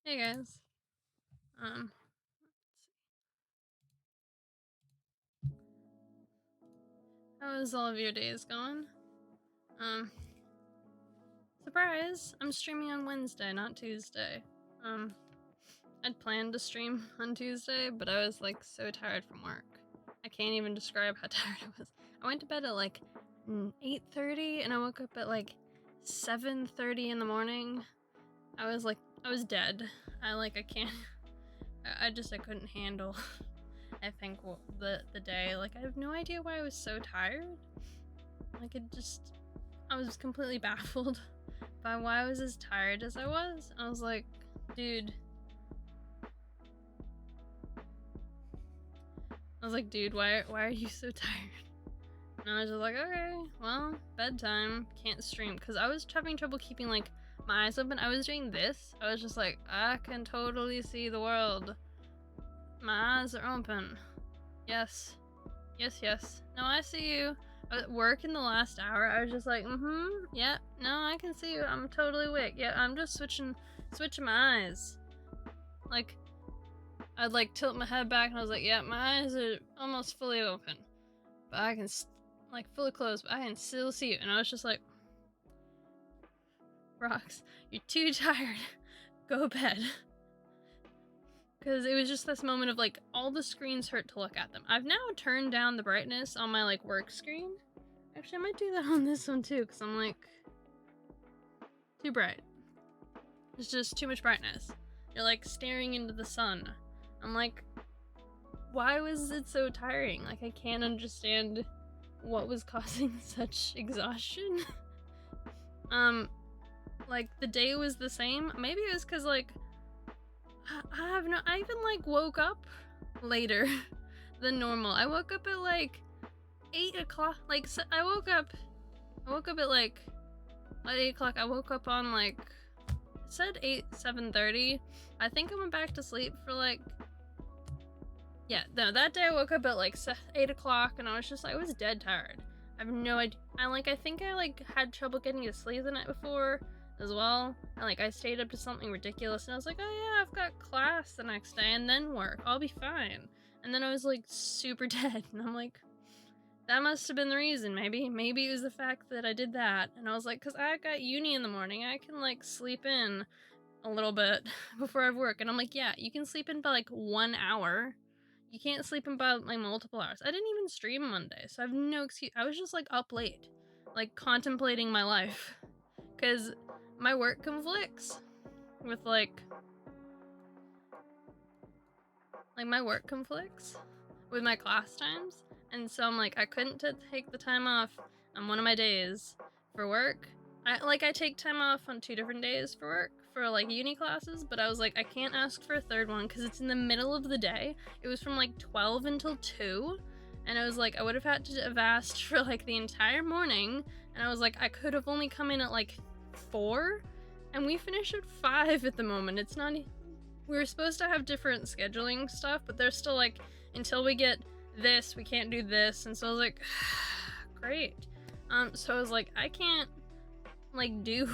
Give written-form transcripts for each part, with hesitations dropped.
Hey guys. Let's see. How is all of your days going? Surprise! I'm streaming on Wednesday, not Tuesday. I'd planned to stream on Tuesday, but I was like so tired from work. I can't even describe how tired I was. I went to bed at like 8:30 and I woke up at like 7:30 in the morning. I was dead. I can't. I couldn't handle. I think the day. Like I have no idea why I was so tired. I was completely baffled by why I was as tired as I was. I was like, dude. Why are you so tired? And I was just like, okay, well, bedtime, can't stream. Because I was having trouble keeping like my eyes open. I was doing this. I was just like, I can totally see the world. My eyes are open. Yes. Yes. No, I see you. At work in the last hour, I was just like, yeah, no, I can see you. I'm totally awake. Yeah, I'm just switching my eyes. Like, I'd like tilt my head back and I was like, yeah, my eyes are almost fully open. But I can, like, fully closed, but I can still see you. And I was just like, Rox, you're too tired. Go bed. Because it was just this moment of like all the screens hurt to look at them. I've now turned down the brightness on my like work screen. Actually, I might do that on this one too, because I'm like too bright. It's just too much brightness. You're like staring into the sun. I'm like, why was it so tiring? Like I can't understand what was causing such exhaustion. Like the day was the same. Maybe it was because like I even like woke up later than normal. I woke up at like 8 o'clock. Like so I woke up at like at 8 o'clock. I woke up on like, it said 7:30. I think I went back to sleep for like, yeah, no, that day I woke up at like 8 o'clock and I was just like, I was dead tired. I have no idea. I think I like had trouble getting to sleep the night before as well. And like I stayed up to something ridiculous and I was like, oh yeah, I've got class the next day and then work. I'll be fine. And then I was like super dead and I'm like, that must have been the reason. Maybe it was the fact that I did that. And I was like, because I got uni in the morning, I can like sleep in a little bit before I have work. And I'm like, yeah, you can sleep in by like 1 hour. You can't sleep in by like multiple hours. I didn't even stream Monday, so I have no excuse. I was just like up late, like contemplating my life. Because my work conflicts with like my work conflicts with my class times. And so I'm like, I couldn't take the time off on one of my days for work. I take time off on 2 different days for work for like uni classes, but I was like, I can't ask for a third one because it's in the middle of the day. It was from like 12 until 2. And I was like, I would have had to have asked for like the entire morning. And I was like, I could have only come in at like 4. And we finish at 5 at the moment. It's not. We were supposed to have different scheduling stuff, but they're still like, until we get this, we can't do this. And so I was like, great. So I was like, I can't like do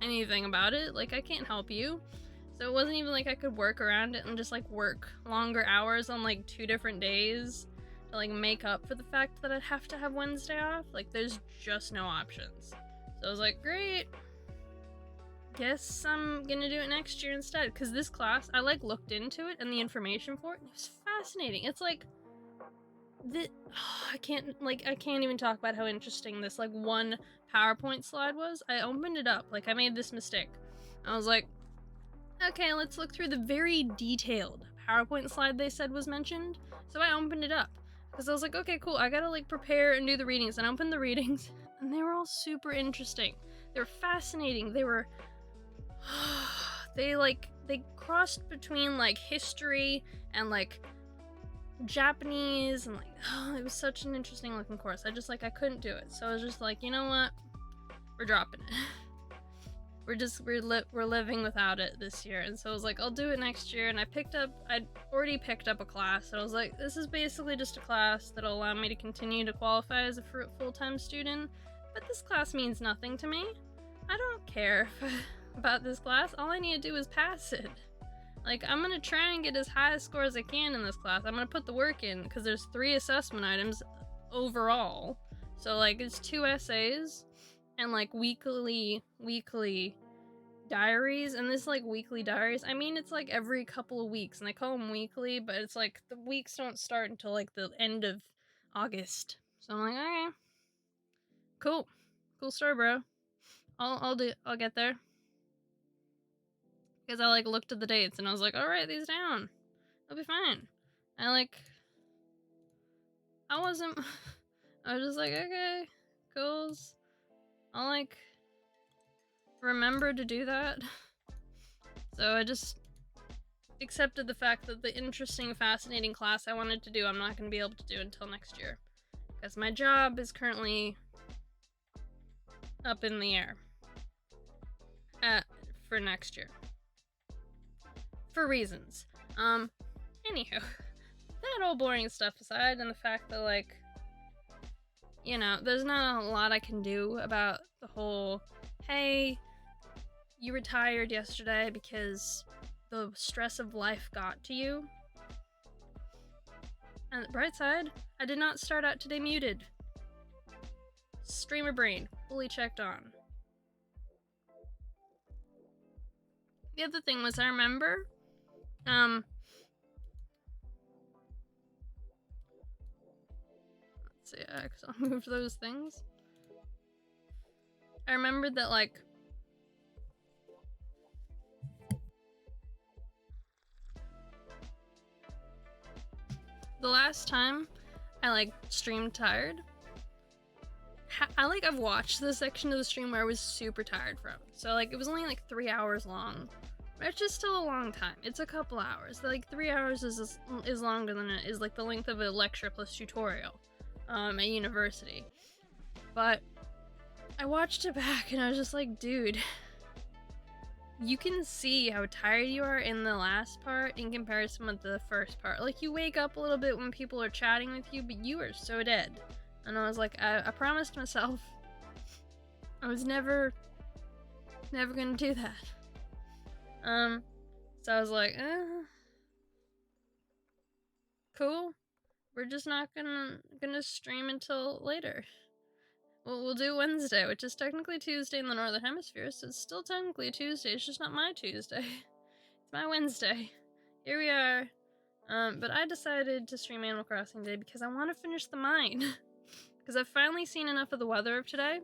anything about it. Like I can't help you. So it wasn't even like I could work around it and just like work longer hours on like 2 different days to like make up for the fact that I'd have to have Wednesday off. Like there's just no options. So I was like, great. Guess I'm gonna do it next year instead. Because this class, I like looked into it and the information for it, and it was fascinating. It's like I can't even talk about how interesting this like one PowerPoint slide was. I opened it up, like I made this mistake. I was like, okay, let's look through the very detailed PowerPoint slide they said was mentioned. So I opened it up because I was like, okay, cool, I gotta like prepare and do the readings. And I opened the readings and they were all super interesting. They were fascinating. They were they crossed between like history and like Japanese and like, oh, it was such an interesting looking course. I couldn't do it. So I was just like, you know what? We're dropping it. We're living without it this year. And so I was like, I'll do it next year. And I'd already picked up a class. And I was like, this is basically just a class that'll allow me to continue to qualify as a full-time student. But this class means nothing to me. I don't care about this class. All I need to do is pass it. Like, I'm gonna try and get as high a score as I can in this class. I'm gonna put the work in, because there's 3 assessment items overall. So, like, it's 2 essays, and, like, weekly diaries. And this, like, weekly diaries, I mean, it's, like, every couple of weeks, and they call them weekly, but it's, like, the weeks don't start until, like, the end of August. So I'm like, okay, cool story, bro. I'll get there. Because I, like, looked at the dates, and I was like, I'll write these down. It'll be fine. And, like, I was just like, okay, cool. I'll, like, remember to do that. So I just accepted the fact that the interesting, fascinating class I wanted to do, I'm not going to be able to do until next year. Because my job is currently up in the air for next year. For reasons. Anywho, that all boring stuff aside, and the fact that, like, you know, there's not a lot I can do about the whole, hey, you retired yesterday because the stress of life got to you. And the bright side, I did not start out today muted. Streamer brain, fully checked on. The other thing was, I remember, let's see, I'll move those things. I remembered that, like, the last time I, like, streamed tired, I've watched the section of the stream where I was super tired from. So, like, it was only, like, 3 hours long. But it's just still a long time. It's a couple hours. Like, 3 hours is longer than it is, like, the length of a lecture plus tutorial at university. But I watched it back, and I was just like, dude, you can see how tired you are in the last part in comparison with the first part. Like, you wake up a little bit when people are chatting with you, but you are so dead. And I was like, I promised myself I was never gonna do that. So I was like, cool. We're just not gonna stream until later. We'll do Wednesday, which is technically Tuesday in the Northern Hemisphere, so it's still technically a Tuesday. It's just not my Tuesday. It's my Wednesday. Here we are. But I decided to stream Animal Crossing today because I want to finish the mine. Because I've finally seen enough of the weather of today.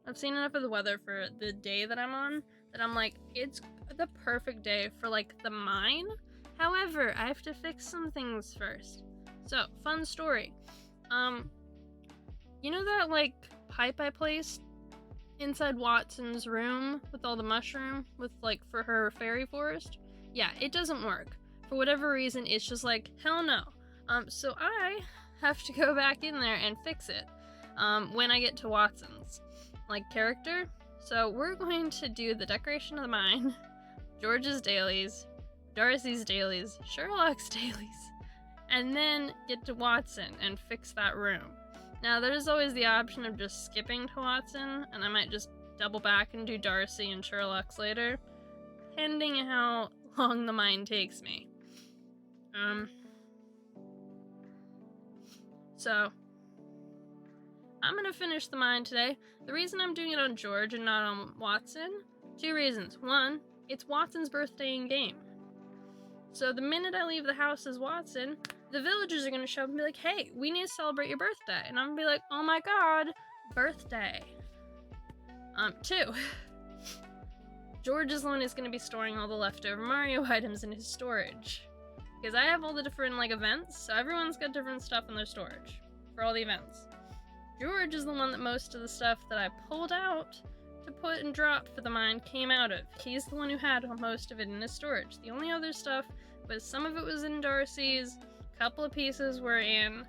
I've seen enough of the weather for the day that I'm on that I'm like, it's the perfect day for, like, the mine. However, I have to fix some things first. So, fun story. You know that, like, pipe I placed inside Watson's room with all the mushroom with, like, for her fairy forest? Yeah, it doesn't work. For whatever reason, it's just like, hell no. So I have to go back in there and fix it when I get to Watson's, like, character. So we're going to do the decoration of the mine, George's dailies, Darcy's dailies, Sherlock's dailies, and then get to Watson and fix that room. Now, there's always the option of just skipping to Watson, and I might just double back and do Darcy and Sherlock's later, depending on how long the mine takes me. So, I'm gonna finish the mine today. The reason I'm doing it on George and not on Watson, 2 reasons. 1, it's Watson's birthday in game. So the minute I leave the house as Watson, the villagers are gonna show up and be like, hey, we need to celebrate your birthday. And I'm gonna be like, oh my god, birthday. 2, George is the one who's gonna be storing all the leftover Mario items in his storage. Because I have all the different, like, events, so everyone's got different stuff in their storage for all the events. George is the one that most of the stuff that I pulled out to put and drop for the mine came out of. He's the one who had most of it in his storage. The only other stuff was, some of it was in Darcy's, a couple of pieces were in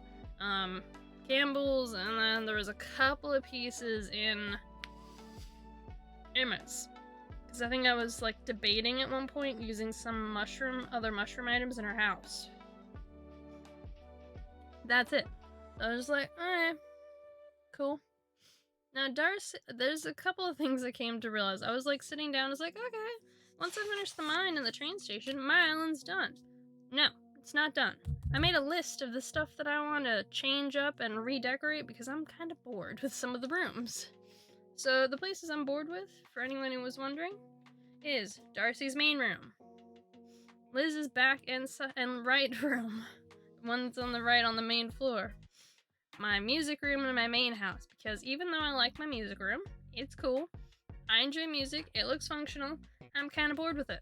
Campbell's, and then there was a couple of pieces in Emma's. Because I think I was, like, debating at one point using some other mushroom items in her house. That's it. So I was just like, alright, cool. Now, Darcy, there's a couple of things I came to realize. I was, like, sitting down, I was like, okay, once I finish the mine and the train station, my island's done. No, it's not done. I made a list of the stuff that I want to change up and redecorate because I'm kind of bored with some of the rooms. So the places I'm bored with, for anyone who was wondering, is Darcy's main room, Liz's back and right room, the one that's on the right on the main floor, my music room and my main house, because even though I like my music room, it's cool, I enjoy music, it looks functional, I'm kind of bored with it.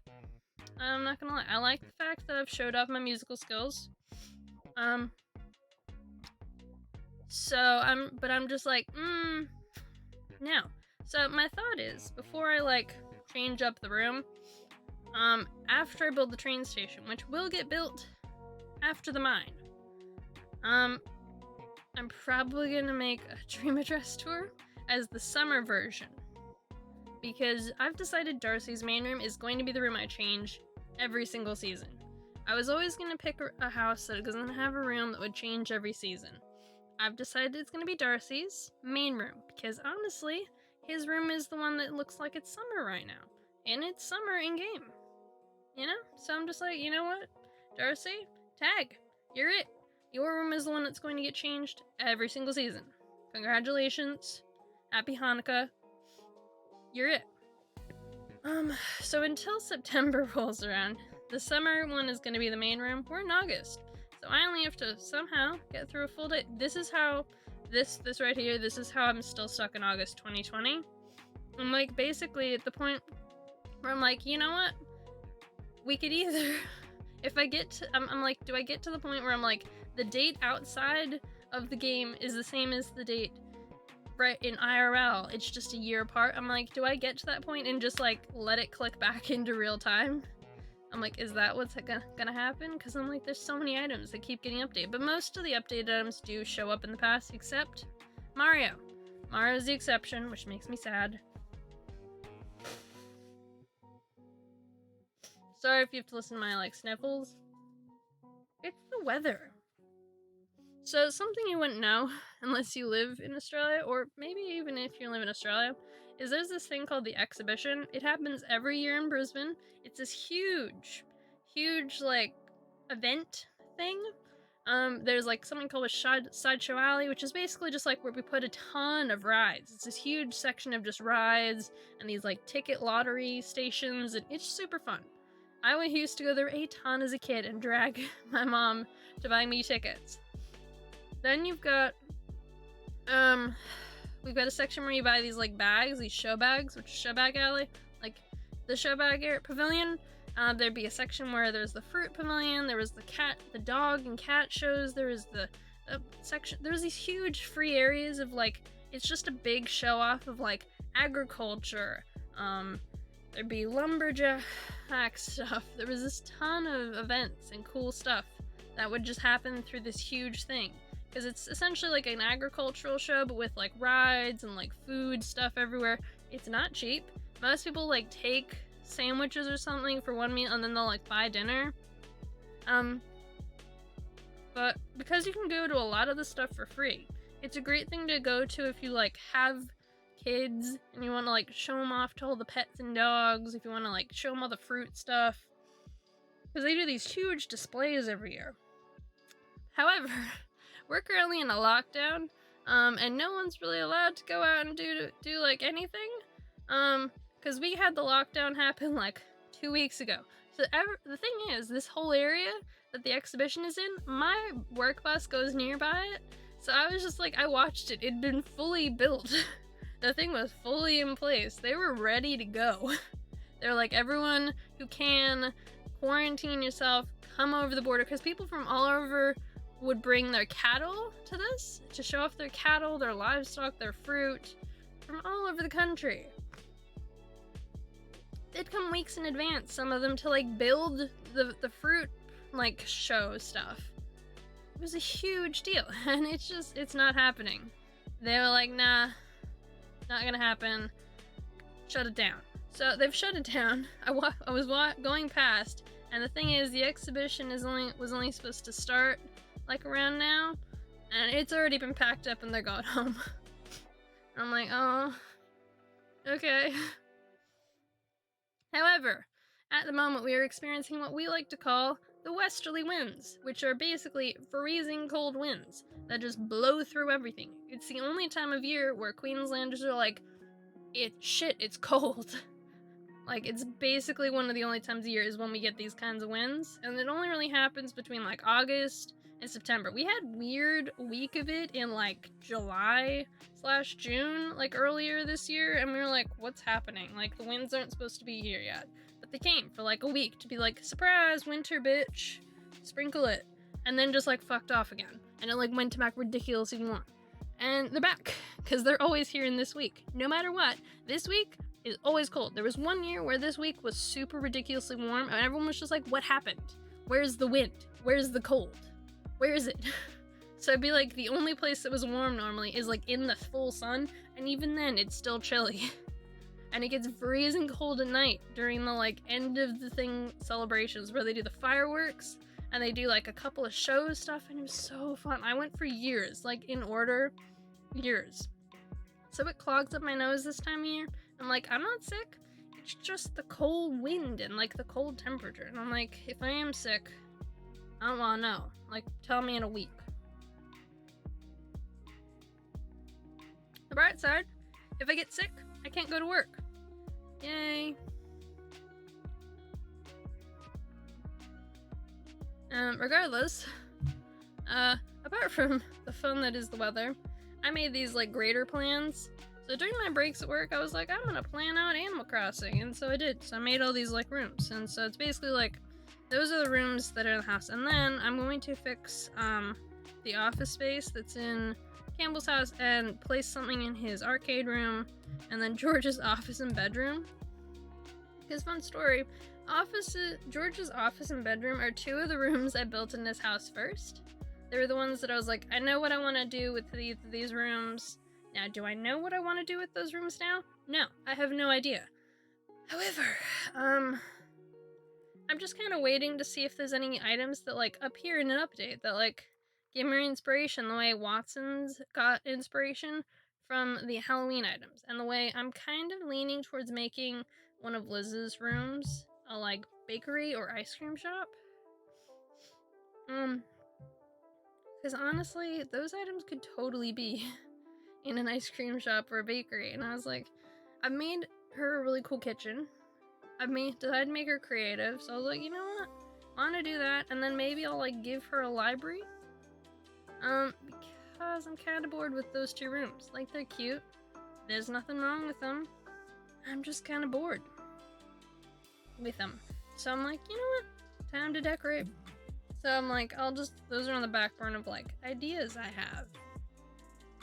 I'm not gonna lie, I like the fact that I've showed off my musical skills. But I'm just like, no. So my thought is, before I like change up the room, after I build the train station, which will get built after the mine, I'm probably gonna make a dream address tour as the summer version, because I've decided Darcy's main room is going to be the room I change every single season. I was always gonna pick a house that doesn't have a room that would change every season. I've decided it's gonna be Darcy's main room, because honestly, his room is the one that looks like it's summer right now. And it's summer in-game. You know? So I'm just like, you know what? Darcy, tag. You're it. Your room is the one that's going to get changed every single season. Congratulations. Happy Hanukkah. You're it. So until September rolls around, the summer one is going to be the main room. We're in August. So I only have to somehow get through a full day. This is how, this right here, this is how I'm still stuck in August 2020. I'm like basically at the point where I'm like, you know what? We could either, if I get to, I'm like, do I get to the point where I'm like, the date outside of the game is the same as the date right in IRL, it's just a year apart. I'm like, do I get to that point and just like let it click back into real time? I'm like, is that what's gonna happen? Because I'm like, there's so many items that keep getting updated, but most of the updated items do show up in the past, except Mario. Mario's the exception, which makes me sad. Sorry if you have to listen to my like sniffles. It's the weather. So something you wouldn't know unless you live in Australia, or maybe even if you live in Australia, is there's this thing called the exhibition. It happens every year in Brisbane. It's this huge like event thing. There's like something called a sideshow alley, which is basically just like where we put a ton of rides. It's this huge section of just rides and these like ticket lottery stations, and it's super fun. I used to go there a ton as a kid and drag my mom to buy me tickets. Then you've got, we've got a section where you buy these like bags, these show bags, which is show bag alley, like the show bag pavilion. There'd be a section where there's the fruit pavilion, there was the dog and cat shows, there was the section, there's these huge free areas of like, it's just a big show off of like agriculture, there'd be lumberjack stuff, there was this ton of events and cool stuff that would just happen through this huge thing. Because it's essentially like an agricultural show, but with like rides and like food stuff everywhere. It's not cheap. Most people like take sandwiches or something for one meal and then they'll like buy dinner. But because you can go to a lot of the stuff for free, it's a great thing to go to if you like have kids and you want to like show them off to all the pets and dogs, if you want to like show them all the fruit stuff. Because they do these huge displays every year. However, we're currently in a lockdown, and no one's really allowed to go out and do like anything, because we had the lockdown happen like 2 weeks ago. So the thing is, this whole area that the exhibition is in, my work bus goes nearby it, so I was just like, I watched it. It'd been fully built. The thing was fully in place. They were ready to go. They're like, everyone who can, quarantine yourself, come over the border, because people from all over would bring their cattle to this to show off their cattle, their livestock, their fruit from all over the country. They'd come weeks in advance, some of them, to like build the fruit like show stuff. It was a huge deal, and it's not happening. They were like, nah, not gonna happen. Shut it down. So they've shut it down. I was going past, and the thing is, the exhibition was only supposed to start like around now, and it's already been packed up and they're going home. I'm like, oh, okay. However, At the moment, we are experiencing what we like to call the westerly winds, which are basically freezing cold winds that just blow through everything. It's the only time of year where Queenslanders are like, it's cold. Like, it's basically one of the only times of year is when we get these kinds of winds, and it only really happens between, like, August and September. We had weird week of it in, like, July/June, like, earlier this year, and we were like, what's happening? Like, the winds aren't supposed to be here yet. But they came for, like, a week to be like, surprise, winter, bitch, sprinkle it. And then just, like, fucked off again. And it, like, went back ridiculously warm. And they're back, because they're always here in this week. No matter what, this week is always cold. There was one year where this week was super ridiculously warm, and everyone was just like, what happened? Where's the wind? Where's the cold? Where is it? So it'd be like, the only place that was warm normally is like in the full sun, and even then it's still chilly. And it gets freezing cold at night during the like end of the thing celebrations where they do the fireworks, and they do like a couple of show stuff, and it was so fun. I went for years, like in order, years. So it clogs up my nose this time of year. I'm like, I'm not sick, it's just the cold wind and like the cold temperature. And I'm like, if I am sick, I don't want to know. Like, tell me in a week. The bright side, if I get sick, I can't go to work. Yay. Regardless, apart from the fun that is the weather, I made these like greater plans. So during my breaks at work, I was like, I'm gonna plan out Animal Crossing, and so I did. So I made all these like rooms, and so it's basically like, those are the rooms that are in the house. And then I'm going to fix the office space that's in Campbell's house and place something in his arcade room, and then George's office and bedroom. Because fun story, George's office and bedroom are two of the rooms I built in this house first. They were the ones that I was like, I know what I want to do with these rooms. Now, do I know what I want to do with those rooms now? No, I have no idea. However, I'm just kind of waiting to see if there's any items that, like, appear in an update that, like, give me inspiration the way Watson's got inspiration from the Halloween items. And the way I'm kind of leaning towards making one of Liz's rooms a, like, bakery or ice cream shop. Because honestly, those items could totally be in an ice cream shop or a bakery. And I was like, I've made her a really cool kitchen. Decided to make her creative. So I was like, you know what? I want to do that. And then maybe I'll like give her a library. Because I'm kind of bored with those two rooms. Like, they're cute. There's nothing wrong with them. I'm just kind of bored with them. So I'm like, you know what? Time to decorate. So I'm like, those are on the back burner of like ideas I have.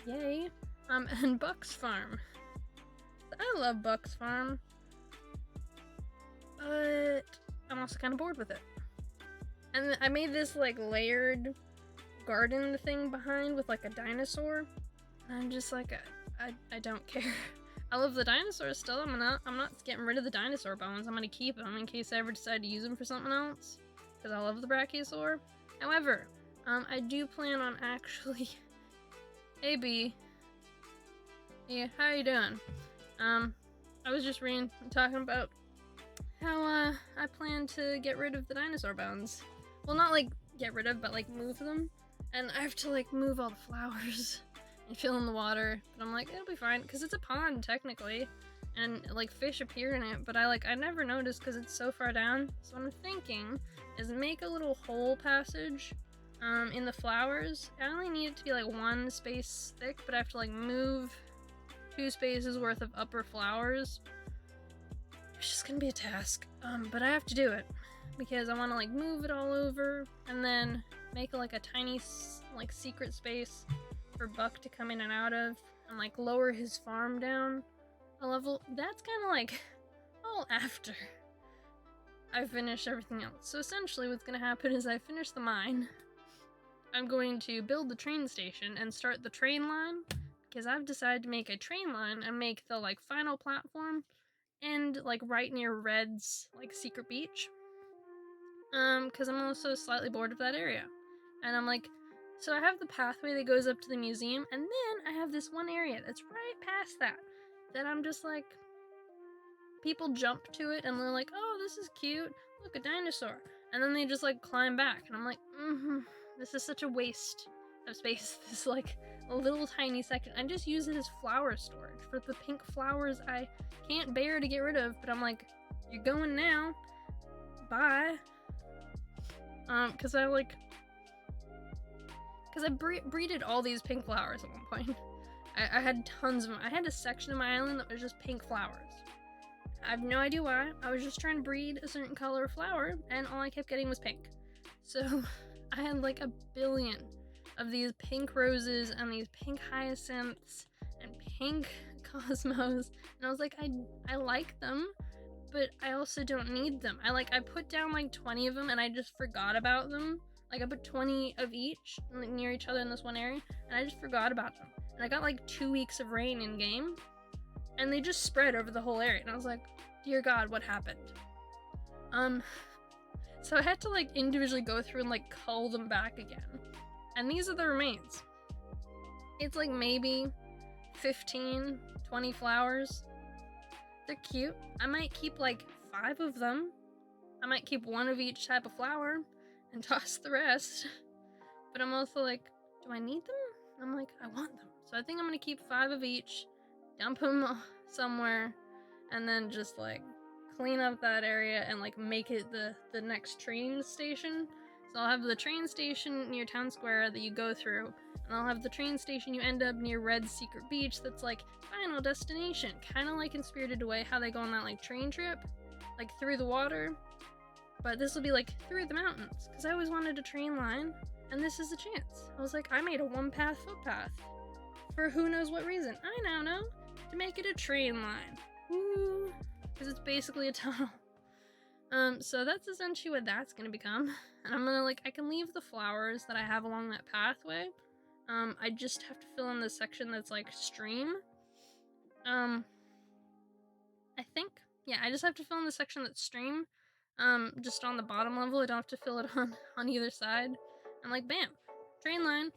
Yay. And Buck's Farm. I love Buck's Farm. But I'm also kind of bored with it. And I made this like layered garden thing behind with like a dinosaur. And I'm just like, I don't care. I love the dinosaurs still. I'm not getting rid of the dinosaur bones. I'm gonna keep them in case I ever decide to use them for something else. Because I love the brachiosaur. However, I do plan on actually... Hey, B. Yeah, how are you doing? I was just talking about how, I plan to get rid of the dinosaur bones. Well, not, like, get rid of, but, like, move them. And I have to, like, move all the flowers and fill in the water. But I'm like, it'll be fine, because it's a pond, technically. And, like, fish appear in it, but I never noticed because it's so far down. So what I'm thinking is make a little hole passage, in the flowers. I only need it to be, like, 1 space thick, but I have to, like, move 2 spaces worth of upper flowers. It's just gonna be a task, but I have to do it because I want to like move it all over and then make like a tiny like secret space for Buck to come in and out of, and like lower his farm down a level. That's kind of like all after I finish everything else. So essentially what's gonna happen is I finish the mine, I'm going to build the train station and start the train line, because I've decided to make a train line and make the like final platform and like right near Red's like secret beach, because I'm also slightly bored of that area. And I'm like, so I have the pathway that goes up to the museum, and then I have this one area that's right past that I'm just like, people jump to it and they're like, oh, this is cute. Look, a dinosaur. And then they just like climb back, and I'm like, this is such a waste of space. This like a little tiny section. I just use it as flower storage for the pink flowers I can't bear to get rid of, but I'm like, you're going now. Bye. Because I breeded all these pink flowers at one point. I had tons of them. I had a section of my island that was just pink flowers. I have no idea why. I was just trying to breed a certain color of flower, and all I kept getting was pink. So I had like a billion of these pink roses and these pink hyacinths and pink cosmos, and I was like, I like them, but I also don't need them. I put down like 20 of them, and I just forgot about them. Like I put 20 of each near each other in this one area, and I just forgot about them. And I got like 2 weeks of rain in game, and they just spread over the whole area, and I was like, dear God, what happened? So I had to like individually go through and like cull them back again. And these are the remains. It's like maybe 15, 20 flowers. They're cute. I might keep like 5 of them. I might keep 1 of each type of flower and toss the rest. But I'm also like, do I need them? I'm like, I want them. So I think I'm gonna keep 5 of each, dump them somewhere, and then just like clean up that area and like make it the next train station. So I'll have the train station near town square that you go through, and I'll have the train station you end up near Red's secret beach that's like final destination, kind of like in Spirited Away how they go on that like train trip, like through the water, but this will be like through the mountains, because I always wanted a train line, and this is a chance. I was like, I made a 1-path footpath for who knows what reason. I now know, to make it a train line. Woo! Because it's basically a tunnel. So that's essentially what that's gonna become. And I'm gonna I can leave the flowers that I have along that pathway. I just have to fill in the section that's like stream. I think, yeah, I just have to fill in the section that's stream. Just on the bottom level. I don't have to fill it on either side. And like, bam, train line.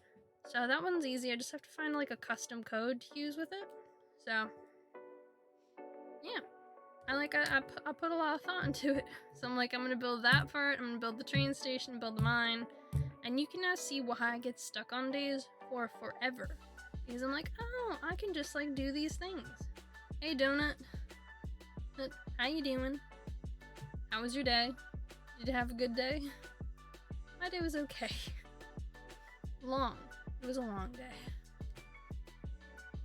So that one's easy. I just have to find like a custom code to use with it. So yeah. I put a lot of thought into it. So I'm like, I'm gonna build that part, I'm gonna build the train station, build the mine, and you can now see why I get stuck on days for forever. Because I'm like, oh, I can just like do these things. Hey Donut, how you doing? How was your day? Did you have a good day? My day was okay. Long. It was a long day.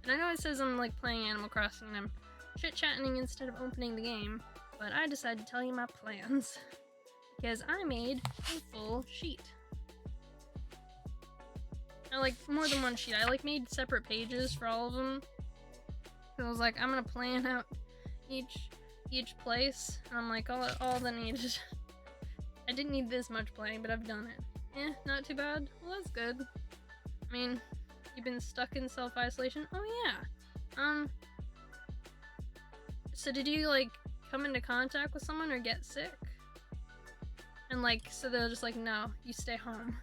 And I know it says I'm like playing Animal Crossing and I'm chit-chatting instead of opening the game, but I decided to tell you my plans because I made a full sheet. I like more than one sheet. I like made separate pages for all of them. So I was like, I'm gonna plan out each place. And I'm like, all the needed. I didn't need this much planning, but I've done it. Not too bad. Well, that's good. I mean, you've been stuck in self-isolation. Oh yeah. So did you like come into contact with someone or get sick? And like, so they're just like, no, you stay home.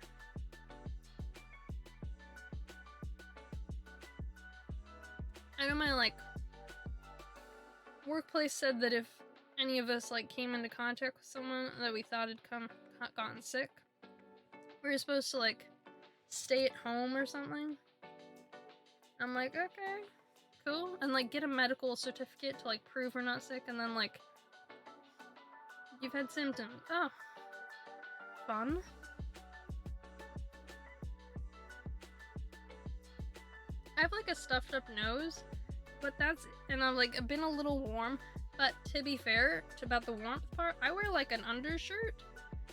I know my like workplace said that if any of us like came into contact with someone that we thought had gotten sick, we were supposed to like stay at home or something. I'm like, okay. Cool, and like get a medical certificate to like prove we're not sick, and then like you've had symptoms. Oh, fun. I have like a stuffed up nose, but and I've like been a little warm, but to be fair about the warmth part, I wear like an undershirt.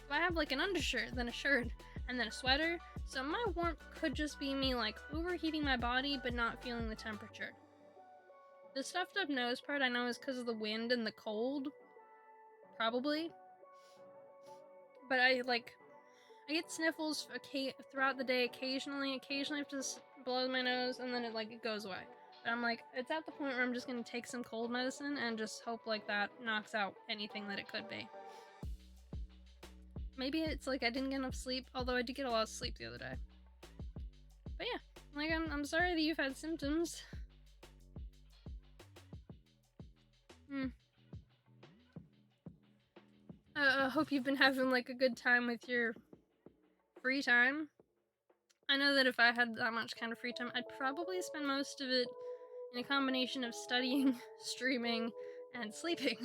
So I have like an undershirt, then a shirt, and then a sweater, so my warmth could just be me like overheating my body but not feeling the temperature. The stuffed up nose part I know is because of the wind and the cold. Probably. But I get sniffles throughout the day occasionally. Occasionally I have to just blow my nose and then it goes away. But I'm like, it's at the point where I'm just gonna take some cold medicine and just hope like that knocks out anything that it could be. Maybe it's like I didn't get enough sleep, although I did get a lot of sleep the other day. But yeah, like I'm sorry that you've had symptoms. I hope you've been having like a good time with your free time. I know that if I had that much kind of free time, I'd probably spend most of it in a combination of studying, streaming, and sleeping.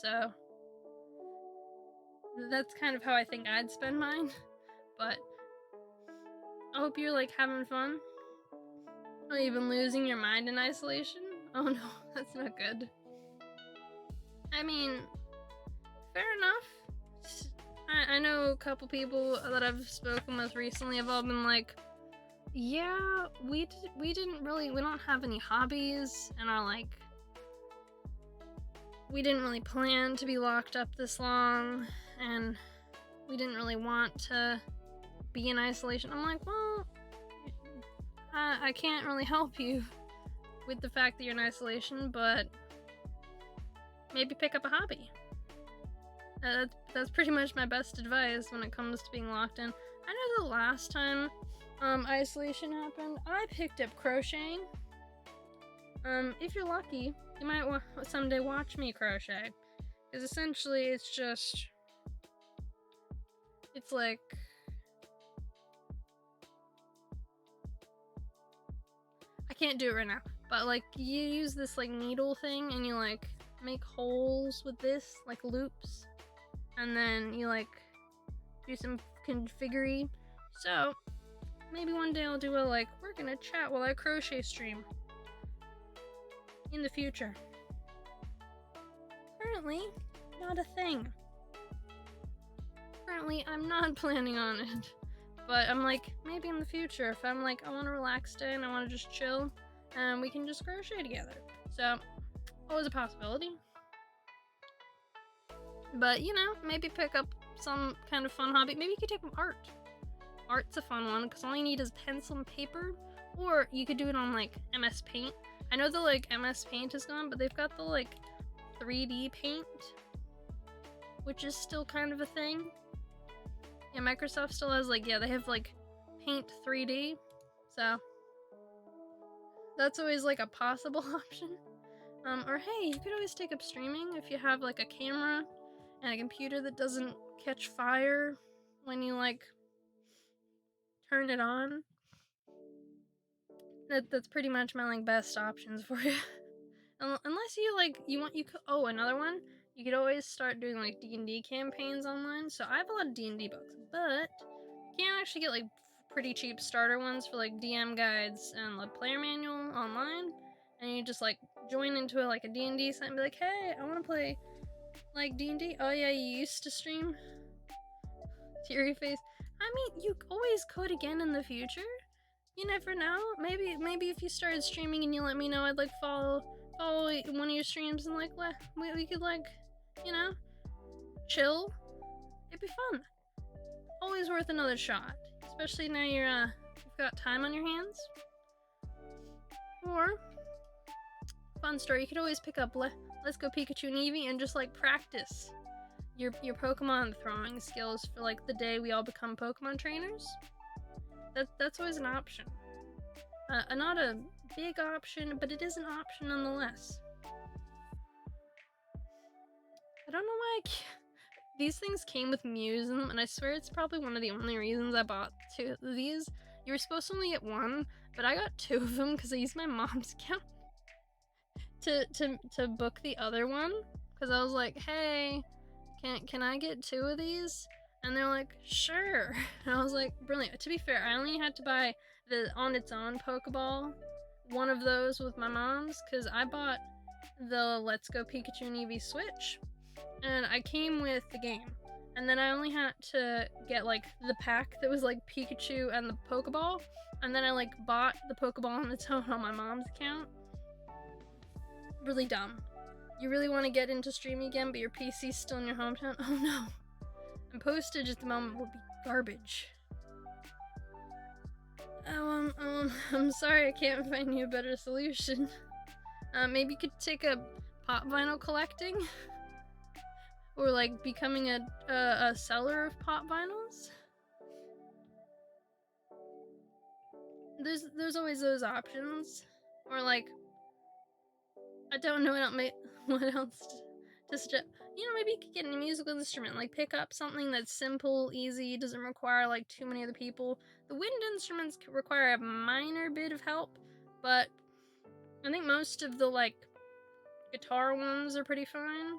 So that's kind of how I think I'd spend mine. But I hope you're like having fun. Or even losing your mind in isolation. Oh no, that's not good. I mean, fair enough. I know a couple people that I've spoken with recently have all been like, yeah, we don't have any hobbies, and are like, we didn't really plan to be locked up this long, and we didn't really want to be in isolation. I'm like, well, I can't really help you with the fact that you're in isolation, but maybe pick up a hobby. That's pretty much my best advice when it comes to being locked in. I know the last time isolation happened, I picked up crocheting. If you're lucky, you might someday watch me crochet. Because essentially it's like, I can't do it right now, but like you use this like needle thing and you like make holes with this, like loops, and then you like do some configuring. So maybe one day I'll do a like, we're gonna chat while I crochet stream in the future. Currently, not a thing. Currently, I'm not planning on it. But I'm like, maybe in the future, if I'm like, I want to relax today and I want to just chill, and we can just crochet together. So, always a possibility. But, you know, maybe pick up some kind of fun hobby. Maybe you could take up art. Art's a fun one, because all you need is pencil and paper. Or you could do it on, like, MS Paint. I know the, like, MS Paint is gone, but they've got the, like, 3D paint, which is still kind of a thing. Yeah, Microsoft still has, like, yeah, they have, like, Paint 3D, so that's always, like, a possible option. Or, hey, you could always take up streaming if you have, like, a camera and a computer that doesn't catch fire when you, like, turn it on. That's pretty much my, like, best options for you. Unless you, like, oh, another one, you could always start doing, like, D&D campaigns online. So I have a lot of D&D books, but you can actually get, like, pretty cheap starter ones for, like, DM guides and, like, player manual online. And you just, like, join into a D&D site and be like, hey, I want to play, like, D&D. Oh, yeah, you used to stream? Teary face. I mean, you always could again in the future. You never know. Maybe if you started streaming and you let me know, I'd, like, follow one of your streams and, like, we could, like, you know, chill. It'd be fun. Always worth another shot, especially now you've got time on your hands. Or, fun story, you could always pick up Let's Go Pikachu and Eevee and just, like, practice your Pokemon throwing skills for, like, the day we all become Pokemon trainers. That's always an option. Not a big option, but it is an option nonetheless. I don't know why these things came with Muse in them, and I swear it's probably one of the only reasons I bought two of these. You were supposed to only get one, but I got two of them because I used my mom's account to book the other one, because I was like, hey, can I get two of these? And they're like, sure. And I was like, brilliant. To be fair, I only had to buy the on its own Pokeball, one of those with my mom's, because I bought the Let's Go Pikachu and Eevee Switch, and I came with the game. And then I only had to get, like, the pack that was, like, Pikachu and the Pokeball, and then I, like, bought the Pokeball on its own on my mom's account. Really dumb. You really want to get into streaming again, but your PC's still in your hometown? Oh no. And postage at the moment will be garbage. Oh, I'm sorry I can't find you a better solution. Maybe you could take up pop vinyl collecting? Or, like, becoming a seller of pop vinyls? There's always those options. Or, like, I don't know what else you know, maybe you could get a musical instrument, like pick up something that's simple, easy, doesn't require like too many other people. The wind instruments require a minor bit of help, but I think most of the like guitar ones are pretty fine.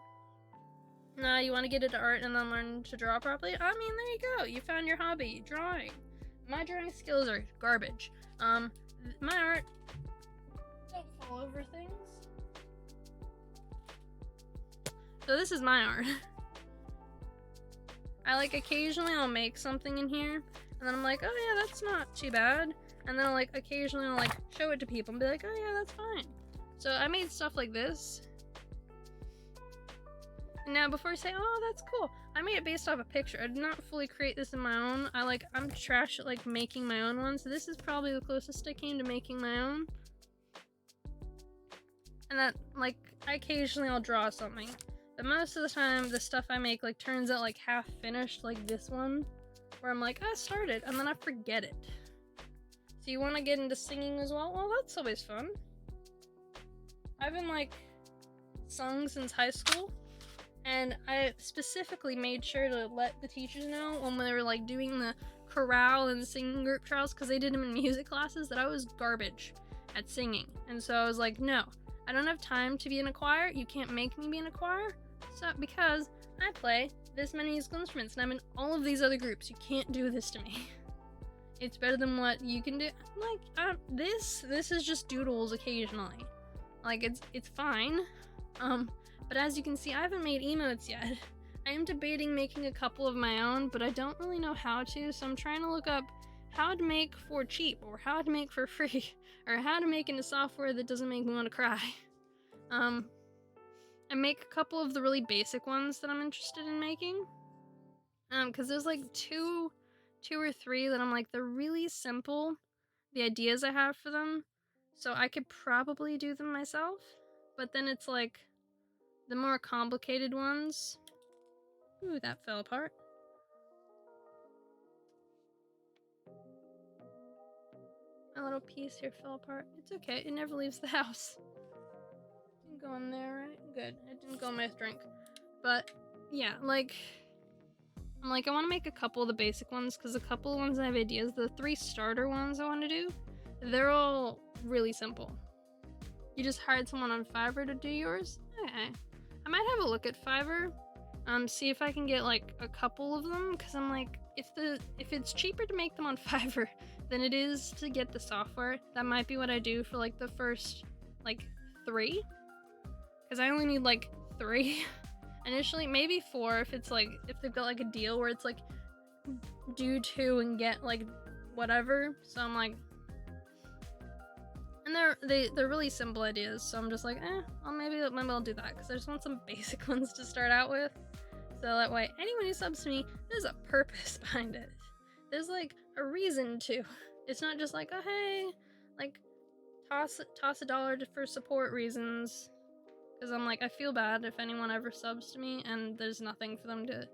Nah, you want to get into art and then learn to draw properly? I mean, there you go. You found your hobby, drawing. My drawing skills are garbage. My art, don't fall over things. So this is my art. I like occasionally I'll make something in here and then I'm like, oh yeah, that's not too bad. And then I'll like occasionally I'll like show it to people and be like, oh yeah, that's fine. So I made stuff like this. And now before I say, oh, that's cool, I made it based off a picture. I did not fully create this in my own. I'm trash at like making my own ones. So this is probably the closest I came to making my own. And that, like, occasionally I'll draw something. But most of the time, the stuff I make, like, turns out, like, half finished, like this one. Where I'm like, I started, and then I forget it. So you want to get into singing as well? Well, that's always fun. I've been, like, sung since high school. And I specifically made sure to let the teachers know when they were, like, doing the chorale and singing group trials, because they did them in music classes, that I was garbage at singing. And so I was like, no, I don't have time to be in a choir. You can't make me be in a choir. So, because I play this many musical instruments and I'm in all of these other groups. You can't do this to me. It's better than what you can do. Like, this is just doodles occasionally. Like, it's fine. But as you can see, I haven't made emotes yet. I am debating making a couple of my own, but I don't really know how to, so I'm trying to look up how to make for cheap, or how to make for free, or how to make into software that doesn't make me want to cry. I make a couple of the really basic ones that I'm interested in making. Because there's like two or three that I'm like, they're really simple, the ideas I have for them, so I could probably do them myself, but then it's like, the more complicated ones, ooh, that fell apart. My little piece here fell apart. It's okay, it never leaves the house. Didn't go in there, right? Good, it didn't go in my drink. But, yeah, like, I'm like, I want to make a couple of the basic ones, because a couple of ones I have ideas. The 3 starter ones I want to do, they're all really simple. You just hired someone on Fiverr to do yours? Okay. I might have a look at Fiverr, see if I can get like a couple of them, because I'm like, if it's cheaper to make them on Fiverr than it is to get the software, that might be what I do for like the first like 3, because I only need like 3 initially, maybe 4 if it's like, if they've got like a deal where it's like do 2 and get like whatever. So I'm like, and they're really simple ideas, so I'm just like, maybe I'll do that, because I just want some basic ones to start out with, so that way anyone who subs to me, there's a purpose behind it. There's like a reason to. It's not just like, oh hey, like toss $1 for support reasons, because I'm like, I feel bad if anyone ever subs to me and there's nothing for them to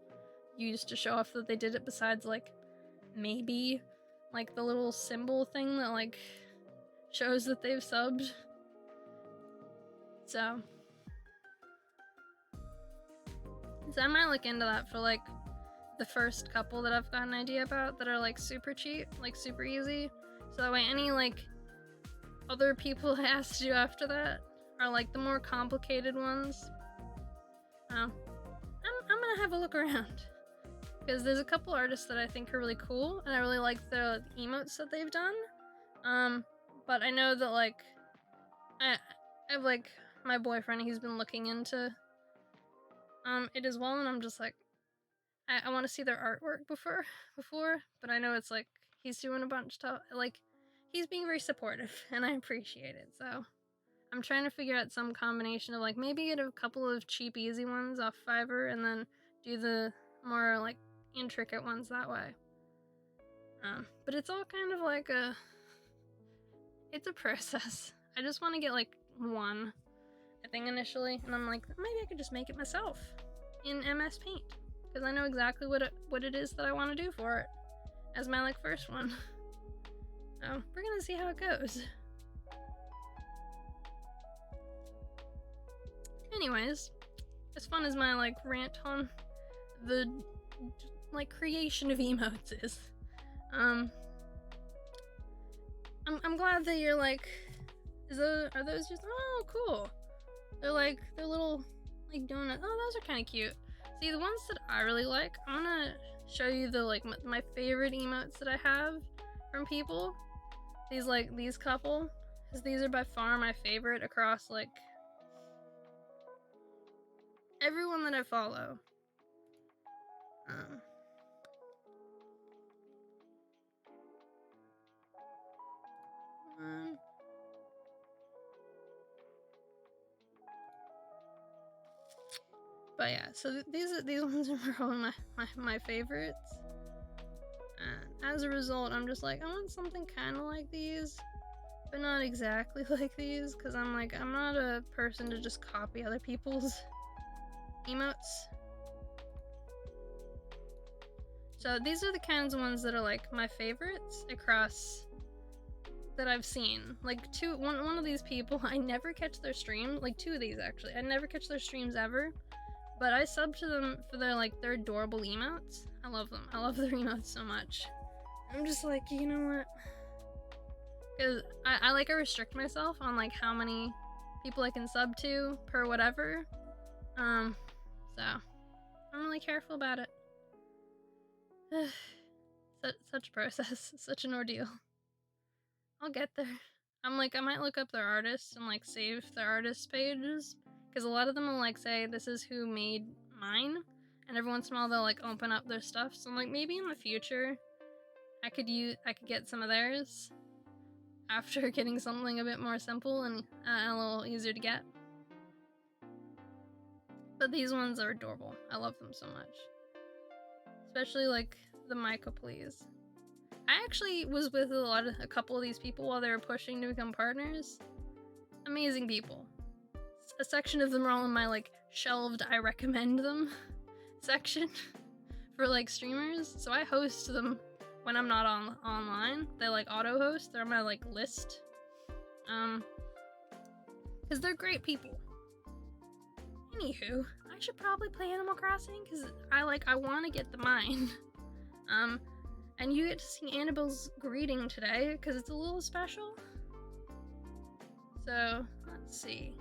use to show off that they did it besides like maybe like the little symbol thing that like shows that they've subbed. So I might look into that for like the first couple that I've got an idea about that are like super cheap, like super easy, so that way any like other people I ask to do after that are like the more complicated ones. I'm gonna have a look around, because there's a couple artists that I think are really cool and I really like the emotes that they've done. But I know that, like, I have, like, my boyfriend, he's been looking into it as well, and I'm just like, I want to see their artwork before, but I know it's, like, he's doing a bunch of stuff, like, he's being very supportive, and I appreciate it, so I'm trying to figure out some combination of, like, maybe get a couple of cheap, easy ones off Fiverr, and then do the more, like, intricate ones that way. But it's all kind of like it's a process. I just want to get like one, I think, initially, and I'm like, maybe I could just make it myself in MS Paint, because I know exactly what it is that I want to do for it as my like first one. So we're gonna see how it goes. Anyways, as fun as my like rant on the like creation of emotes is. I'm glad that you're like, are those just, oh cool. They're little like donuts. Oh, those are kind of cute. See, the ones that I really like, I'm gonna show you the like my favorite emotes that I have from people. These couple, because these are by far my favorite across like everyone that I follow. But yeah, so these ones are probably my favorites. And as a result, I'm just like, I want something kind of like these, but not exactly like these, because I'm not a person to just copy other people's emotes. So these are the kinds of ones that are like my favorites across that I've seen. Like one of these people, I never catch their stream. Like two of these actually, I never catch their streams ever. But I sub to them for their adorable emotes. I love them. I love their emotes so much. I'm just like, you know what? Because I restrict myself on like how many people I can sub to per whatever. So I'm really careful about it. Such a process, such an ordeal. I'll get there. I'm like, I might look up their artists and like save their artists pages, because a lot of them will like say this is who made mine, and every once in a while they'll like open up their stuff. So I'm like, maybe in the future I could get some of theirs after getting something a bit more simple and a little easier to get. But these ones are adorable. I love them so much, especially like the Micah please. I actually was with a couple of these people while they were pushing to become partners. Amazing people. A section of them are all in my like shelved I recommend them section for like streamers. So I host them when I'm not online. They like auto host. They're on my like list. Because they're great people. Anywho, I should probably play Animal Crossing because I want to get the mine. And you get to see Annabelle's greeting today because it's a little special. So, let's see.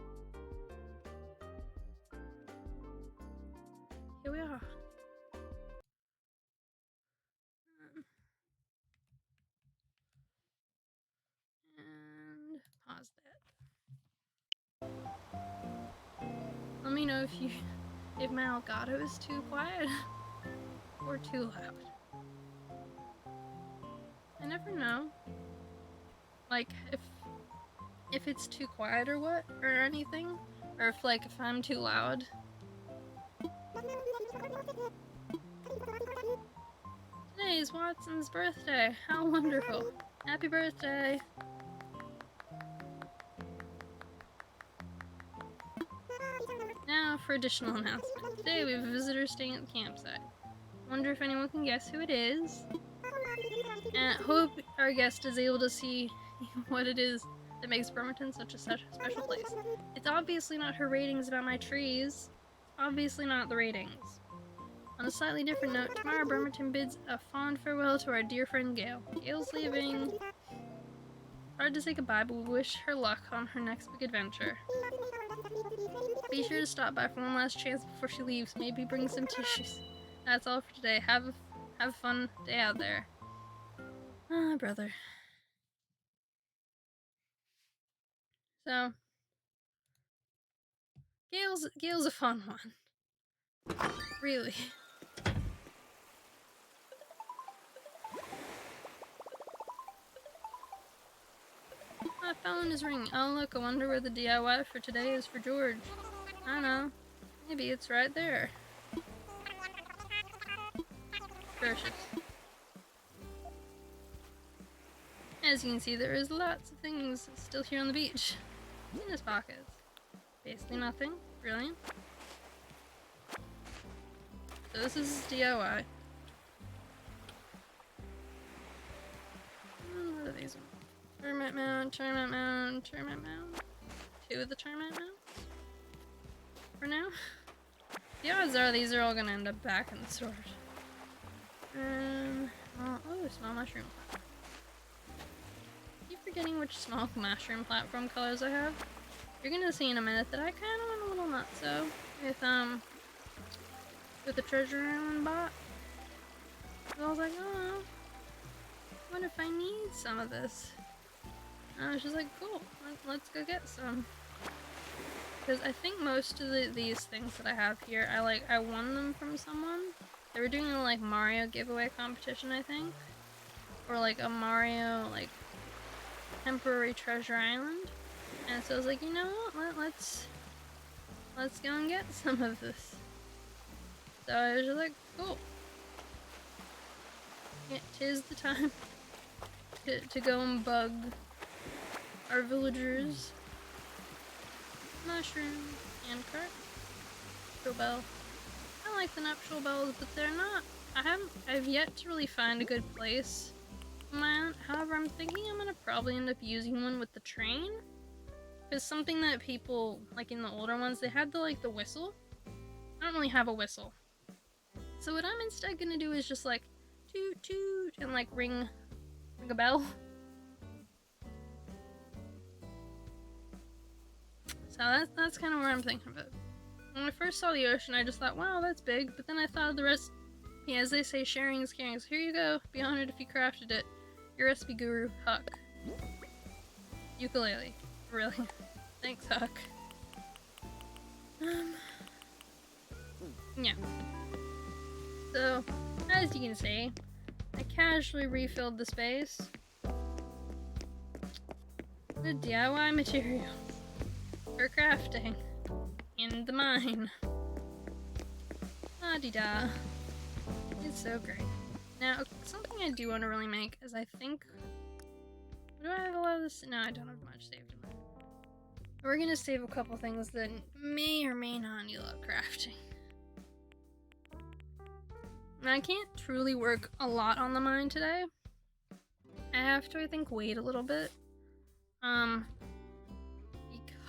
Here we are. And pause that. Let me know if my Elgato is too quiet or too loud. I never know. Like if it's too quiet or what or anything, or if I'm too loud. Today is Watson's birthday. How wonderful. Happy birthday. Now for additional announcements. Today we have a visitor staying at the campsite. Wonder if anyone can guess who it is. And I hope our guest is able to see what it is that makes Bremerton such a special place. It's obviously not her ratings about my trees. Obviously not the ratings. On a slightly different note, tomorrow Bremerton bids a fond farewell to our dear friend Gail. Gail's leaving. Hard to say goodbye, but we wish her luck on her next big adventure. Be sure to stop by for one last chance before she leaves. Maybe bring some tissues. That's all for today. Have a fun day out there. Ah, brother. So, Gail's a fun one. Really. My phone is ringing. Oh look, I wonder where the DIY for today is for George. I don't know. Maybe it's right there. Precious. As you can see, there is lots of things still here on the beach. In his pockets. Basically nothing. Brilliant. So this is DIY. What are these? Termite mound, termite mound, termite mound. 2 of the termite mounds. For now. The odds are these are all gonna end up back in the storage. Oh, small mushroom. Keep forgetting which small mushroom platform colors I have. You're gonna see in a minute that I kind of went a little nutso with the treasure island bot. So I was like, oh, what if I need some of this? And I was just like, cool, let's go get some. Because I think most of these things that I have here, I won them from someone. They were doing a like Mario giveaway competition, I think, or like a Mario like temporary treasure island. And so I was like, you know what? Let's go and get some of this. So I was just like, cool. Yeah, 'tis the time to go and bug our villagers. Mushroom and cart. Nuptial bell. I like the nuptial bells, but they're not. I've yet to really find a good place. However, I'm thinking I'm gonna probably end up using one with the train. Because something that people, like in the older ones, they had the whistle. I don't really have a whistle. So what I'm instead gonna do is just like toot toot and like ring a bell. So that's kind of where I'm thinking of it. When I first saw the ocean, I just thought, wow, that's big. But then I thought of the rest. Yeah, as they say, sharing is caring. So here you go. Be honored if you crafted it. Your recipe guru, Huck. Ukulele. Really? Thanks, Huck. Yeah. So, as you can see, I casually refilled the space with DIY materials for crafting in the mine. La-di-da. It's so great. Now, something I do want to really make is I think... Do I have a lot of this? No, I don't have much saved in mine. We're gonna save a couple things that may or may not need a lot of crafting. Now, I can't truly work a lot on the mine today. I have to, I think, wait a little bit.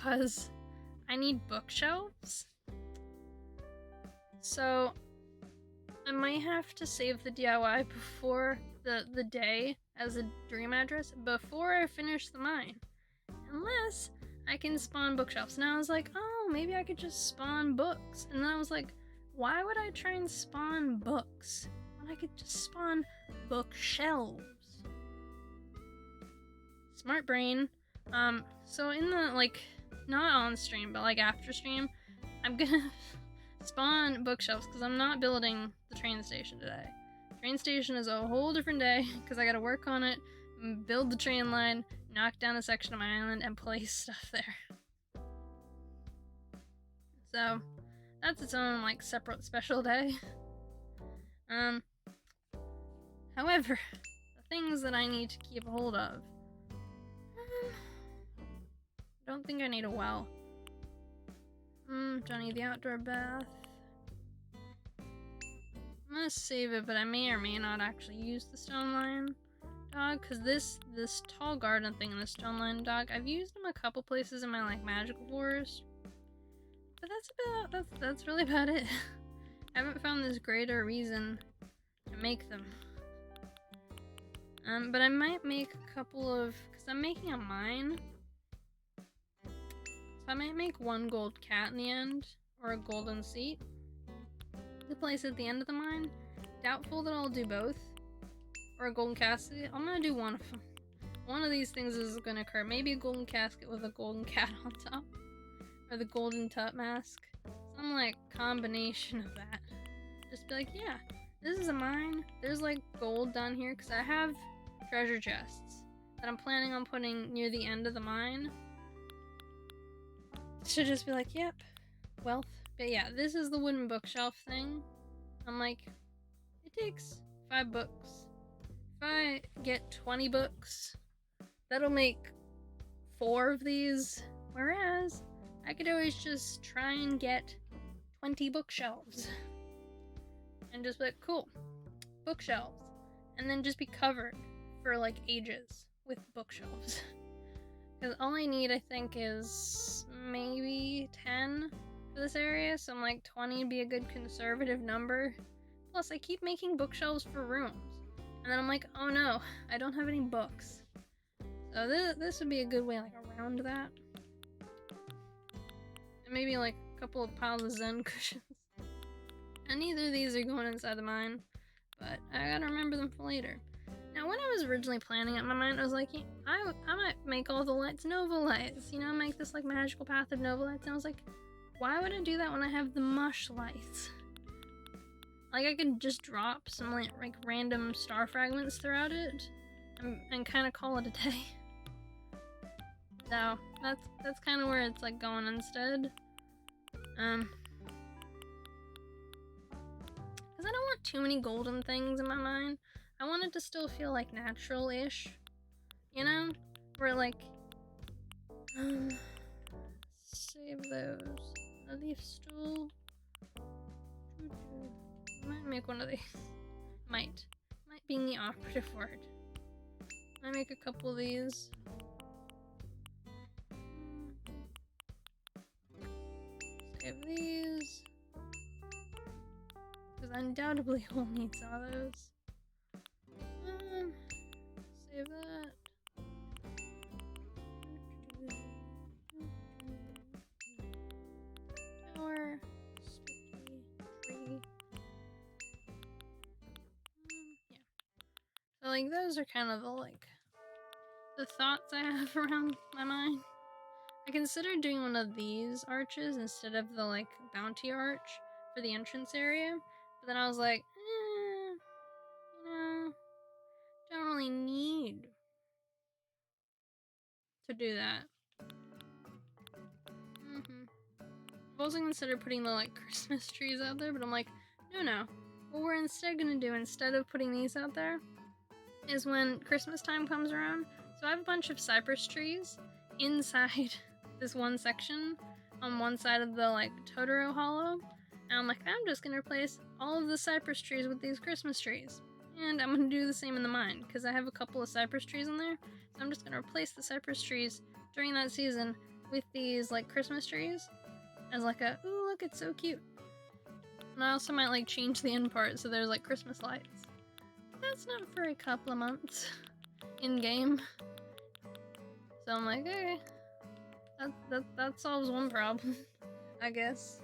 Because I need bookshelves. So, I might have to save the DIY before the day as a dream address before I finish the mine. Unless I can spawn bookshelves. And I was like, oh, maybe I could just spawn books. And then I was like, why would I try and spawn books when I could just spawn bookshelves? Smart brain. So in the, like, not on stream, but like after stream, I'm gonna spawn bookshelves because I'm not building the train station today. Train station is a whole different day because I gotta work on it, build the train line, knock down a section of my island, and place stuff there. So that's its own like separate special day. However, the things that I need to keep a hold of. I don't think I need a well. Don't need the outdoor bath. I'm gonna save it, but I may or may not actually use the stone lion dog, because this tall garden thing and the stone lion dog, I've used them a couple places in my like magical forest. But that's really about it. I haven't found this greater reason to make them. But I might make a couple of, because I'm making a mine. So I might make one gold cat in the end, or a golden seat. The place at the end of the mine. Doubtful that I'll do both. Or a golden casket. I'm gonna do one of them. One of these things is gonna occur. Maybe a golden casket with a golden cat on top. Or the golden tut mask. Some like combination of that. Just be like, yeah, this is a mine. There's like gold down here because I have treasure chests that I'm planning on putting near the end of the mine. Should just be like, yep, wealth. But yeah, this is the wooden bookshelf thing. I'm like, it takes 5 books. If I get 20 books, that'll make 4 of these. Whereas, I could always just try and get 20 bookshelves. And just be like, cool, bookshelves. And then just be covered for like ages with bookshelves. Because all I need, I think, is maybe 10 for this area, so I'm like 20 would be a good conservative number. Plus, I keep making bookshelves for rooms. And then I'm like, oh no, I don't have any books. So this would be a good way like around that. And maybe like a couple of piles of Zen cushions. And neither of these are going inside the mine, but I gotta remember them for later. Now, when I was originally planning it in my mind, I was like, I might make all the lights Nova lights, you know, make this like magical path of Nova lights. And I was like, why would I do that when I have the mush lights? Like, I could just drop some like random star fragments throughout it and kind of call it a day. So that's kind of where it's like going instead. Because I don't want too many golden things in my mind. I want it to still feel like natural-ish, you know? Where like, save those. A leaf stool. Might make one of these. Might being the operative word. Might make a couple of these. Save these. Because undoubtedly we'll need some of those. Save that. Tower. Sticky. Tree. Yeah. So like those are kind of the thoughts I have around my mind. I considered doing one of these arches instead of the like bounty arch for the entrance area, but then I was like, you know, don't really need to do that. I've also considered putting the like Christmas trees out there, but I'm like, no. What we're instead gonna do, instead of putting these out there, is when Christmas time comes around. So I have a bunch of cypress trees inside this one section on one side of the like Totoro Hollow, and I'm like, I'm just gonna replace all of the cypress trees with these Christmas trees, and I'm gonna do the same in the mine because I have a couple of cypress trees in there. So I'm just gonna replace the cypress trees during that season with these like Christmas trees as like a, ooh, look, it's so cute. And I also might like change the end part so there's like Christmas lights. That's not for a couple of months in game. So I'm like, okay, that solves one problem, I guess.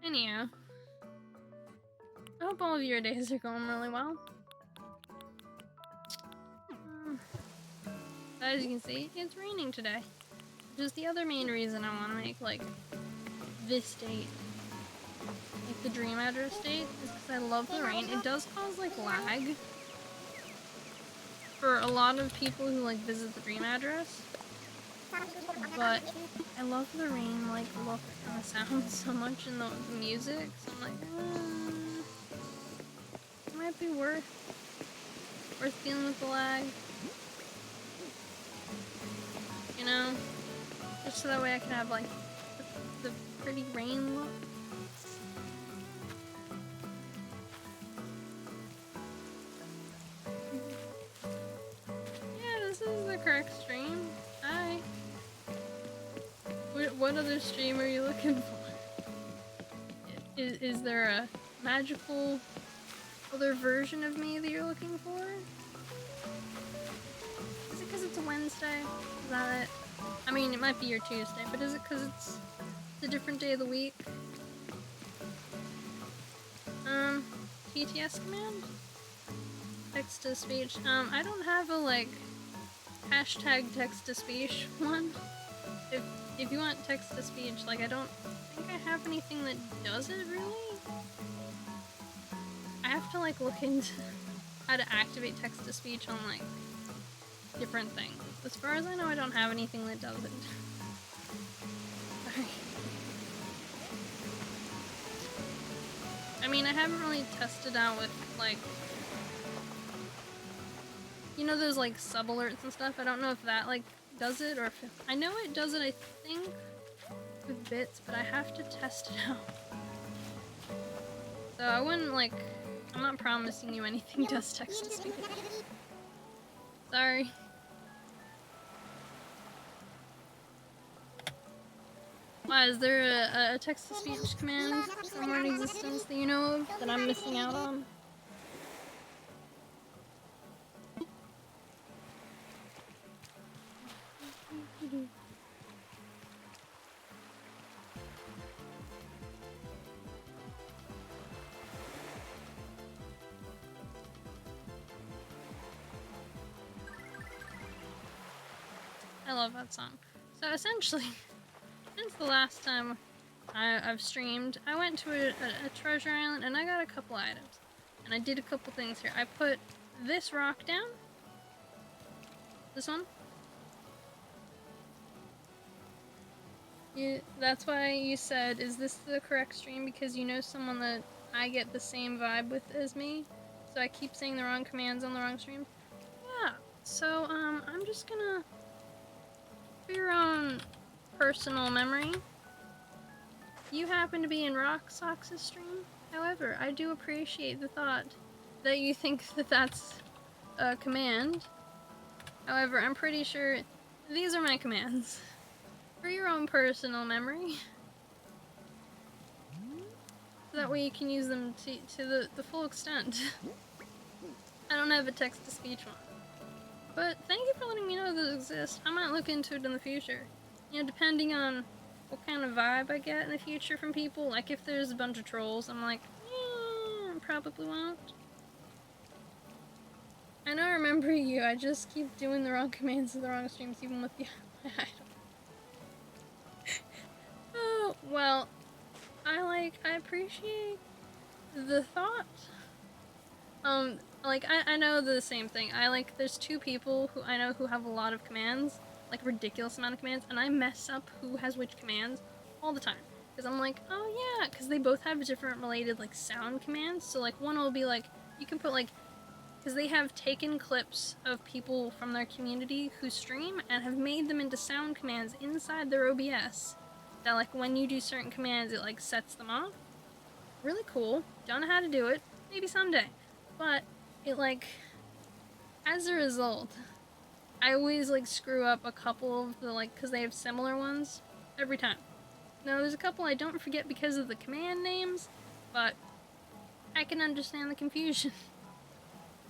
Anyhow, I hope all of your days are going really well. As you can see, it's raining today. Which is the other main reason I want to make, like, this date. Like, the dream address date, is because I love the rain. It does cause, like, lag for a lot of people who, like, visit the dream address. But I love the rain, like, look and the sound so much in the music. So I'm like, it might be worth dealing with the lag. You know? Just so that way I can have, like, the pretty rain look. Yeah, this is the correct stream. Hi. What other stream are you looking for? Is there a magical other version of me that you're looking for? Is it because it's a Wednesday? Is that it? I mean, it might be your Tuesday, but is it because it's a different day of the week? TTS command? Text to speech. I don't have a, like, hashtag text to speech one. If you want text to speech, like, I don't think I have anything that does it, really. I have to, like, look into how to activate text to speech on, like, different things. As far as I know, I don't have anything that does it. Sorry. I mean, I haven't really tested out with, like, you know those, like, sub-alerts and stuff? I don't know if that, like, does it, or if I know it does it, I think, with bits, but I have to test it out. So I wouldn't, like, I'm not promising you anything does text to speech. Sorry. Why, is there a text-to-speech command somewhere in existence that you know of that I'm missing out on? I love that song. So essentially, since the last time I've streamed, I went to a treasure island and I got a couple items. And I did a couple things here. I put this rock down. This one. That's why you said, is this the correct stream? Because you know someone that I get the same vibe with as me. So I keep saying the wrong commands on the wrong streams. Yeah. So, I'm just gonna... For your own personal memory, you happen to be in Rock Sox's stream. However, I do appreciate the thought that you think that that's a command. However, I'm pretty sure these are my commands. For your own personal memory. So that way you can use them to the full extent. I don't have a text-to-speech one. But thank you for letting me know those exist. I might look into it in the future. You know, depending on what kind of vibe I get in the future from people. Like, if there's a bunch of trolls, I'm like, I probably won't. I know I remember you, I just keep doing the wrong commands in the wrong streams, even with the item. Oh, well, I appreciate the thought. Like, I know the same thing. There's two people who I know who have a lot of commands, like a ridiculous amount of commands, and I mess up who has which commands all the time. Because I'm like, oh yeah, because they both have different related, like, sound commands. So, like, one will be like, you can put, like, because they have taken clips of people from their community who stream and have made them into sound commands inside their OBS. That, like, when you do certain commands, it, like, sets them off. Really cool. Don't know how to do it. Maybe someday. But it, like, as a result, I always, like, screw up a couple of the, like, because they have similar ones every time. Now, there's a couple I don't forget because of the command names, but I can understand the confusion.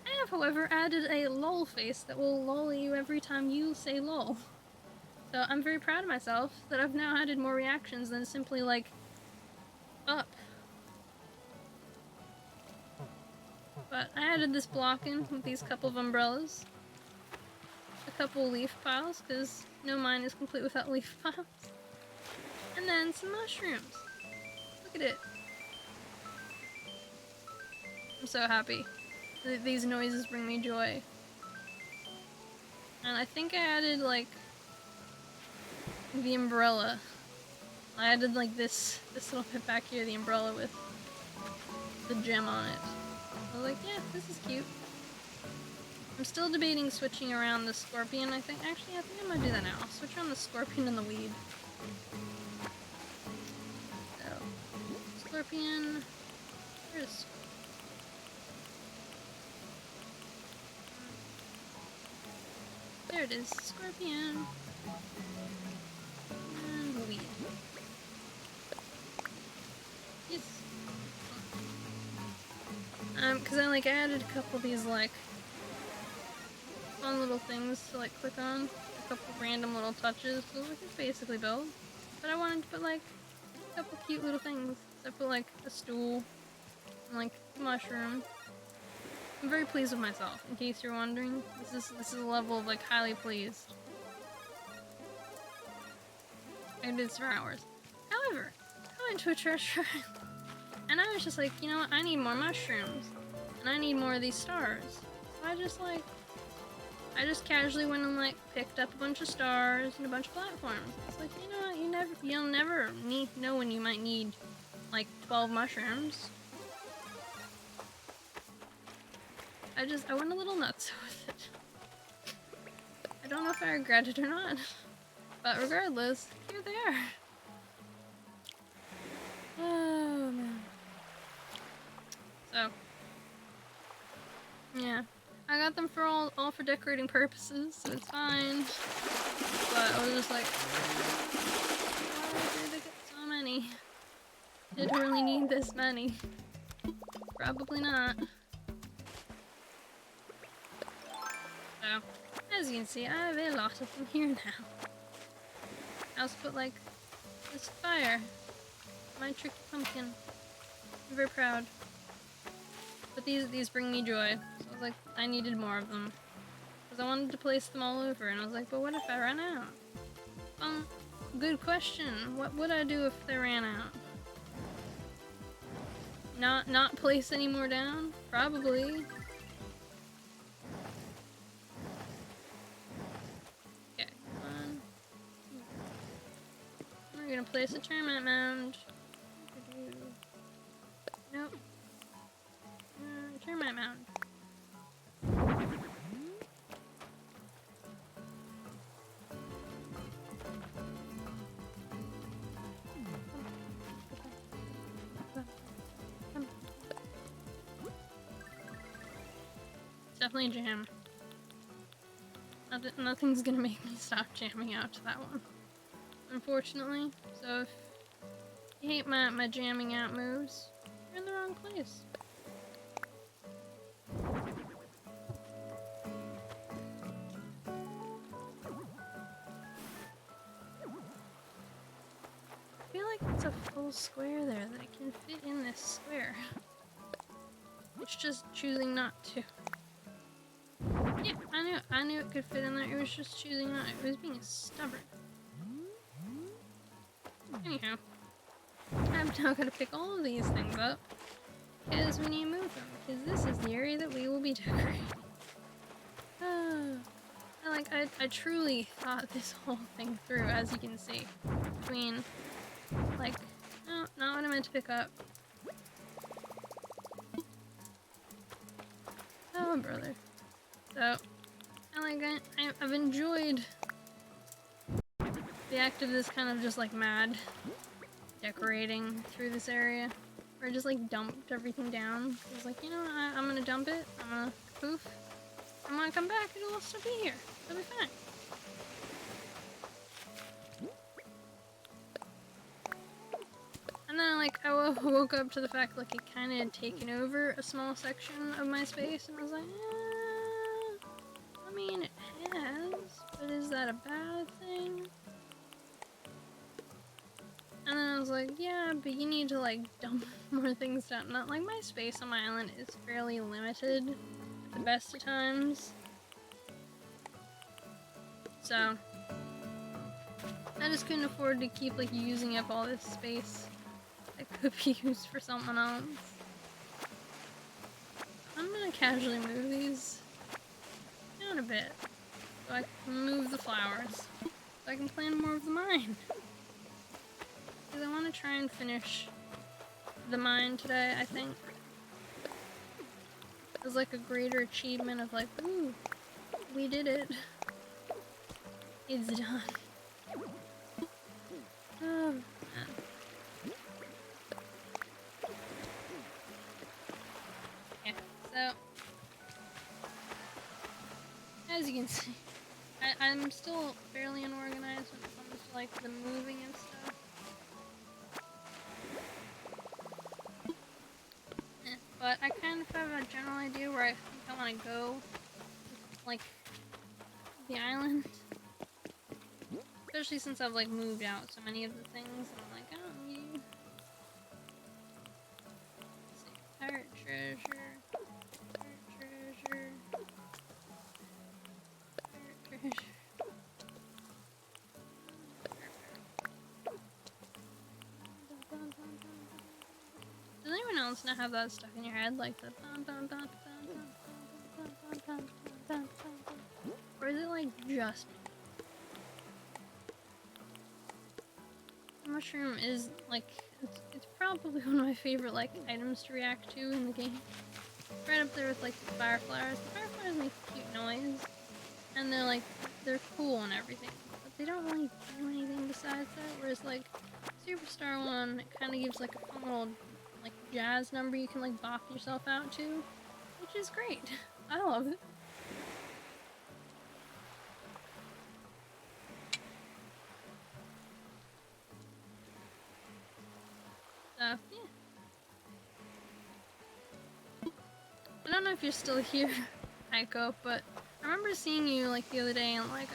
I have, however, added a lol face that will lol you every time you say lol. So I'm very proud of myself that I've now added more reactions than simply, like, up. But I added this block in with these couple of umbrellas. A couple leaf piles, because no mine is complete without leaf piles. And then some mushrooms. Look at it. I'm so happy. These noises bring me joy. And I think I added, like, the umbrella. I added, like, this little bit back here, the umbrella with the gem on it. I was like, yeah, this is cute. I'm still debating switching around the scorpion, I think. Actually, I think I'm gonna do that now. I'll switch around the scorpion and the weed. So, scorpion. Where's... There it is. Scorpion. And weed. Yes. Cause I, like, added a couple of these, like, fun little things to, like, click on. A couple of random little touches. So, like, it's basically built. But I wanted to put, like, a couple cute little things. So I put, like, a stool and, like, a mushroom. I'm very pleased with myself, in case you're wondering. This is a level of, like, highly pleased. I did this for hours. However, I went to a treasure island, and I was just like, you know what, I need more mushrooms. And I need more of these stars. So I just casually went and, like, picked up a bunch of stars and a bunch of platforms. It's like, you know what, you'll never know when you might need, like, 12 mushrooms. I went a little nuts with it. I don't know if I regret it or not. But regardless, here they are. Oh, man. So, yeah. I got them for all for decorating purposes, so it's fine. But I was just like, why did I get so many? Did I really need this many? Probably not. So, as you can see, I have a lot of them here now. I also put like this fire. My tricky pumpkin. I'm very proud. But these bring me joy. So I was like, I needed more of them. Because I wanted to place them all over, and I was like, but what if I ran out? Good question. What would I do if they ran out? Not place any more down? Probably. Okay, we're gonna place a termite mound. Nope. Termite mound. Definitely jam. Nothing's gonna make me stop jamming out to that one, unfortunately. So if you hate my jamming out moves, you're in the wrong place. I feel like it's a full square there that it can fit in this square. It's just choosing not to. Yeah, I knew it could fit in there. It was just choosing not. It was being stubborn. Anyhow, I'm now gonna pick all of these things up because we need to move them. Because this is the area that we will be decorating. I truly thought this whole thing through, as you can see. Between, like, no, not what I meant to pick up. Oh, brother. So, I've enjoyed the act of this kind of just like mad decorating through this area. Where I just like dumped everything down. I was like, you know what, I'm gonna dump it, I'm gonna poof. And when I come back, it'll still be here. It'll be fine. And then like I woke up to the fact like it kinda had taken over a small section of my space, and I was like, I mean, it has, but is that a bad thing? And then I was like, yeah, but you need to like dump more things down. Not like my space on my island is fairly limited at the best of times. So I just couldn't afford to keep like using up all this space that could be used for someone else. I'm gonna casually move these down a bit so I can move the flowers so I can plant more of the mine. Because I want to try and finish the mine today, I think. It's like a greater achievement of like, ooh, we did it. It's done. Oh, man. Yeah, so as you can see, I'm still fairly unorganized when it comes to like the moving and stuff. But I kind of have a general idea where I think I want to go, like, the island. Especially since I've, like, moved out so many of the things, and I'm like, I don't need... Let's see, pirate treasure, pirate treasure, pirate treasure. Does anyone else not have that stuck in your head, like the dun dun dun dun dun dun dun dun dun dun dun? Or is it like just me? The mushroom is like it's probably one of my favorite like items to react to in the game. Right up there with like the fireflies. The fireflies make a cute noise, and they're cool and everything, but they don't really do anything besides that. Whereas like Superstar one, it kind of gives like a fun little like jazz number you can like bop yourself out to, which is great. I love it. Yeah. I don't know if you're still here, Aiko, but I remember seeing you like the other day on like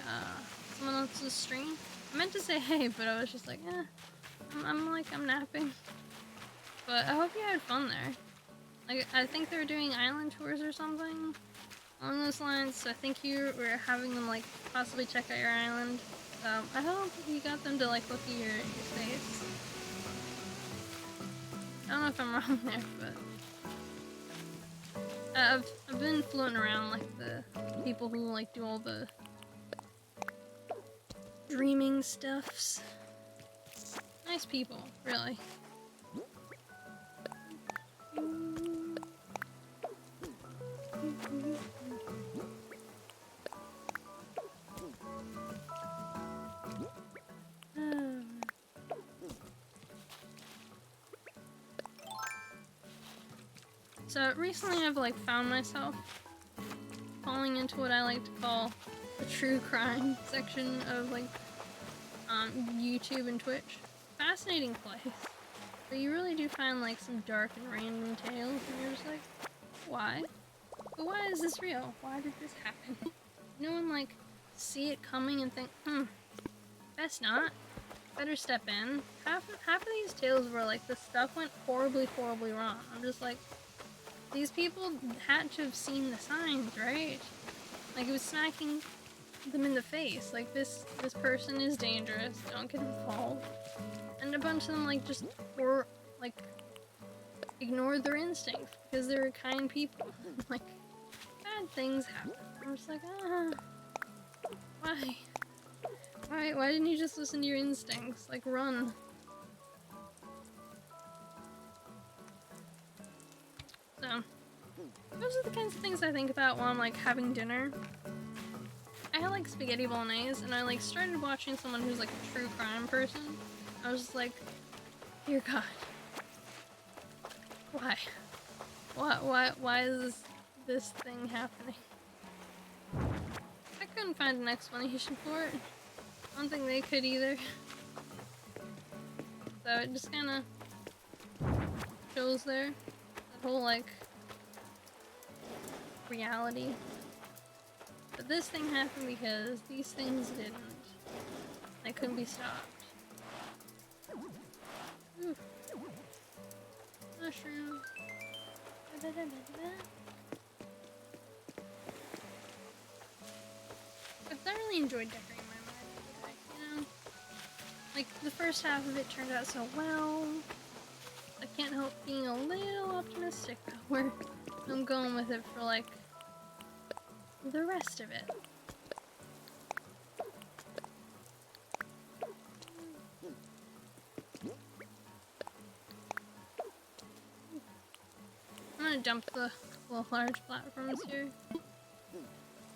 someone else's stream. I meant to say hey, but I was just like, I'm napping. But I hope you had fun there. Like, I think they were doing island tours or something along those lines. So I think you were having them like possibly check out your island. I hope you got them to like look at your space. I don't know if I'm wrong there, but I've been floating around like the people who like do all the dreaming stuffs. Nice people, really. So recently I've like found myself falling into what I like to call the true crime section of like YouTube and Twitch. Fascinating place. But you really do find like some dark and random tales and you're just like, why? But why is this real? Why did this happen? No one like see it coming and think, best not. Better step in. Half of these tales were like the stuff went horribly wrong. I'm just like, these people had to have seen the signs, right? Like it was smacking them in the face. Like this person is dangerous. Don't get involved. And a bunch of them like just were like ignored their instincts because they were kind people. Like bad things happen. I'm just like, why? Why didn't you just listen to your instincts? Like run. So those are the kinds of things I think about while I'm like having dinner. I had like spaghetti bolognese and I like started watching someone who's like a true crime person. I was just like, dear God, why is this thing happening? I couldn't find an explanation for it. I don't think they could either. So it just kind of shows there that whole like reality. But this thing happened because these things didn't. They couldn't be stopped. Ooh. Mushroom. I really enjoyed decorating my mind, you know? Like, the first half of it turned out so well. I can't help being a little optimistic about where I'm going with it for, like, the rest of it. I'm gonna dump the large platforms here.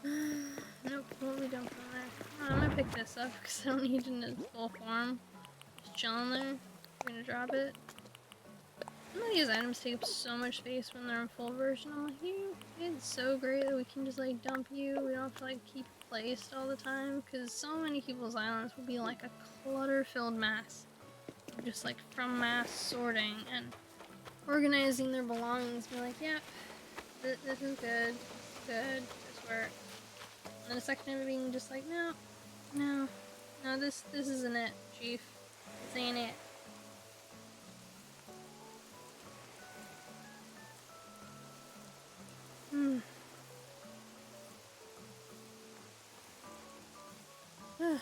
Nope, won't be dumping there. I'm gonna pick this up because I don't need it in its full form. Just chilling there. I'm gonna drop it. Some of these items take up so much space when they're in full version. I'm like, it's so great that we can just like dump you. We don't have to like keep it placed all the time because so many people's islands will be like a clutter-filled mess. Just like from mass sorting and organizing their belongings. Be like, yeah, this is good, this works. And the second of it being just like, no, this isn't it, Chief. This ain't it.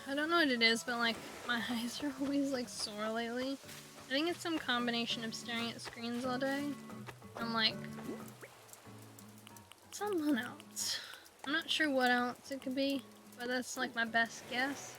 I don't know what it is, but like my eyes are always like sore lately. I think it's some combination of staring at screens all day and like something else. I'm not sure what else it could be, but that's like my best guess.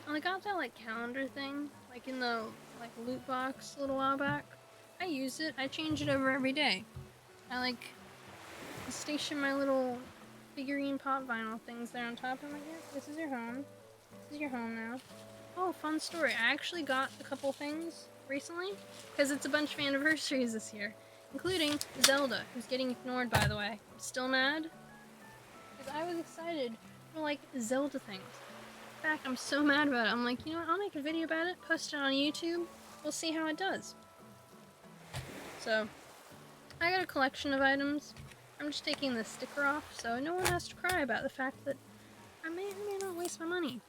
So I got that like calendar thing, like in the like loot box a little while back. I use it. I change it over every day. I like station my little figurine pop vinyl things there on top. I'm like, yeah, this is your home. This is your home now. Oh, fun story. I actually got a couple things recently because it's a bunch of anniversaries this year, including Zelda, who's getting ignored, by the way. I'm still mad because I was excited for like Zelda things. In fact, I'm so mad about it. I'm like, you know what? I'll make a video about it, post it on YouTube. We'll see how it does. So, I got a collection of items. I'm just taking the sticker off so no one has to cry about the fact that I may or may not waste my money.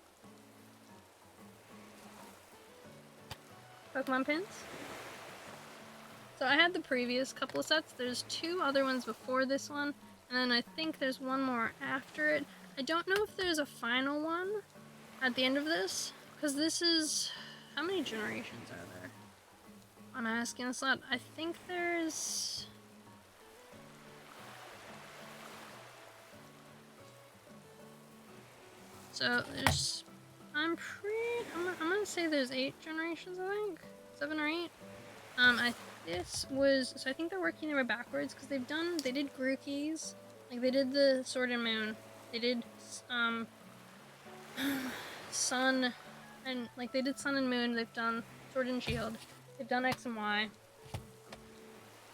Pokemon pins. So I had the previous couple of sets. There's 2 other ones before this one, and then I think there's one more after it. I don't know if there's a final one at the end of this, because this is... How many generations are there? I'm asking this a lot. I think there's... So there's... I'm gonna say there's 8 generations, I think. 7 or 8. So I think they're working their way backwards because they did Grookey's, like they did the Sword and Moon, they did Sun, and like they did Sun and Moon, they've done Sword and Shield, they've done X and Y.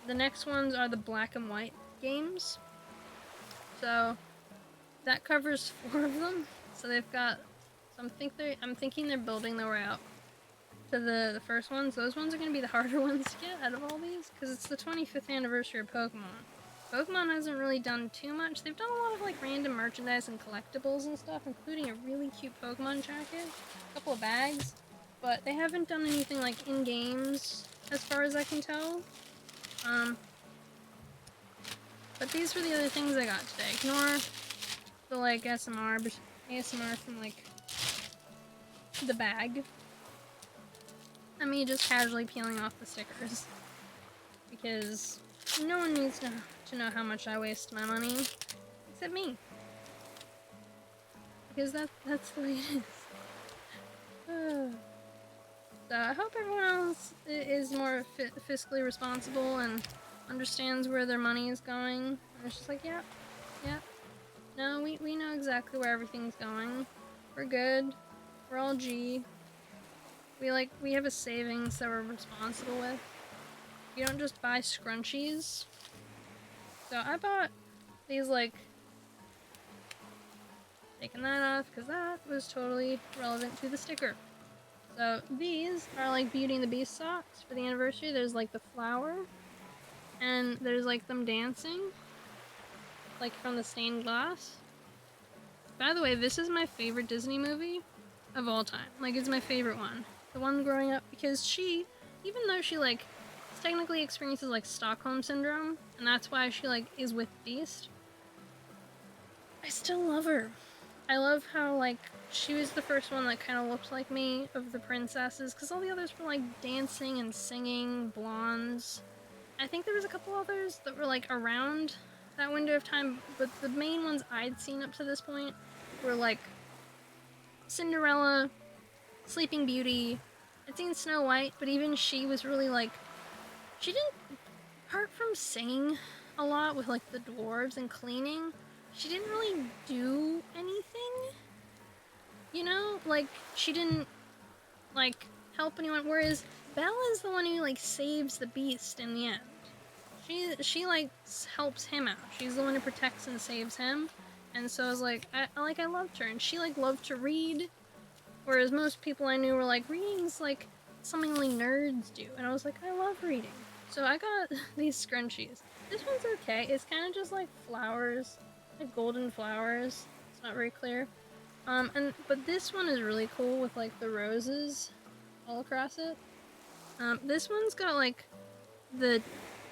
The next ones are the Black and White games, so that covers 4 of them. So they've got, so I'm thinking they're building their way up to the first ones. Those ones are going to be the harder ones to get out of all these because it's the 25th anniversary of Pokemon. Pokemon hasn't really done too much. They've done a lot of like random merchandise and collectibles and stuff, including a really cute Pokemon jacket, a couple of bags, but they haven't done anything like in games as far as I can tell. But these were the other things I got today. Ignore the like ASMR from like the bag. And me just casually peeling off the stickers. Because no one needs to know how much I waste my money. Except me. Because that's the way it is. So I hope everyone else is more fiscally responsible and understands where their money is going. And it's just like, yep. No, we know exactly where everything's going. We're good. We're all G. We have a savings that we're responsible with. You don't just buy scrunchies. So I bought these, like, taking that off because that was totally relevant to the sticker. So these are like Beauty and the Beast socks for the anniversary. There's like the flower, and there's like them dancing, like from the stained glass. By the way, this is my favorite Disney movie of all time. Like, it's my favorite one. The one growing up, because she, even though she like technically experiences like Stockholm syndrome, and that's why she like is with Beast, I still love her. I love how like she was the first one that kind of looked like me of the princesses, because all the others were like dancing and singing, blondes. I think there was a couple others that were like around that window of time, but the main ones I'd seen up to this point were like Cinderella, Sleeping Beauty. I'd seen Snow White, but even she was really like, she didn't, apart from singing a lot with like the dwarves and cleaning, she didn't really do anything, you know? Like, she didn't like help anyone, whereas Belle is the one who like saves the Beast in the end. She like helps him out. She's the one who protects and saves him. And so I was like, I loved her, and she like loved to read, whereas most people I knew were like, reading's like something only nerds do, and I was like, I love reading. So I got these scrunchies. This one's okay. It's kind of just like flowers, like golden flowers. It's not very clear. But this one is really cool with like the roses all across it. This one's got like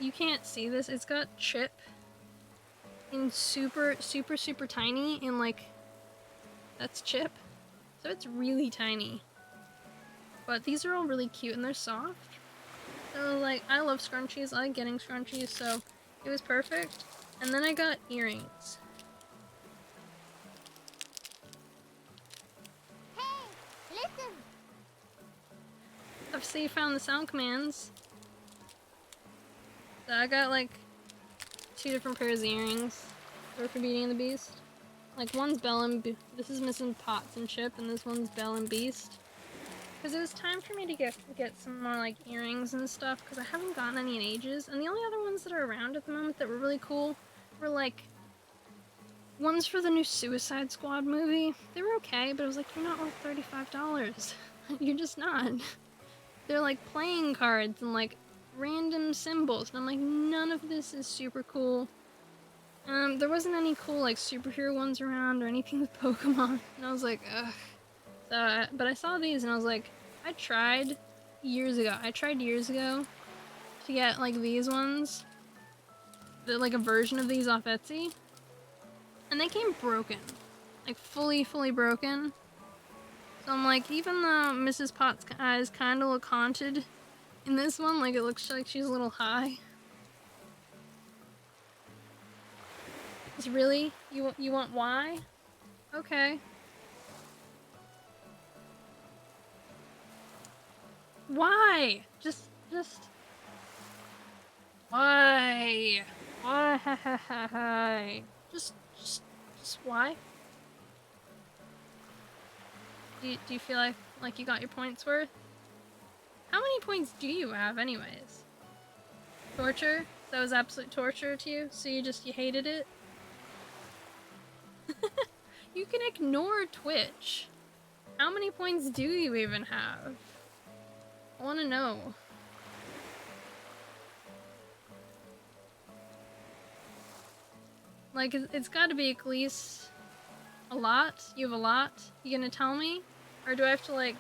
you can't see this. It's got Chip in super tiny, in like, that's Chip. So it's really tiny. But these are all really cute and they're soft. So like, I love scrunchies. I like getting scrunchies, so it was perfect. And then I got earrings. Hey, listen! So you found the sound commands. So I got like 2 different pairs of earrings for Beauty and the Beast. Like one's Belle and this is missing Pots and Chip, and this one's Belle and Beast. Because it was time for me to get some more like earrings and stuff, because I haven't gotten any in ages. And the only other ones that are around at the moment that were really cool were like ones for the new Suicide Squad movie. They were okay, but it was like, you're not worth $35. You're just not. They're like playing cards and like random symbols, and I'm like, none of this is super cool. There wasn't any cool like superhero ones around or anything with Pokemon, and I was like, ugh. So, but I saw these and I was like, I tried years ago to get like these ones, like a version of these off Etsy, and they came broken, like fully broken. So I'm like, even though Mrs. Potts' eyes kind of look haunted in this one, like it looks like she's a little high. It's really? You want why? Okay. Why? Just why? Why? Just why? Do you feel like you got your points worth? How many points do you have anyways? Torture? That was absolute torture to you? So you hated it? You can ignore Twitch. How many points do you even have? I wanna know. Like, it's gotta be at least a lot? You have a lot? You gonna tell me? Or do I have to, like,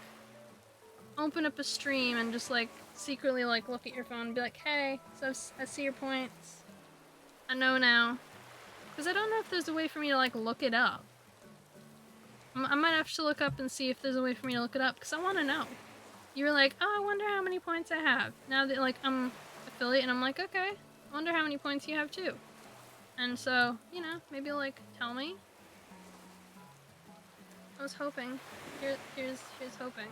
open up a stream and just, like, secretly, like, look at your phone and be like, hey, so I see your points. I know now. Because I don't know if there's a way for me to, like, look it up. I might have to look up and see if there's a way for me to look it up, because I want to know. You were like, oh, I wonder how many points I have. Now that, like, I'm affiliate, and I'm like, okay, I wonder how many points you have, too. And so, you know, maybe, like, tell me. I was hoping. Here's hoping.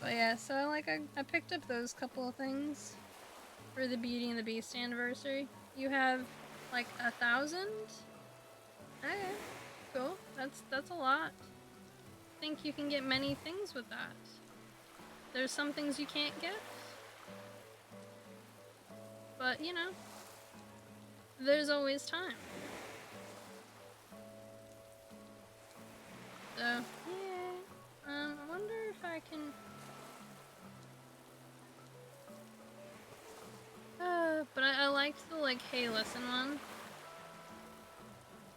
But yeah, so I picked up those couple of things for the Beauty and the Beast anniversary. You have, like, 1,000? Okay, cool. That's a lot. I think you can get many things with that. There's some things you can't get. But, you know, there's always time. So, yeah. I wonder if I can... but I liked the, like, hey, listen one.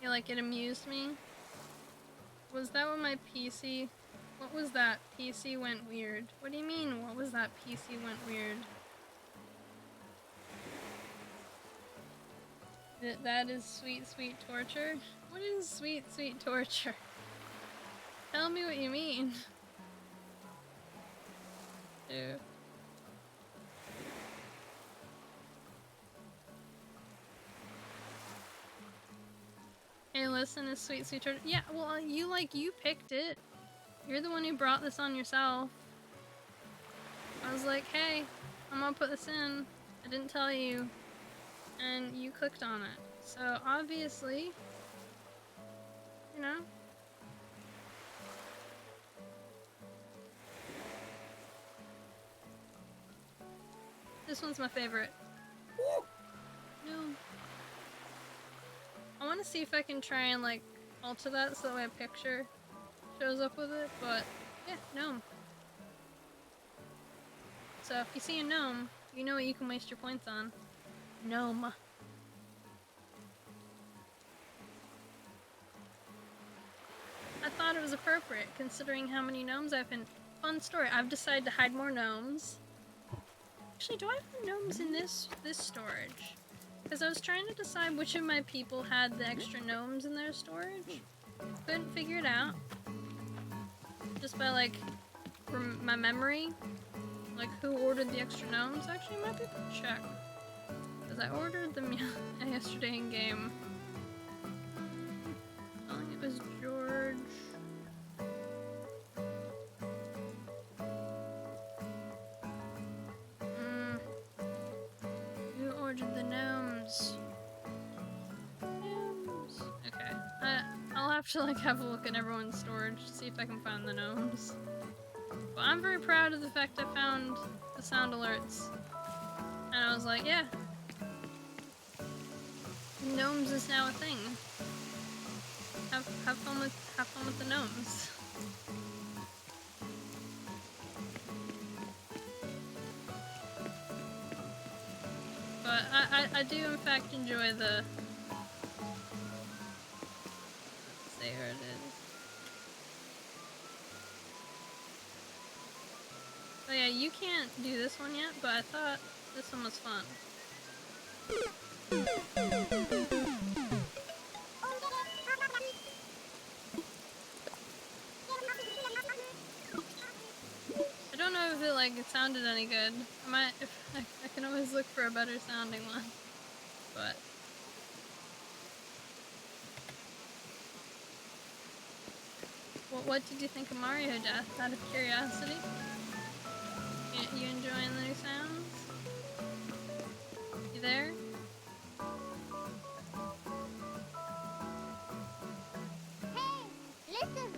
Yeah, like, it amused me. Was that when my PC... What was that? PC went weird. What do you mean, what was that? PC went weird? That is sweet, sweet torture? What is sweet, sweet torture? Tell me what you mean. Dude. Hey, listen, is sweet, sweet torture. Yeah, well, you picked it. You're the one who brought this on yourself. I was like, hey, I'm gonna put this in. I didn't tell you. And you clicked on it. So, obviously, you know. This one's my favorite. No. I want to see if I can try and, like, alter that so that way a picture shows up with it, but yeah, gnome. So if you see a gnome, you know what you can waste your points on. Gnome. I thought it was appropriate considering how many gnomes I've been. Fun story, I've decided to hide more gnomes. Actually, do I have gnomes in this storage? Because I was trying to decide which of my people had the extra gnomes in their storage. Couldn't figure it out. Just by, like, from my memory. Like, who ordered the extra gnomes? Actually, I might be able to check. Because I ordered them yesterday in game. I think it was George. Who ordered the gnomes? Gnomes. to like have a look at everyone's storage to see if I can find the gnomes. But I'm very proud of the fact I found the sound alerts. And I was like, yeah. Gnomes is now a thing. Have fun with the gnomes. But I do in fact enjoy the... Let's see where it is. Oh yeah, you can't do this one yet, but I thought this one was fun. I don't know if it sounded any good. I can always look for a better sounding one. But what did you think of Mario Death, out of curiosity? You enjoying the new sounds? You there? Hey, listen.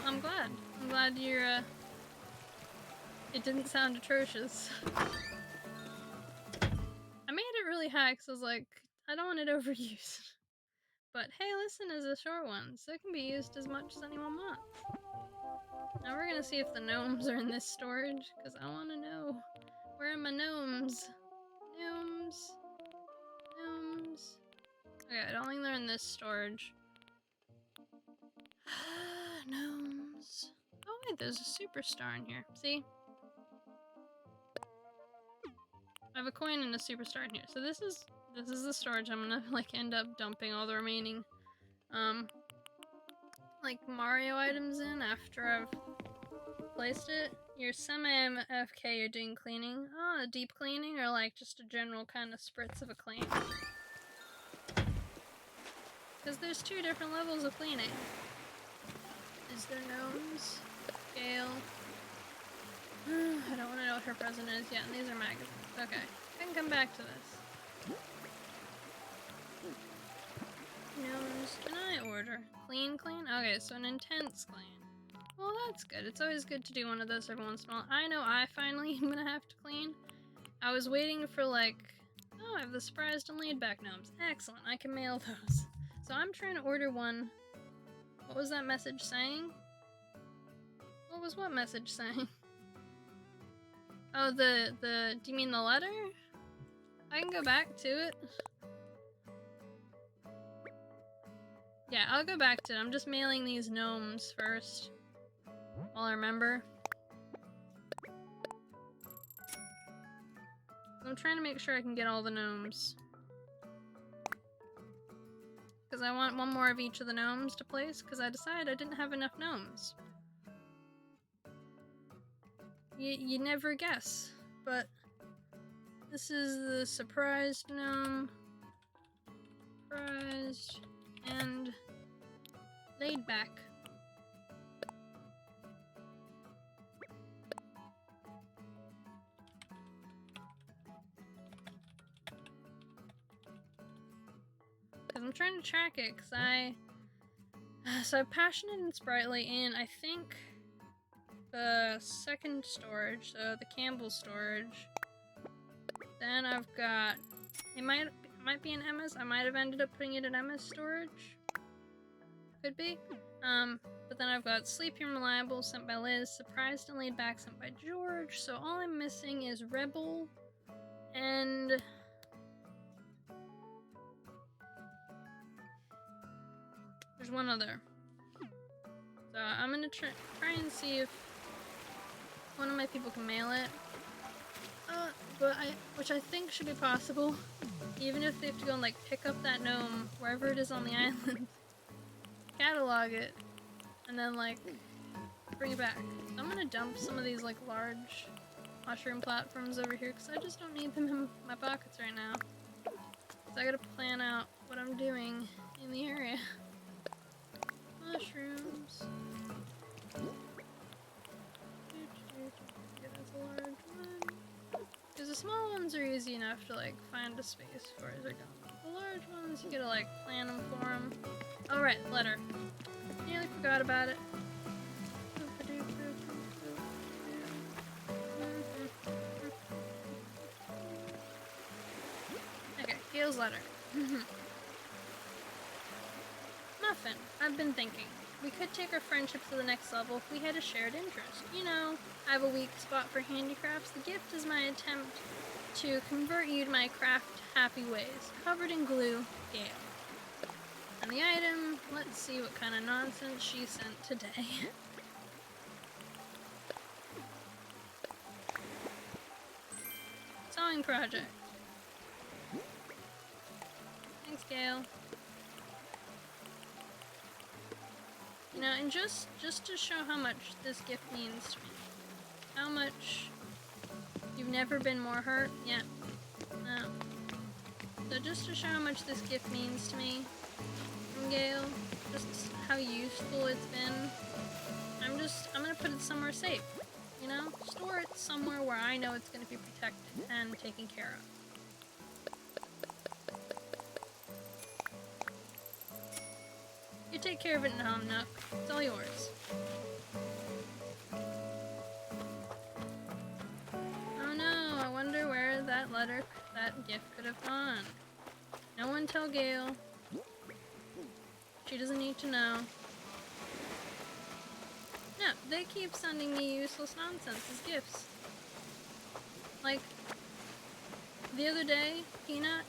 I'm glad. I'm glad you're it didn't sound atrocious. I made it really high because I was like, I don't want it overused. But hey, listen is a short one, so it can be used as much as anyone wants. Now we're gonna see if the gnomes are in this storage, because I want to know. Where are my gnomes? Gnomes. Gnomes. Okay, I don't think they're in this storage. Gnomes. Oh wait, there's a superstar in here. See? I have a coin and a superstar in here. So this is the storage I'm gonna like end up dumping all the remaining like Mario items in after I've placed it. You're semi-AFK, you're doing cleaning. Oh, a deep cleaning or like just a general kind of spritz of a clean? Because there's two different levels of cleaning. Is there gnomes? Gale. I don't want to know what her present is yet, and these are magazines. Okay, I can come back to this. Gnomes, can I order? Clean? Okay, so an intense clean. Well, that's good. It's always good to do one of those every once in a while. I know I finally am gonna have to clean. I was waiting for like, oh, I have the surprised and laid back gnomes. Excellent, I can mail those. So I'm trying to order one. What was that message saying? What was what message saying? Oh, do you mean the letter? I can go back to it. Yeah, I'll go back to it. I'm just mailing these gnomes first. While I remember. I'm trying to make sure I can get all the gnomes. Because I want one more of each of the gnomes to place, because I decided I didn't have enough gnomes. You never guess, but this is the surprised gnome. Surprised and laid back. Because I'm trying to track it, because so Passionate and Sprightly in, I think, the second storage, so the Campbell storage. Then I've got, it might be an MS, I might have ended up putting it in MS storage. Could be. But then I've got Sleepy and Reliable sent by Liz, Surprised and Laid Back sent by George, so all I'm missing is Rebel and... there's one other. So I'm gonna try and see if one of my people can mail it. Which I think should be possible, even if they have to go and like pick up that gnome wherever it is on the island, catalog it, and then like bring it back. So I'm gonna dump some of these like large mushroom platforms over here because I just don't need them in my pockets right now. So I gotta plan out what I'm doing in the area. Mushrooms. Yeah, that's a large one. have to like find a space for it. The large ones, you gotta like plan them for them. Oh right, letter. Nearly forgot about it. Okay, Gail's letter. Muffin, I've been thinking. We could take our friendship to the next level if we had a shared interest. You know, I have a weak spot for handicrafts. The gift is my attempt to convert you to my craft happy ways. Covered in glue, Gail. And the item, let's see what kind of nonsense she sent today. Sewing project. Thanks, Gail. You know, and just to show how much this gift means to me. How much you've never been more hurt? Yeah. No. So just to show how much this gift means to me from Gail, just how useful it's been, I'm gonna put it somewhere safe. You know? Store it somewhere where I know it's gonna be protected and taken care of. You take care of it now, Nook. It's all yours. Oh no, I wonder where that gift could have gone. No one tell Gail. She doesn't need to know. No, they keep sending me useless nonsense as gifts. Like, the other day, Peanut,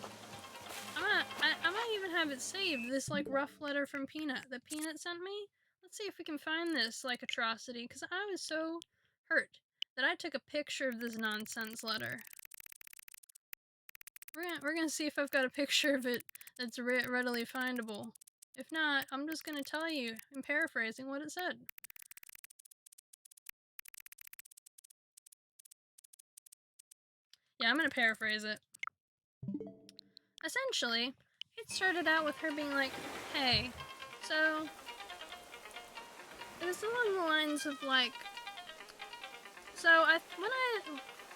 I might even have it saved, this like rough letter from Peanut that Peanut sent me. Let's see if we can find this like atrocity, because I was so hurt that I took a picture of this nonsense letter. We're gonna see if I've got a picture of it that's readily findable. If not, I'm just gonna tell you, I'm paraphrasing what it said. Yeah, I'm gonna paraphrase it. Essentially, it started out with her being like, hey, so it was along the lines of like, so when I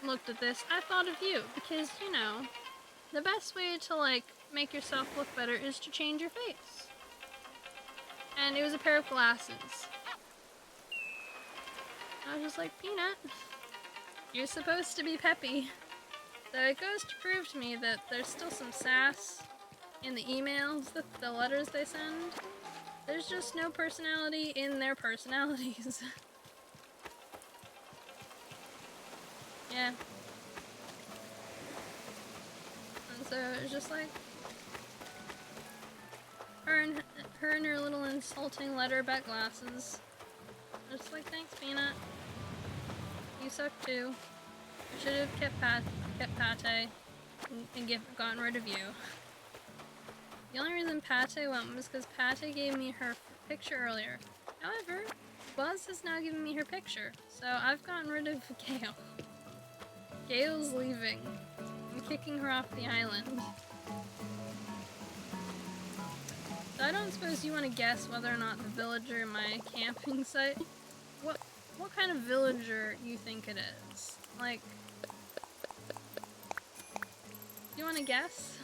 looked at this, I thought of you because, you know, the best way to like make yourself look better is to change your face. And it was a pair of glasses. I was just like, Peanut, you're supposed to be peppy. So it goes to prove to me that there's still some sass in the emails, the letters they send. There's just no personality in their personalities. Yeah. And so it's just like her and her little insulting letter about glasses. Just like, thanks, Peanut. You suck too. I should have kept Pate and gotten rid of you. The only reason Pate went was because Pate gave me her picture earlier. However, Buzz has now given me her picture, so I've gotten rid of Gale. Gale's leaving. I'm kicking her off the island. So I don't suppose you want to guess whether or not the villager in my camping site, what kind of villager you think it is? Like, do you want to guess?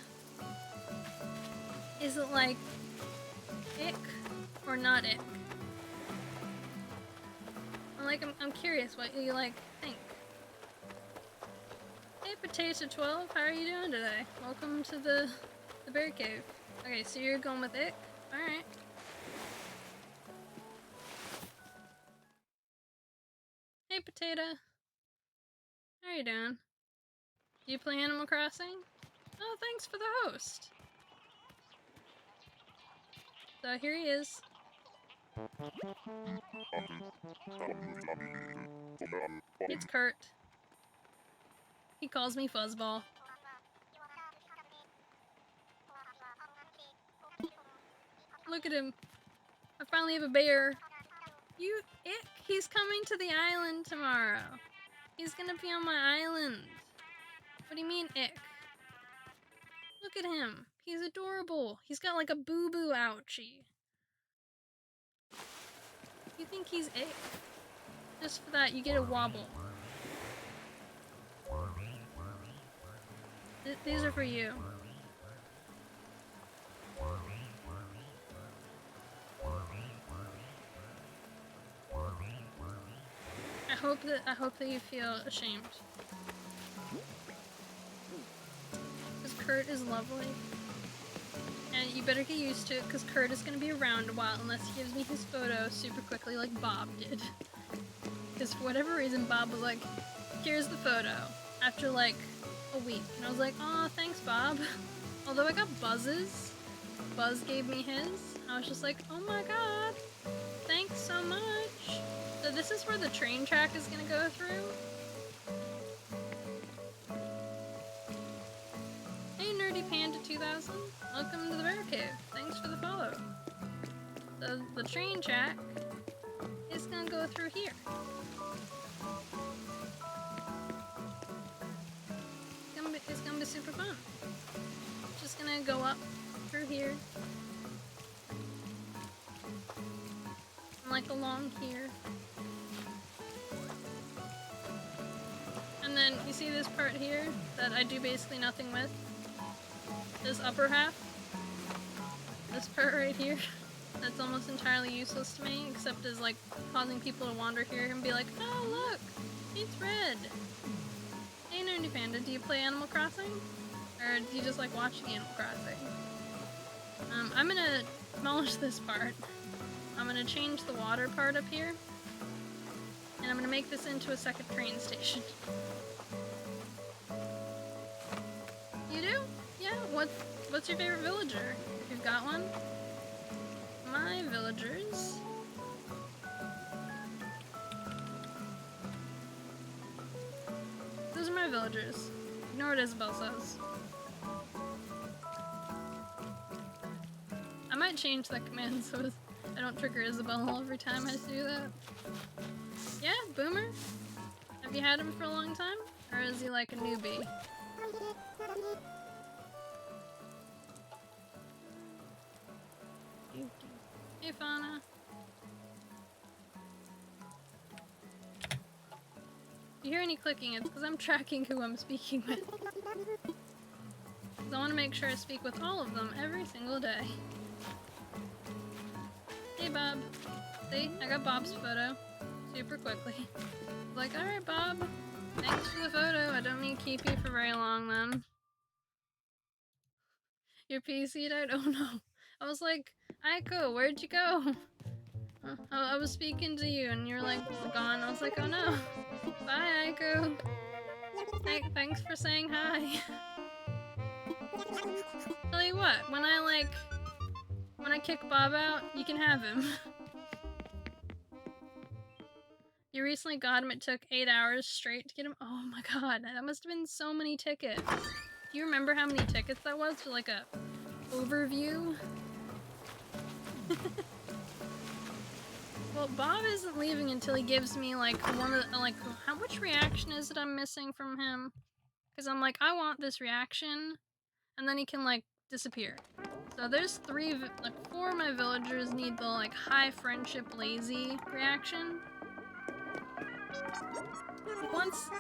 Is it like ick or not ick? I'm curious what you like think. Hey Potato 12, how are you doing today? Welcome to the bear cave. Okay, so you're going with ick? Alright. Hey Potato. How are you doing? Do you play Animal Crossing? Oh, thanks for the host. So here he is. It's Kurt. He calls me Fuzzball. Look at him. I finally have a bear. You ick. He's coming to the island tomorrow. He's gonna be on my island. What do you mean, ick? Look at him. He's adorable. He's got like a boo-boo ouchie. You think he's ick? Just for that, you get a wobble. These are for you. I hope that you feel ashamed. Because Kurt is lovely. And you better get used to it, because Kurt is going to be around a while unless he gives me his photo super quickly like Bob did. Because for whatever reason, Bob was like, here's the photo, after like a week. And I was like, aw, thanks, Bob. Although I got Buzz's. Buzz gave me his. I was just like, oh my god, thanks so much. So this is where the train track is going to go through. Hey, Nerdy Panda 2000. Welcome to the Bear Cave. Thanks for the follow. So the train track is going to go through here. It's gonna be super fun. Just gonna go up through here. And like along here. And then you see this part here that I do basically nothing with? This upper half. This part right here. That's almost entirely useless to me, except as like causing people to wander here and be like, oh look, it's red. Hey Nerdy Panda, do you play Animal Crossing? Or do you just like watching Animal Crossing? I'm gonna demolish this part. I'm gonna change the water part up here. And I'm gonna make this into a second train station. You do? Yeah, what's your favorite villager? If you've got one? My villagers... Those are my villagers. Ignore what Isabel says. I might change that command so I don't trigger Isabel every time I do that. Yeah, Boomer? Have you had him for a long time? Or is he like a newbie? Hey, Fauna. If you hear any clicking, it's because I'm tracking who I'm speaking with. Because I want to make sure I speak with all of them every single day. Hey, Bob. See? I got Bob's photo. Super quickly. Like, alright, Bob. Thanks for the photo. I don't need to keep you for very long, then. Your PC died? Oh, no. I was like, Aiko, where'd you go? I was speaking to you, and you're like, gone. I was like, oh, no. Bye, Aiko. Thanks for saying hi. Tell you what, when I kick Bob out, you can have him. You recently got him, it took 8 hours straight to get him. Oh my god, that must have been so many tickets. Do you remember how many tickets that was for like a overview? Well, Bob isn't leaving until he gives me like one of the, like, how much reaction is it I'm missing from him? Because I'm like, I want this reaction, and then he can like disappear. So there's 4 of my villagers need the like high friendship lazy reaction. Once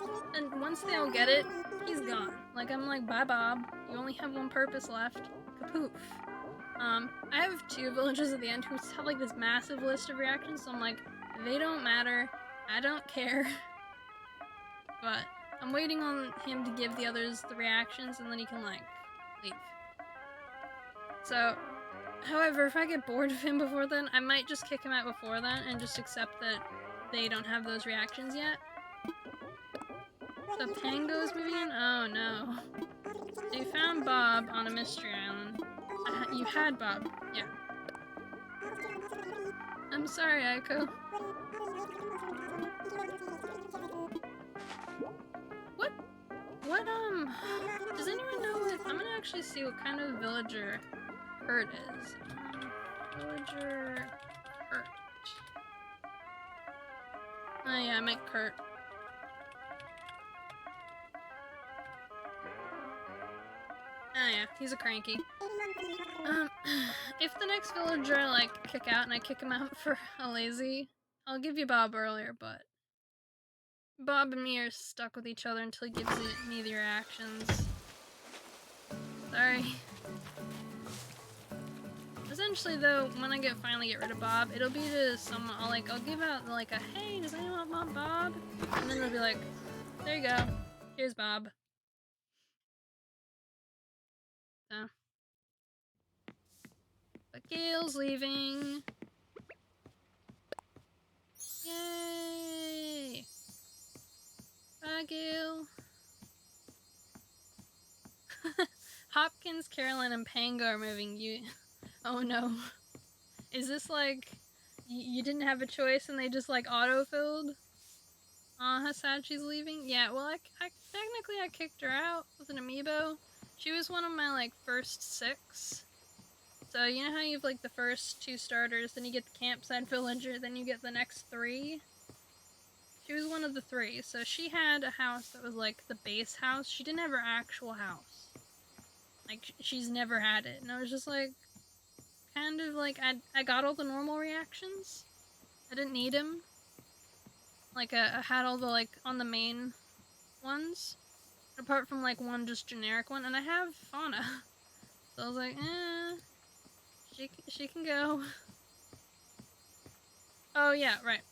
they all get it, he's gone. Like I'm like, bye Bob, you only have one purpose left. Kapoof. I have 2 villagers at the end who have like this massive list of reactions, so I'm like, they don't matter, I don't care. But I'm waiting on him to give the others the reactions and then he can like leave. So, however, if I get bored of him before then, I might just kick him out before then and just accept that they don't have those reactions yet. The Pango's moving in? Oh no. So you found Bob on a mystery island. You had Bob, yeah. I'm sorry, Aiko. What, does anyone know what, I'm gonna actually see what kind of villager Kurt is. Villager Kurt. Oh yeah, I meant Kurt. Oh yeah, he's a cranky. If the next villager I like kick out and I kick him out for a lazy, I'll give you Bob earlier, but Bob and me are stuck with each other until he gives me the reactions. Eventually, though, when I finally get rid of Bob, it'll be to someone. I'll give out like a hey, does anyone want Bob? And then it'll be like, there you go, here's Bob. So, but Gail's leaving. Yay! Bye, Gail. Hopkins, Carolyn, and Pango are moving. You. Oh no. Is this like you didn't have a choice and they just like auto-filled? How sad she's leaving? Yeah, well, I technically I kicked her out with an amiibo. She was one of my like first 6. So you know how you have like the first 2 starters, then you get the campsite villager, then you get the next 3? She was one of the 3. So she had a house that was like the base house. She didn't have her actual house. Like she's never had it. And I was just like, kind of like, I got all the normal reactions. I didn't need him. Like, I had all the, like, on the main ones. Apart from, like, one just generic one. And I have Fauna. So I was like, she can go. Oh, yeah, right.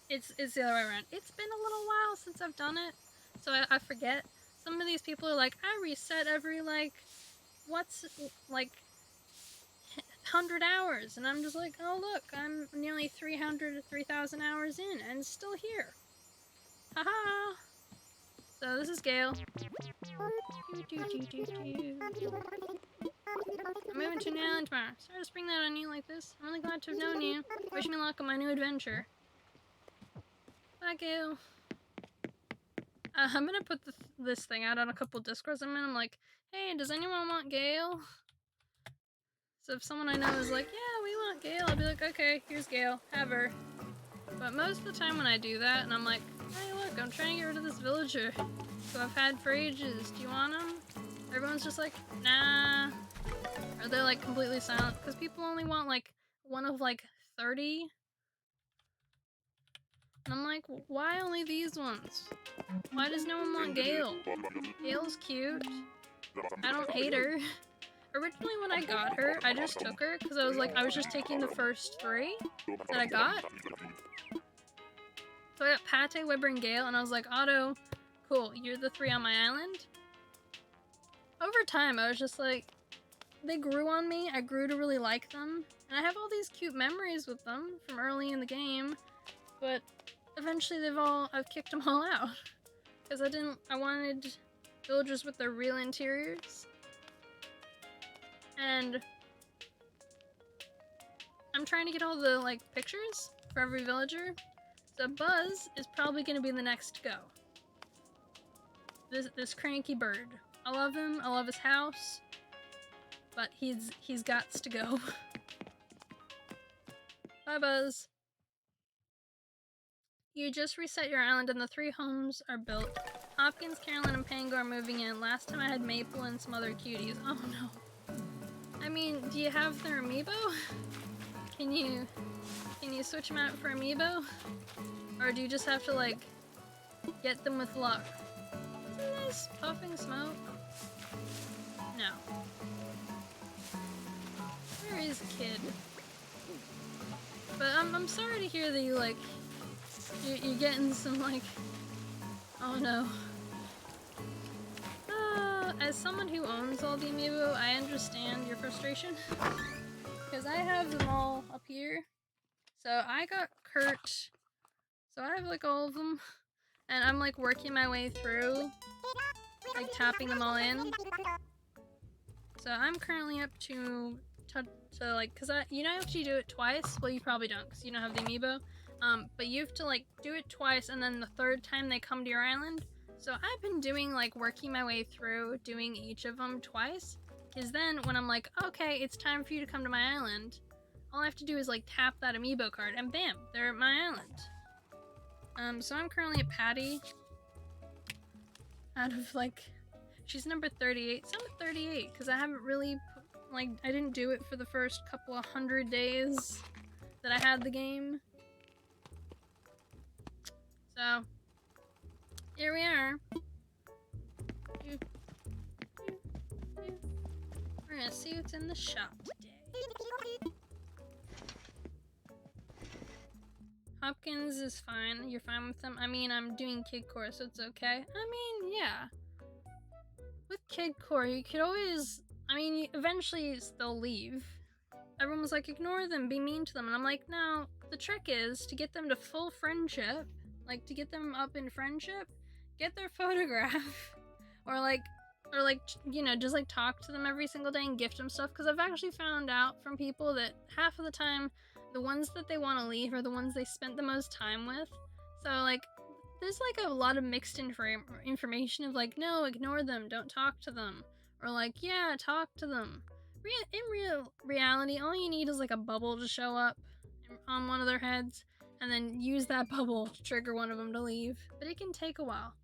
It's the other way around. It's been a little while since I've done it. So I forget. Some of these people are like, I reset every, like, what's, like, 100 hours, and I'm just like, oh look, I'm nearly 3,000 hours in, and still here. Haha! So this is Gale. I'm moving to New Island tomorrow. Sorry to spring that on you like this. I'm really glad to have known you. Wish me luck on my new adventure. Bye, Gale. I'm gonna put this thing out on a couple Discords. I'm like, hey, does anyone want Gale? So if someone I know is like, yeah, we want Gale, I'll be like, okay, here's Gale, have her. But most of the time when I do that, and I'm like, hey, look, I'm trying to get rid of this villager who I've had for ages. Do you want him? Everyone's just like, nah. Or they're like completely silent, because people only want like one of like 30. And I'm like, why only these ones? Why does no one want Gale? Gale's cute. I don't hate her. Originally when I got her, I just took her because I was like, I was just taking the first 3 that I got. So I got Pate, Weber, and Gale, and I was like, Otto, cool, you're the 3 on my island. Over time, I was just like, they grew on me, I grew to really like them, and I have all these cute memories with them from early in the game, but eventually I've kicked them all out. Because I wanted villagers with their real interiors. And I'm trying to get all the, like, pictures for every villager. So Buzz is probably going to be the next to go. This cranky bird. I love him. I love his house. But he's gots to go. Bye, Buzz. You just reset your island and the 3 homes are built. Hopkins, Carolyn, and Pango are moving in. Last time I had Maple and some other cuties. Oh no. I mean, do you have their amiibo? Can you switch them out for amiibo? Or do you just have to, like, get them with luck? Isn't this puffing smoke? No. Where is Kid? But I'm sorry to hear that you, like, you're getting some, like, oh no. As someone who owns all the amiibo, I understand your frustration. Because I have them all up here. So I got Kurt. So I have like all of them. And I'm like working my way through. Like tapping them all in. So I'm currently up to like, cause you know if you do it twice, well you probably don't because you don't have the amiibo. But you have to like do it twice and then the 3rd time they come to your island. So I've been doing like working my way through doing each of them twice. Cause then when I'm like, okay, it's time for you to come to my island, all I have to do is like tap that amiibo card and bam, they're at my island. So I'm currently at Patty. Out of like, she's number 38. So I'm at 38 because I haven't really, like, I didn't do it for the first couple of 100 days that I had the game. So, here we are. We're gonna see what's in the shop today. Hopkins is fine. You're fine with them. I mean, I'm doing kidcore, so it's okay. I mean, yeah. With kidcore, you could always... I mean, eventually they'll leave. Everyone was like, ignore them, be mean to them. And I'm like, no, the trick is to get them to full friendship. Like, to get them up in friendship, get their photograph. or like, you know, just like talk to them every single day and gift them stuff. Because I've actually found out from people that half of the time, the ones that they want to leave are the ones they spent the most time with. So like, there's like a lot of mixed information of like, no, ignore them, don't talk to them. Or like, yeah, talk to them. In reality, all you need is like a bubble to show up on one of their heads, and then use that bubble to trigger one of them to leave. But it can take a while.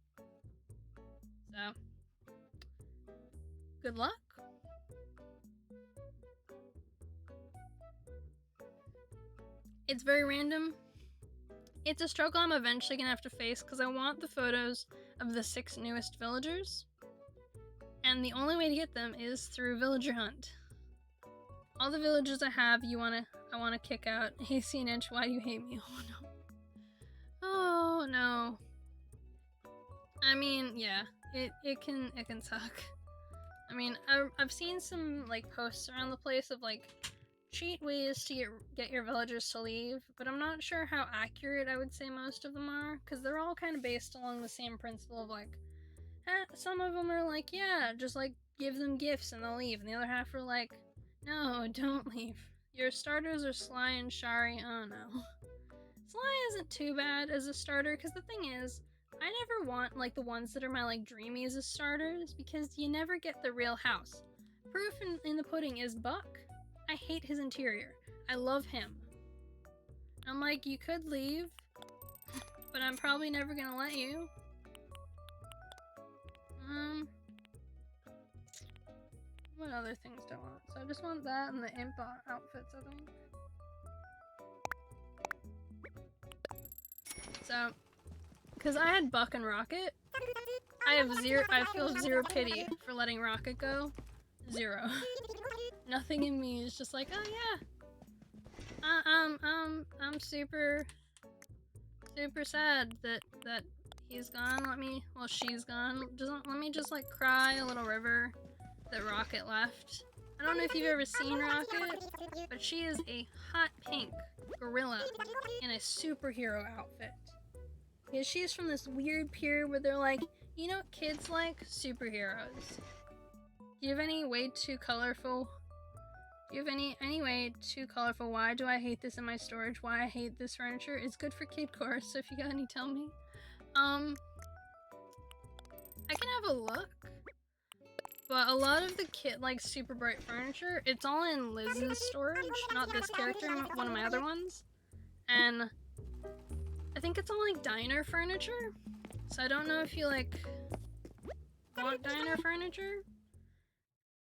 So, good luck. It's very random. It's a struggle I'm eventually gonna have to face because I want the photos of the 6 newest villagers. And the only way to get them is through villager hunt. All the villagers I have, I wanna kick out. Hey acnh, why do you hate me? Oh no. Oh no. I mean, yeah, it can suck. I mean, I've seen some like posts around the place of like cheat ways to get your villagers to leave, but I'm not sure how accurate I would say most of them are, because they're all kind of based along the same principle of like, some of them are like, yeah, just like give them gifts and they'll leave, and the other half are like, no, don't leave. Your starters are Sly and Shari. Oh no. Sly isn't too bad as a starter, because the thing is, I never want like the ones that are my like dreamies as starters, because you never get the real house. Proof in the pudding is Buck. I hate his interior. I love him. I'm like, you could leave, but I'm probably never gonna let you. What other things do I want? So I just want that and the imp outfits, I think. So, because I had Buck and Rocket, I feel zero pity for letting Rocket go. Zero. Nothing in me is just like, oh yeah. I'm super sad that he's gone. She's gone. Let me just like cry a little river that Rocket left. I don't know if you've ever seen Rocket, but she is a hot pink gorilla in a superhero outfit. Yeah, she's from this weird period where they're like, you know what kids like? Superheroes. Do you have any way too colorful? Do you have any way too colorful? Why do I hate this in my storage? Why I hate this furniture? It's good for kidcore, so if you got any, tell me. I can have a look. But a lot of the like super bright furniture, it's all in Liz's storage, not this character, one of my other ones. And I think it's all like diner furniture. So I don't know if you like want diner furniture.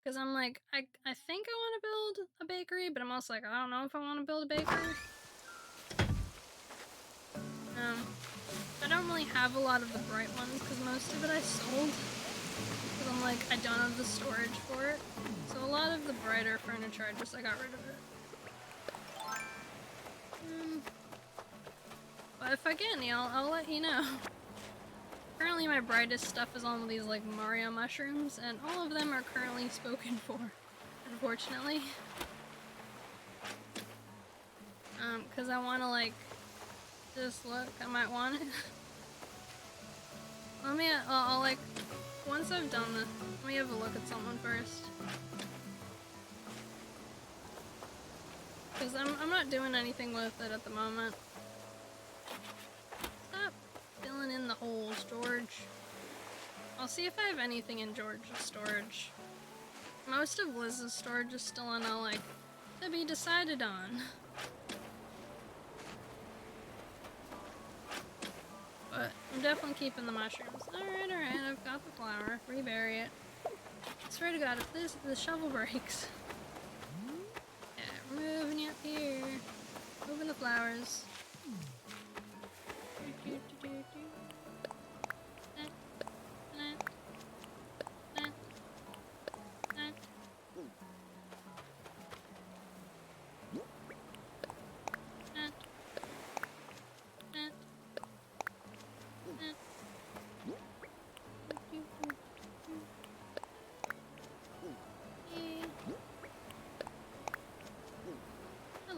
Because I'm like, I think I want to build a bakery, but I'm also like, I don't know if I want to build a bakery. I don't really have a lot of the bright ones because most of it I sold. Because I'm like, I don't have the storage for it. So a lot of the brighter furniture, I got rid of it. But if I get any, I'll let you know. Currently my brightest stuff is on these like Mario mushrooms, and all of them are currently spoken for, unfortunately. Cause I wanna like, just look, I might want it. I'll like, once I've done this, let me have a look at someone first. Cause I'm not doing anything with it at the moment. Stop filling in the holes, George. I'll see if I have anything in George's storage. Most of Liz's storage is still in a like, to be decided on. But I'm definitely keeping the mushrooms. Alright, I've got the flour. Rebury it. I swear to God, if the shovel breaks. Yeah, we're moving you up here. Moving the flowers.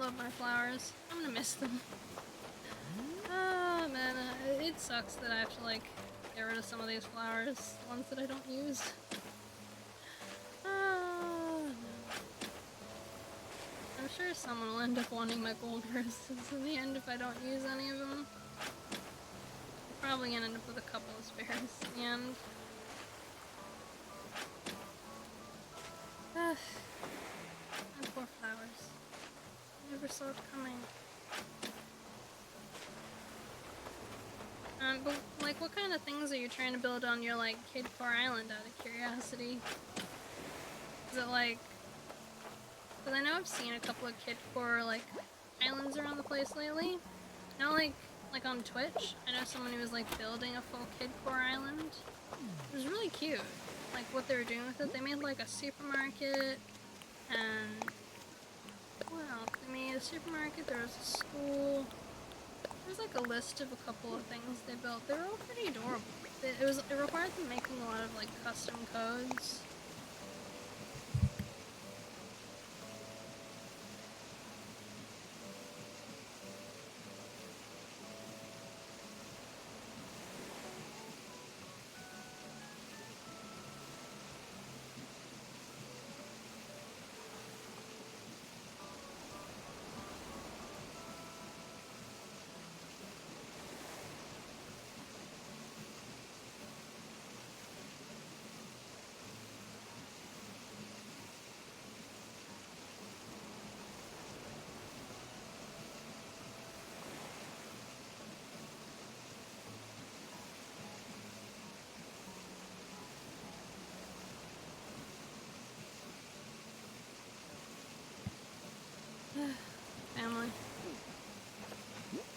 love my flowers. I'm gonna miss them. Ah, man, it sucks that I have to, like, get rid of some of these flowers, the ones that I don't use. Ah, no. I'm sure someone will end up wanting my gold roses in the end if I don't use any of them. I'm probably gonna end up with a couple of spares in the end. Ah, my poor flowers. I never saw it coming. But, like, what kind of things are you trying to build on your, like, Kid Core Island, out of curiosity? Is it, like... Because I know I've seen a couple of Kid Core, like, islands around the place lately. Not, like on Twitch. I know someone who was, like, building a full Kid Core Island. It was really cute. Like, what they were doing with it. They made, like, a supermarket, and... What else? They made a supermarket, there was a school... There's like a list of a couple of things they built. They were all pretty adorable. It required them making a lot of like custom codes. Family.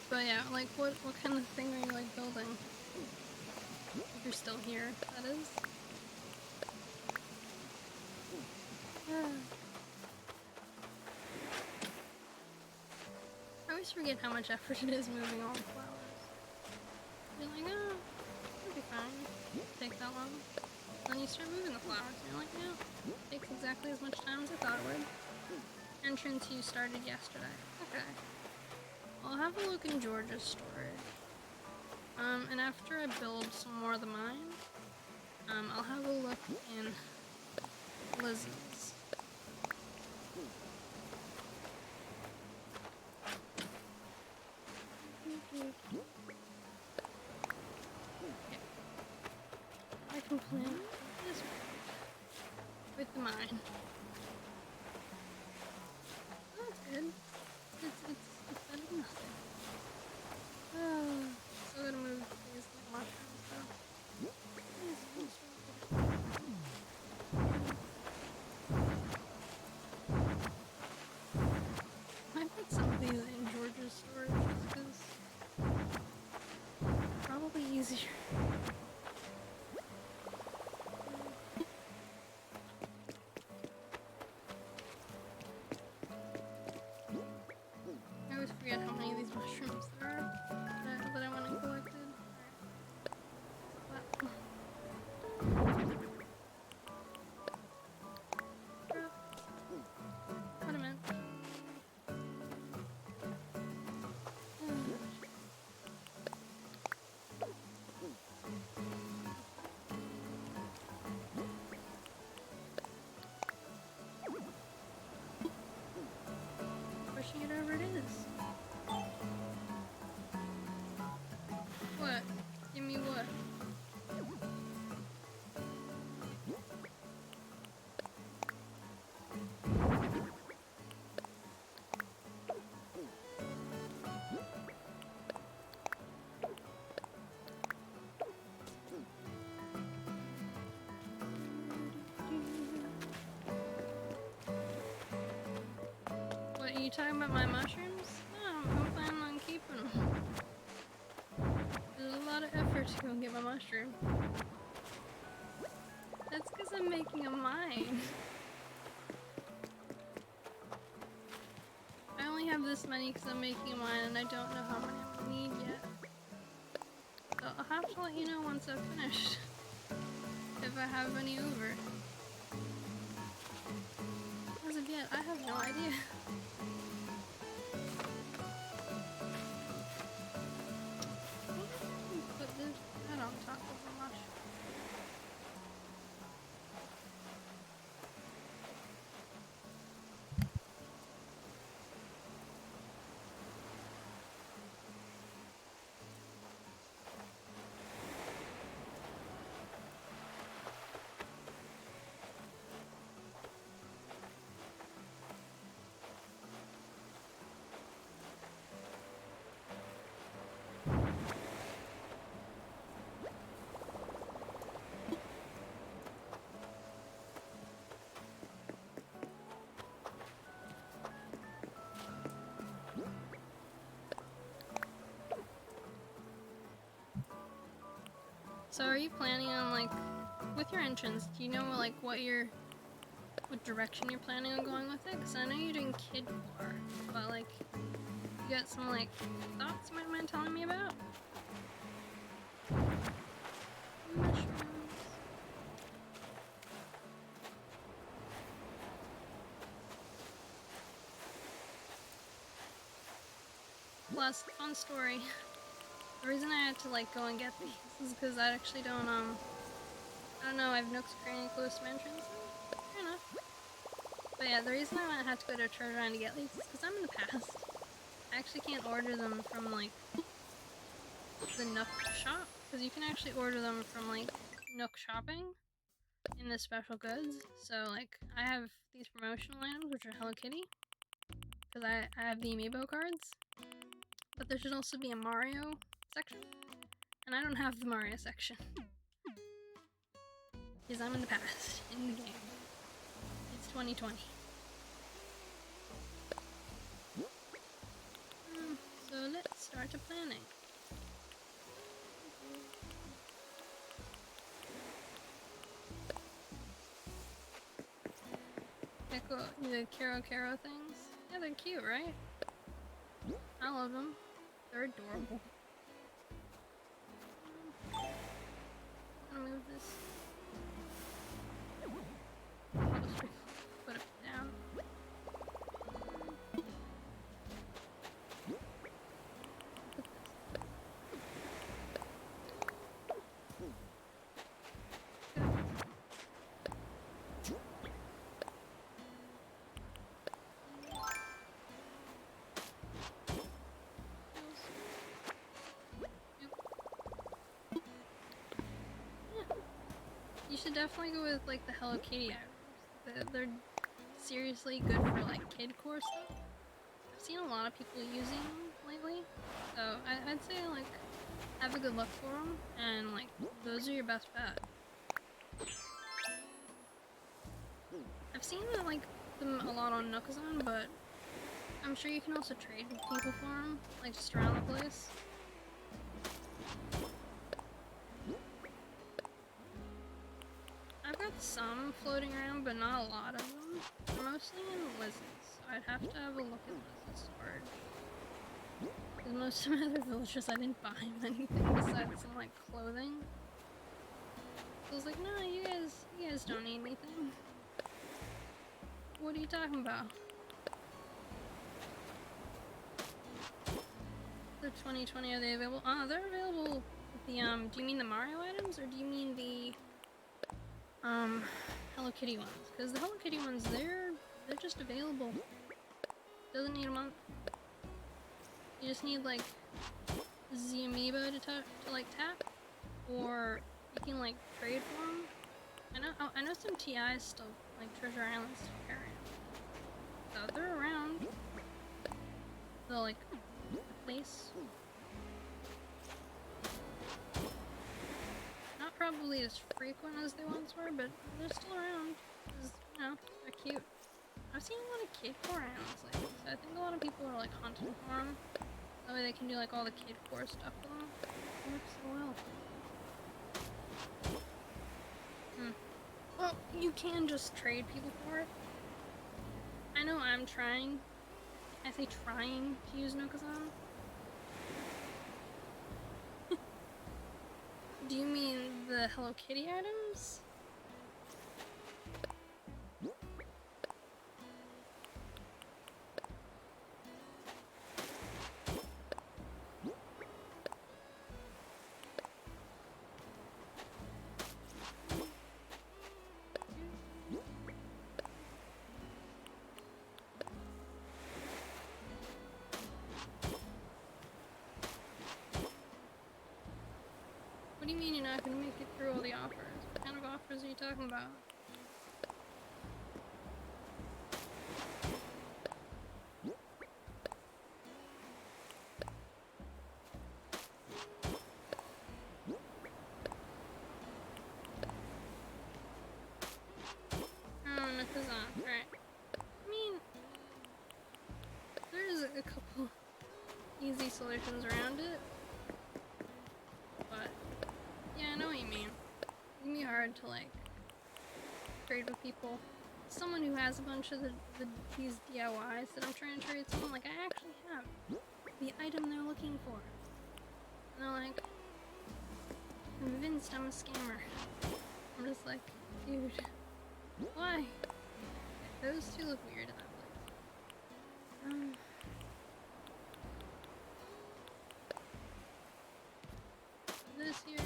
But yeah, like what kind of thing are you like building? If you're still here, that is. I always forget how much effort it is moving all the flowers. You're like, oh, it'll be fine. It'll take that long. And then you start moving the flowers, and you're like, no, it takes exactly as much time as I thought it would. Entrance you started yesterday. Okay. I'll have a look in Georgia's storage. And after I build some more of the mine, I'll have a look in Liz's. Okay. I can plant this with the mine. That's good. It's better than nothing. So I'm gonna move these like mushrooms though. I put some of these in Georgia's storage just because probably easier. I always forget how many of these mushrooms there are that I want to collect. What a minute. Pushing it over it is. What? Give me what? What, are you talking about my mushrooms? No, I'm planning on keeping them. There's a lot of effort to go get my mushroom. That's because I'm making a mine. I only have this many because I'm making a mine and I don't know how many I'm gonna need yet. So I'll have to let you know once I've finished. If I have any over. As of yet, I have no idea. So are you planning on, like, with your entrance, do you know, like, what direction you're planning on going with it? Because I know you're doing kid core, but, like, you got some, like, thoughts you might mind telling me about? Mushrooms. Plus, fun story. The reason I had to, like, go and get these is because I actually don't know, I have nooks creating close to my entrance. Fair enough. But yeah, the reason I had to go to a treasure hunt to get these is because I'm in the past. I actually can't order them from, like, the Nook shop, because you can actually order them from, like, Nook Shopping in the special goods. So, like, I have these promotional items, which are Hello Kitty, because I have the amiibo cards. But there should also be a Mario section, and I don't have the Mario section. Because I'm in the past, in the game. It's 2020. So let's start the planning. The Kero things. Yeah, they're cute, right? I love them. They're adorable. I'm gonna move this. I'll just put it down. You should definitely go with, like, the Hello Kitty items. They're seriously good for, like, kid core stuff. I've seen a lot of people using them lately, so I'd say, like, have a good look for them, and, like, those are your best bet. I've seen, like, them a lot on Nookazon, but I'm sure you can also trade with people for them, like, just around the place. I've got some floating around, but not a lot of them. They're mostly in Liz's, so I'd have to have a look at Liz's storage. Because most of my other villagers, I didn't buy anything besides some, like, clothing. So I was like, no, you guys don't need anything. What are you talking about? The 2020, are they available? They're available with the, do you mean the Mario items, or do you mean the, Hello Kitty ones? Because the Hello Kitty ones, they're just available. Doesn't need a month. You just need, like, the amiibo to like tap, or you can, like, trade for them. I know some TIs still, like, Treasure Islands still carry them. So they're around. The, like, place. Not probably as frequent as they once were, but they're still around. Because, you know, they're cute. I've seen a lot of kid core animals lately, so I think a lot of people are, like, hunting for them. That way they can do, like, all the kid core stuff with them. It works so well. Well, you can just trade people for it. I know I'm trying. I say trying to use Nookazon. Do you mean the Hello Kitty items? What do you mean you're not gonna make it through all the offers? What kind of offers are you talking about? Oh, Nookazon, right. I mean, there's a couple easy solutions around it. But, yeah, I know what you mean. It can be hard to like trade with people. Someone who has a bunch of these DIYs that I'm trying to trade someone, like I actually have the item they're looking for. And they're like, convinced I'm a scammer. I'm just like, dude, why? Those two look weird in that place. This here.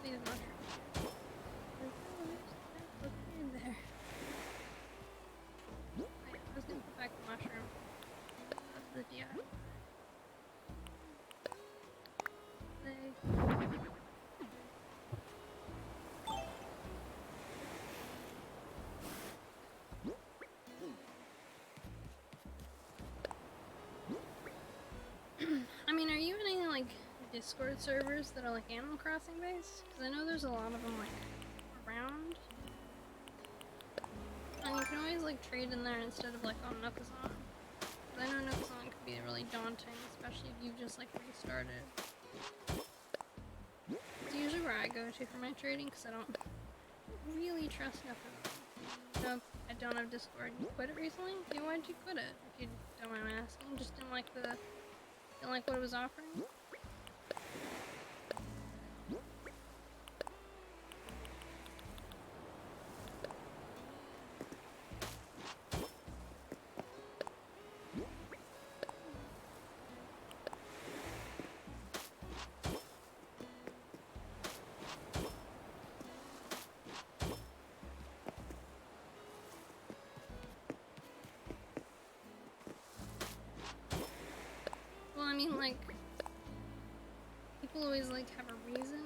These mushrooms. Look in there. Wait, I was gonna put back the mushroom. That's the DI. I mean, are you in any like Discord servers that are like Animal Crossing based? Because I know there's a lot of them like around. And you can always like trade in there instead of like on Nookazon. Because I know Nookazon can be really daunting, especially if you've just like restarted. It's usually where I go to for my trading because I don't really trust Nookazon. Nope, I don't have Discord. You quit it recently? Yeah, why'd you quit it? If you don't mind asking, just didn't like what it was offering? Well, I mean, like, people always, like, have a reason,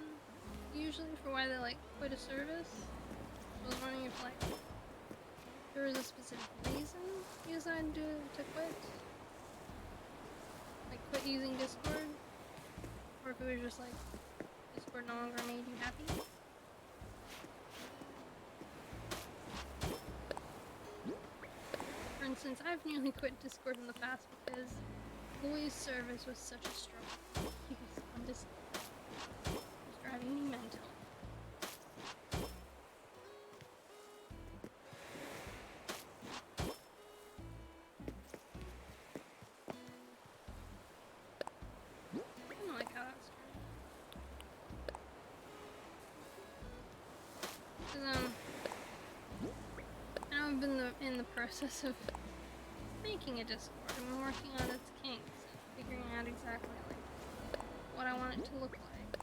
usually, for why they, like, quit a service. So I was wondering if, like, there was a specific reason you decided to quit? Like, quit using Discord? Or if it was just, like, Discord no longer made you happy? For instance, I've nearly quit Discord in the past because voice service was such a struggle. I'm just driving me mental. I don't like how that's turned. Cause I know I've been in the process of making a Discord. I'm working on its kinks and figuring out exactly like what I want it to look like.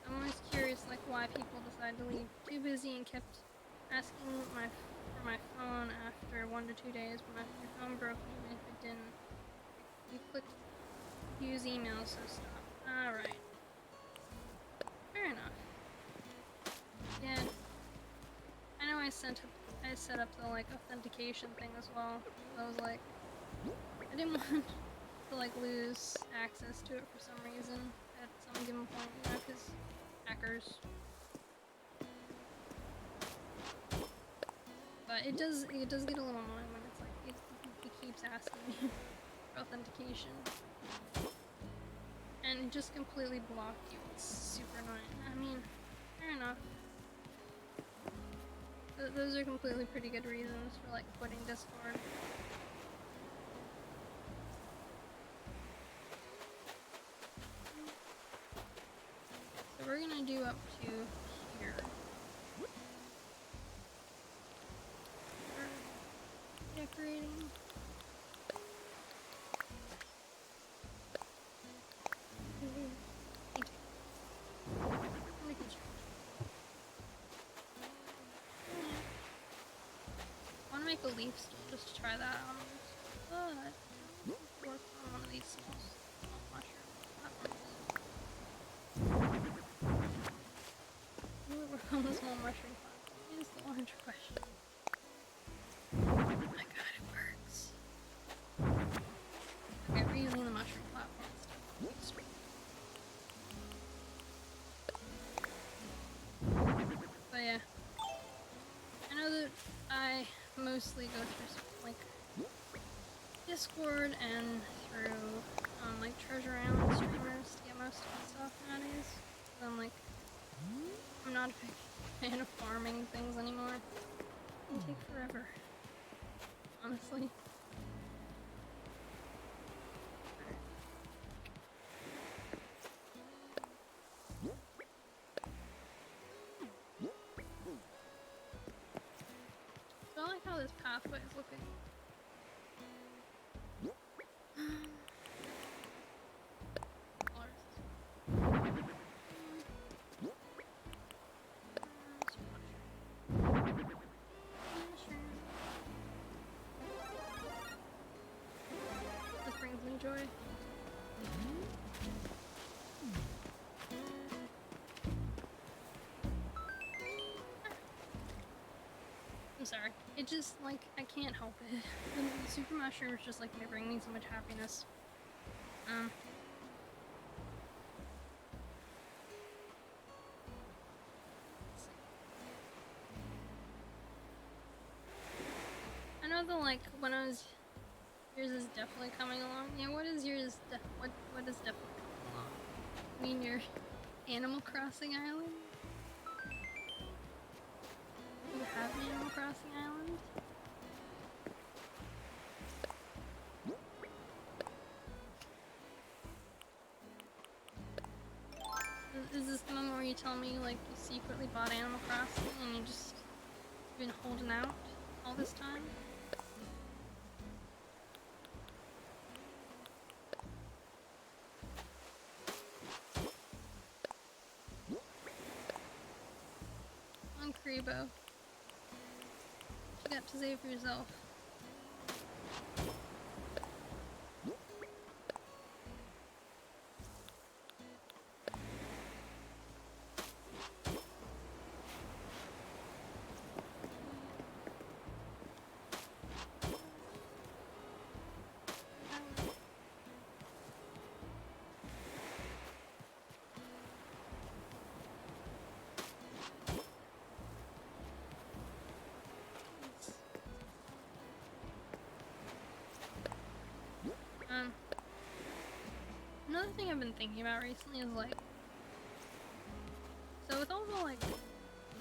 I'm always curious like why people decide to leave too busy and kept asking for my phone after 1 to 2 days when your phone broke even if it didn't. You clicked use email, so stop. Alright. Fair enough. Yeah. I know I set up the like authentication thing as well. I was like, I didn't want to like lose access to it for some reason at some given point, you know, because hackers. But it does get a little annoying when it's like it keeps asking me for authentication, and it just completely blocked you. It's super annoying. I mean, fair enough. Those are completely pretty good reasons for like quitting Discord. So we're gonna do up to here. We're decorating. I want to make a leaf stool just to try that on this, but work on one of these small mushroom platforms. We'll work on the small mushroom platform. Is the larger question. Oh my god, it works. Okay, we're using the mushroom platform instead. But yeah. Discord and through like Treasure Island streamers to get most of the stuff nowadays. So I'm like, I'm not a big fan of farming things anymore. It can take forever, honestly. So I like how this pathway is looking. This brings me joy. I'm sorry. It just, like, I can't help it. The super mushrooms just, like, they bring me so much happiness. I know that, like, when I was... Yours is definitely coming along. Yeah, what is yours? What is definitely coming along? You mean your Animal Crossing island? You have an Animal Crossing island? Is this the one where you tell me, like, you secretly bought Animal Crossing and you just been holding out all this time? On Kribo. You got to save for yourself. Another thing I've been thinking about recently is like, so with all the like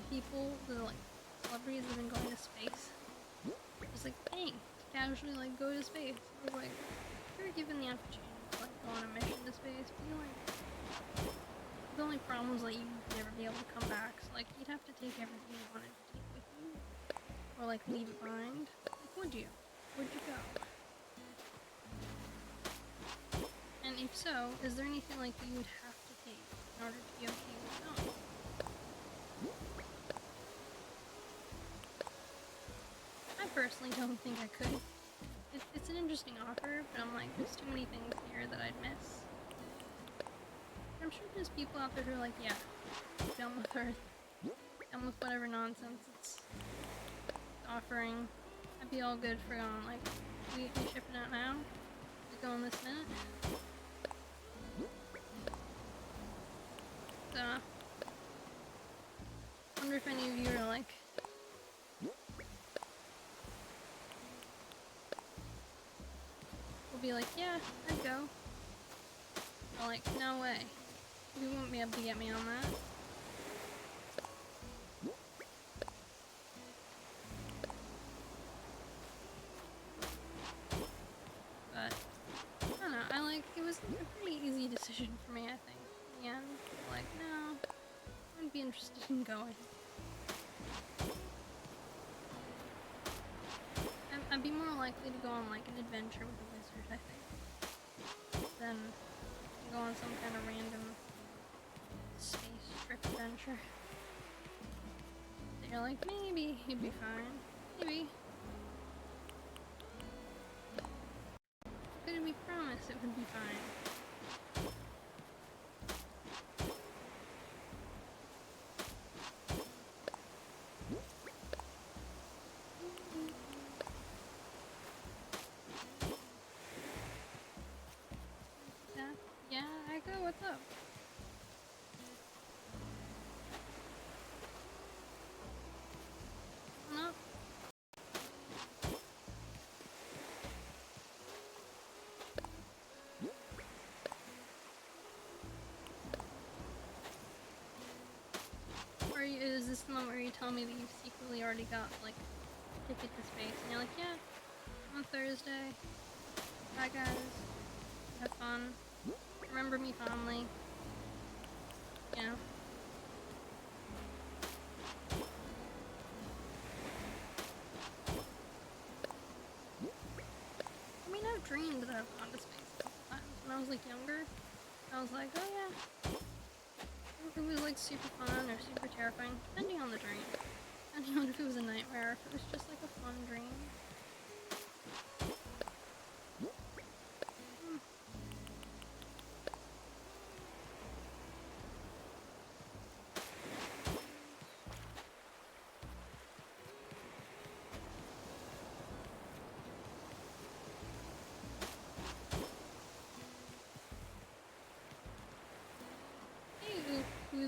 people, the like celebrities that have been going to space, it's like, dang, to casually like go to space. I was like, if you were given the opportunity to like go on a mission to space, but you like, the only problem is like you'd never be able to come back. So like you'd have to take everything you wanted to take with you, or like leave it behind. Like, would you? Would you go? And if so, is there anything like you would have to take in order to be okay with going? I personally don't think I could. It's an interesting offer, but I'm like, there's too many things here that I'd miss. I'm sure there's people out there who are like, yeah, done with Earth, done with whatever nonsense it's offering. I'd be all good for going, like, we ship it out now? We go in this minute? So, I wonder if any of you are like, will be like, yeah, I'd go. Or like, no way. You won't be able to get me on that. But, I don't know, it was a pretty easy decision for me, I think. In the end, like, no, I wouldn't be interested in going. I'd be more likely to go on, like, an adventure with a wizard, I think, than go on some kind of random space trip adventure. So you're like, maybe he'd be fine. Maybe. Couldn't be promised it would be fine. Yeah, I go, what's up? No. is the moment where you tell me that you've secretly already got, like, a ticket to space. And you're like, yeah, on Thursday. Bye, guys. Have fun. Remember me fondly. You know? I mean, I've dreamed that I've gone to space a couple times. When I was, like, younger, I was like, oh, yeah. It was, like, super fun or super terrifying, depending on the dream. Depending on if it was a nightmare or if it was just, like, a fun dream.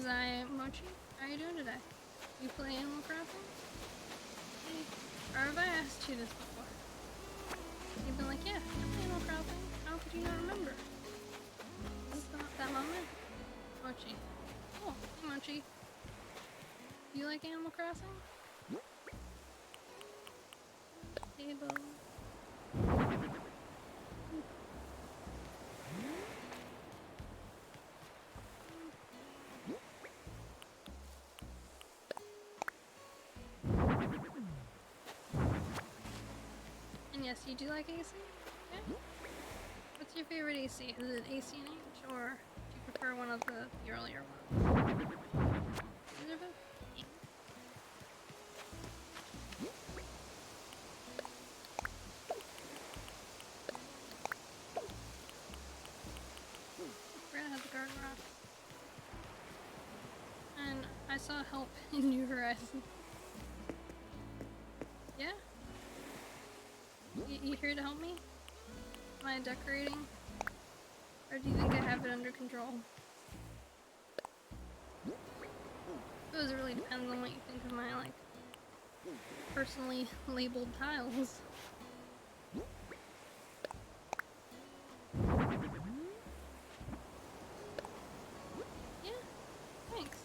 Hey, Mochi, how are you doing today? You play Animal Crossing? Hey, or have I asked you this before? You've been like, yeah, I play Animal Crossing. How could you not remember? Is this that moment? Mochi. Oh, hey Mochi. Do you like Animal Crossing? Hey, Bo. And yes, you do like AC? Okay. What's your favorite AC? Is it AC and H, or do you prefer one of the earlier ones? Either of them? I forgot I had the garden rock. And I saw help in New Horizons. Yeah? You here to help me? Am I decorating? Or do you think I have it under control? I suppose it really depends on what you think of my, like, personally labeled tiles. Yeah, thanks.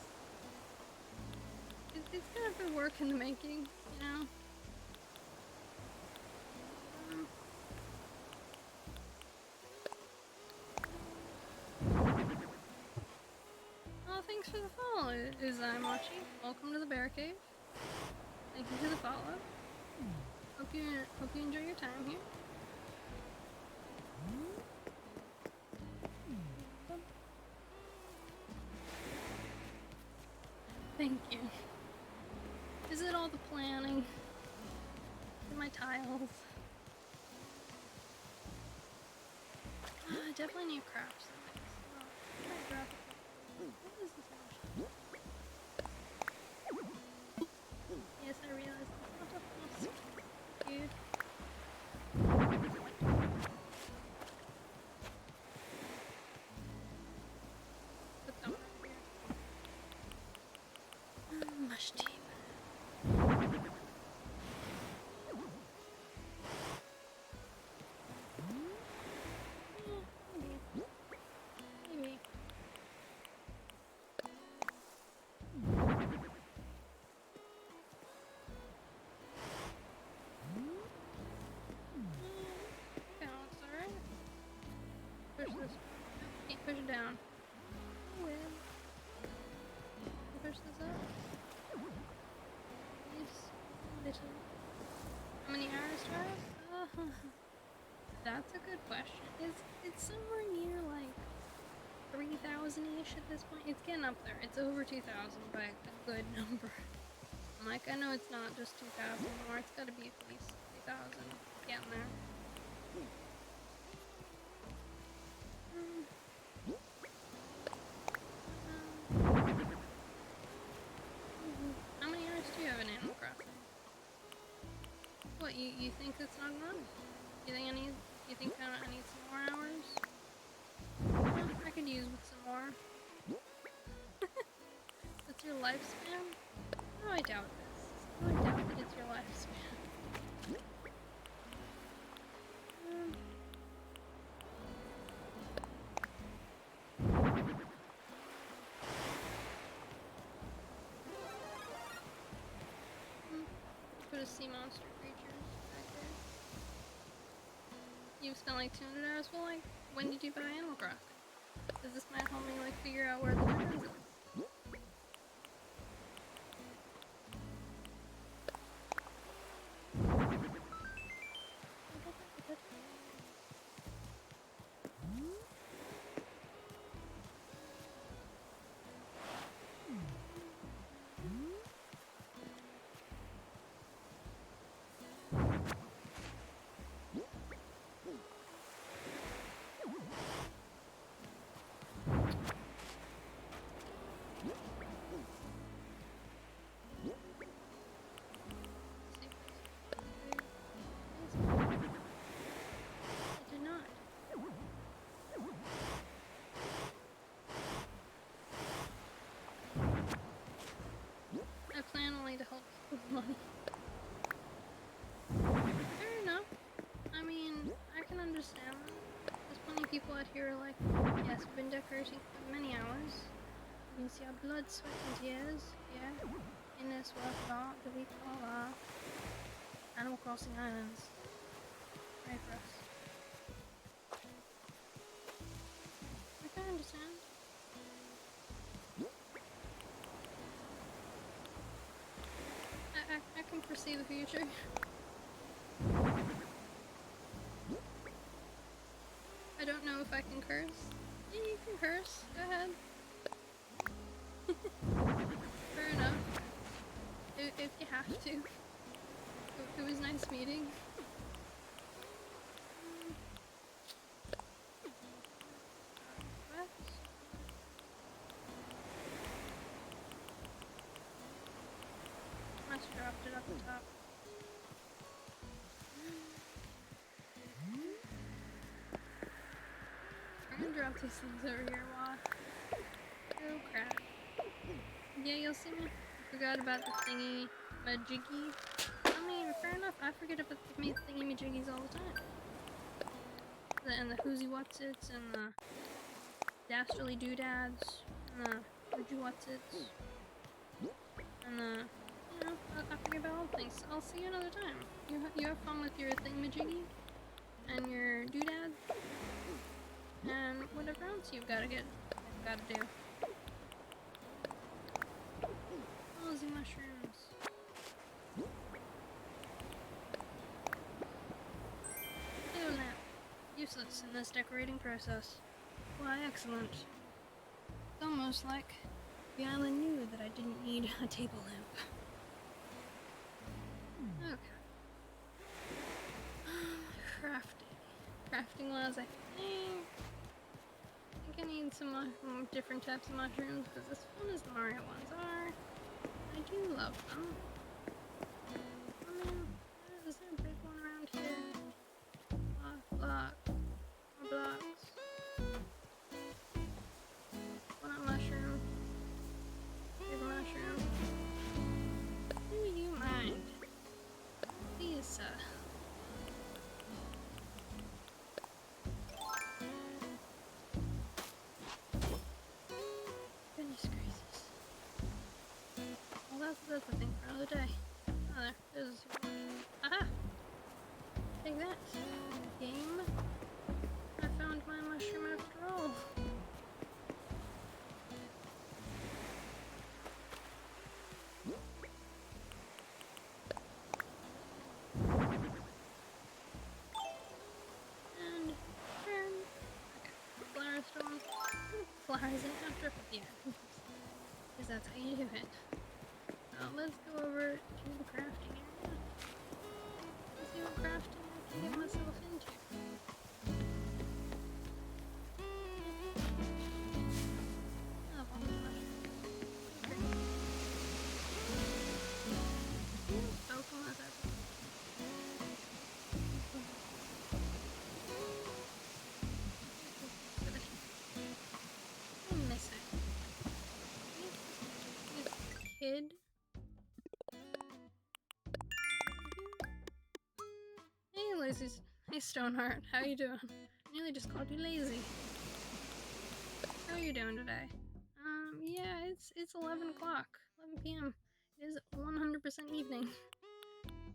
It's kind of been work in the making, you know? Thanks for the follow, Mochi. Welcome to the Bear Cave. Thank you for the follow. Hope you enjoy your time here. Thank you. Is it all the planning? My tiles? I definitely need crafts. What is this motion? Yes, I realize it's not a full dude. Put them right here. Mush team. Maybe. Push this. Can't push it down. Oh well. Push this up. Yes. Little. How many hours do I have? That's a good question. It's somewhere near like 3,000-ish at this point. It's getting up there. It's over 2,000 by a good number. I'm like, I know it's not just 2,000 anymore. It's got to be at least 3,000. Getting there. How many hours do you have in Animal Crossing? What, you think it's not enough? You think I need some more hours? I could use with some more. That's your lifespan? Oh, I doubt this. I doubt that it's your lifespan. bit of sea monster creatures back there. You've spent like 200 hours. Well, like, when did you buy Animal Crossing? Does this might help me like figure out where the difference is? I plan only to help people with money. Fair enough. I mean, I can understand that. There's plenty of people out here like, yes, we've been decorating for many hours. You can see our blood, sweat, and tears. Yeah. In this work of art that we call Animal Crossing Islands. Pray for us. I can understand. I can foresee the future. I don't know if I can curse. Yeah, you can curse. Go ahead. Fair enough. If you have to. It was nice meeting. What? Must have dropped it up the top. I'm gonna drop these things over here while. Oh crap. Yeah, you'll see me. I forgot about the thingy majiggy. I mean, fair enough. I forget about the thingy majiggies all the time. And the whoozy whatsits and the dastardly doodads and the would you whatsits and the I forget about all things. I'll see you another time. You have fun with your thingamajiggy and your doodad and whatever else you've got to do. Oh, the mushrooms. Ew, lamp. Useless in this decorating process. Why, excellent. It's almost like the island knew that I didn't need a table lamp. Okay. Crafting was, I think I need some different types of mushrooms, because as fun as the Mario ones are, I do love them. I mean, is there a big one around here? Block. More blocks. Walnut mushroom. Big mushroom. Do you mind? Please, sir. Goodness gracious. Well, that's the thing for another day. Oh, there's a super mushroom. Aha! Take that. Game. I found my mushroom after all. And turn. Okay. Flower stone. Flowers in after. Yeah. Because that's how you do it. Let's go over to the crafting area. Let's see what crafting I can get myself into. Oh, walnut mushrooms. Spoken as ever. I'm missing. Kid. Hey, lazy. Hey, Stoneheart. How you doing? I nearly just called you lazy. How are you doing today? Yeah, it's 11 o'clock. 11 p.m. It is 100% evening.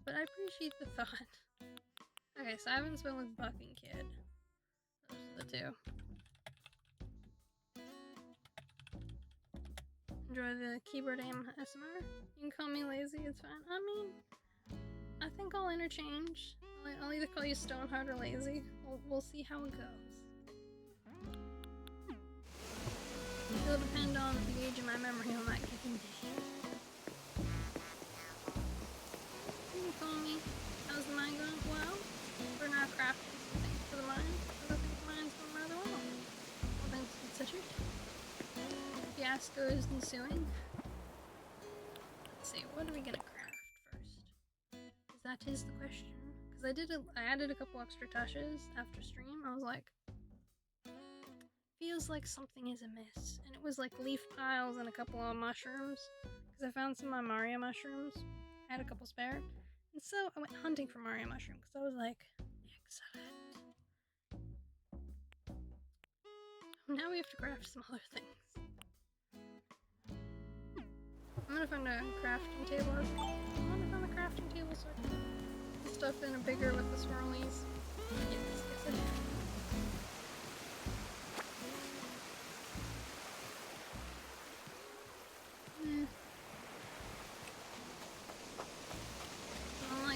but I appreciate the thought. Okay, so I haven't spent with Buck and Kid. Those are the two. Enjoy the keyboard aim SMR. You can call me lazy, it's fine. I mean, I think I'll interchange. I'll either call you Stoneheart or lazy. We'll see how it goes. It'll depend on the age of my memory on that given day. You can call me. How's the mine going? Well, we're now crafting some things for the mine. I think the mine's going rather well. All things considered. Fiasco is ensuing. Let's see, what are we gonna craft first? Because that is the question. Because I added a couple extra touches after stream. I was like, feels like something is amiss. And it was like leaf piles and a couple of mushrooms. Because I found some of my Mario mushrooms. I had a couple spare. And so I went hunting for Mario mushroom because I was like, excellent. So now we have to craft some other things. I'm gonna find a crafting table. I wanna find a crafting table so I can put stuff in a bigger with the swirlies. Yes, I do.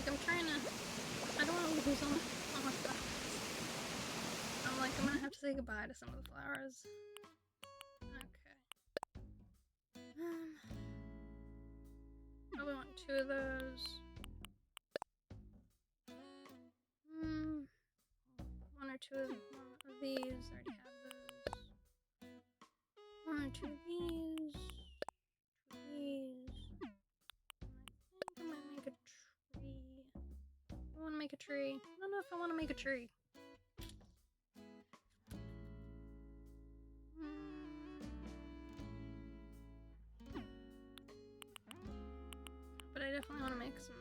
I'm trying to. I don't want to lose all my flowers. I'm like, I'm gonna have to say goodbye to some of the flowers. Okay. Probably want 2 of those. 1 or 2 of these. I already have those. 1 or 2 of these. 2 of these. I think I might make a tree. I want to make a tree. I don't know if I want to make a tree. But I definitely want to make some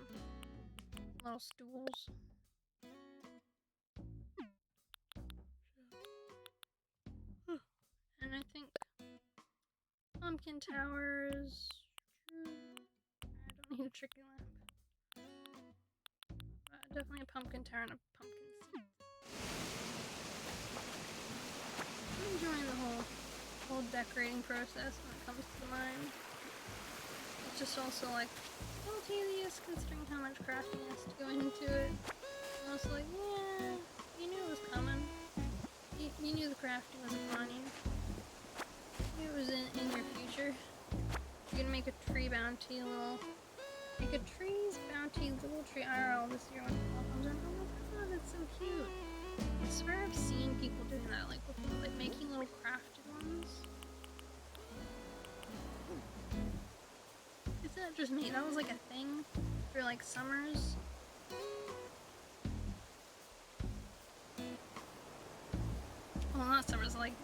little stools. And I think pumpkin towers. I don't need a tricky lamp. Definitely a pumpkin tower and a pumpkin seed. I'm enjoying the whole decorating process when it comes to the mine. It's just also like a little tedious considering how much crafting has to go into it. And I was like, yeah, you knew it was coming. You knew the crafting was upon you. You knew it was in your future. You're gonna make a tree bounty, make a tree's bounty little tree IRL this year when fall comes in. Oh my god, that's so cute. I swear I've seen people doing that, like before, like making little crafted ones. Is that just me? That was like a thing for like summers. Well, not summers, like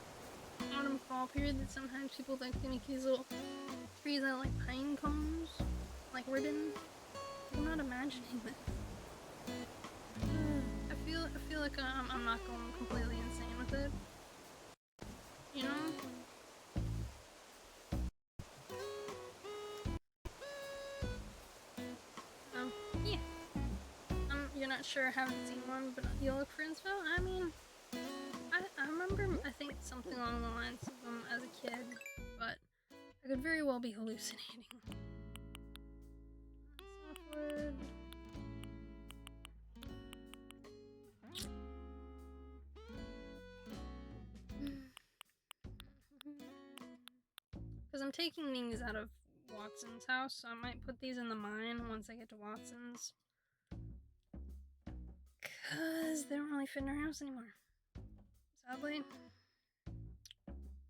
autumn fall period, that sometimes people like to make these little trees out of like pine cones, like ribbon. I'm not imagining this. I feel like I'm not going completely insane with it. You know? Yeah. You're not sure, I haven't seen one, but you'll look for inspo? I mean, I remember, I think something along the lines of them as a kid, but I could very well be hallucinating. Softwood. Because I'm taking these out of Watson's house, so I might put these in the mine once I get to Watson's. Because they don't really fit in our house anymore. Sadly.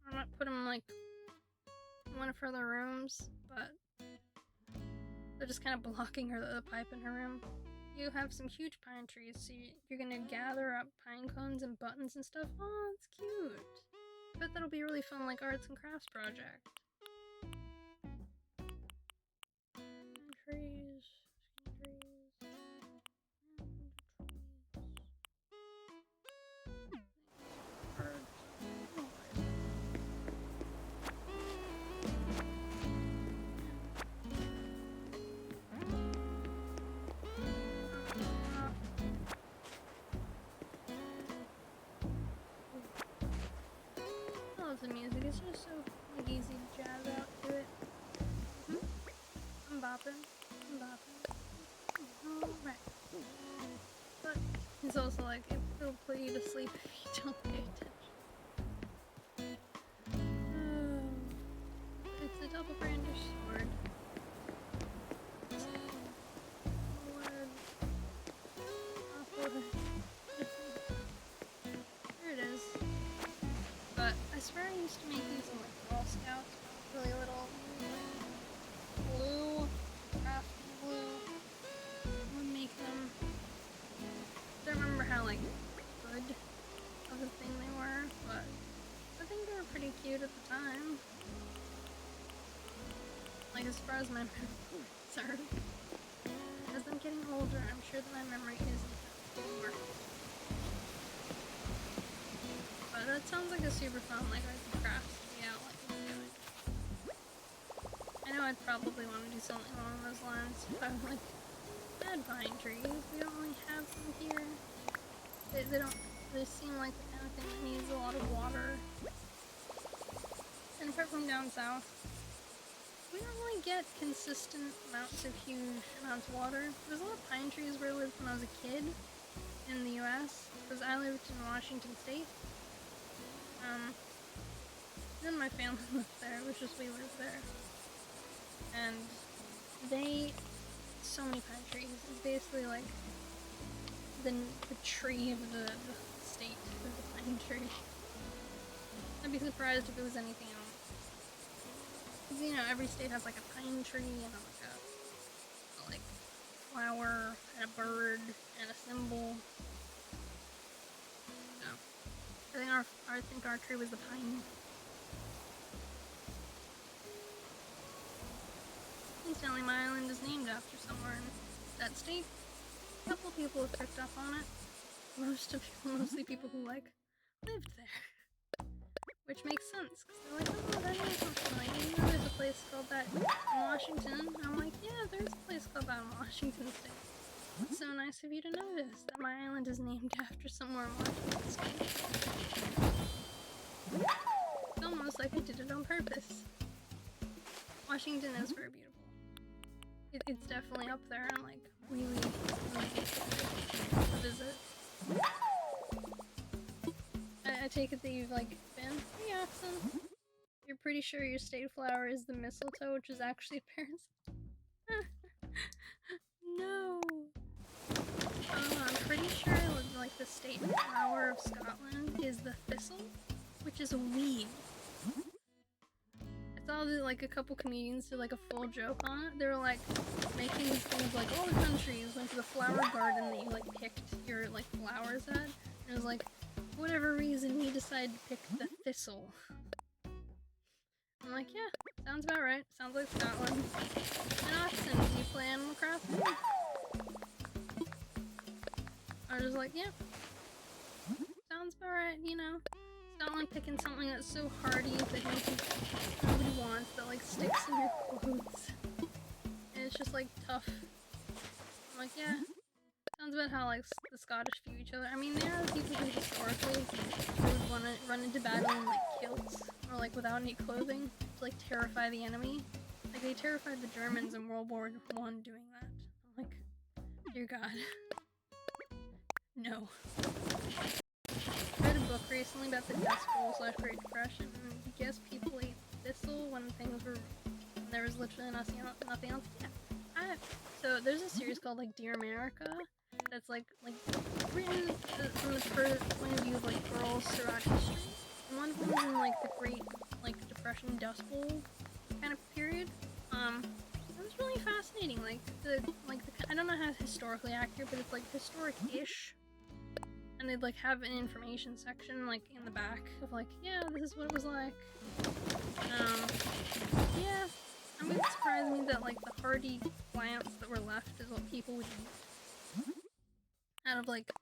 I might put them like in one of her other rooms, but they're just kind of blocking the pipe in her room. You have some huge pine trees, so you're gonna gather up pine cones and buttons and stuff. Oh, that's cute. I bet that'll be a really fun, like, arts and crafts project. Trees. the music. It's just so like, easy to jazz out to it. I'm bopping. Alright. But it's also like, it'll put you to sleep if you don't pay attention. It's a double brandish sword. There it is. But I swear I used to make these in like Girl Scouts, really little blue, crafty blue. I would make them. I don't remember how like good of a thing they were, but I think they were pretty cute at the time. Like as far as my memory served. As I'm getting older, I'm sure that my memory isn't anymore. But that sounds like a super fun like craft to be out like doing. I know I'd probably want to do something along those lines if I was like, I had pine trees. We don't really have them here. They seem like the kind of thing that needs a lot of water. And apart from down south, we don't really get consistent amounts of huge amounts of water. There's a lot of pine trees where I lived when I was a kid in the US, because I lived in Washington State. Then my family lived there, it was just we lived there. And so many pine trees. It's basically like the tree of the state is the pine tree. I'd be surprised if it was anything else. Because, you know, every state has like a pine tree and like a flower and a bird and a symbol. So, I think our tree was the pine. Instantly, my island is named after somewhere in that state. A couple people have picked up on it. Mostly people who like lived there. Which makes sense, because they're like, oh, that is something like, you know, there's a place called that in Washington. And I'm like, yeah, there's a place called that in Washington State. It's so nice of you to notice that my island is named after somewhere in Washington State. It's almost like I did it on purpose. Washington is very beautiful. It's definitely up there and like really, really beautiful to visit. I take it that you've like been pretty often. You're pretty sure your state flower is the mistletoe, which is actually a parasite. No. I'm pretty sure like the state flower of Scotland is the thistle, which is a weed. I saw that like a couple comedians did like a full joke on it. They were like making these things like all the countries went to the flower garden that you like picked your like flowers at. And it was like, for whatever reason, we decided to pick the thistle. I'm like, yeah, sounds about right. Sounds like Scotland. And Austin, do you play Animal Crossing? I was just like, yeah. Sounds about right, you know. Scotland picking something that's so hardy that nobody wants, that like sticks in your clothes. And it's just like tough. I'm like, yeah. Sounds about how like the Scottish view each other. I mean, they are the people who historically would want to run into battle in like kilts or like without any clothing to like terrify the enemy. Like they terrified the Germans in World War I doing that. I'm like, dear God, no. I read a book recently about the Dust Bowl / Great Depression, and I guess people ate thistle when there was literally nothing else. Yeah. So there's a series called like Dear America that's like written from the point of view of like girls throughout history. And one of them is in like the Great like Depression Dust Bowl kind of period. It was really fascinating. I don't know how it's historically accurate, but it's like historic-ish. And they'd like have an information section like in the back of like, yeah, this is what it was like. Yeah, I mean, it surprised me that like the hardy plants that were left is what people would eat out of like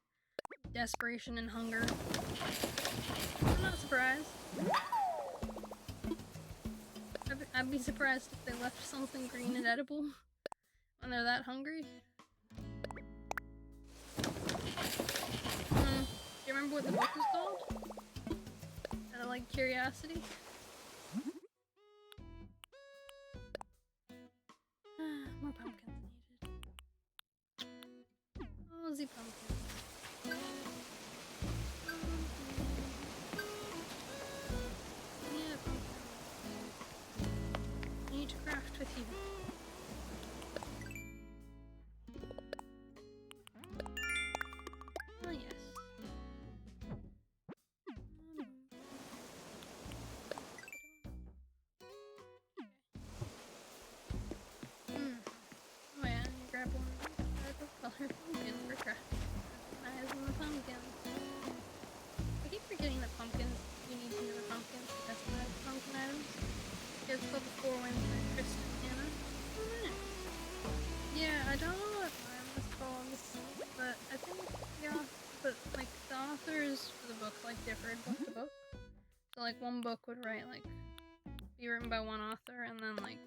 desperation and hunger. I'm not surprised. I'd be surprised if they left something green and edible when they're that hungry. Do you remember what the book was called? That like curiosity. More pumpkins needed. Oh, the pumpkins. Yeah, pumpkins. I need to craft with you. Oh, yes. Oh yeah, you grab one of these color pumpkin for crafting. Eyes on the pumpkins. I keep forgetting that pumpkins, you need to know the pumpkins to customize pumpkin items. It's called the Four Winds by Kristen Hannah. Oh, nice. Yeah, I don't know what mine was called, but I think, yeah, but like the authors for the book like differed book to book. So like one book would be written by one author, and then like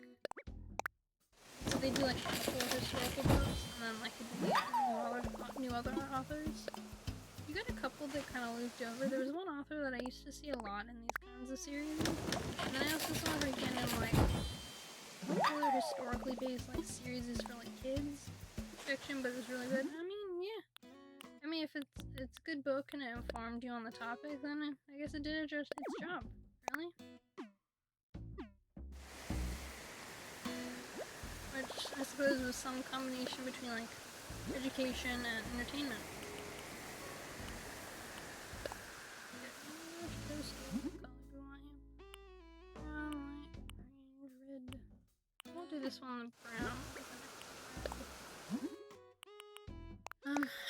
so they do like a couple of historical books, and then like new other authors. You got a couple that kind of looped over. There was one author that I used to see a lot in these kinds of series, and then I also saw her again in like popular historically based like series for like kids fiction, but it was really good. I mean, yeah. I mean, if it's a good book and it informed you on the topic, then I guess it did its job. Really. Which I suppose was some combination between like education and entertainment. I'll do this one in brown.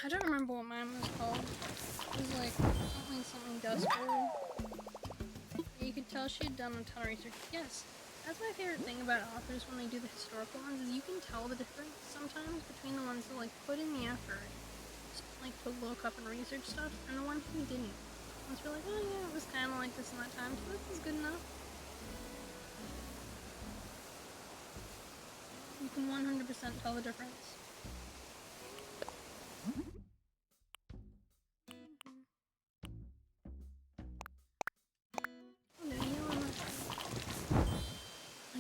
I don't remember what mine was called. It was like something Dust Bowl. You could tell she had done a ton of research. Yes. That's my favorite thing about authors when they do the historical ones, is you can tell the difference sometimes between the ones that like put in the effort, like to look up and research stuff, and the ones who didn't. Ones were like, oh yeah, it was kind of like this in that time, so this is good enough. You can 100% tell the difference.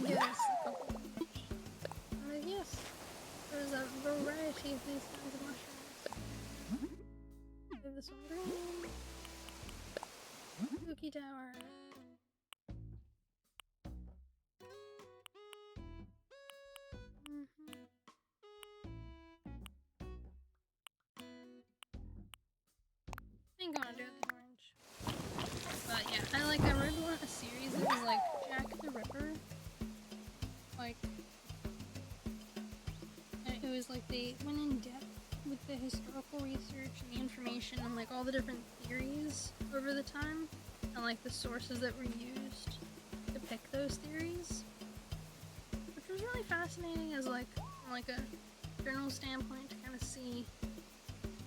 Yes, a couple. Yes, there's a variety of these kinds of mushrooms. Give this one green. Cookie Tower. I think I'm gonna do it the orange. But yeah, I read a series that was like Jack the Ripper. Like, it was like they went in depth with the historical research and the information and like all the different theories over the time and like the sources that were used to pick those theories, which was really fascinating as like from like a journal standpoint to kind of see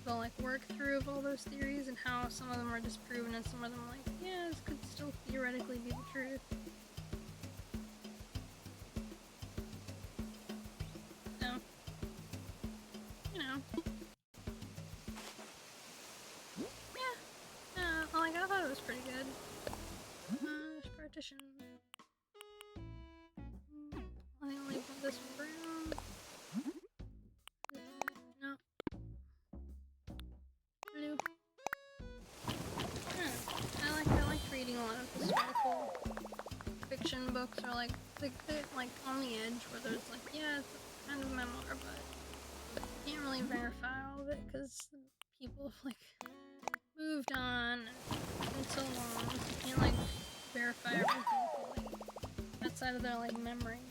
the like work through of all those theories and how some of them are disproven and some of them like, yeah, this could still theoretically be the truth. So, you know. Yeah. Like I thought it was pretty good. There's partition. I only put this one brown. No. Blue. I like reading a lot of historical fiction books, or like like on the edge where there's like, yeah, it's kind of memoir, but you can't really verify all of it because people have like moved on and so long, so you can't like verify everything fully outside of their like memory.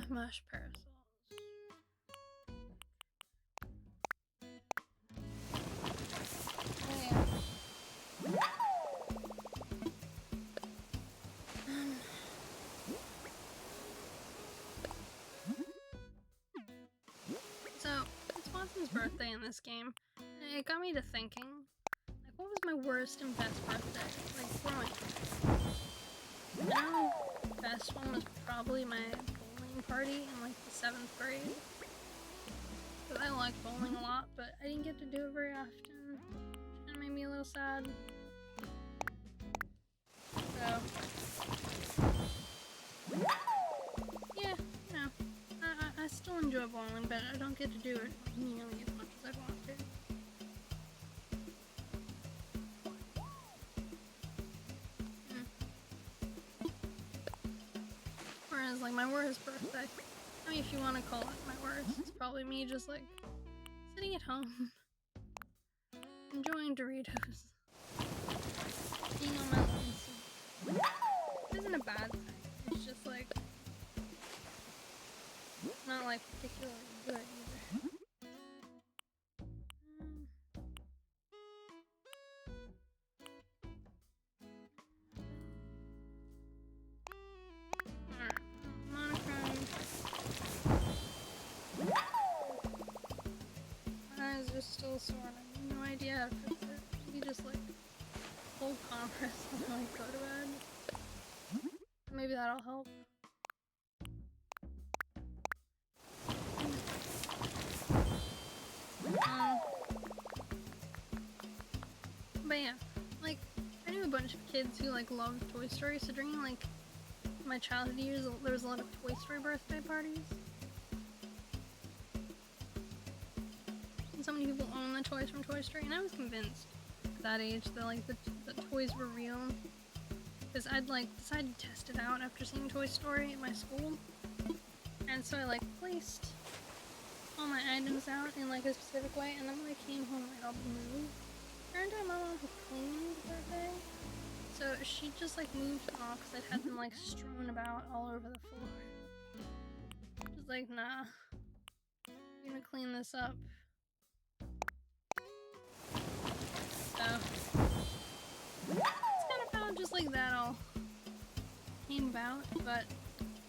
Mush parasols. Oh yeah. So, it's Watson's birthday in this game, and it got me to thinking, like, what was my worst and best birthday? Like, growing up. Now, the best one was probably my bowling party in, like, the 7th grade. It because I like bowling a lot, but I didn't get to do it very often. Which kind of made me a little sad. So, yeah, you know, I still enjoy bowling, but I don't get to do it nearly as much as I want to. Whereas, like, my worst birthday, I mean, if you want to call it my worst, it's probably me just, like, sitting at home, enjoying Doritos, being on my lonesome. It isn't a bad thing, it's just, like, not, like, particularly good either. Alright, monochrome. My eyes are still sore and I have no idea how to fix it. Maybe just, like, cold compress and, like, go to bed. Maybe that'll help. But yeah, like, I knew a bunch of kids who, like, loved Toy Story, so during, like, my childhood years, there was a lot of Toy Story birthday parties. And so many people own the toys from Toy Story, and I was convinced at that age that, like, the toys were real. Because I'd, like, decided to test it out after seeing Toy Story at my school. And so I, like, placed all my items out in, like, a specific way, and then when I came home, I helped move. Turned out my mom had cleaned that day, so she just, like, moved them all because I'd had them, like, strewn about all over the floor. She's like, nah, you're gonna clean this up. So it's kind of how just like that all came about, but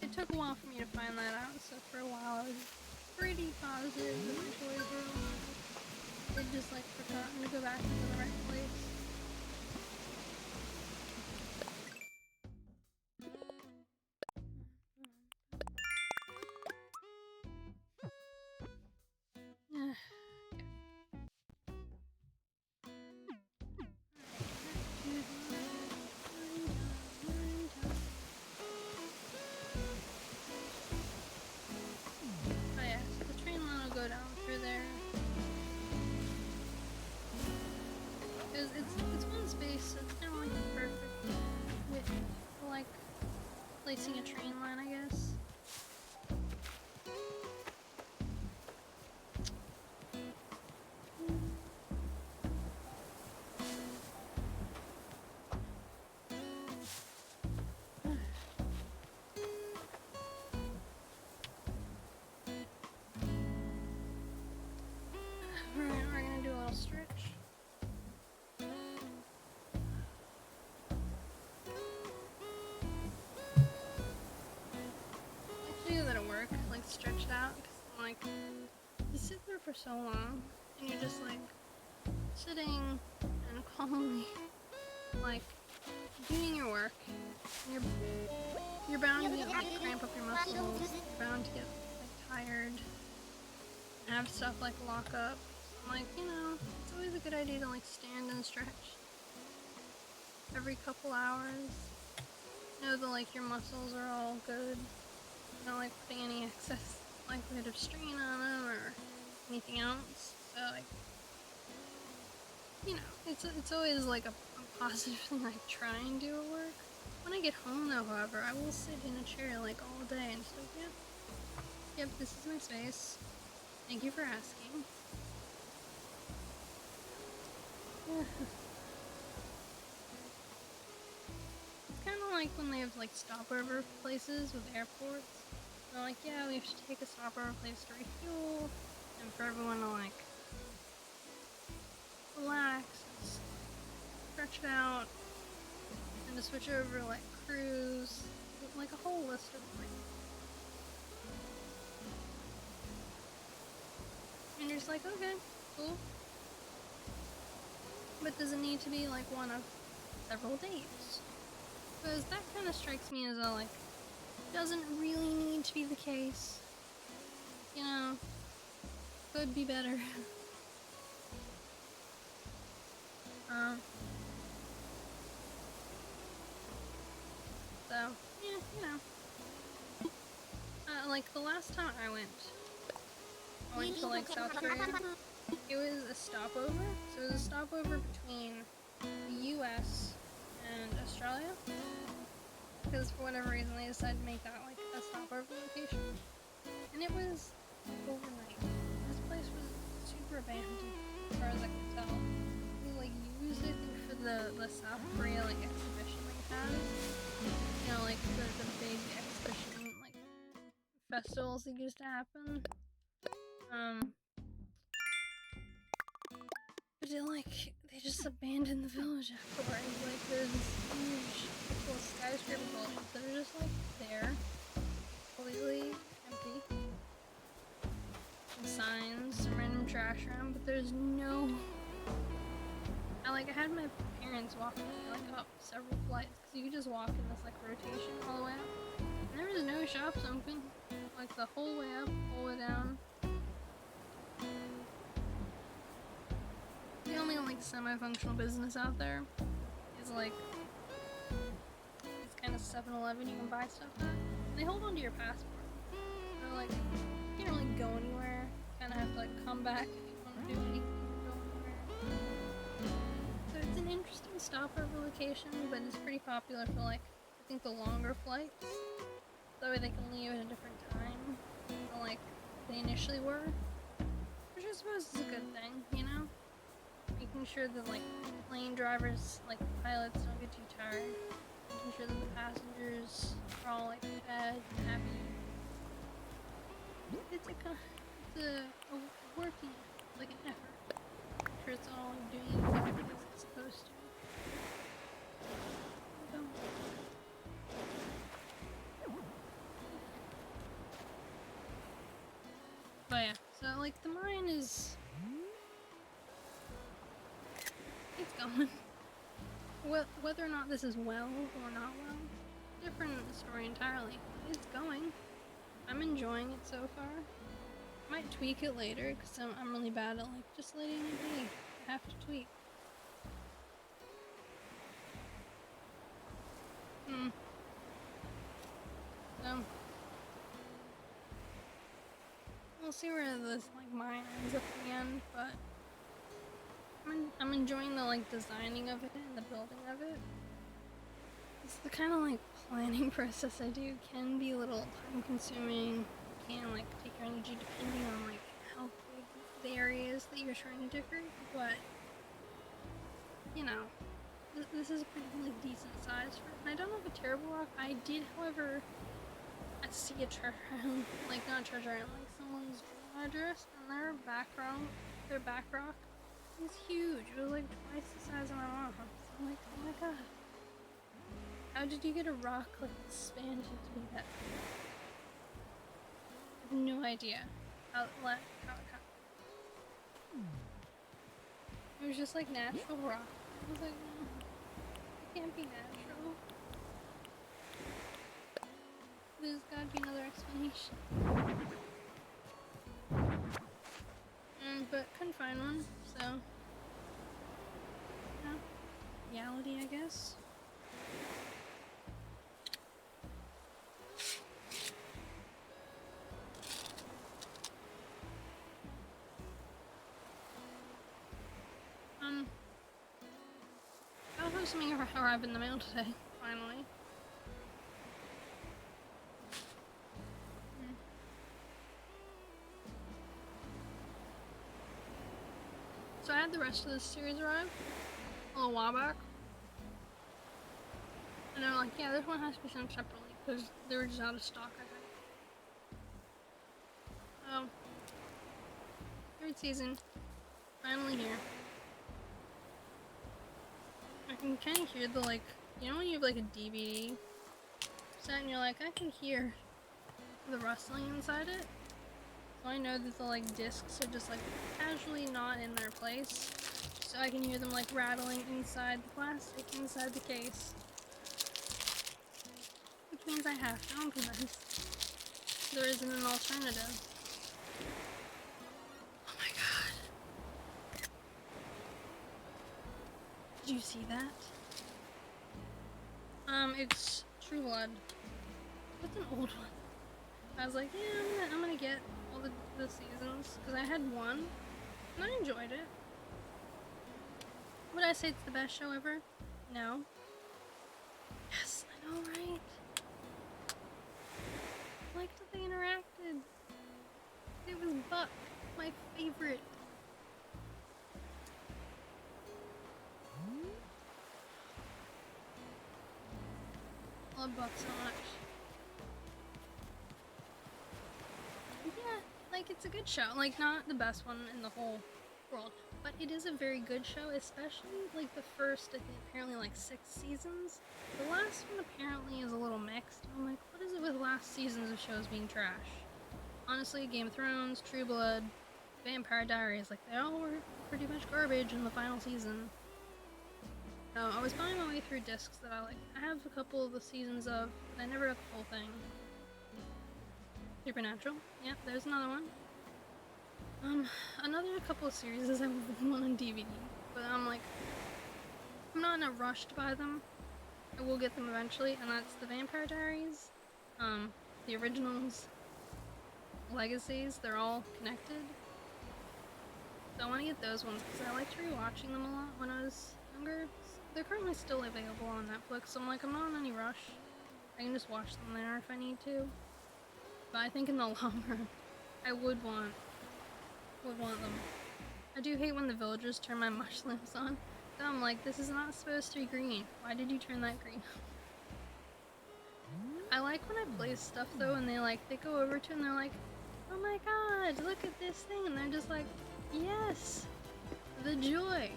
it took a while for me to find that out, so for a while I was pretty positive that my toys were alive. They'd just, like, forgotten to go back into the right place. Oh yeah, so the train line will go down through there. Because it's one space, so it's kind of like the perfect width for, like, placing a train line, I guess. Alright, we're gonna do a little stretch. I do that at work, like, stretch it out, because, like, you sit there for so long, and you're just, like, sitting and calmly, like, doing your work, and you're bound to get, like, cramp up your muscles, you're bound to get, like, tired, and have stuff, like, lock up. I'm like, you know, it's always a good idea to, like, stand and stretch every couple hours. Know that, like, your muscles are all good. You're not, like, putting any excess likelihood of strain on them or anything else. So, like, you know, it's always, like, a positive thing, like, trying to do at work. When I get home, though, however, I will sit in a chair, like, all day and just, like, yep, this is my space. Thank you for asking. It's kind of like when they have, like, stopover places with airports. They're like, yeah, we should take a stopover place to refuel, and for everyone to, like, relax, stretch it out, and to switch over, like, cruise, like, a whole list of things. And you're just like, okay, cool. But does it need to be, like, one of several days? Because that kind of strikes me as a, like, doesn't really need to be the case. You know? Could be better. So, yeah, you know. Like the last time I went to like South Korea, it was a stopover. So it was a stopover between the US and Australia. Because for whatever reason they decided to make that like a stopover location. And it was overnight. This place was super abandoned, as far as I can tell. It was like used, I think, for the South Korea like exhibition they had. You know, like the big exhibition like festivals that used to happen. But they just abandoned the village afterwards. Like there's this huge little skyscraper buildings that are just like there, completely empty. Some signs, some random trash around, but there's no. I had my parents walk me like up several flights because you could just walk in this like rotation all the way up. And there was no shops open, like the whole way up, all the way down. The only like semi-functional business out there is like it's kind of 7-Eleven you can buy stuff at. And they hold on to your passport. So like you can't really go anywhere. Kind of have to like come back if you want to do anything. Go anywhere. So it's an interesting stopover location, but it's pretty popular for like I think the longer flights. That way they can leave at a different time than like they initially were. Which I suppose is a good thing, you know? Making sure that like plane drivers, like pilots, don't get too tired. Making sure that the passengers are all like fed and happy. It's a working, like an effort. Make sure it's all like doing exactly as it's supposed to. But yeah, so like the mine is. It's going. Whether or not this is well or not well, different story entirely. It's going. I'm enjoying it so far. Might tweak it later because I'm really bad at like just letting it be. I have to tweak. So we'll see where this like mine ends up at the end, but I'm enjoying the like designing of it and the building of it. It's the kind of like planning process I do can be a little time consuming. Can like take your energy depending on like how big the area is that you're trying to decorate, but you know, this is a pretty like decent size for it. And I don't have a terrible rock. I did, however, see a treasure island, like not a treasure island, like someone's address, and their back rock was huge. It was like twice the size of my mom's. I'm like, oh my god. How did you get a rock like expanded to be that big? I have no idea how it happened. It was just like natural rock. I was like, no, it can't be natural. There's gotta be another explanation. But couldn't find one, so yeah, reality, I guess. I hope something arrived in the mail today, finally. So I had the rest of this series arrive a little while back. And they were like, yeah, this one has to be sent separately because they were just out of stock, I think. Third season, finally here. I can kind of hear the like, you know when you have like a DVD set and you're like, I can hear the rustling inside it? So I know that the like discs are just like casually not in their place. So I can hear them like rattling inside the plastic, inside the case. Which means I have to open this. There isn't an alternative. Did you see that? It's True Blood. It's an old one. I was like, yeah, I'm gonna get all the seasons because I had one and I enjoyed it. Would I say it's the best show ever? No. Yes, I know, right? I liked that they interacted. It was Buck, my favorite. Love Buck so much. Yeah, like it's a good show. Like not the best one in the whole world, but it is a very good show, especially like the first, I think apparently like 6 seasons. The last one apparently is a little mixed. I'm like, what is it with last seasons of shows being trash? Honestly, Game of Thrones, True Blood, Vampire Diaries, like they all were pretty much garbage in the final season. So I was buying my way through discs that I like. I have a couple of the seasons of, but I never got the whole thing. Supernatural, yeah, there's another one. Another couple of series I want on DVD, but I'm like, I'm not in a rush to buy them. I will get them eventually, and that's the Vampire Diaries, the originals, Legacies, they're all connected. So I want to get those ones because I liked rewatching them a lot when I was younger. They're currently still available on Netflix, so I'm like, I'm not in any rush. I can just watch them there if I need to. But I think in the long run, I would want them. I do hate when the villagers turn my mushrooms on. So I'm like, this is not supposed to be green. Why did you turn that green? I like when I play stuff though, and they go over to it and they're like, oh my god, look at this thing, and they're just like, yes, the joy.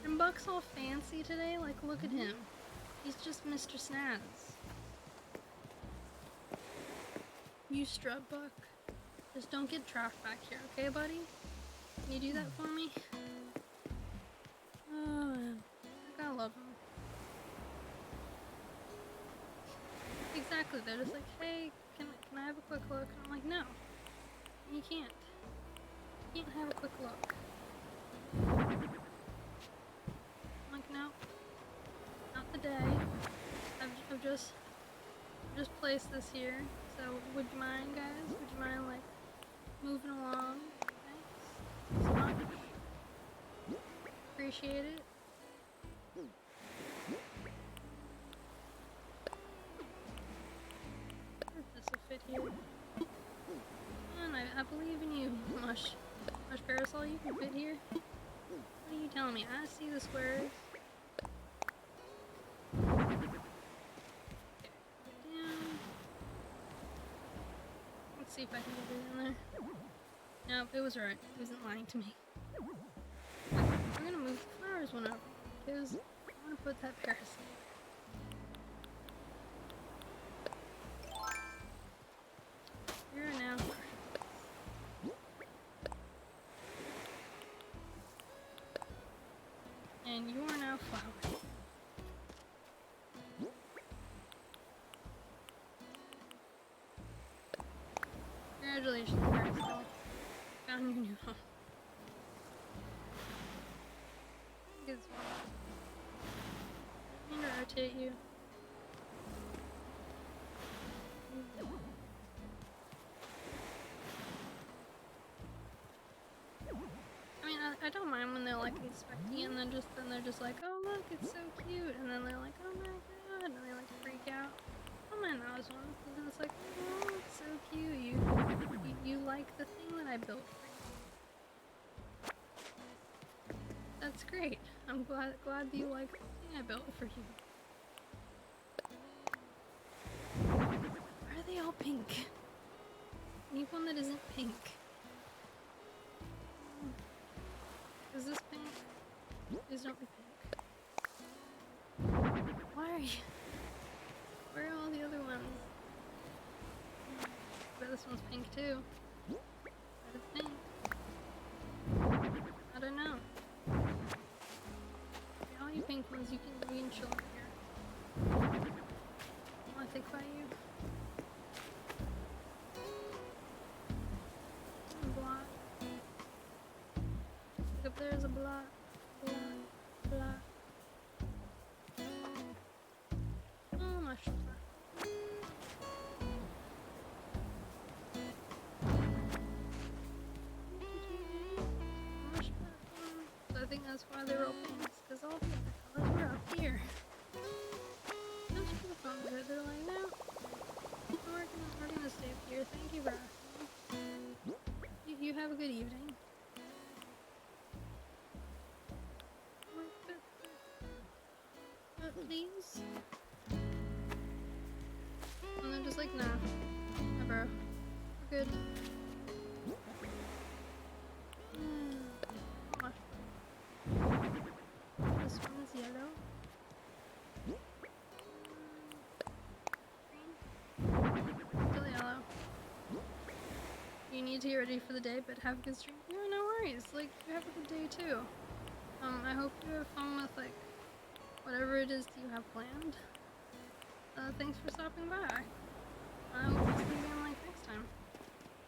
And Buck's all fancy today, like look at him. He's just Mr. Snaz. You strut, Buck. Just don't get trapped back here, okay, buddy? Can you do that for me? Oh, man. I gotta love him. Exactly, they're just like, hey, can I have a quick look? And I'm like, no. You can't. You can't have a quick look. I'm like, no. Not the day. I've just placed this here. So, would you mind, guys? Would you mind, like, moving along? Thanks. So much. Appreciate it. This will fit here. And I believe in you, Mush Parasol. You can fit here. What are you telling me? I see the squares. See if I can get it in there. Nope, it was right. It wasn't lying to me. I'm gonna move the flowers one up because I want to put that parasite. You're now. And you are now flowering. Congratulations, Parasol. Found your new home. Good one. I'm gonna rotate you. I mean, I don't mind when they're like inspecting it and then they're just like, oh look, it's so cute, and then they're like, oh my god, and they like freak out. I don't mind those ones, and then it's like, oh, it's so cute. You like the thing that I built for you. That's great. I'm glad that you like the thing I built for you. Why are they all pink? I need one that isn't pink. Is this pink? Please don't be pink. Why are you? Where are all the other ones? But this one's pink too. But it's pink. I don't know. Okay, all you pink ones, you can chill up here. I want to think about you. Blot. Look up there is a blot. Blue. think that's why they were all pinks, because all the other colors were up here. Just for the fun of it, they're like, no, we're gonna stay up here. Thank you for asking. You have a good evening. Please? And they're just like, nah, bro, we're good. This one is yellow. Green. Still yellow. You need to get ready for the day, but have a good stream. No, no worries. Like, you have a good day too. I hope you have fun with like whatever it is that you have planned. Thanks for stopping by. I hope to see you again like next time.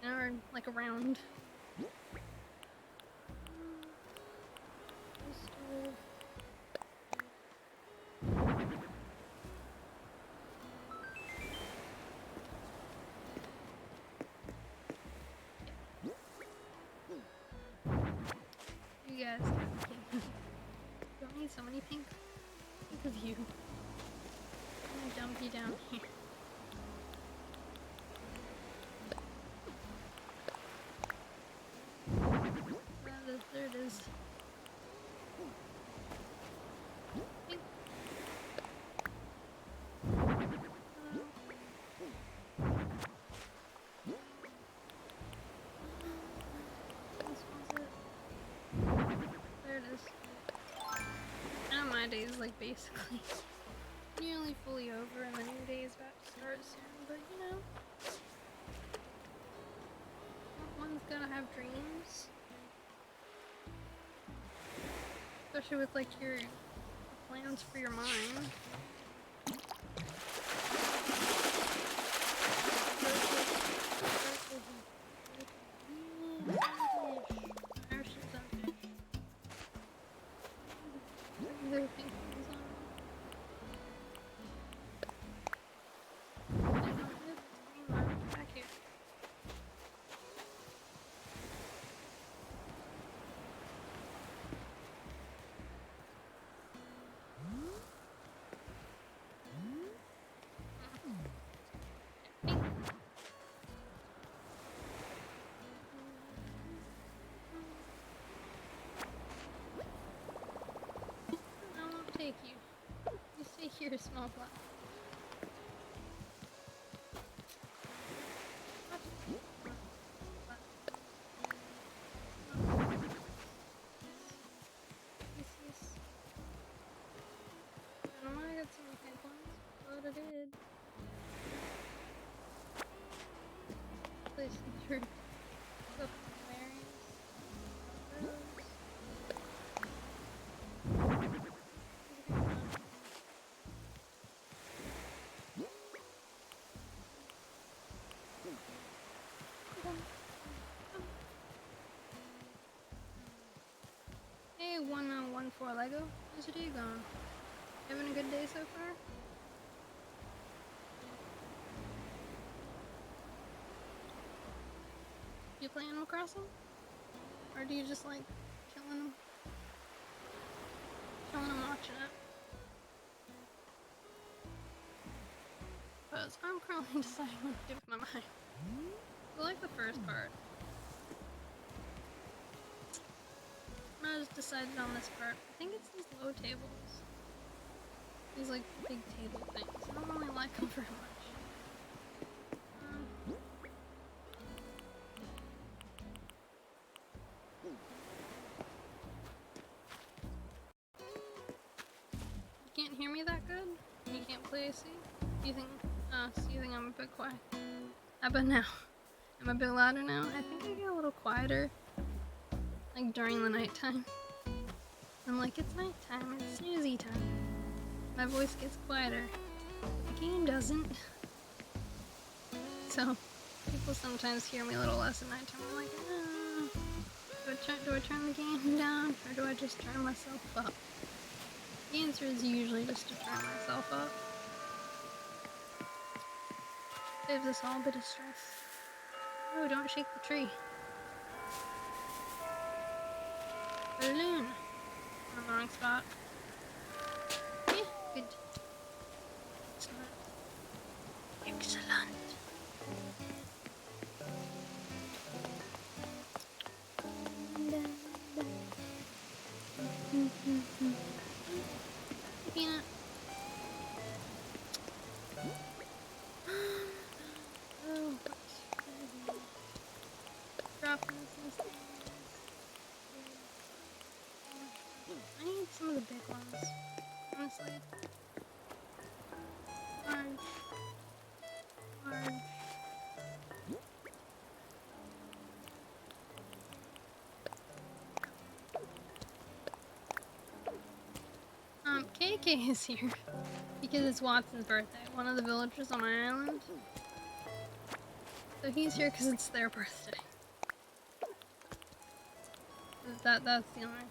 Or like around. You guys don't need so many pink. Think of you. I'm gonna dump you down here. There it is. Pink. This one's it. There it is. Now my day is like basically nearly fully over and the new day is about to start soon, but you know, one's gotta have dreams. Especially with like your plans for your mind. Take you. You stay here, small flower. I don't know why I got some pink ones, but I did. Place your stuff wearing. Hey, 1014 Lego. How's your day going? Having a good day so far? You play Animal Crossing? Or do you just like chilling and watching it? Because I'm currently deciding what to do with my mind. I like the first part. I just decided on this part. I think it's these low tables. These like big table things. I don't really like them very much. You can't hear me that good? You can't play AC? You think I'm a bit quiet? How about now? I'm a bit louder now? I think I get a little quieter. Like during the nighttime. I'm like, it's nighttime, it's snoozy time. My voice gets quieter. The game doesn't. So, people sometimes hear me a little less at nighttime. I'm like, do I turn the game down? Or do I just turn myself up? The answer is usually just to turn myself up. Saves us all a bit of stress. Oh, don't shake the tree. Balloon. in the wrong spot. Yeah, good. Excellent. Excellent. Peanut. Oh, dropping some things. I need some of the big ones, honestly. Large. Large. KK is here because it's Watson's birthday, one of the villagers on my island. So he's here because it's their birthday. That's the only.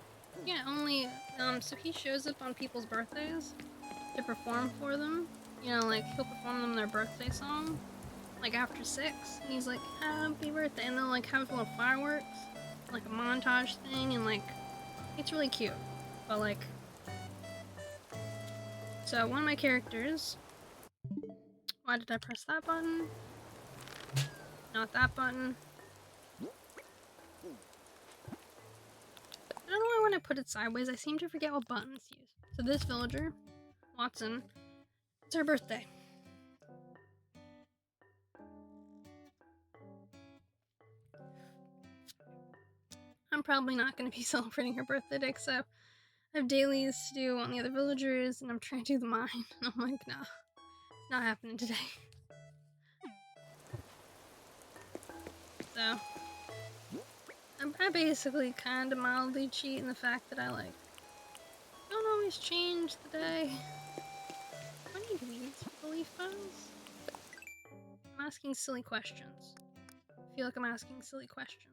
Yeah, only so he shows up on people's birthdays to perform for them. You know, like he'll perform them their birthday song, like after 6, and he's like, "Happy birthday," and they'll like have little fireworks, like a montage thing, and like it's really cute. But like, so one of my characters. Why did I press that button? Not that button. I don't know why when I put it sideways, I seem to forget what buttons to use. So this villager, Watson, it's her birthday. I'm probably not going to be celebrating her birthday today, so I have dailies to do on the other villagers, and I'm trying to do the mine. And I'm like, nah, it's not happening today. So, I basically kind of mildly cheat in the fact that I like don't always change the day. I need weeds for the leaf bones. I'm asking silly questions. I feel like I'm asking silly questions.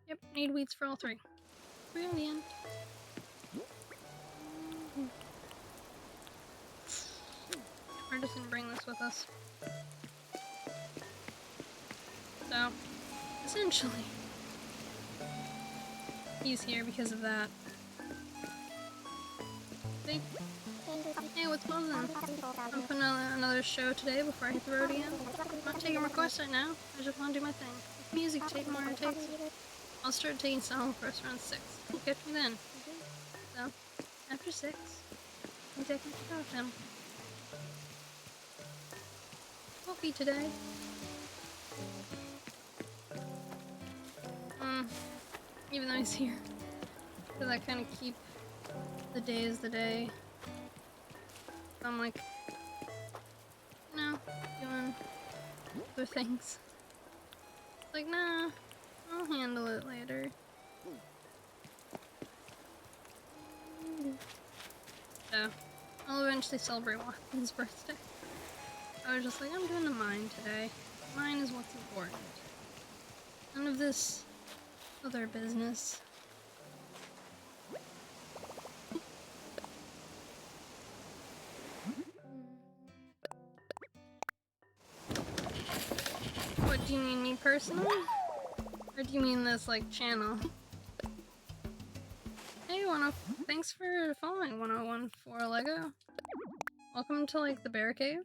Yep, need weeds for all 3. Brilliant. We're just gonna bring this with us. So, essentially, he's here because of that. See? Hey, what's buzzing? I'm putting on another show today before I hit the road again. I'm not taking requests right now. I just want to do my thing. If music take more, it takes. I'll start taking some first around 6. You'll catch me then. Okay? So, after 6, I'm taking a show with him. Coffee today. Even though he's here. Because I kind of keep the day as the day. So I'm like, you know, doing other things. It's like, nah, I'll handle it later. So, I'll eventually celebrate Watson's birthday. I was just like, I'm doing the mine today. Mine is what's important. None of this other business. What do you mean, me personally? Or do you mean this, like, channel? Hey, thanks for following 101 for Lego. Welcome to, like, the bear cave.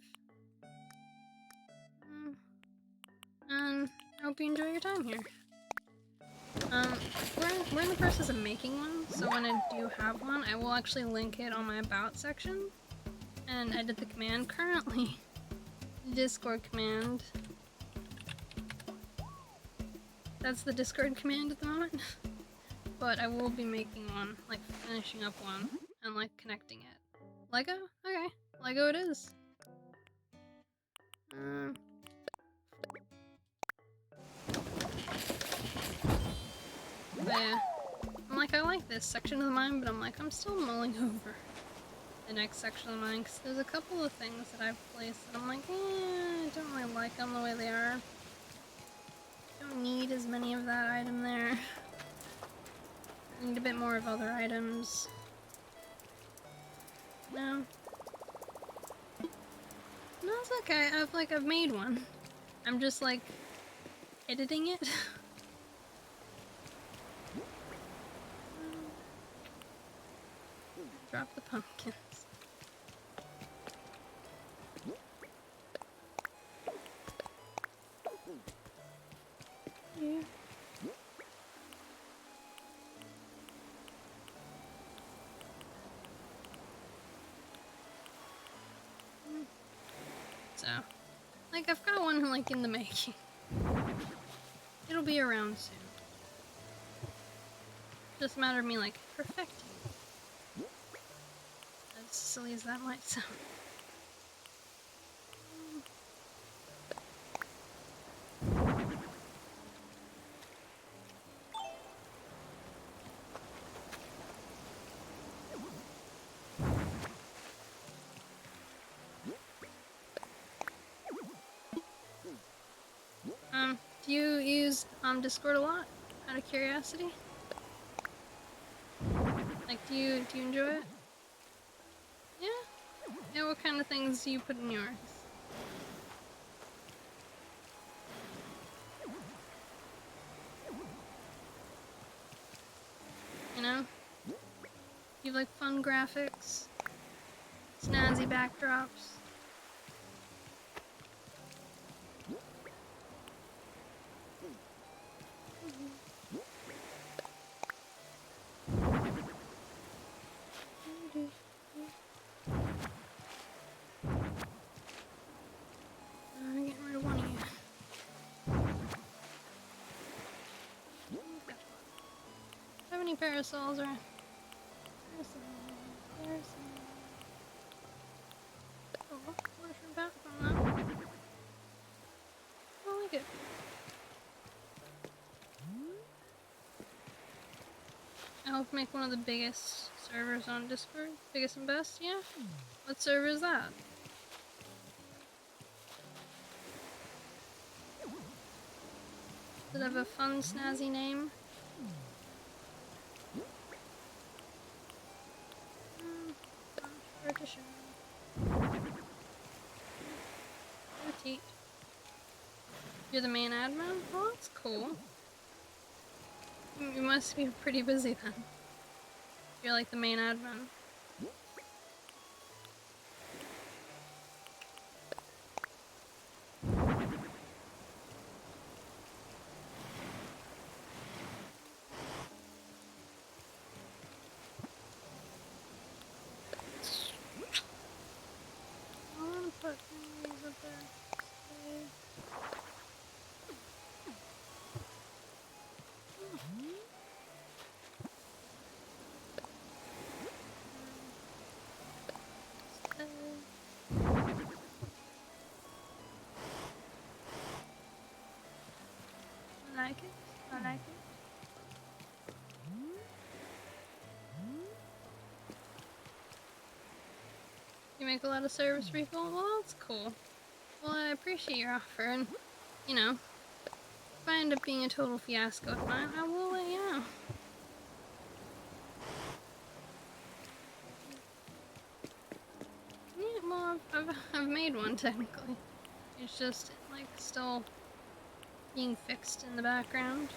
And I hope you enjoy your time here. We're in the process of making one, so when I do have one, I will actually link it on my about section and edit the command. Currently, the Discord command. That's the Discord command at the moment. But I will be making one, like finishing up one, and like connecting it. Lego? Okay, Lego it is. But yeah, I'm like, I like this section of the mine, but I'm like, I'm still mulling over the next section of the mine, because there's a couple of things that I've placed that I'm like, I don't really like them the way they are. Don't need as many of that item there. I need a bit more of other items. No. No, it's okay. I've made one. I'm just like editing it. drop the pumpkins. Yeah. So, like, I've got one like in the making. It'll be around soon. Just a matter of me like perfecting. As silly as that might sound. Do you use Discord a lot? Out of curiosity? Like, do you enjoy it? Yeah? Yeah, what kind of things do you put in yours? You know? You have like fun graphics? Snazzy backdrops? I'm getting rid of one of you. Have any parasols or parasol? Oh, where's your back from that? I like it. I hope to make one of the biggest servers on Discord. Biggest and best, yeah? What server is that? Does it have a fun, snazzy name? Hard to show. Petite. You're the main admin? Oh, that's cool. You must be pretty busy then. You're like the main admin. I want to put these up there. I like it. I like it. You make a lot of service people? Well, that's cool. Well, I appreciate your offer, and, you know, if I end up being a total fiasco with mine, I will let you know. Yeah, well, I've made one, technically. It's just, like, still being fixed in the background.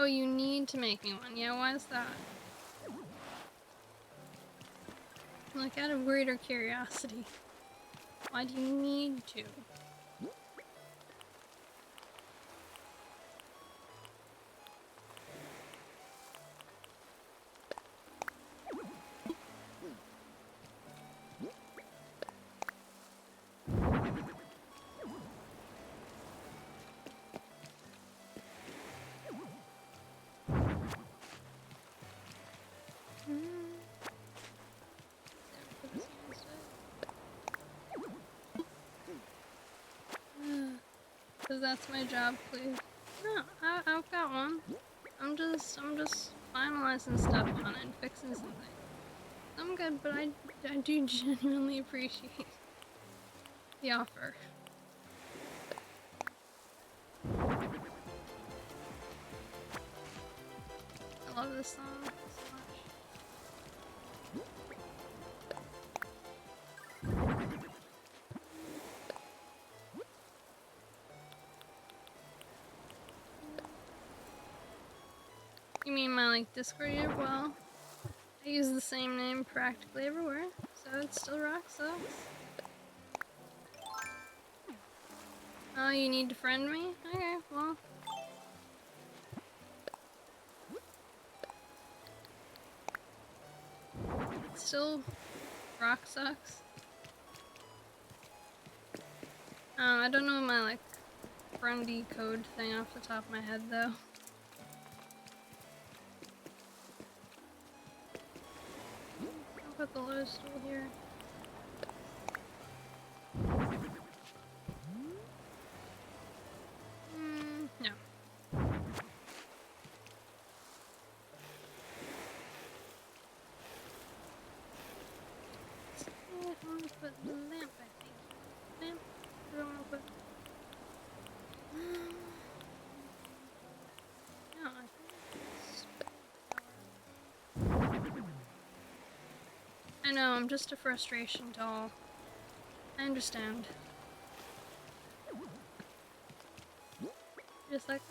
Oh, you need to make me one. Yeah, why is that? Like, out of greater curiosity. Why do you need to? Because that's my job, please. No, I've got one. I'm just finalizing stuff on it and fixing some things. I'm good, but I do genuinely appreciate the offer. love this song so much. You mean my like Discord group? Well, I use the same name practically everywhere, so it still rocks us. Oh, you need to friend me? Okay, well. Still rock sucks. I don't know my like friendly code thing off the top of my head though. I'll put the low stool here. No. I want to put the lamp, I think. Lamp? Where do I want to put? No, I think I know, I'm just a frustration doll. I understand. Just like,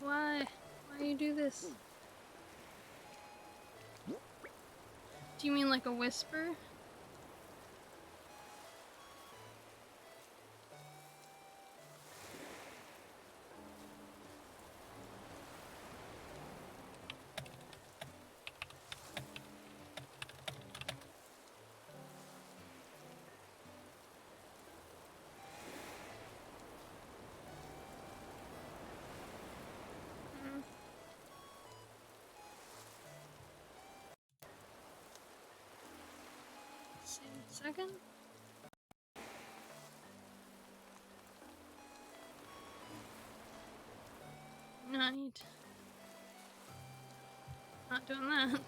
why? Why you do this? Do you mean like a whisper? Second. Night. Not doing that.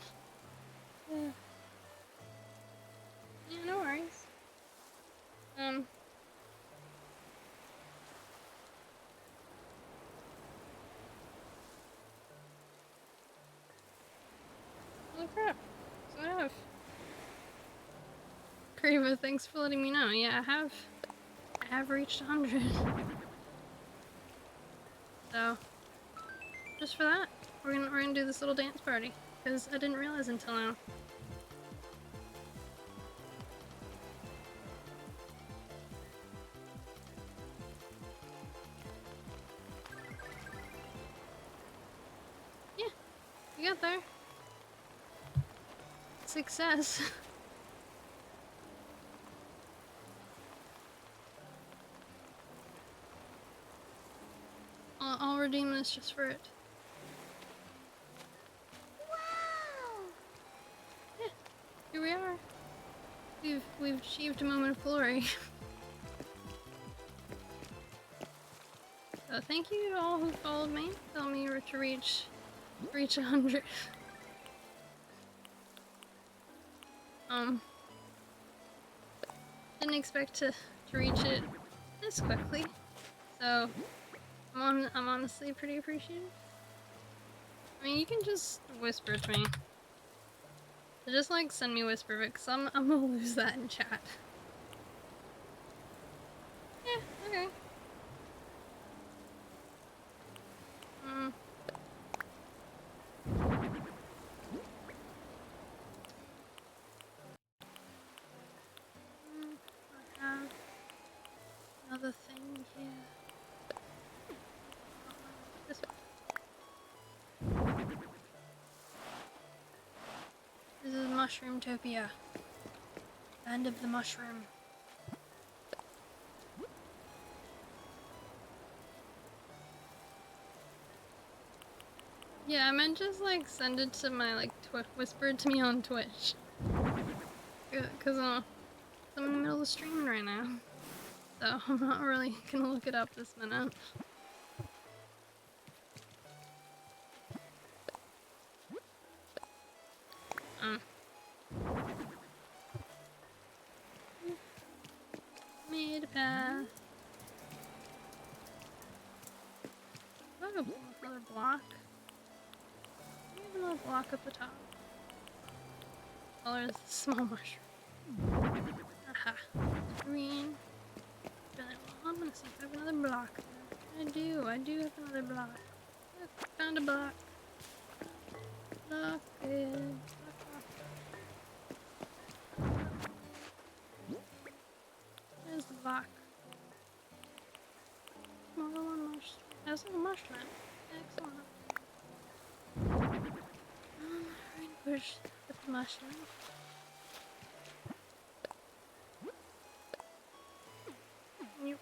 Yeah, no worries. Oh crap. So I have. Crava, thanks for letting me know. Yeah, I have reached 100. So, just for that, we're gonna do this little dance party. Because I didn't realize until now. Yeah, you got there. Success. I'll redeem this just for it. Wow! Yeah, here we are. We've achieved a moment of glory. So thank you to all who followed me. Tell me to reach 100. Didn't expect to reach it this quickly. So I'm honestly pretty appreciative. I mean, you can just whisper to me. So just like send me whisper, because I'm gonna lose that in chat. Yeah, okay. I have another thing here. This one. This is Mushroomtopia. Land of the Mushroom. Yeah, I meant just like send it to my like whisper it to me on Twitch. Cause I'm in the middle of streaming right now, so I'm not really gonna look it up this minute. Made a path. Oh, another block. Another block at the top. Color is the small mushroom. Aha. Green. Really well. I'm gonna see if I have another block there. I do have another block. Look, found a block. Block it. There's the block. Smaller one mushroom. That's a mushroom. Excellent. Push the mushroom. Yep.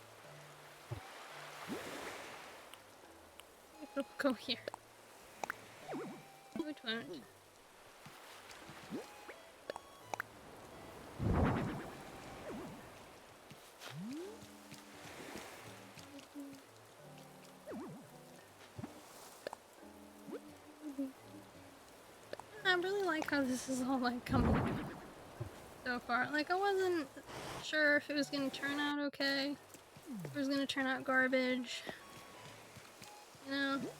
It'll go here. No, it won't. I really like how this is all like coming so far. Like I wasn't sure if it was gonna turn out okay, if it was gonna turn out garbage. You know, you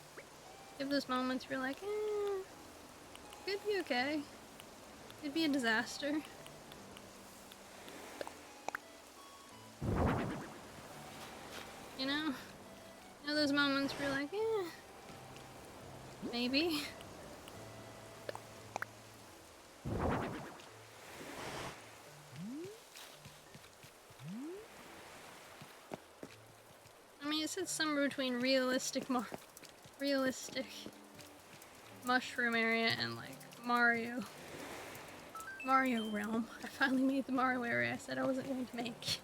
have those moments where you're like, could be okay, could be a disaster. You know those moments where you're like, maybe. I mean, it said somewhere between realistic mushroom area and like Mario realm. I finally made the Mario area I said I wasn't going to make.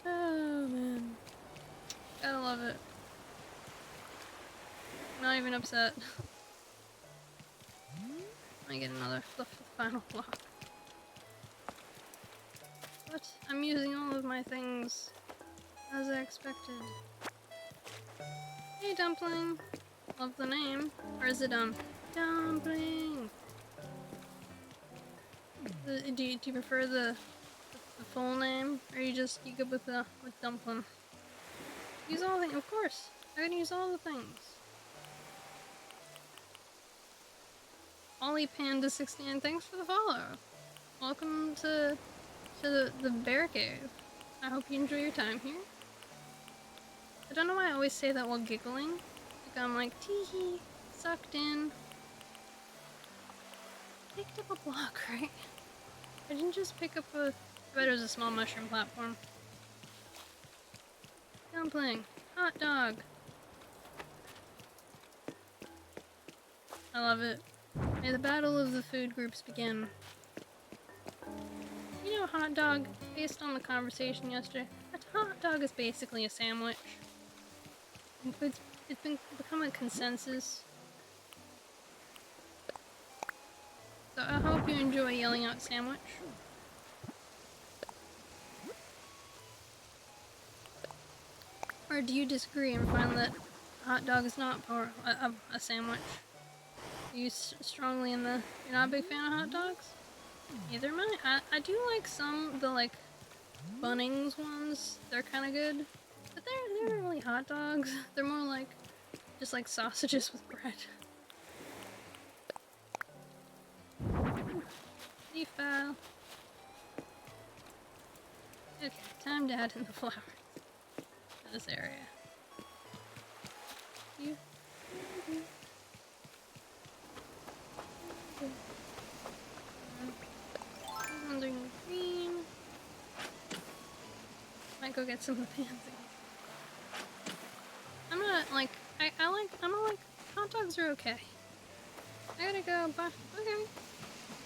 Oh man, gotta love it. Not even upset. I get another flip to the final block. But I'm using all of my things as I expected. Hey Dumpling! Love the name. Or is it Dumpling? Do you prefer the full name? Or you good with Dumpling? Use all the things, of course. I can use all the things. OllyPanda69, thanks for the follow. Welcome to the bear cave. I hope you enjoy your time here. I don't know why I always say that while giggling. Like I'm like, tee-hee, sucked in. Picked up a block, right? I didn't just pick up I bet it was a small mushroom platform. Dumpling. Hot dog. I love it. May the battle of the food groups begin. You know, hot dog, based on the conversation yesterday, a hot dog is basically a sandwich. It's become a consensus. So I hope you enjoy yelling out sandwich. Or do you disagree and find that a hot dog is not a sandwich? Are you strongly in the... You're not a big fan of hot dogs? Neither am I. I do like the like Bunnings ones. They're kind of good. But they're not really hot dogs. They're more like just like sausages with bread. Leaf file. Okay, time to add in the flowers to this area. You. Doing green. Might go get some of the pansies. I'm not like I'm not like hot dogs are okay. I gotta go. Bye. Okay.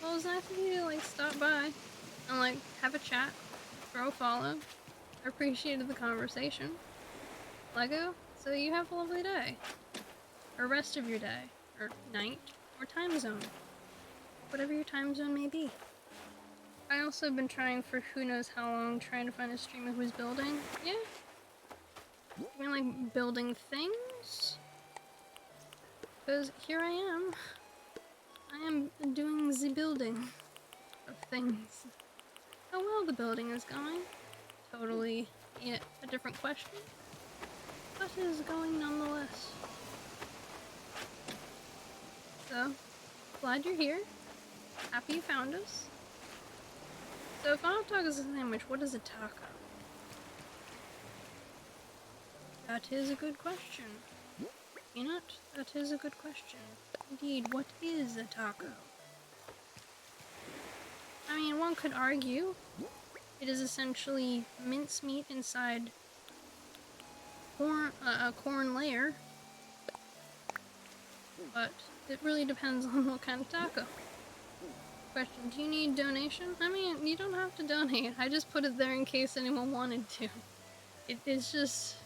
Well, it was nice of you to like stop by and like have a chat, throw a follow. I appreciated the conversation. Lego. So you have a lovely day, or rest of your day, or night, or time zone, whatever your time zone may be. I also have been trying for who knows how long, trying to find a streamer who's building. Yeah. I mean, like, building things? Because here I am. I am doing the building of things. How well the building is going. Totally a different question. But it is going nonetheless. So, glad you're here. Happy you found us. So if a hot dog is a sandwich, what is a taco? That is a good question. Peanut, that is a good question. Indeed, what is a taco? I mean, one could argue it is essentially mincemeat inside a corn layer, but it really depends on what kind of taco. Question, do you need donation? I mean, you don't have to donate. I just put it there in case anyone wanted to. It's just...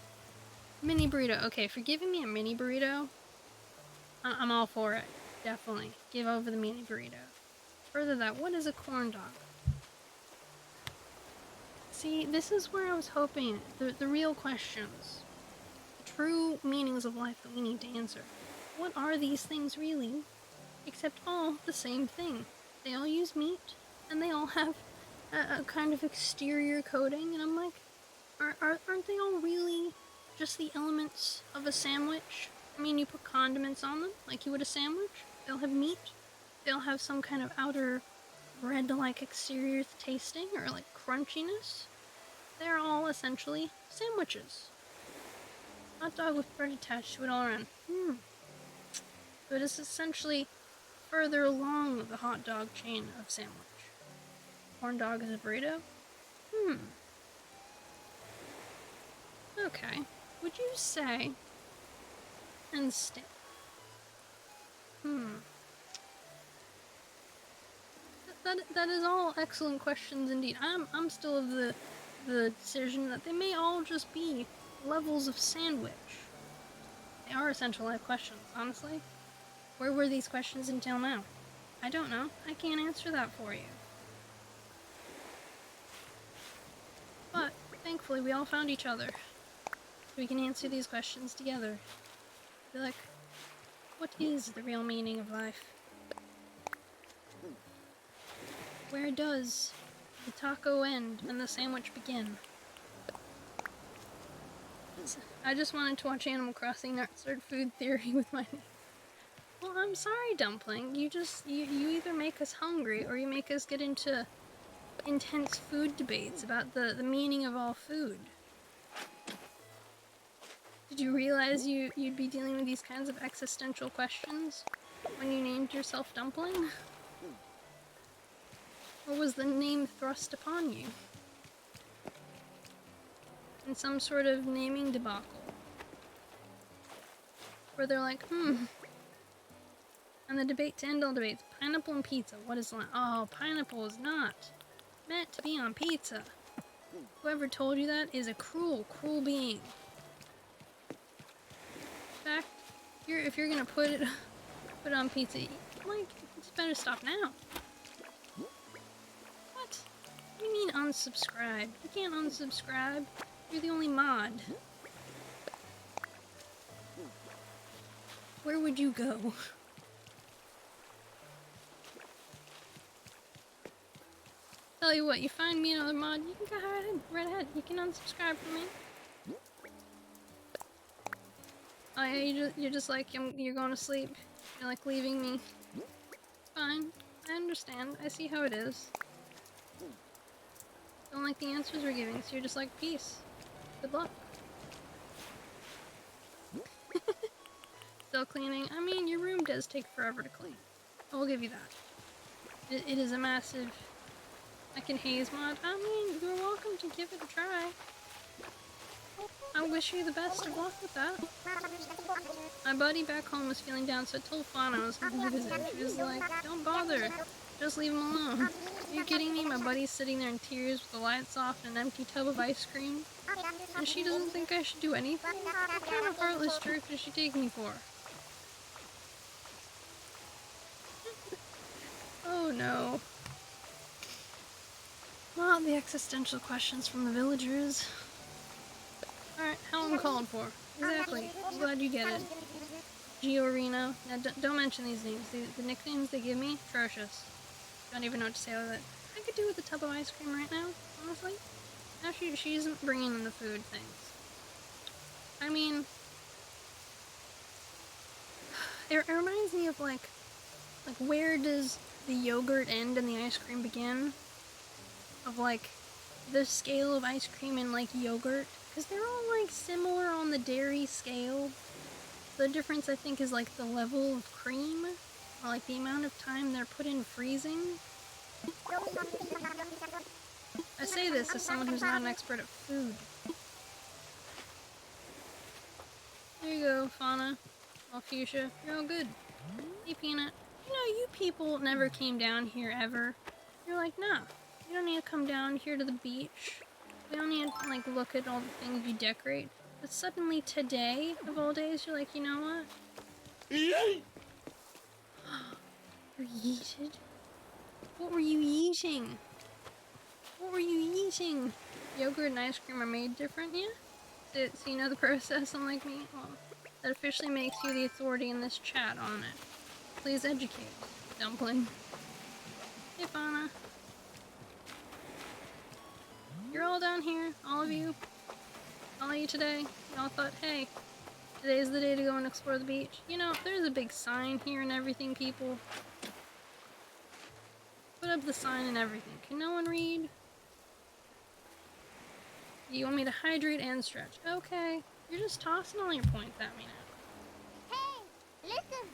Mini burrito. Okay, for giving me a mini burrito, I'm all for it. Definitely. Give over the mini burrito. Further that, what is a corn dog? See, this is where I was hoping, the real questions. The true meanings of life that we need to answer. What are these things really? Except all the same thing. They all use meat, and they all have a kind of exterior coating, and I'm like, aren't they all really just the elements of a sandwich? I mean, you put condiments on them, like you would a sandwich. They'll have meat. They'll have some kind of outer bread-like exterior tasting, or like crunchiness. They're all essentially sandwiches. Hot dog with bread attached to it all around. But it's essentially further along the hot dog chain of sandwich. Corn dog is a burrito? Okay. Would you say... And stick. That is all excellent questions indeed. I'm still of the decision that they may all just be levels of sandwich. They are essential life questions, honestly. Where were these questions until now? I don't know. I can't answer that for you. But, thankfully, we all found each other. We can answer these questions together. Be like, what is the real meaning of life? Where does the taco end and the sandwich begin? I just wanted to watch Animal Crossing, not start food theory with my... Well, I'm sorry, Dumpling. You either make us hungry or you make us get into intense food debates about the meaning of all food. Did you realize you'd be dealing with these kinds of existential questions when you named yourself Dumpling? Or was the name thrust upon you? In some sort of naming debacle. Where they're like, And the debate to end all debates, pineapple and pizza, what is that? Oh, pineapple is not meant to be on pizza. Whoever told you that is a cruel, cruel being. In fact, if you're gonna put it on pizza, like, it's better stop now. What? What do you mean unsubscribe? You can't unsubscribe. You're the only mod. Where would you go? Tell you what, you find me another mod, you can go right ahead. You can unsubscribe from me. Oh yeah, you're just like, you're going to sleep. You're like leaving me. Fine, I understand. I see how it is. Don't like the answers we're giving, so you're just like, peace. Good luck. Still cleaning. I mean, your room does take forever to clean. I will give you that. It is a massive... I can haze mod. I mean, you're welcome to give it a try. I wish you the best of luck with that. My buddy back home was feeling down, so I told Fawn I was going to visit. She was like, don't bother. Just leave him alone. Are you kidding me? My buddy's sitting there in tears with the lights off and an empty tub of ice cream. And she doesn't think I should do anything? What kind of heartless jerk does she take me for? Oh no. Not the existential questions from the villagers. Alright, how I'm called for. Exactly. I'm glad you get it. Giorino. Now, don't mention these names. The nicknames they give me, atrocious. Don't even know what to say with it. I could do with a tub of ice cream right now, honestly. Now she isn't bringing in the food things. I mean... It reminds me of, like, Like, where does the yogurt end and the ice cream begin? Of, like, the scale of ice cream and, like, yogurt? Because they're all, like, similar on the dairy scale. The difference, I think, is, like, the level of cream. Or, like, the amount of time they're put in freezing. I say this as someone who's not an expert at food. There you go, Fauna. All Fuchsia. You're all good. Hey, Peanut. You know, you people never came down here ever. You're like, nah, you don't need to come down here to the beach. We don't need to, like, look at all the things you decorate. But suddenly today, of all days, you're like, you know what? You're yeeted? What were you eating? What were you eating? Yogurt and ice cream are made different, yeah? So you know the process, unlike me? Well, that officially makes you the authority in this chat on it. Please educate, Dumpling. Hey, Fauna. You're all down here, all of you. All of you today. You all thought, hey, today's the day to go and explore the beach. You know, there's a big sign here and everything, people. Put up the sign and everything. Can no one read? You want me to hydrate and stretch? Okay. You're just tossing all your points at me now. Hey, listen.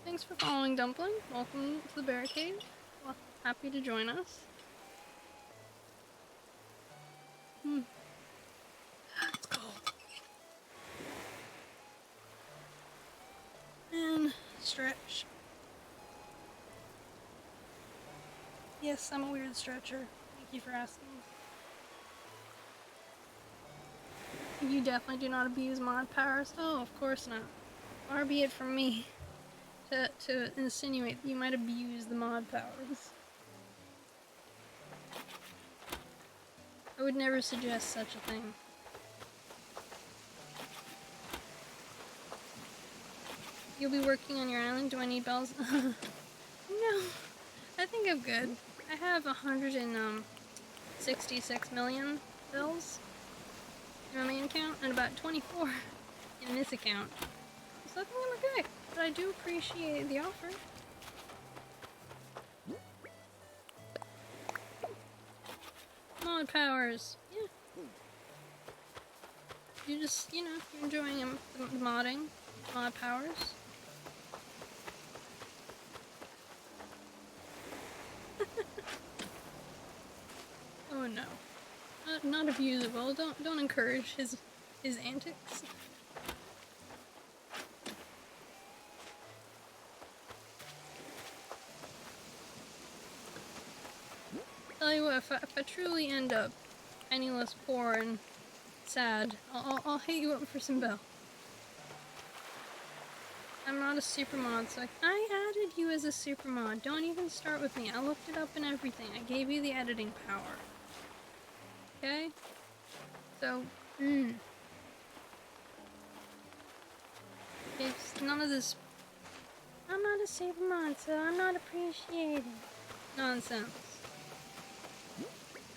Thanks for following, Dumpling. Welcome to the barricade. Well, happy to join us. It's cold. And stretch. Yes, I'm a weird stretcher. Thank you for asking. You definitely do not abuse mod powers. Oh, of course not. Far be it from me to insinuate that you might abuse the mod powers. I would never suggest such a thing. You'll be working on your island? Do I need bells? No. I think I'm good. I have 166 million bells in my main account and about 24 in this account. So I think I'm okay. But I do appreciate the offer. Mod powers. Yeah. You just, you know, you're enjoying the modding. Mod powers. Oh no. Not abusable. Don't encourage his antics. Tell you what, if I truly end up penniless, poor, and sad, I'll hit you up for some bell. I'm not a super mod, so I added you as a super mod. Don't even start with me. I looked it up and everything. I gave you the editing power. Okay? So, it's none of this. I'm not a super mod, so I'm not appreciated. Nonsense.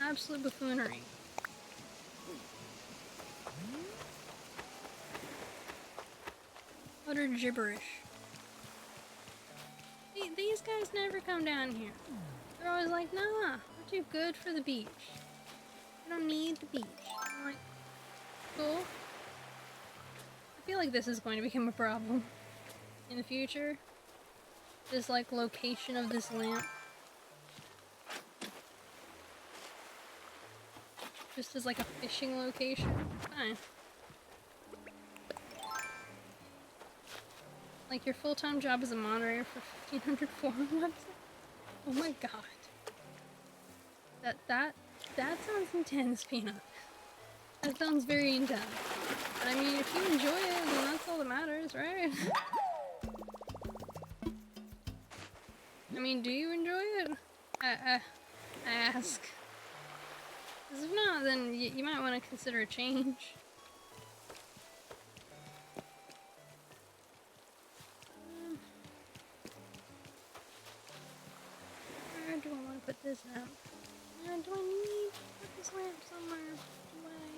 Absolute buffoonery. Utter gibberish. These guys never come down here. They're always like, nah, we're too good for the beach. We don't need the beach. I'm like, cool. I feel like this is going to become a problem in the future. This, like, location of this lamp. Just as, like, a fishing location. Fine. Like, your full-time job as a moderator for 1,500 forum websites? Oh my god. That sounds intense, Peanut. That sounds very intense. But I mean, if you enjoy it, then that's all that matters, right? I mean, do you enjoy it? I ask. Because if not, then you might want to consider a change. Where do I want to put this lamp? Do I need to put this lamp somewhere away?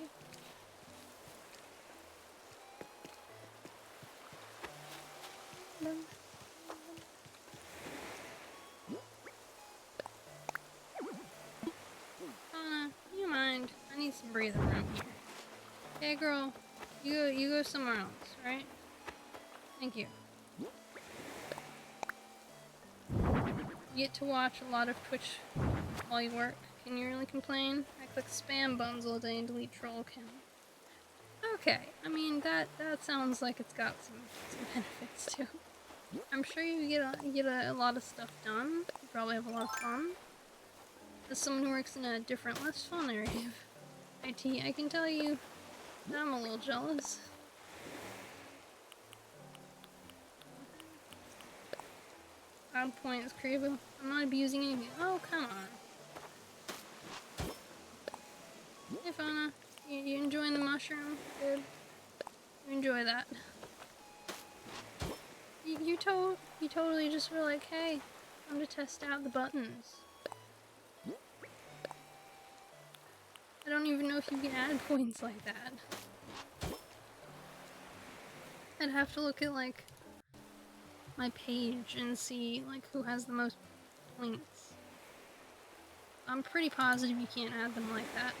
some breathing room here. Okay, girl, you go somewhere else, right? Thank you. You get to watch a lot of Twitch while you work. Can you really complain? I click spam buttons all day and delete troll count. Okay, I mean that sounds like it's got some benefits too. I'm sure you get a lot of stuff done. You probably have a lot of fun. As someone who works in a different, less fun area of IT, I can tell you that I'm a little jealous. Odd points, Cravo. I'm not abusing anything. Oh, come on. Hey, Fauna. You enjoying the mushroom? Good. You enjoy that. You totally just were like, hey, I'm to test out the buttons. I don't even know if you can add points like that. I'd have to look at, like, my page and see, like, who has the most points. I'm pretty positive you can't add them like that.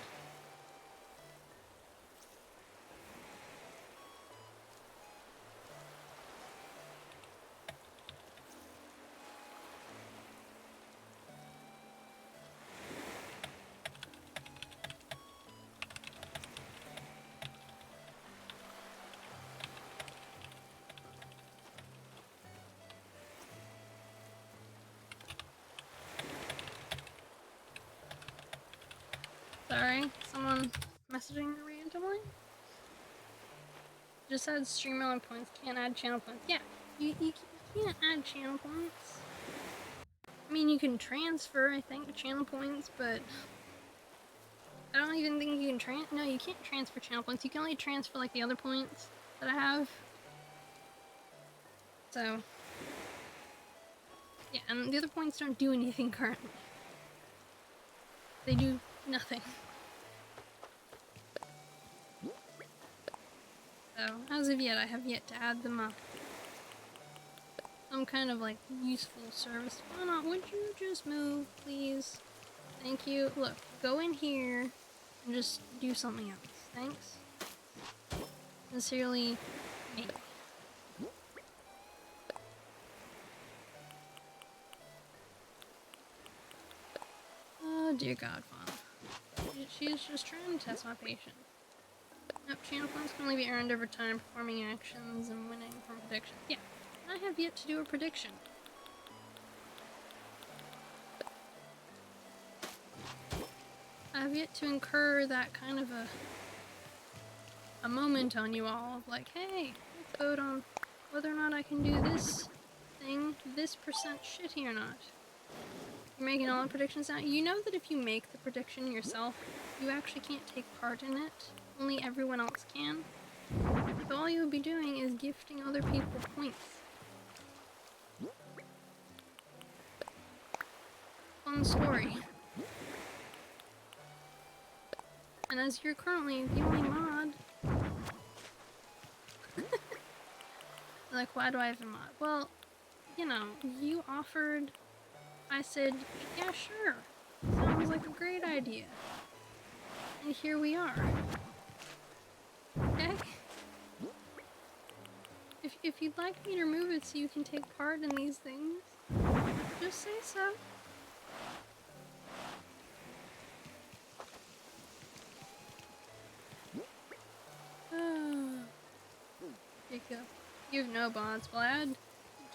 Sorry, someone messaging randomly? Just add stream element points, can't add channel points. Yeah, you can't add channel points. I mean, you can transfer, I think, channel points, but I don't even think you can no, you can't transfer channel points. You can only transfer, like, the other points that I have. So, yeah, and the other points don't do anything currently. They do nothing. So, as of yet, I have yet to add them up. Some kind of, like, useful service. Why not? Would you just move, please? Thank you. Look, go in here and just do something else. Thanks. Sincerely, me. Oh, dear God, Fauna. She's just trying to test my patience. Nope, channel points can only be earned over time performing actions and winning from predictions. Yeah, I have yet to do a prediction. I have yet to incur that kind of a moment on you all of like, hey, let's vote on whether or not I can do this thing, this percent shitty or not. You're making all the predictions now. You know that if you make the prediction yourself, you actually can't take part in it. Only everyone else can. So all you would be doing is gifting other people points. Fun story. And as you're currently the only mod... like, why do I have a mod? Well, you know, you offered... I said, yeah, sure. Sounds like a great idea. And here we are. Okay? If you'd like me to remove it so you can take part in these things, just say so. Ridiculous. You have no bonds. Well, I had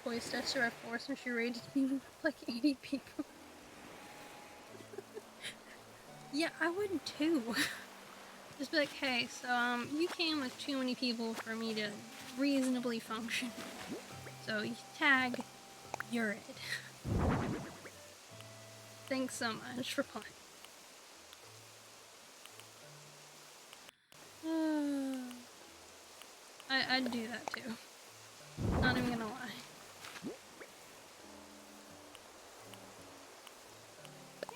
Toy Tester at 4, so she rated me with like 80 people. Yeah, I would too. Just be like, hey, so, you came with too many people for me to reasonably function. So, you tag, you're it. Thanks so much for playing. I'd do that too. Not even gonna lie.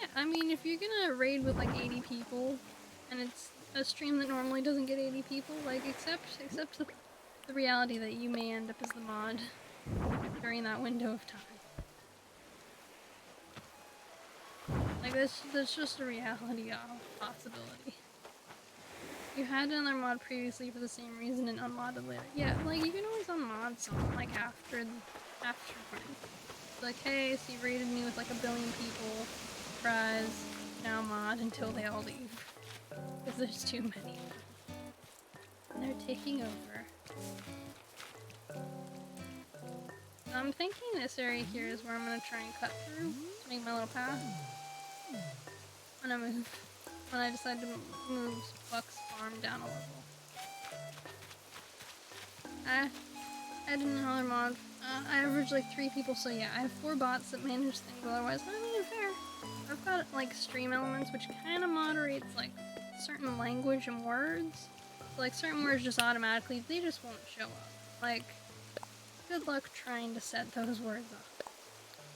Yeah, I mean, if you're gonna raid with like 80 people, and it's a stream that normally doesn't get 80 people, like, accept the reality that you may end up as the mod during that window of time. Like, that's just a reality of possibility. You had another mod previously for the same reason and unmodded later. Yeah, like you can always unmod someone like after running. Like, hey, so you raided me with like 1 billion people. Surprise. Now mod until they all leave. Because there's too many. And they're taking over. I'm thinking this area here is where I'm gonna try and cut through to make my little path. When I move. When I decide to move Buck's farm down a level. I added another mod. I average like 3 people, so yeah, I have 4 bots that manage things, but otherwise not even fair. I've got like stream elements, which kind of moderates like certain language and words. So, like certain words just automatically, they just won't show up. Like, good luck trying to set those words up.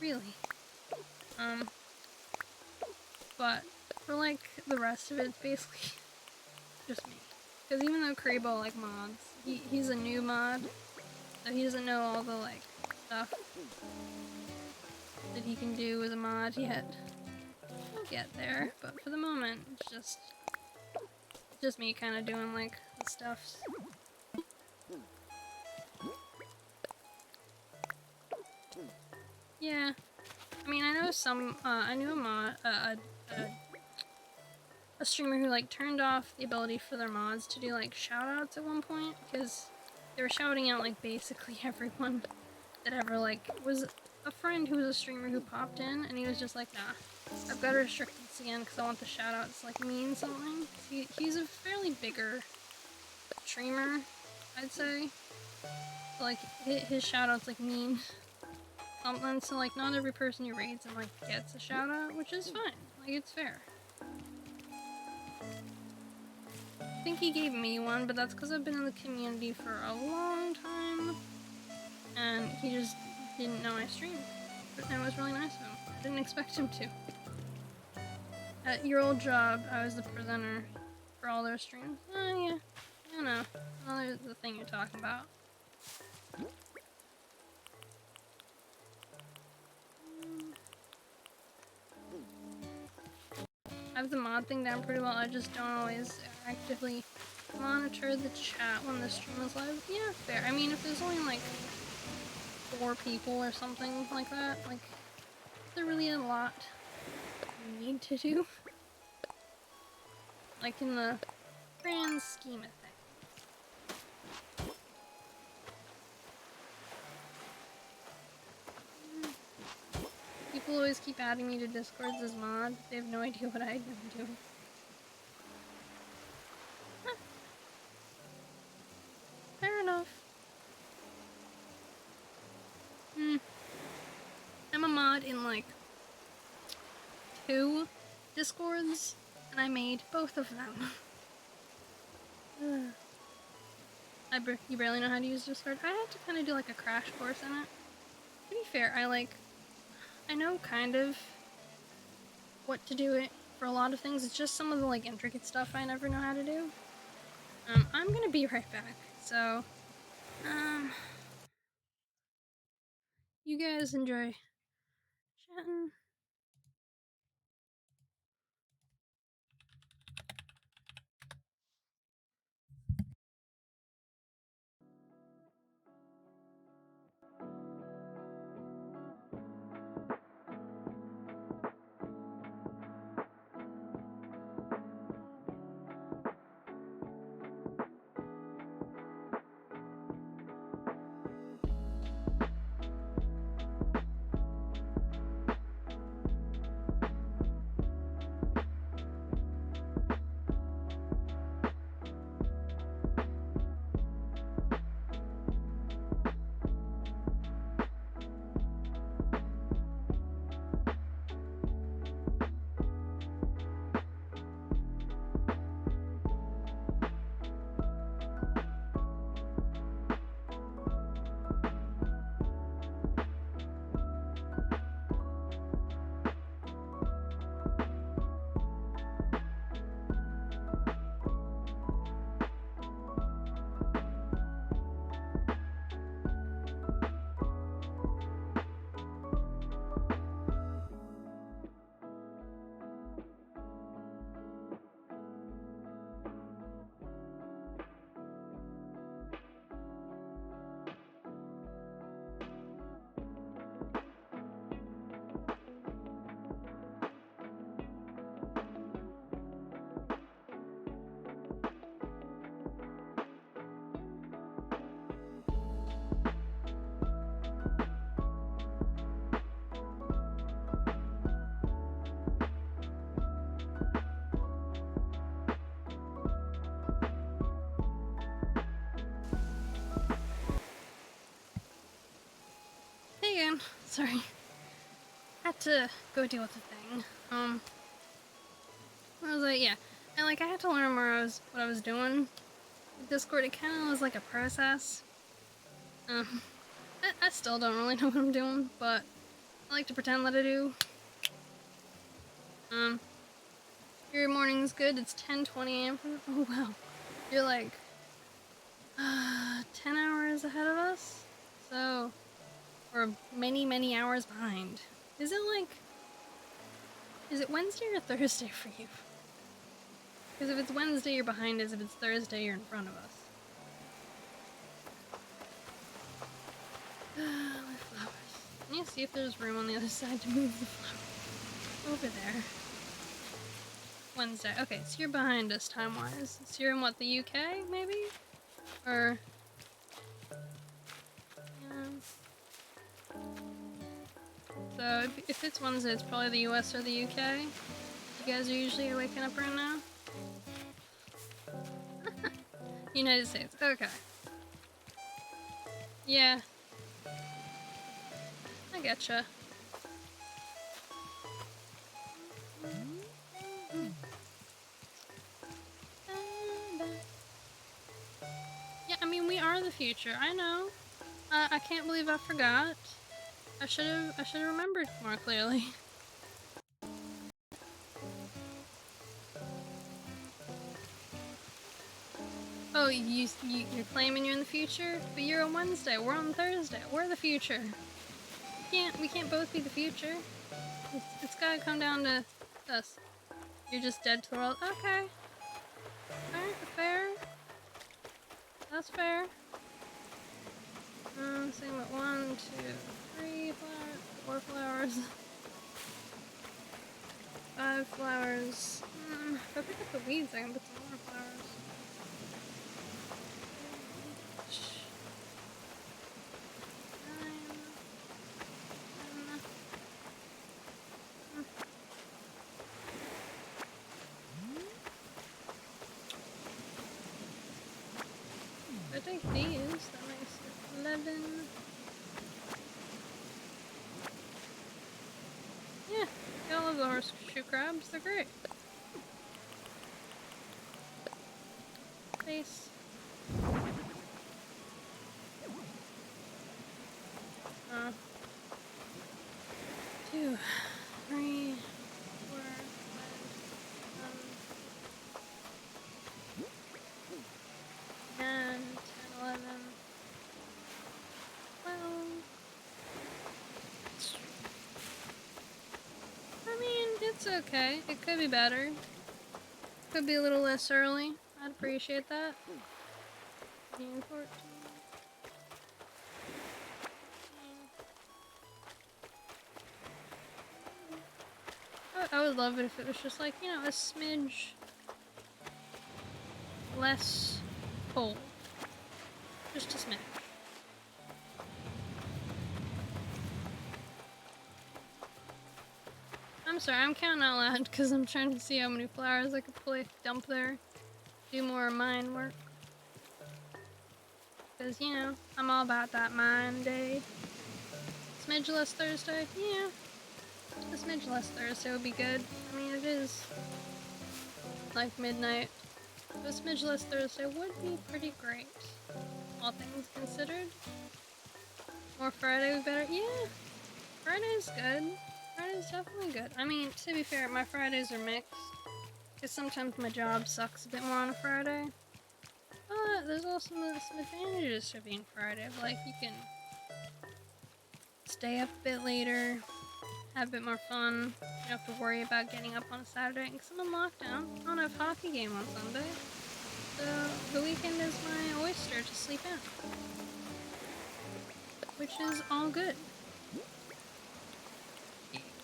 Really. But for like the rest of it, it's basically just me. Because even though Krabo like mods, he's a new mod, so he doesn't know all the like stuff that he can do with a mod yet. We'll get there, but for the moment, it's just me kind of doing like the stuffs. Yeah, I mean I know some. I knew a mod, a streamer who like turned off the ability for their mods to do like shoutouts at one point because they were shouting out like basically everyone that ever like was a friend who was a streamer who popped in, and he was just like, nah, I've got to restrict this again because I want the shoutouts to like mean something. He's a fairly bigger streamer, I'd say. So, like his shoutouts like mean something, so like not every person you raids and like gets a shoutout, which is fine. Like it's fair. I think he gave me one, but that's because I've been in the community for a long time, and he just didn't know I streamed. But it was really nice of him. I didn't expect him to. At your old job, I was the presenter for all their streams. Yeah. I don't know. Another the thing you're talking about. I have the mod thing down pretty well. I just don't always actively monitor the chat when the stream is live. Yeah, fair. I mean, if there's only like 4 people or something like that, like, is there really a lot you need to do? Like in the grand scheme of things. People always keep adding me to Discords as mod. They have no idea what I've been doing. Huh. Fair enough. I'm a mod in like 2 Discords, and I made both of them. You barely know how to use Discord. I had to kind of do like a crash course in it. To be fair, I know kind of what to do it for a lot of things. It's just some of the like intricate stuff I never know how to do. I'm gonna be right back. So, you guys enjoy chatting. again. Sorry. Had to go deal with the thing. I was like, yeah. And like I had to learn what I was doing. With Discord, it kinda was like a process. I still don't really know what I'm doing, but I like to pretend that I do. Your morning's good. It's 10:20 a.m. Oh wow. You're like 10 hours ahead of us? So, we're many hours behind. Is it Wednesday or Thursday for you? Because if it's Wednesday, you're behind us. If it's Thursday, you're in front of us. My flowers. Can you see if there's room on the other side to move the flowers? Over there. Wednesday. Okay, so you're behind us time-wise. So you're in what, the UK, maybe? Or... So if it's Wednesday, it's probably the US or the UK. You guys are usually waking up right now? United States. Okay. Yeah. I getcha. Yeah, I mean, we are the future. I know. I can't believe I forgot. I should have remembered more clearly. Oh, you're claiming you're in the future, but you're on Wednesday. We're on Thursday. We're the future. We can't both be the future. It's gotta come down to us. You're just dead to the world. Okay. Alright, fair. That's fair. Same with 1, 2, 3 flowers, 4 flowers. 5 flowers. If I pick up the weeds, I can put some more flowers. If I take these, that makes it 11. Yeah, I love the horseshoe crabs, they're great. Face. 2, 3, 4, 5, 9, 10, 11, 12. I mean, it's okay. It could be better. Could be a little less early. I'd appreciate that. 14. I would love it if it was just like, you know, a smidge less cold. Just a smidge. I'm sorry, I'm counting out loud because I'm trying to see how many flowers I could dump there. Do more mine work. Because, you know, I'm all about that mine day. Smidge less Thursday? Yeah. A smidge less Thursday would be good. I mean, it is like midnight. But a smidge less Thursday would be pretty great. All things considered. More Friday would be better. Yeah. Friday's good. Friday's definitely good. I mean, to be fair, my Fridays are mixed. Because sometimes my job sucks a bit more on a Friday. But there's also some advantages to being Friday. Like, you can stay up a bit later, have a bit more fun. You don't have to worry about getting up on a Saturday. Because I'm in lockdown. I don't have hockey game on Sunday. So the weekend is my oyster to sleep in. Which is all good.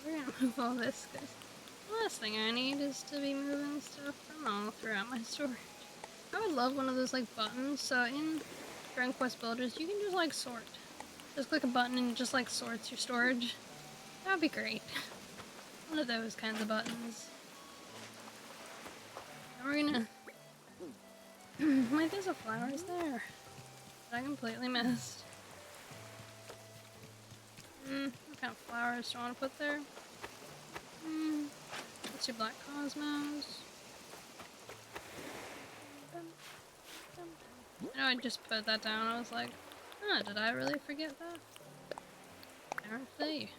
We're gonna move all this because the last thing I need is to be moving stuff from all throughout my storage. I would love one of those like buttons. So in Dragon Quest Builders, you can just like sort. Just click a button and it just like sorts your storage. That would be great. One of those kinds of buttons. And we're gonna... Wait, there's a flowers there. That I completely missed. kind of flowers do I want to put there? Let's do black cosmos. I know I just put that down. I was like, oh, did I really forget that? Apparently.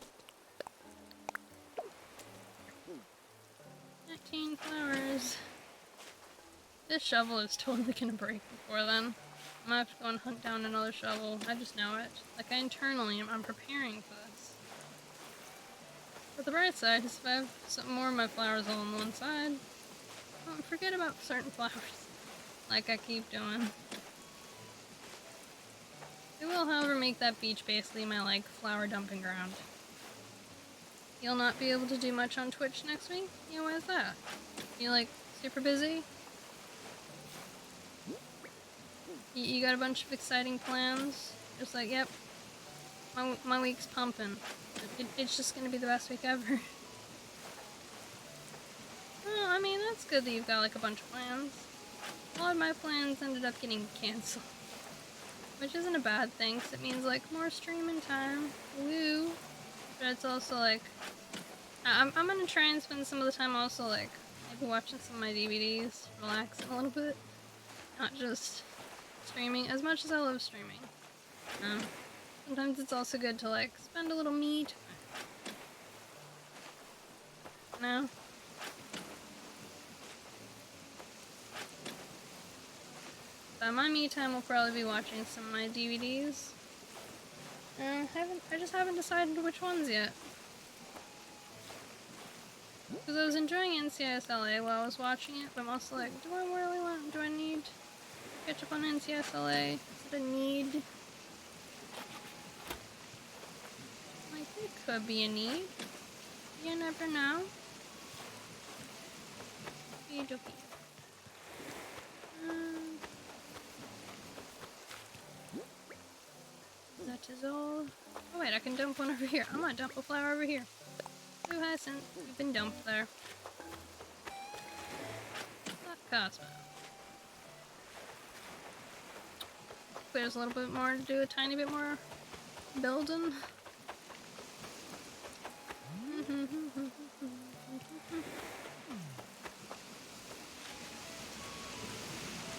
19 flowers. This shovel is totally gonna break before then. I'm gonna have to go and hunt down another shovel. I just know it. Like, I'm preparing for this. But the bright side is if I have some more of my flowers all on one side, I won't forget about certain flowers. Like I keep doing. It will, however, make that beach basically my, like, flower dumping ground. You'll not be able to do much on Twitch next week? Yeah, why is that? You, like, super busy? You got a bunch of exciting plans? Just like, yep, my week's pumping. It's just gonna be the best week ever. Well, I mean, that's good that you've got, like, a bunch of plans. A lot of my plans ended up getting canceled. Which isn't a bad thing, because it means, like, more streaming time. Woo! But it's also, like, I'm gonna try and spend some of the time also, like, maybe watching some of my DVDs, relaxing a little bit. Not just streaming, as much as I love streaming. Sometimes it's also good to, like, spend a little me time. No? But my me time will probably be watching some of my DVDs. I just haven't decided which ones yet. Because I was enjoying NCISLA while I was watching it, but I'm also like, do I need to catch up on NCISLA? Is it a need? Like, it could be a need. You never know. Okie dokie. That is all. Oh wait, I can dump one over here. I'm gonna dump a flower over here. Who hasn't? You've been dumped there. Black Cosmo. There's a little bit more to do, a tiny bit more building.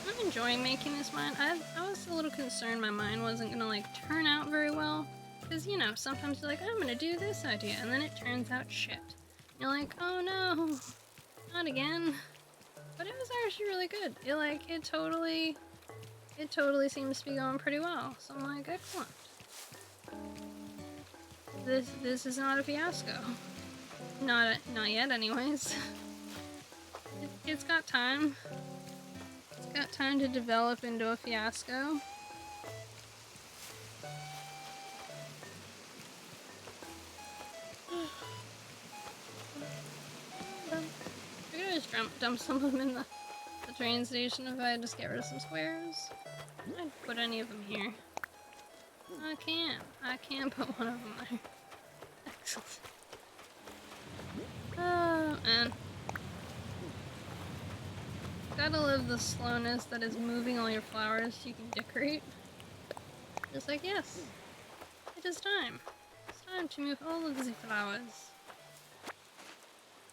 I'm enjoying making this mine. I was a little concerned my mine wasn't gonna, like, turn out very well. Because, you know, sometimes you're like, I'm gonna do this idea, and then it turns out shit. You're like, oh no, not again. But it was actually really good. It totally seems to be going pretty well. So I'm like, excellent. This is not a fiasco. Not yet, anyways. It's got time. It's got time to develop into a fiasco. I could just dump some of them in the train station if I had to get rid of some squares. I'd put any of them here. I can't put one of them there. Excellent. Oh, man. Gotta love the slowness that is moving all your flowers you can decorate. Just like, yes, it is time. It's time to move all of the flowers.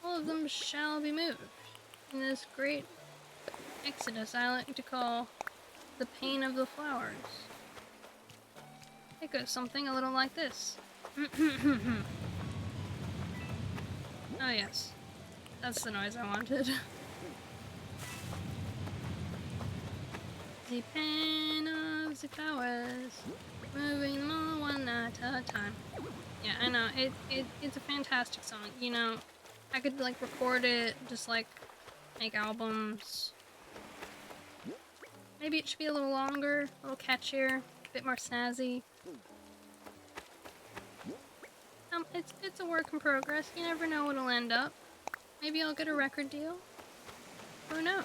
All of them shall be moved in this great exodus I like to call the pain of the flowers. It goes something a little like this. Oh yes, that's the noise I wanted. The pain of the flowers, moving them all one at a time. Yeah, I know, it's a fantastic song. You know, I could, like, record it, just, like, make albums. Maybe it should be a little longer, a little catchier, a bit more snazzy. It's a work in progress. You never know what'll end up. Maybe I'll get a record deal. Who knows?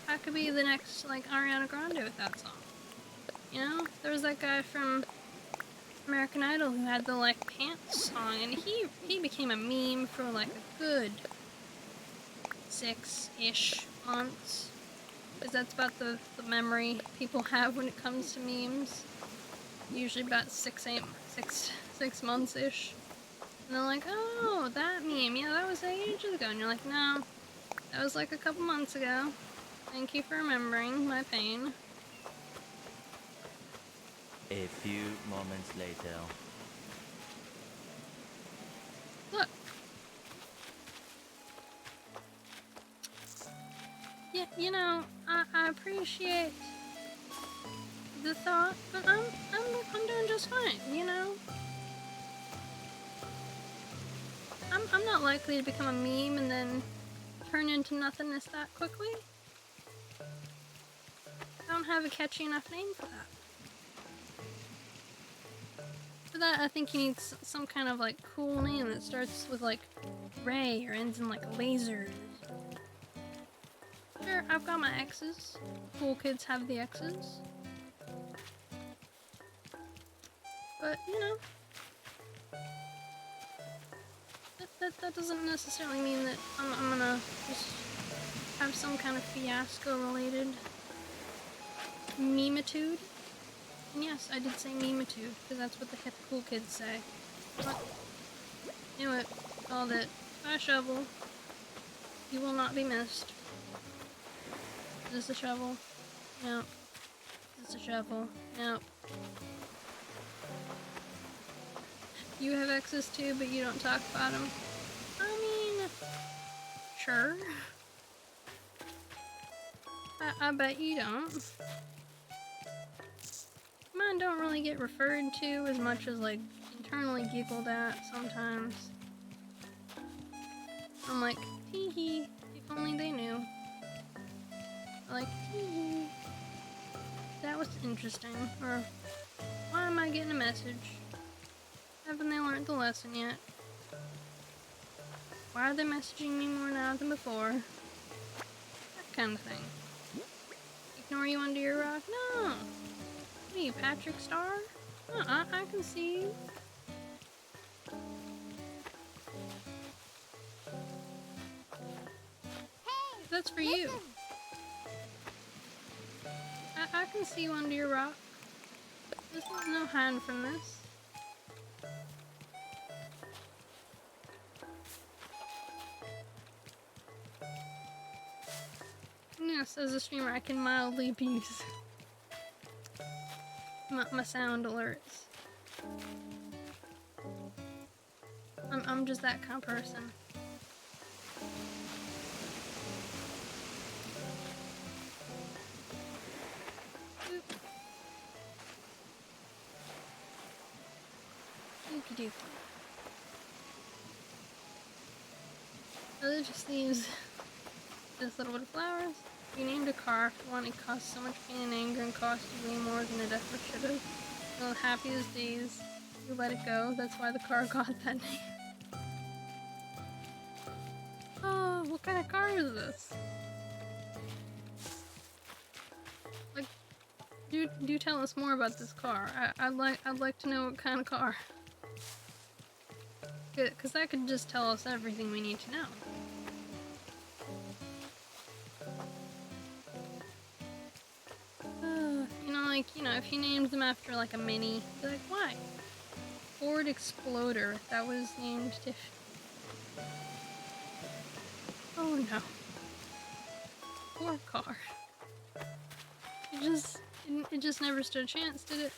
I could be the next, like, Ariana Grande with that song. You know? There was that guy from American Idol who had the, like, pants song, and he became a meme for, like, a good 6-ish months. Because that's about the memory people have when it comes to memes. Usually about 6 months-ish. And they're like, oh, that meme, yeah, that was ages ago. And you're like, no, that was like a couple months ago. Thank you for remembering my pain. A few moments later. Look. Yeah, you know, I appreciate the thought, but I'm doing just fine, you know? I'm not likely to become a meme and then turn into nothingness that quickly. I don't have a catchy enough name for that. For that, I think you need some kind of like cool name that starts with like Ray or ends in like lasers. Sure, I've got my X's. Cool kids have the X's. But, you know, that doesn't necessarily mean that I'm gonna just have some kind of fiasco-related memitude. And yes, I did say memitude, because that's what the hip cool kids say. But, knew it. Called it. Bye, shovel. You will not be missed. Is this a shovel? No. Is this a shovel? No. You have X's too, but you don't talk about them. I mean, sure. I bet you don't. Mine don't really get referred to as much as like internally giggled at sometimes. I'm like, tee hee, if only they knew. Like, tee hee. That was interesting. Or, why am I getting a message? Haven't they learned the lesson yet? Why are they messaging me more now than before? That kind of thing. Ignore you under your rock? No! What are you, Patrick Star? I can see you. Hey, That's for you. listen. I can see you under your rock. There's no hiding from this. Yes, as a streamer, I can mildly abuse my sound alerts. I'm just that kind of person. Oopie doopie. So there's just these little bit of flowers. You named a car for one, it cost so much pain and anger and cost you way more than it ever should have. The happiest days, you let it go. That's why the car got that name. Oh, what kind of car is this? Like, do tell us more about this car. I'd like to know what kind of car. Cause that could just tell us everything we need to know. If he named them after like a mini, be like, why? Ford Exploder, that was named to... Oh no. Poor car. It just never stood a chance, did it?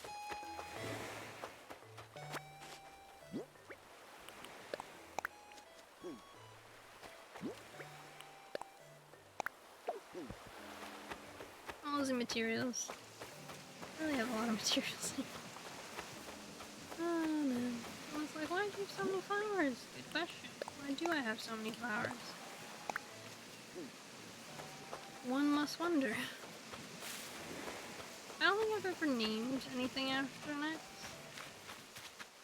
All those materials. I really have a lot of materials. Oh man. I was like, why do you have so many flowers? Good question. Why do I have so many flowers? One must wonder. I don't think I've ever named anything after an X.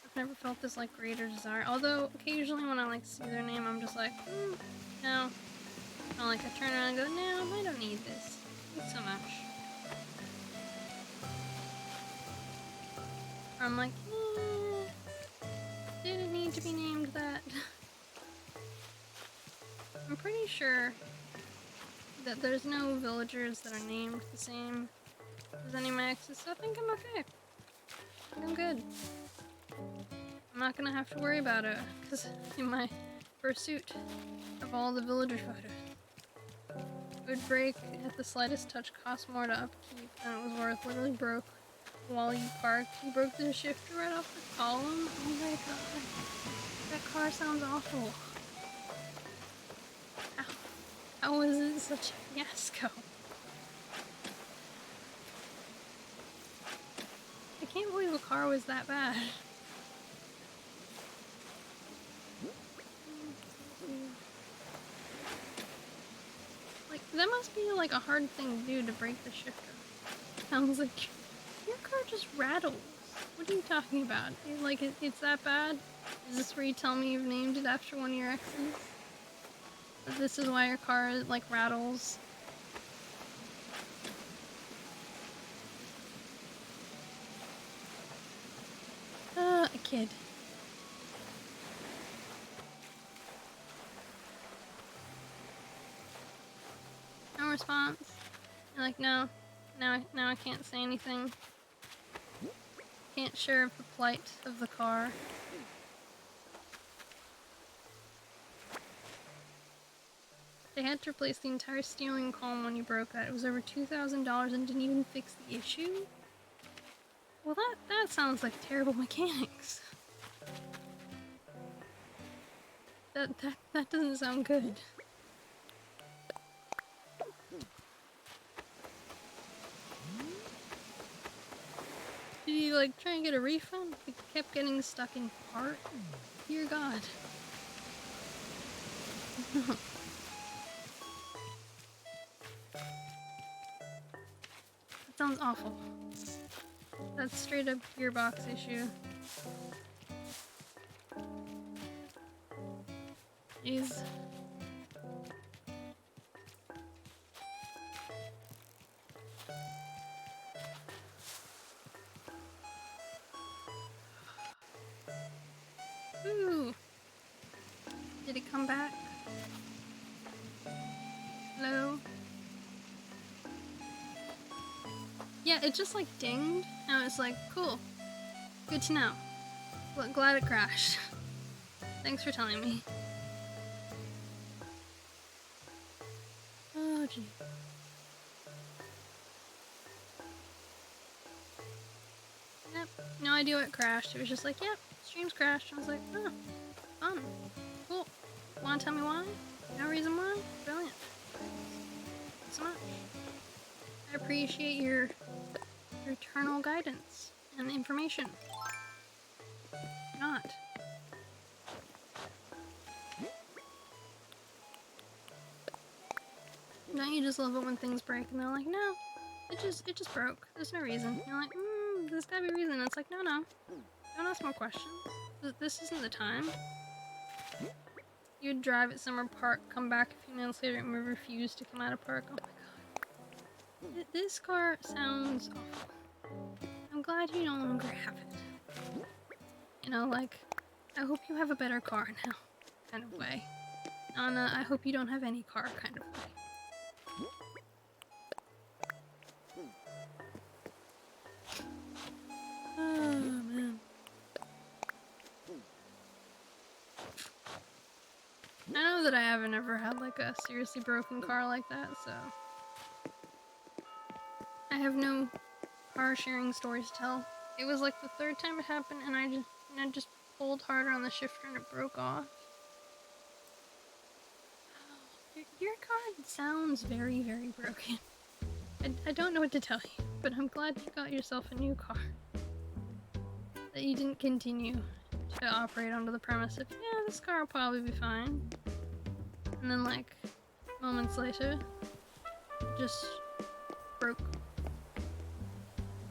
I've never felt this like greater desire. Although occasionally when I like see their name, I'm just like, no. I turn around and go, no, I don't need this. Thanks so much. Or I'm like, did it need to be named that? I'm pretty sure that there's no villagers that are named the same as any of my exes, so I think I'm okay. I think I'm good. I'm not gonna have to worry about it, because in my pursuit of all the villager photos, it would break at the slightest touch, cost more to upkeep than it was worth. Literally broke while you parked. You broke the shifter right off the column. Oh my god. That car sounds awful. How is it such a fiasco? I can't believe a car was that bad. Like, that must be like a hard thing to do to break the shifter. Sounds like your car just rattles. What are you talking about? It's that bad? Is this where you tell me you've named it after one of your exes? That this is why your car, like, rattles? A kid. No response. You're like, no. Now I can't say anything. Can't share the plight of the car. They had to replace the entire steering column when you broke that. It was over $2,000 and didn't even fix the issue? Well, that sounds like terrible mechanics. That doesn't sound good. Did you, like, try and get a refund? It kept getting stuck in part? Dear God. That sounds awful. That's straight up gearbox issue. Jeez. Ooh. Did it come back? Hello? Yeah, it just like dinged. And it's like, cool. Good to know. Glad it crashed. Thanks for telling me. Oh, gee. Yep, no idea what crashed. It was just like, yep, stream's crashed. I was like, oh, fun. Cool. Wanna tell me why? No reason why? Brilliant. Thanks so much. I appreciate your eternal guidance and information. Not. Don't you just love it when things break and they're like, no, it just broke. There's no reason. And you're like, there's gotta be a reason. And it's like, no. Don't ask more questions. This isn't the time. You'd drive it somewhere, park, come back a few minutes later and refuse to come out of park. Oh my god. This car sounds awful. I'm glad you no longer have it. You know, like, I hope you have a better car now, kind of way. Anna, I hope you don't have any car, kind of way. Oh, man. I know that I haven't ever had, like, a seriously broken car like that, so... I have no car sharing stories to tell. It was, like, the third time it happened, and I just pulled harder on the shifter and it broke off. Your car sounds very, very broken. I don't know what to tell you, but I'm glad you got yourself a new car. That you didn't continue to operate onto the premise of, yeah, this car will probably be fine. And then, like, moments later, it just broke.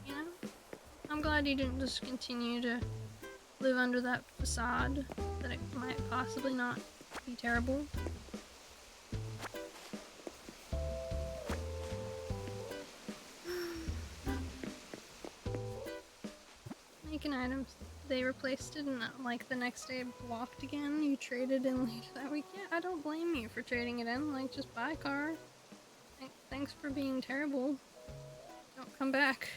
You know? I'm glad you didn't just continue to live under that facade that it might possibly not be terrible. Making items. They replaced it and like the next day blocked again. You traded in later that week. Yeah, I don't blame you for trading it in. Like, just buy a car. Thanks for being terrible. Don't come back.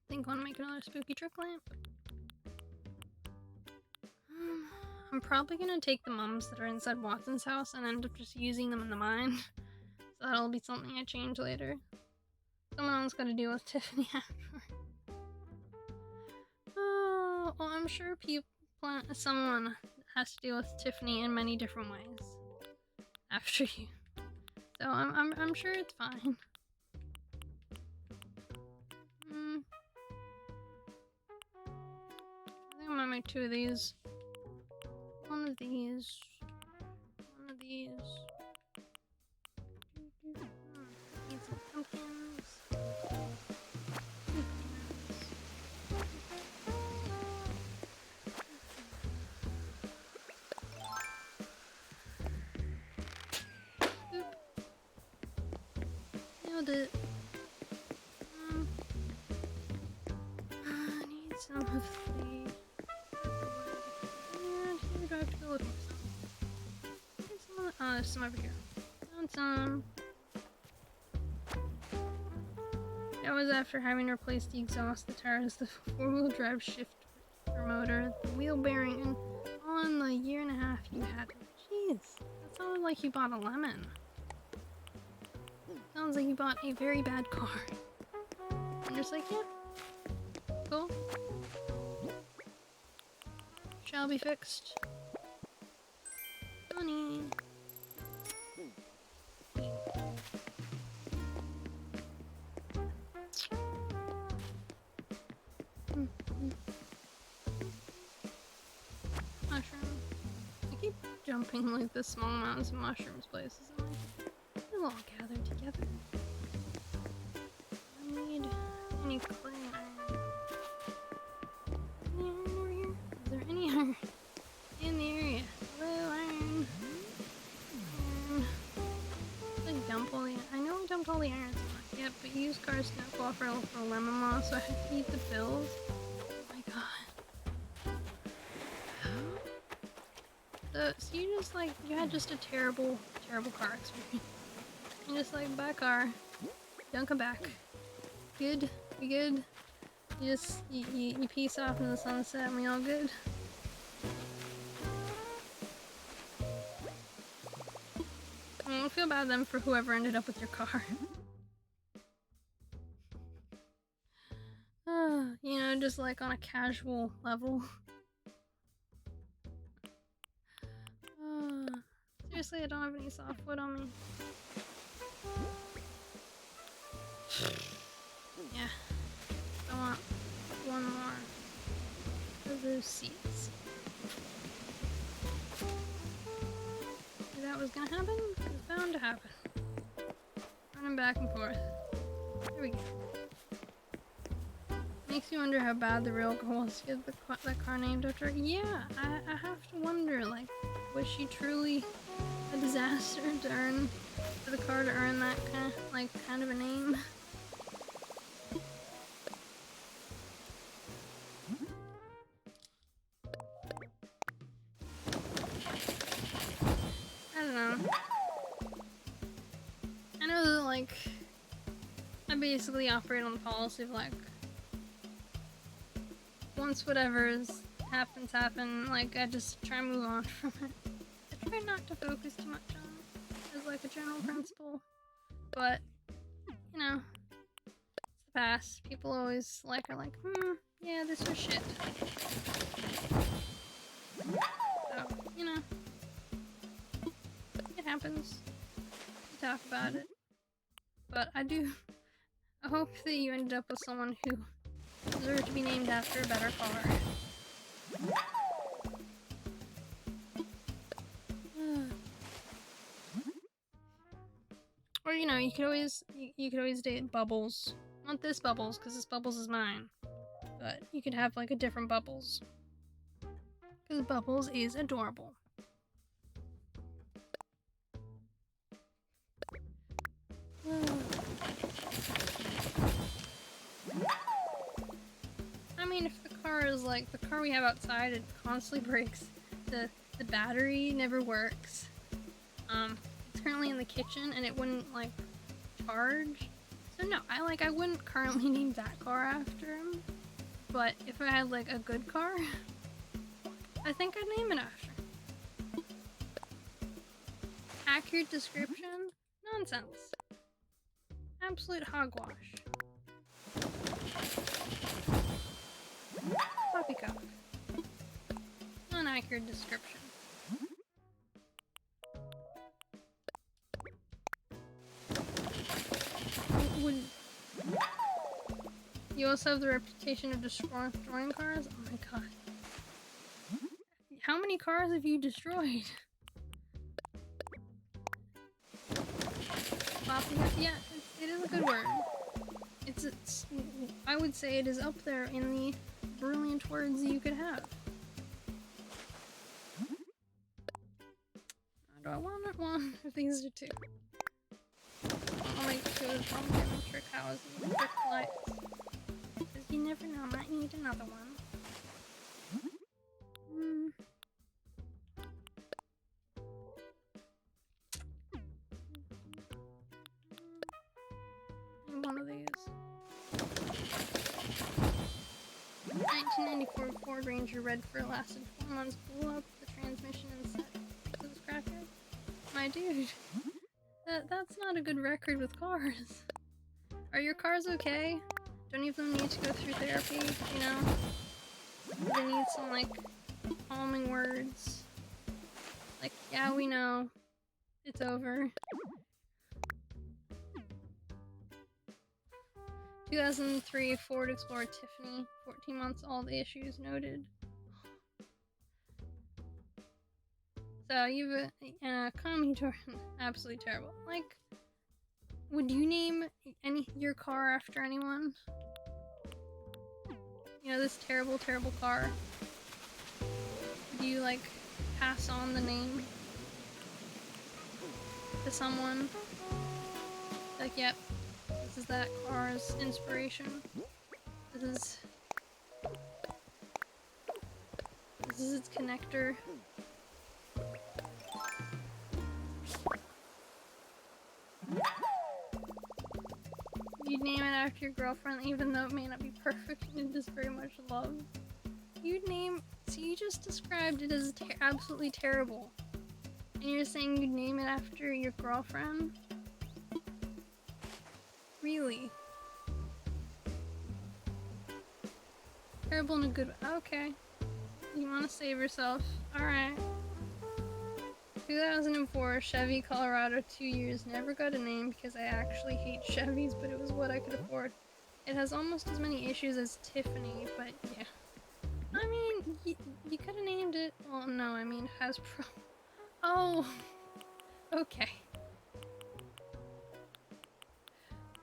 Think I want to make another spooky trick lamp. I'm probably gonna take the mums that are inside Watson's house and end up just using them in the mine. So that'll be something I change later. Someone else gotta deal with Tiffany after. Oh, well, I'm sure someone has to deal with Tiffany in many different ways after you. So I'm sure it's fine. I think I'm gonna make 2 of these. One of these. One of these. Need some pumpkins. Nailed it. I need some of the. And here do I have to go look for some? Oh, there's some over here. Found some. That was after having replaced the exhaust, the tires, the 4-wheel drive shift motor, the wheel bearing, and all in the 1.5 years you had it. Jeez, that sounded like you bought a lemon. Sounds like you bought a very bad car. I'm just like, yeah, cool. Shall be fixed. Money. Mushroom. I keep jumping like the small mountains of mushrooms places. I'm like, they'll all gather together. I need any clay iron. Any iron over here? Is there any iron in the area? Hello, iron. Iron. Did I dump all the I know I dumped all the iron. Yep, but used cars don't qualify for lemon law, so I have to eat the bills. Oh my god. So you just like, you had just a terrible car experience. You just like, buy a car, don't come back. Good, we good. You just, you peace off in the sunset and we all good. I don't feel bad then for whoever ended up with your car. You know, just like on a casual level. Seriously, I don't have any softwood on me. Yeah. I want one more of those seeds. Knew that was gonna happen? It was bound to happen. Running back and forth. There we go. Makes you wonder how bad the real goal was to get that car named after her. Yeah, I have to wonder, like, was she truly a disaster to earn, for the car to earn that kind of a name? I don't know. I know that, like, I basically operate on the policy of, like, once whatever's happen, like, I just try and move on from it. I try not to focus too much on it, as, like, a general principle. But, you know, it's the past. People always, like, are like, yeah, this was shit. So, you know, it happens. We talk about it. But I hope that you ended up with someone who deserved to be named after a better car. Or, you know, you could always date Bubbles. Not this Bubbles, because this Bubbles is mine. But you could have, like, a different Bubbles. Because Bubbles is adorable. I mean, if the car is like the car we have outside, it constantly breaks. The battery never works. It's currently in the kitchen and it wouldn't like charge. So no, I wouldn't currently name that car after him. But if I had like a good car, I think I'd name it after him. Accurate description? Nonsense. Absolute hogwash. Poppycock. Inaccurate description. You also have the reputation of destroying cars? Oh my god. How many cars have you destroyed? Poppycock? Yeah, it is a good word. It's I would say it is up there in the brilliant words you could have. Do I want one of these or two? I'll make two of them and trick houses and trick lights. Because you never know, I might need another one. One of these. 1994 Ford Ranger red fur lasted 4 months, blew up the transmission and set to the scrapyard. My dude, that's not a good record with cars. Are your cars okay? Do any of them need to go through therapy, you know? Do they need some, like, calming words? Like, yeah, we know. It's over. 2003 Ford Explorer Tiffany, 14 months, all the issues noted. So you've a Commodore, absolutely terrible. Like, would you name your car after anyone? You know, this terrible, terrible car. Would you like pass on the name to someone? Like, yep. This is that car's inspiration. This is its connector. You'd name it after your girlfriend, even though it may not be perfect and it is very much loved. So you just described it as absolutely terrible. And you're saying you'd name it after your girlfriend? Really? Terrible in a good way. Okay. You want to save yourself. Alright. 2004 Chevy Colorado, 2 years. Never got a name because I actually hate Chevys, but it was what I could afford. It has almost as many issues as Tiffany, but yeah. I mean, you could have named it. Well, no, I mean Hasbro. Oh. Okay.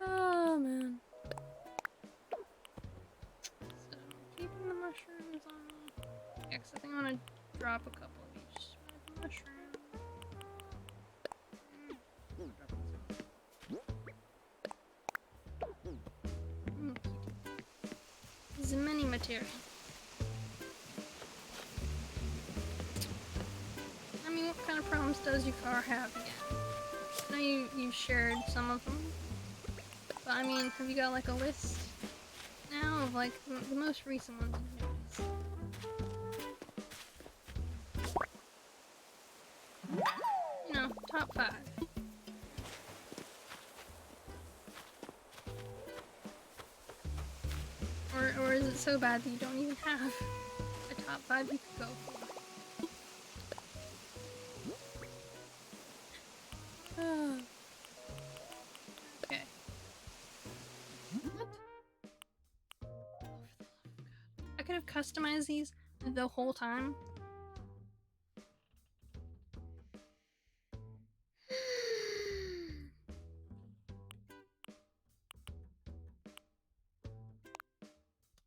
Oh, man. So, keeping the mushrooms on me. Yeah, 'cause I think I want to drop a couple of each. Mushroom. There's many material. I mean, what kind of problems does your car have again? I know you've shared some of them. But I mean, have you got like a list now of like the most recent ones you've noticed? You know, top 5. Or is it so bad that you don't even have a top 5 you could go for? Okay. What? I could have customized these the whole time.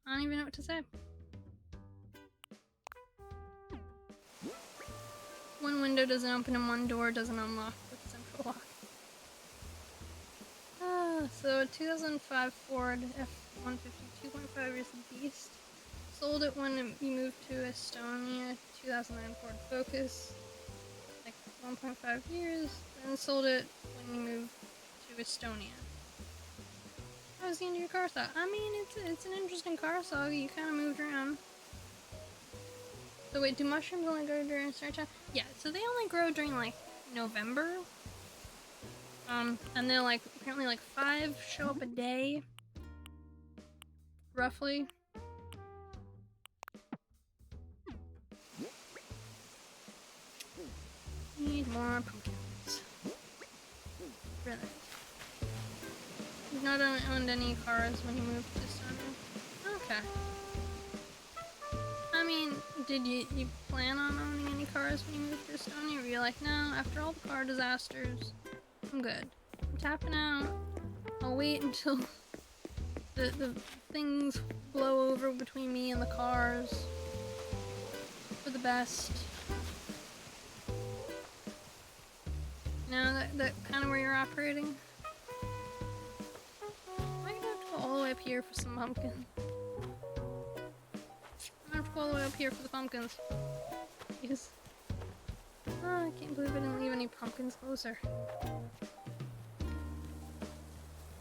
I don't even know what to say. One window doesn't open and one door doesn't unlock with central lock. So a 2005 Ford F-150 2.5 is the beast. Sold it when you moved to Estonia. 2009 Ford Focus. Like 1.5 years, then sold it when you moved to Estonia. How was the end of your car saga? I mean, it's an interesting car saga. You kind of moved around. So wait, do mushrooms only grow during a certain time? Yeah, so they only grow during like November. And they're like apparently like 5 show up a day, roughly. Need more pumpkins. Really. You've not owned any cars when you moved to Estonia? Okay. I mean, did you plan on owning any cars when you moved to Estonia? Or were you like, no, after all the car disasters, I'm good. I'm tapping out. I'll wait until the things blow over between me and the cars for the best. No, that kind of where you're operating? Am I gonna have to go all the way up here for some pumpkins? I'm gonna have to go all the way up here for the pumpkins. Yes. Oh, I can't believe I didn't leave any pumpkins closer.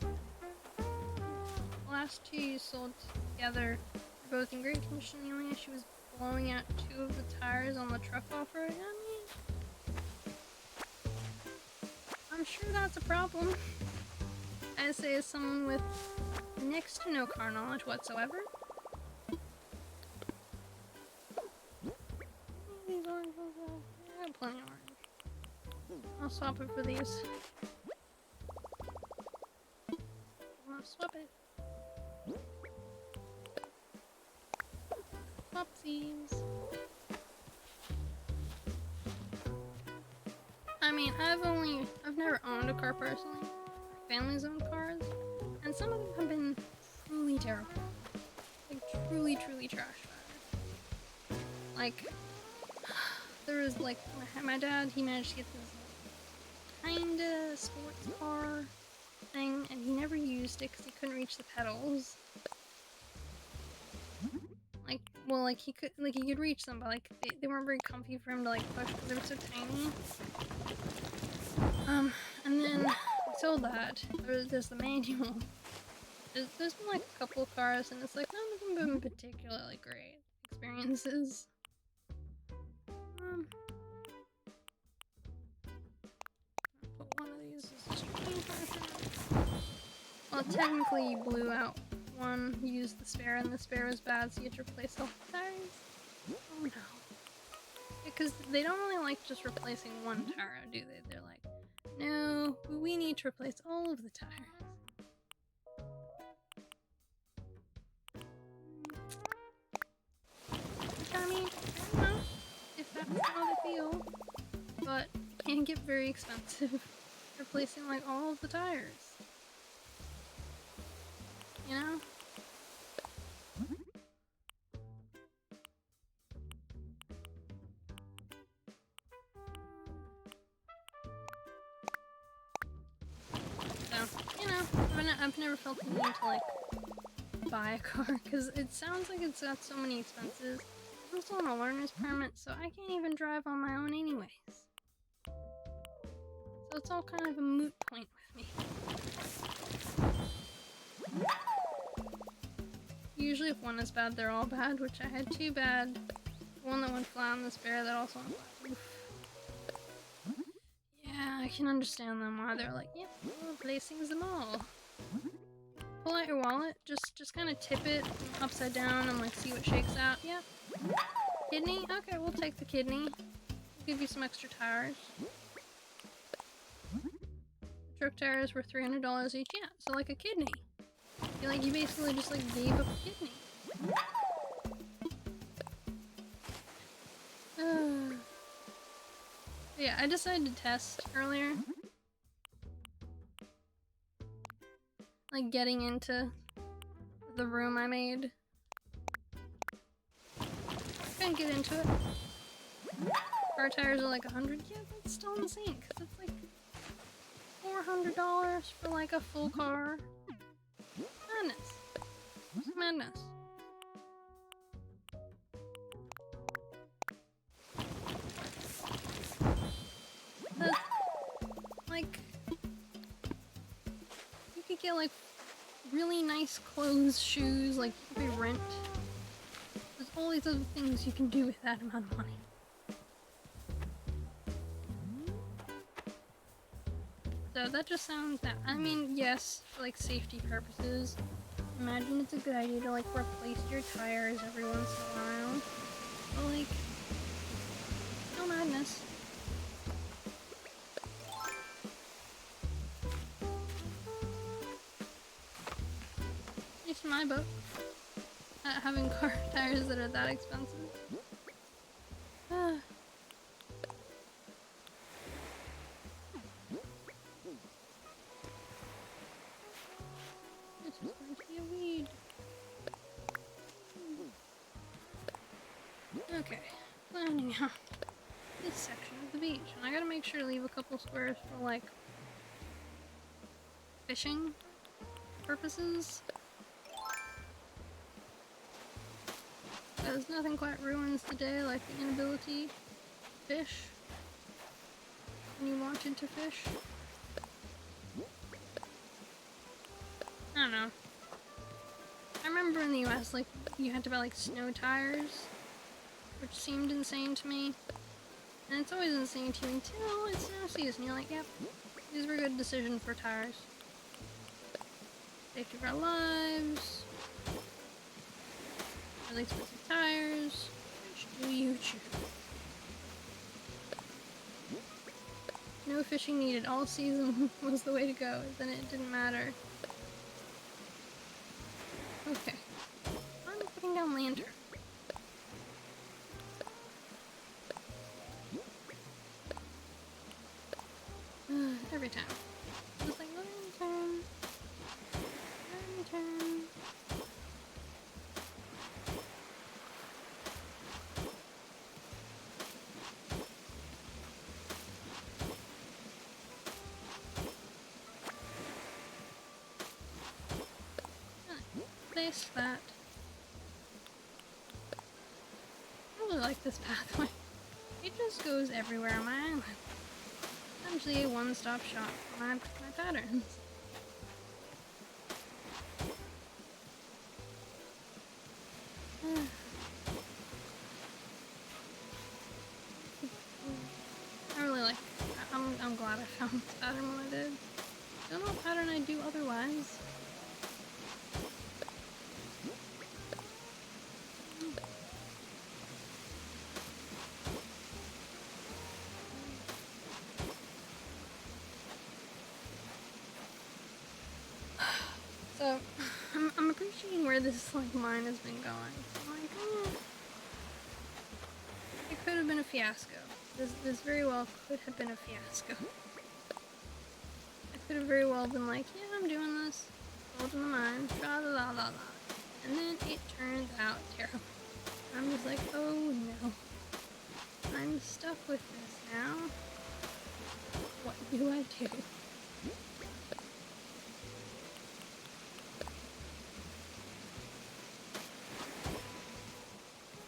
The last 2 you sold together were both in great condition. The only issue was blowing out 2 of the tires on the truck off-road. I mean, I'm sure that's a problem. I say as someone with next to no car knowledge whatsoever. These orange ones, I got plenty of orange. I'll swap it for these. I'll swap it. Swapsies. I mean, I've never owned a car personally. My family's owned cars, and some of them have been truly terrible. Like, truly, truly trash fire. Like, there was, like, my dad, he managed to get this kinda sports car thing, and he never used it because he couldn't reach the pedals. Like, well, like, he could reach them, but, like, they weren't very comfy for him to, like, push because they were so tiny. And then we sold that. There's the manual. There's been like a couple of cars, and it's like none of them have been particularly great experiences. I'll put one of these as a stream version. Well, technically you blew out one, you used the spare, and the spare was bad, so you had to replace all the tires. Oh no. Because they don't really like just replacing one tire out, do they? They're like, no, we need to replace all of the tires. I mean, I don't know if that's how they feel, but it can get very expensive replacing like all of the tires. You know? I've never felt the need to like buy a car because it sounds like it's got so many expenses. I'm also on a learner's permit, so I can't even drive on my own anyways. So it's all kind of a moot point with me. Usually if one is bad, they're all bad, which I had 2 bad. One that went flat on the spare that also went flat. Oof. Yeah, I can understand them why they're like, yep, we're replacing them all. Pull out your wallet, just kind of tip it upside down and like see what shakes out. Yep. Kidney? Okay, we'll take the kidney. We'll give you some extra tires. Truck tires were $300 each. Yeah, so like a kidney. You basically just like gave up a kidney. Yeah, I decided to test earlier. Like getting into the room I made. Couldn't get into it. Car tires are like 100. Yeah, that's still insane because it's like $400 for like a full car. Madness. It's madness. get like really nice clothes, shoes, like you can pay rent. There's all these other things you can do with that amount of money. So that just sounds that. I mean, yes, for like safety purposes. Imagine it's a good idea to like replace your tires every once in a while. But like, no madness. At least in my book, having car tires that are that expensive. This is going to be a weed. Okay, planning out this section of the beach. And I gotta make sure to leave a couple squares for like fishing purposes. Because nothing quite ruins the day like the inability to fish when you wanted to fish. I don't know. I remember in the US, like, you had to buy like snow tires, which seemed insane to me. And it's always insane to you until it's snow season. You're like, yep, these were a good decision for tires. Safety of our lives. Really expensive tires. Which do you choose? No fishing needed all season was the way to go. Then it didn't matter. Okay. I'm putting down lantern. Every time. Just like lantern. Lantern. Place that. I really like this pathway. It just goes everywhere on my island. Essentially a one-stop shop for my patterns. I really like it. I'm glad I found this pattern when I did. Don't know what pattern I'd do otherwise. So, I'm appreciating where this like mine has been going. I'm like, it could have been a fiasco. This very well could have been a fiasco. I could have very well been like, yeah, I'm doing this, holding the mine, tra la la la la, and then it turned out terrible. I'm just like, oh no, I'm stuck with this now. What do I do?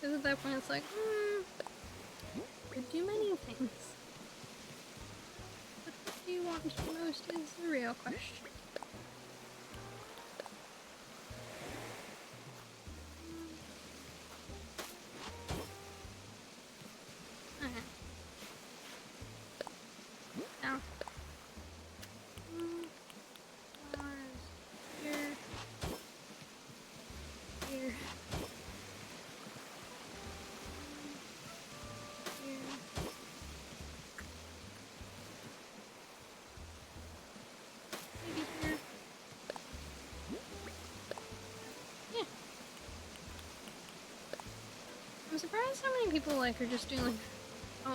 Because at that point it's like, could do many things. But what do you want most is the real question. Okay. Now. Flowers. Here. Here. I'm surprised how many people like are just doing like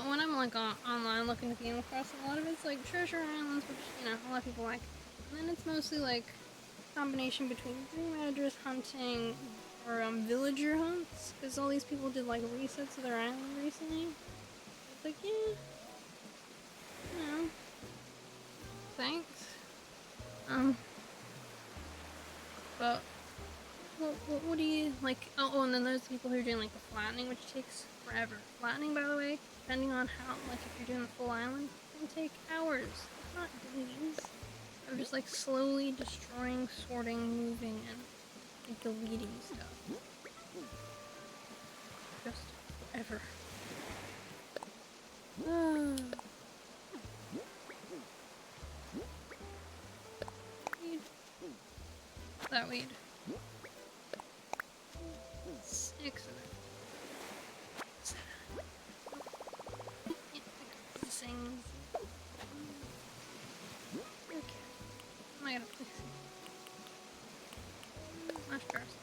when I'm like online looking at the Animal Crossing, a lot of it's like treasure islands, which you know a lot of people like, and then it's mostly like combination between dream address hunting or villager hunts, because all these people did like resets of their island recently. It's like yeah, you know, thanks. But. What do you like? Oh, and then there's people who are doing like the flattening, which takes forever. Flattening, by the way, depending on how, like, if you're doing the full island, can take hours, not days. of just like slowly destroying, sorting, moving, and like deleting stuff. Just ever. Weed. That weed. Excellent. Things. Okay. Am I gonna fix it? Much grass.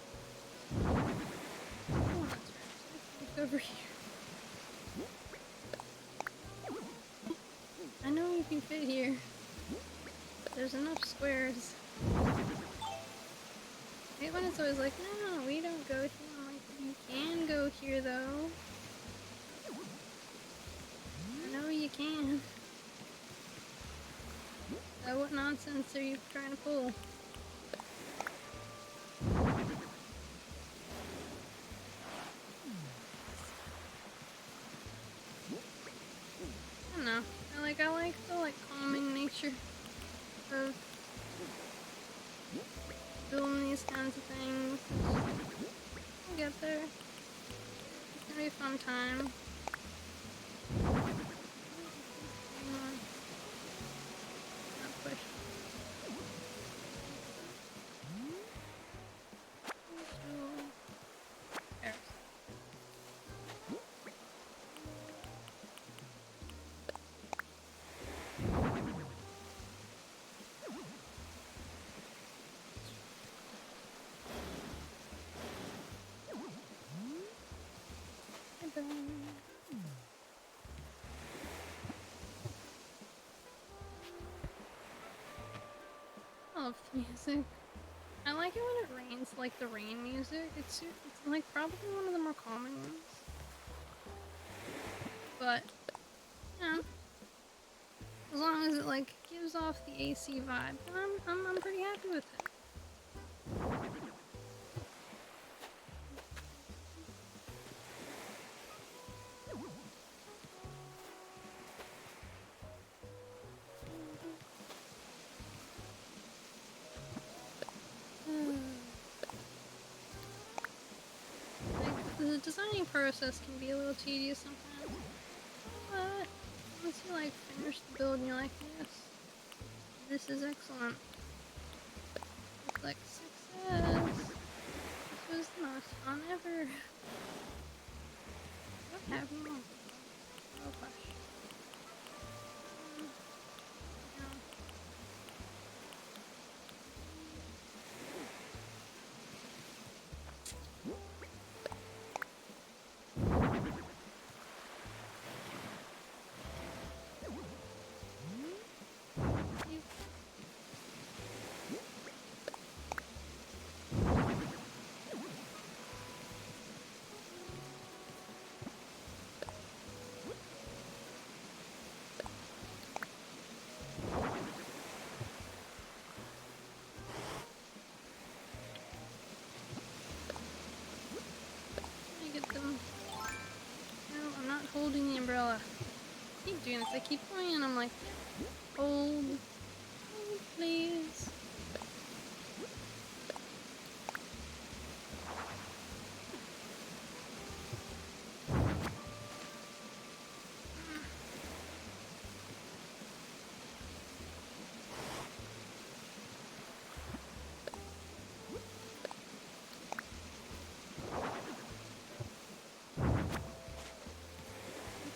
Oh, that's right. Look over here. I know you can fit here. There's enough squares. I hate when it's always like, no, we don't go here. I'm like, you can go here though. I know you can. What nonsense are you trying to pull? I don't know. I like the calming nature of doing these kinds of things. We'll get there. It's gonna be a fun time. I love the music. I like it when it rains, like the rain music. It's like probably one of the more calming ones. But yeah, as long as it like gives off the AC vibe, I'm pretty happy with it. The designing process can be a little tedious sometimes, but once you like finish the build and you're like, yes, this is excellent. It's like success. This was the most fun ever. What happened? Oh gosh. No. Holding the umbrella. I keep doing this. I keep playing and I'm like, hold, please.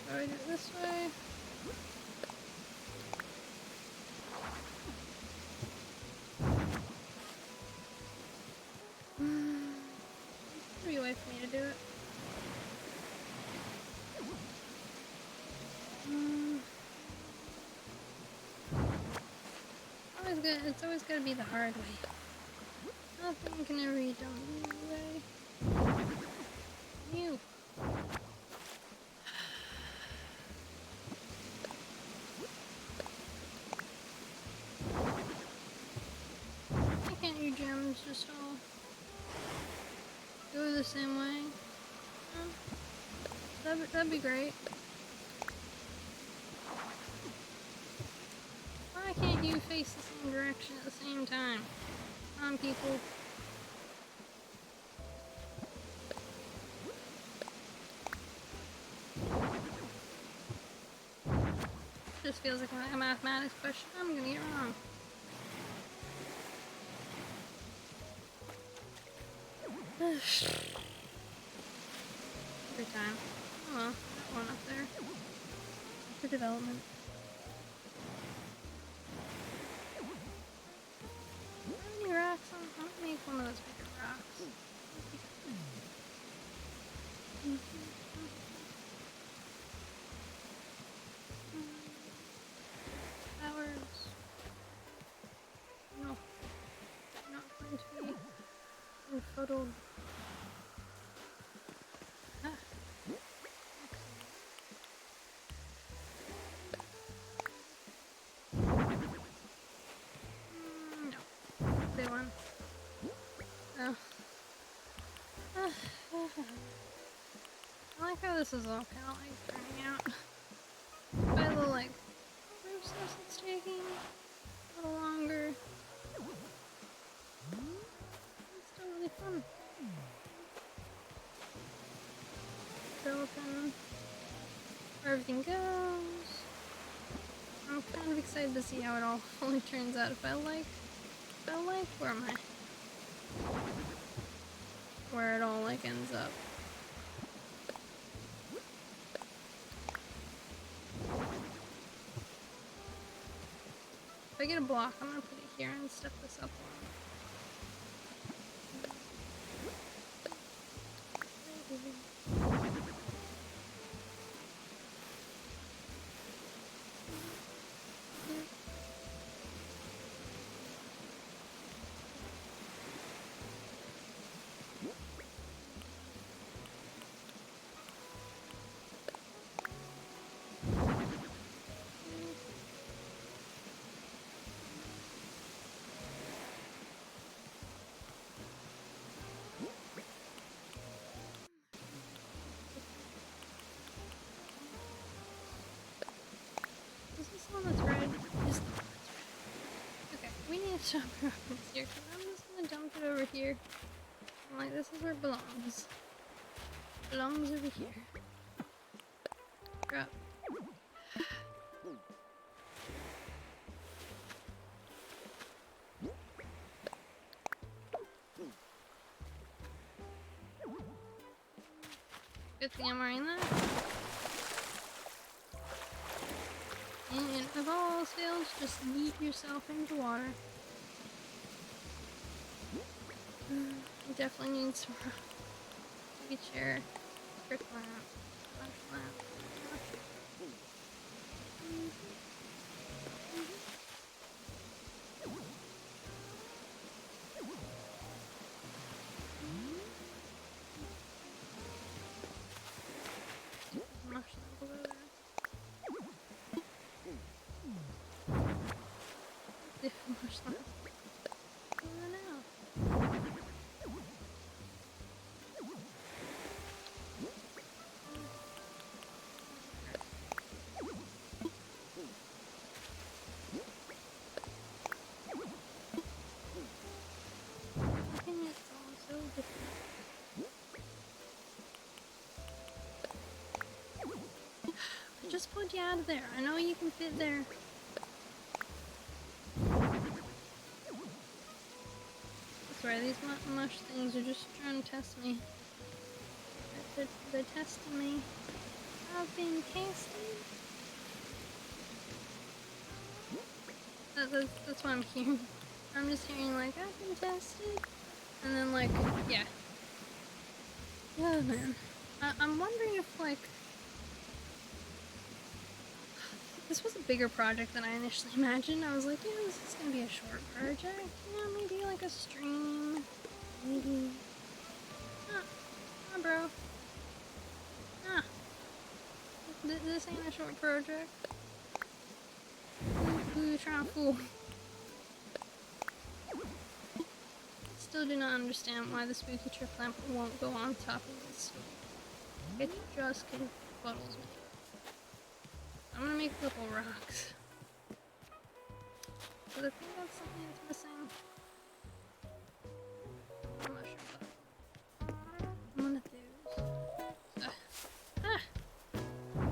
Do it this way. There's a way for me to do it. It's always gotta be the hard way. Nothing can ever be done the easy way. You. Why can't your gems just all go the same way? That'd be great. Why Why can't you face the same direction at the same time? Come on, people. Just feels like a mathematics question I'm gonna get wrong. Every time. Oh well, that one up there. For development. How many rocks? I'll make one of those bigger rocks. Flowers. No. Not going to be photo. Ah. No. Big one. Oh. I like how this is all kind of like turning out. By the like process it's taking a little longer. It's still really fun. Developing where everything goes. I'm kind of excited to see how it all fully turns out. If I like where it all like ends up. If I get a block, I'm gonna put it here and step this up one. Is this the one that's red? Is the one that's red? Okay, we need to stop reference here, because I'm just gonna dump it over here. I'm like, this is where it belongs. It belongs over here. Drop. Good thing I'm wearing that. And if all else fails, just yeet yourself into water. You definitely need some rock. Maybe chair, brick lamp, flash lamp. Mushroom below there. The mushroom. Oh no. It's all so different. I just pulled you out of there. I know you can fit there. I swear, these mush things are just trying to test me. They're testing me. I've been tested. That's what I'm hearing. I'm just hearing like, I've been tested. And then like, yeah. Oh man. I'm wondering if like, this was a bigger project than I initially imagined. I was like, yeah, this is gonna be a short project. Yeah, maybe like a stream. Maybe. Nah, bro. Nah. This ain't a short project. Who you trying to fool? Still do not understand why the spooky trip lamp won't go on top of this. It just confuddles me. I'm gonna make little rocks. because I think that's something that's missing. I'm not sure about one of those.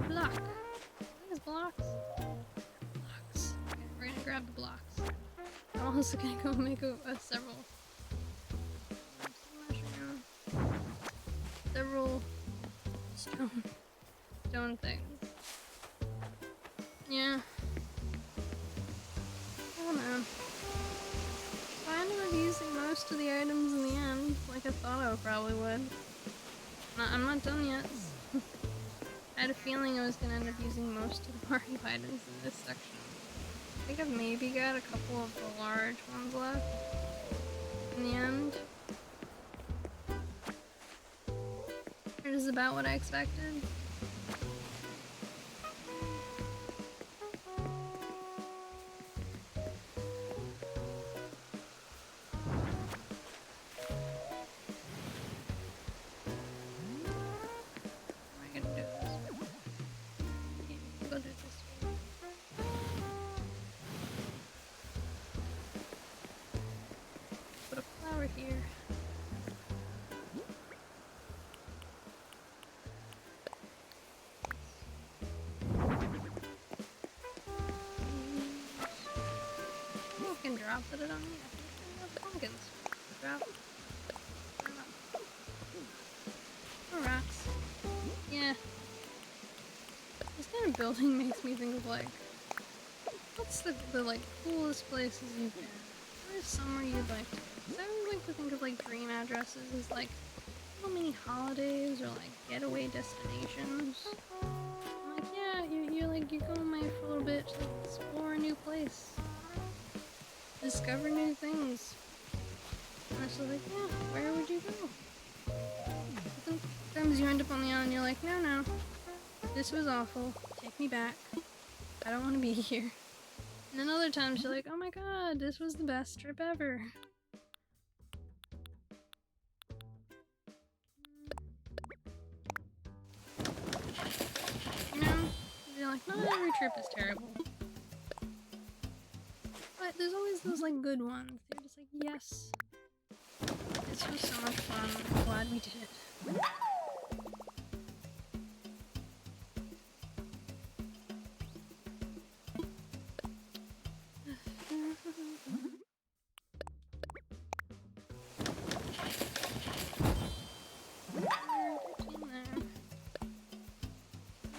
Block. Are these blocks? Blocks. Okay, we're gonna grab the blocks. I'm also gonna go make several stone things. Yeah. I don't know. I ended up using most of the items in the end, like I thought I probably would. I'm not done yet. I had a feeling I was gonna end up using most of the Mario items in this section. I think I've maybe got a couple of the large ones left in the end. It is about what I expected. Here. Pumpkin drop that I don't need. I have pumpkins. Drop. Oh, rocks. Yeah. This kind of building makes me think of like, what's the like coolest places you've been? Where's somewhere you'd like to? I always like to think of like dream addresses as like little mini holidays or like getaway destinations. I'm like, yeah, you're going away for a little bit to like, explore a new place, discover new things. And it's just like, yeah, where would you go? Sometimes you end up on the island and you're like, no, this was awful. Take me back. I don't want to be here. And then other times you're like, oh my god, this was the best trip ever. You know? You're like, not every trip is terrible. But there's always those like good ones. You're just like, yes. This was so much fun. I'm glad we did it.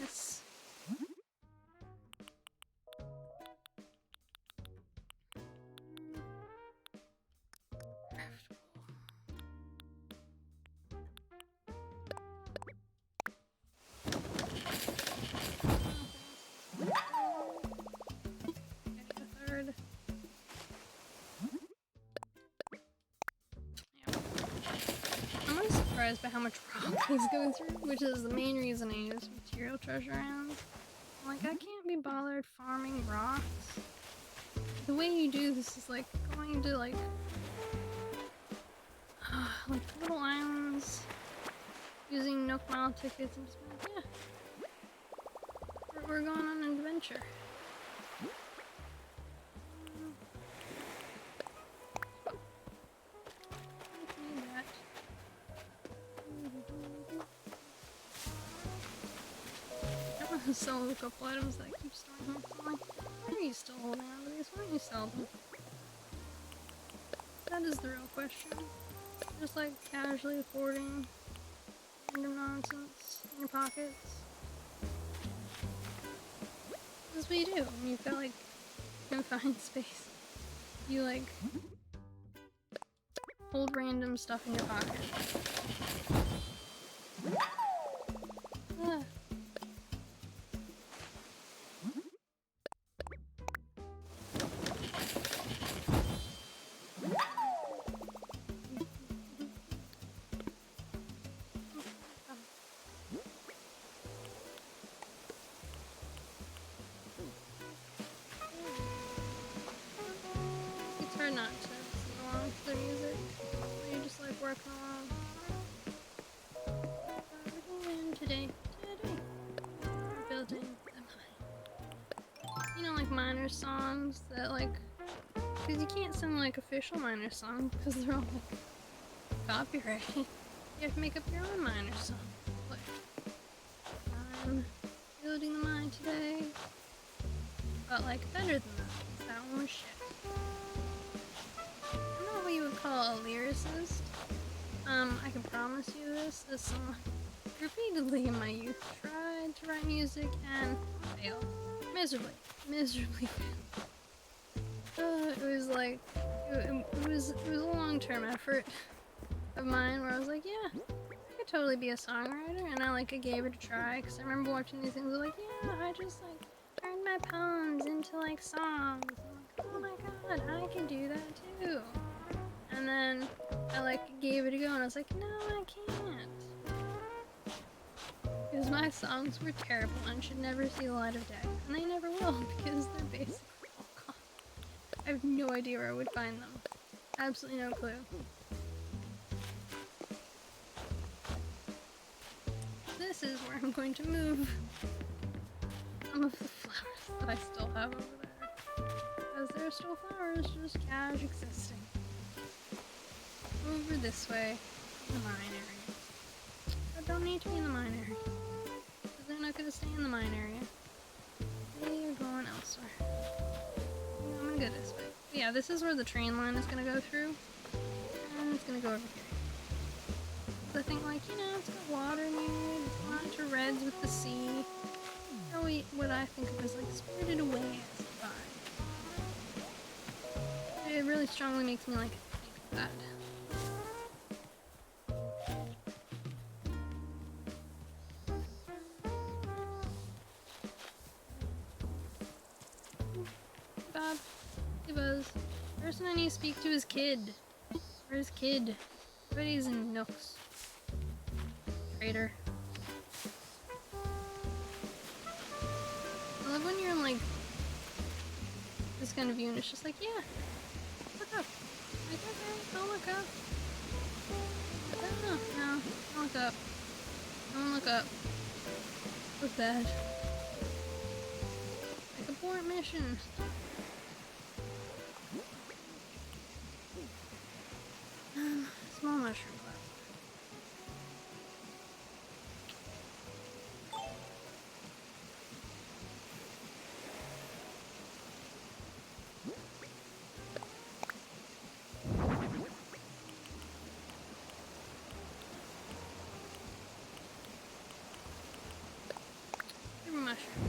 Yes. Third. I'm always surprised by how much rock these go through, which is the main reason I use material treasure rounds. I'm like, I can't be bothered farming rocks. The way you do this is like going to like little islands, using Nook Mile tickets and just like, yeah, we're going on an adventure. Sell a couple items that I keep storing here. I'm like, why are you still holding on to these? Why don't you sell them? That is the real question. Just like casually hoarding random nonsense in your pockets. That's what you do when you've got like confined space. You like hold random stuff in your pocket. Not to sing along to the music. You're just like working along. What are we doing today? We're building a mine. You know, like miner songs that like Because you can't sing like official minor songs because they're all like copyrighted. You have to make up your own minor song. Like, I'm building the mine today. But like better than that. That one was shit. I'm not what you would call a lyricist. I can promise you this. As someone repeatedly in my youth tried to write music and failed. Miserably. Miserably failed. It was like, it was a long-term effort of mine where I was like, yeah, I could totally be a songwriter, and I gave it a try, because I remember watching these things, like, yeah, I just turned my poems into songs. I'm like, oh my god, I can do that too. And then I gave it a go, and I was like, no, I can't. Because my songs were terrible and should never see the light of day, and they never will, because they're basically all gone. I have no idea where I would find them. Absolutely no clue. This is where I'm going to move some of the flowers that I still have over there. Because there are still flowers just cash existing. Over this way, in the mine area. I don't need to be in the mine area. Because they're not going to stay in the mine area. They are going elsewhere. I'm gonna go this way. But yeah, this is where the train line is gonna go through. And it's gonna go over here. I think it's got water near it, it's a lot of reds with the sea. Probably what I think of as Spirited Away as a vibe. It really strongly makes me think of that. Bob, hey Buzz. The person I need to speak to is Kid. Where's Kid? Everybody's in nooks. Traitor. I love when you're in this kind of view and it's just yeah, look up. Okay, don't look up. No, don't look up. Don't look up. Look bad. Abort mission. Small mushroom glass. Mushroom.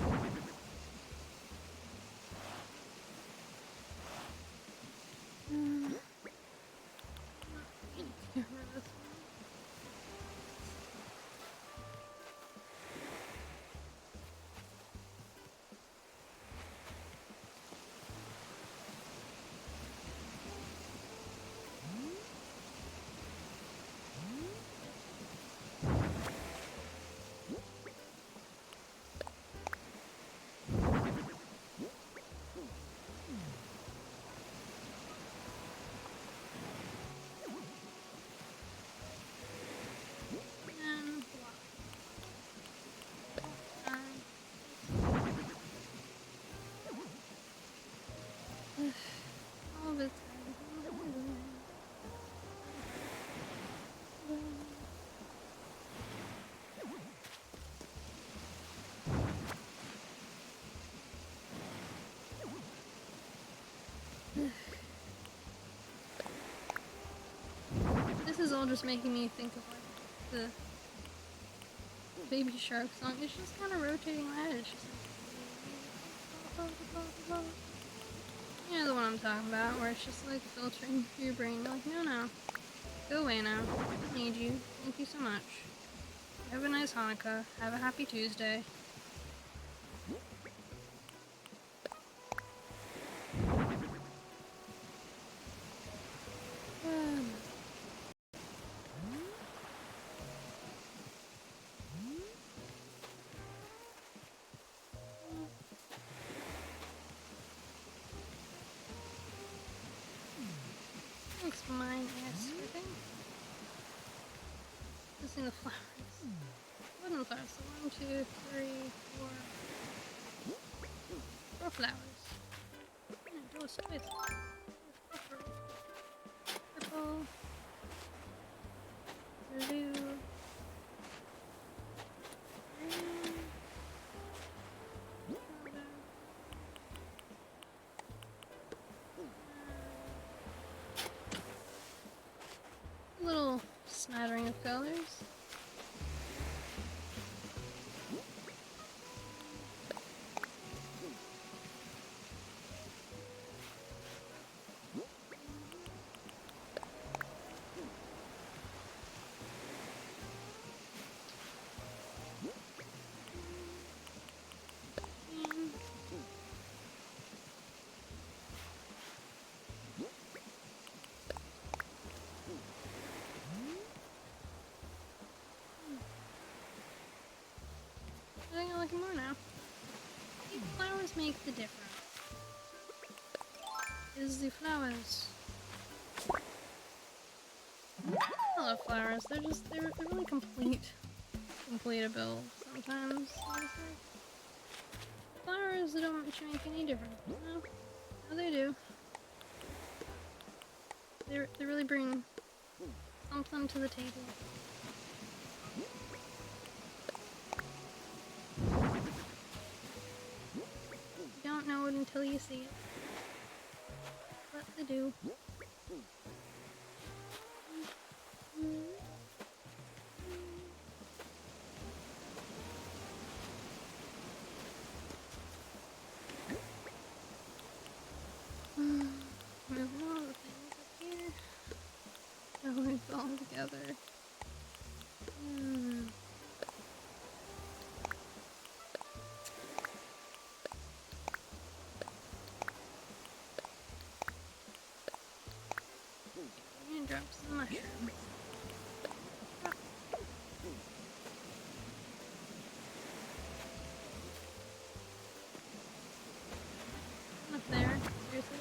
This is all just making me think of the Baby Shark song. It's just kind of rotating my head. It's just you know the one I'm talking about, where it's just filtering through your brain. You're no, go away now. I don't need you. Thank you so much. Have a nice Hanukkah. Have a happy Tuesday. Thanks, mine ass sweeping. Missing the flowers. Wooden flowers. So 1, 2, 3, 4. 4 flowers. Yeah, do a space. Circle. Blue. Green. A little smattering of colors. I think I like more now. I think flowers make the difference. Is the flowers. I love flowers. They're really complete a build sometimes. Honestly. Flowers that don't make any difference. No, they do. They really bring something to the table. You don't know it until you see it. But they do. Moving all the things up here. Oh, it's all together. And drop some mushrooms. Drop. Up there, seriously.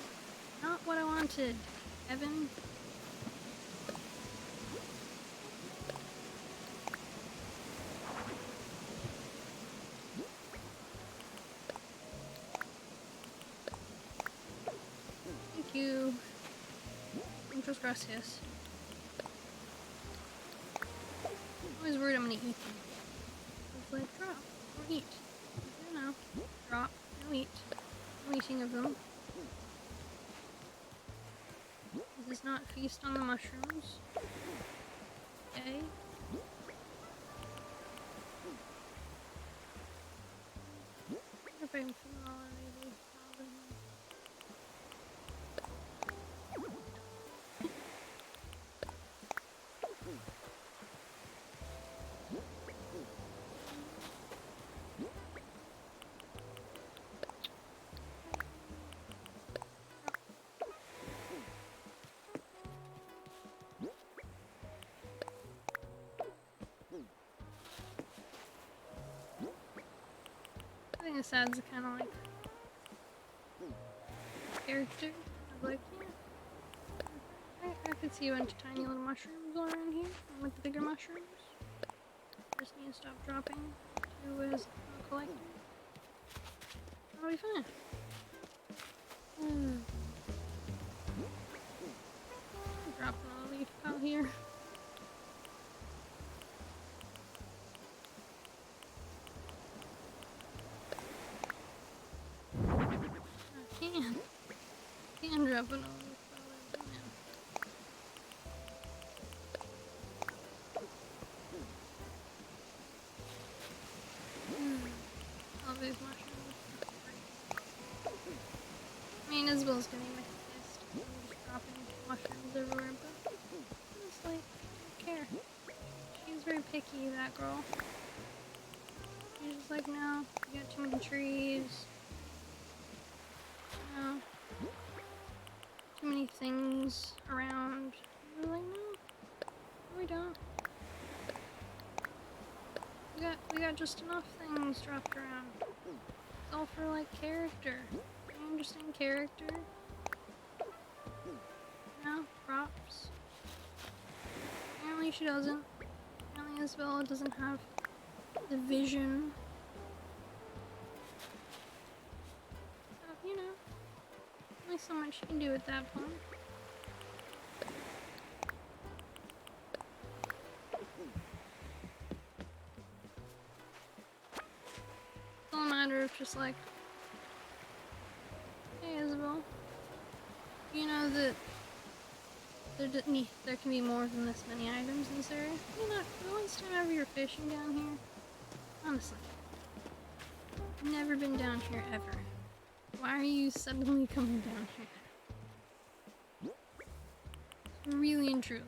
Not what I wanted, Evan. Thank you. Muchas gracias. Always worried I'm gonna eat them. It's like, drop, or eat. You know, drop, no eat. No eating of them. This is not feast on the mushrooms. Okay. I wonder if I can fit them all in maybe. I think this adds a kind of like character of like, yeah, I could see a bunch of tiny little mushrooms all around here, like the bigger mushrooms. Just need to stop dropping to as a collector. That'll be fine. Dropping a leaf out here. I can drop an olive flower now. All these mushrooms. I mean, Isabel's getting my pissed. I'm just dropping mushrooms everywhere, but honestly, I don't care. She's very picky, that girl. She's just like, no, you got too many trees. No. Too many things around. We're like, no, we don't. We got just enough things dropped around. It's all for like character. I understand character. No, props. Apparently she doesn't. Apparently Isabella doesn't have the vision. So, you know, only so much you can do at that point. of just like, hey Isabel, you know that there can be more than this many items in this area? You know, the last time ever you're fishing down here, honestly, I've never been down here ever. Why are you suddenly coming down here? Really and truly.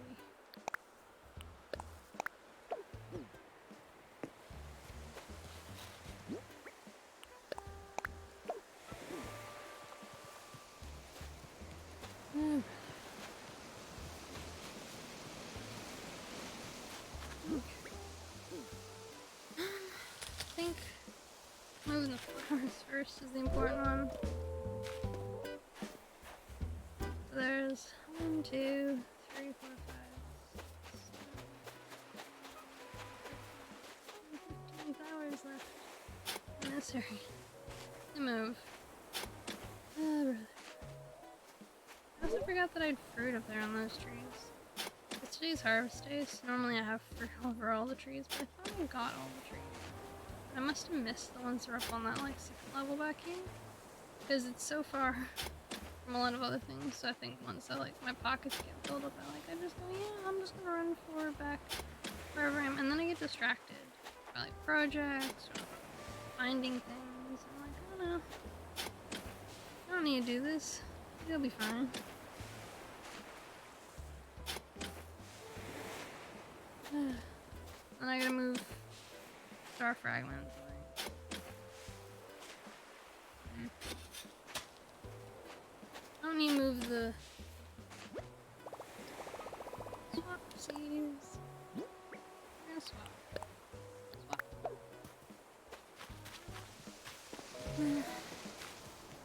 I think moving the flowers first is the important one. So there's 1, 2, 3, 4, 5, 6, 15 flowers left in this area to move. Oh, brother. I also forgot that I had fruit up there on those trees. It's today's harvest day, so normally I have fruit over all the trees, but I thought I got all the trees. I must have missed the ones that are up on that like 6th level back here, because it's so far from a lot of other things. So I think once my pockets get filled up, I just go, yeah, I'm just gonna run forward back wherever I am, and then I get distracted by like projects or finding things. I'm like, I don't know, I don't need to do this. It'll be fine. And I gotta move star fragments. I don't need to move the swap seeds. I'm gonna swap. I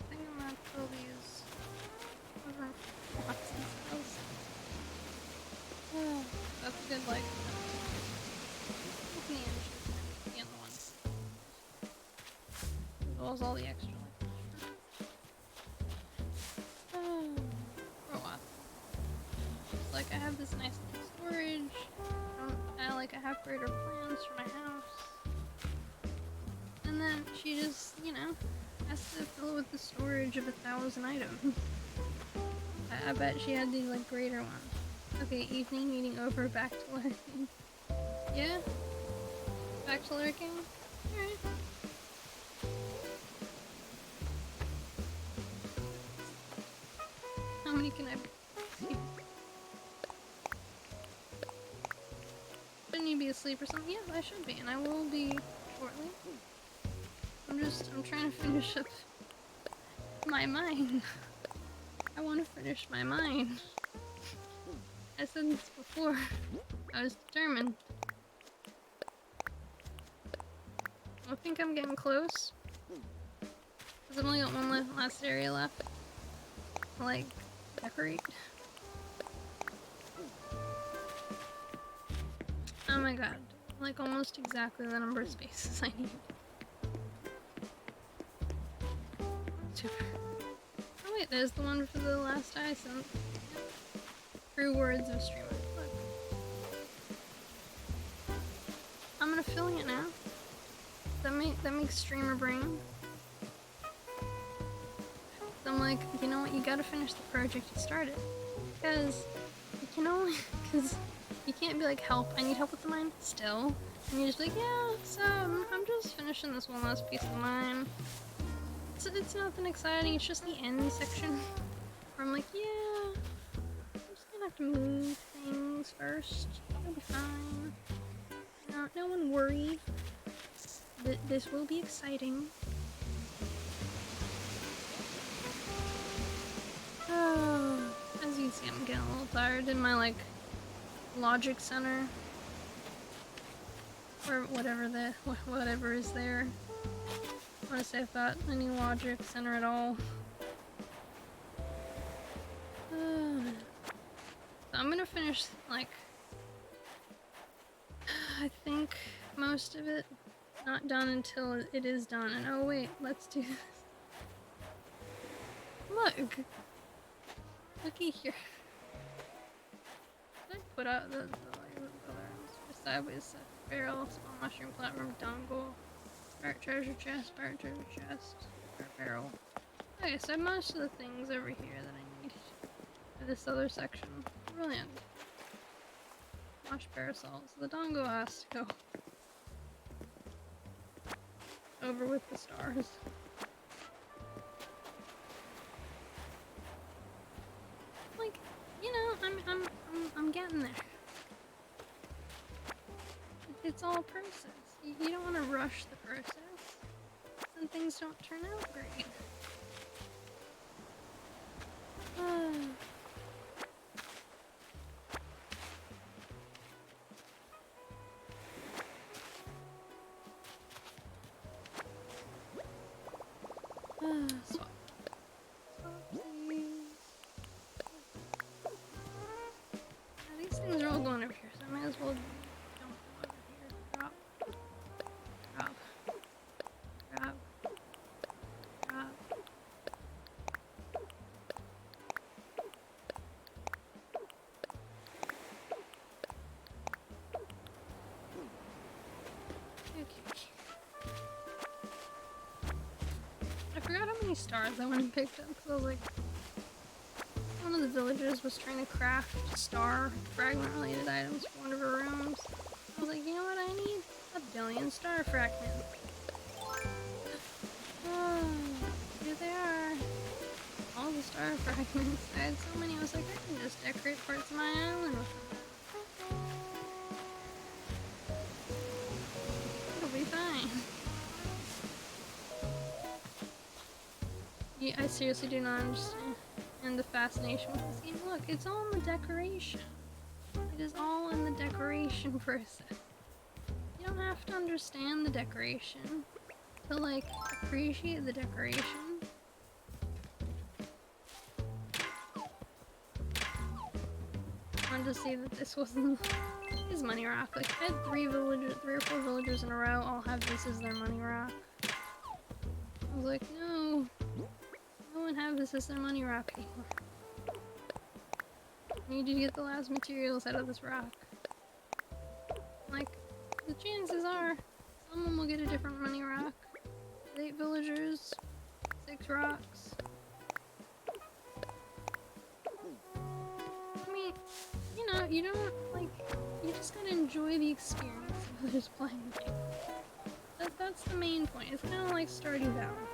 think I'm gonna fill these over lots of cells. That's a good the other ones. As well as all the extra for a while. Like I have this nice little storage. I have greater plans for my house. And then she just, has to fill it with the storage of 1,000 items. I bet she had these greater ones. Okay, evening meeting over, back to lurking. Yeah? Back to lurking? Alright. How many can I be? Shouldn't you be asleep or something? Yeah, I should be, and I will be shortly. I'm trying to finish up my mine. I want to finish my mine. I said this before. I was determined. I think I'm getting close. Cause I've only got one last area left to decorate. Oh my god. Almost exactly the number of spaces I need. Super. Oh wait, there's the one for the last I sent. True words of streamer. Look. I'm gonna fill it now. That makes streamer brain. So I'm like, you know what? You gotta finish the project you started, because you can't be like, help. I need help with the mine still, and you're just like, yeah. So I'm just finishing this one last piece of mine. It's nothing exciting. It's just the end section where I'm like, yeah. I'm just gonna have to move things first. It'll be fine. No one worry. This will be exciting. Oh, as you can see, I'm getting a little tired in my logic center, or whatever is there. I want to say I've got any logic center at all. So I'm gonna finish I think most of it. Not done until it is done. And oh wait, let's do this. Look! Looky here. Did I put out the sideways barrel, small mushroom, platform, dongle, Part treasure chest, part treasure chest, part barrel. Okay, so most of the things over here that I need for this other section. Brilliant. Wash parasols. The dongo has to go over with the stars. Like, you know, I'm getting there. It's all a process. You don't want to rush the process, and things don't turn out great. Swap. Swapsies. Now these things are all going over here, so I might as well dump them over here. Drop. Drop. Drop. Drop. Okay. I forgot how many stars I went and picked up because I was like, one of the villagers was trying to craft star fragment related items for one of her rooms. I was like, you know what I need? 1 billion star fragments. Oh, here they are. All the star fragments. I had so many, I was like, I can just decorate parts of my island with them. It'll be fine. Yeah, I seriously do not understand the fascination with this game. Look, it's all in the decoration. It is all in the decoration process. You don't have to understand the decoration to, like, appreciate the decoration. I wanted to see that this wasn't his money rock. Like, I had 3 or 4 villagers in a row all have this as their money rock. I was like, no. No one have this as their money rock anymore. I need you to get the last materials out of this rock. Like, the chances are someone will get a different money rock. 8 villagers, 6 rocks. I mean, you know, you don't, like, you just gotta enjoy the experience of just playing the game. That's the main point. It's kind of like Stardew Valley.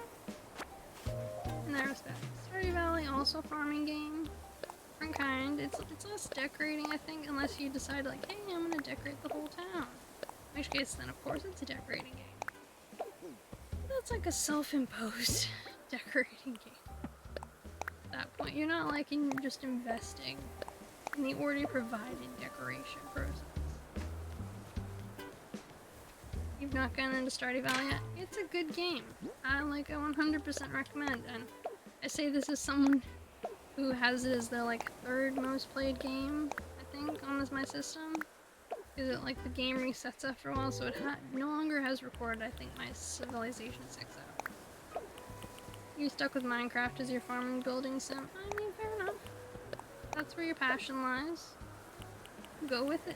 In that respect. Stardew Valley, also a farming game. Different kind. It's less decorating, I think, unless you decide, like, hey, I'm gonna decorate the whole town. In which case, then, of course, it's a decorating game. That's like a self-imposed decorating game. At that point, you're not, like, just investing in the already provided decoration process. You've not gotten into Stardew Valley yet? It's a good game. I 100% recommend, and I say this as someone who has it as their, like, 3rd most played game, I think, on my system. Because it, like, the game resets after a while, so it no longer has recorded, I think, my Civilization 6 out. You stuck with Minecraft as your farming building sim? I mean, fair enough. That's where your passion lies. Go with it.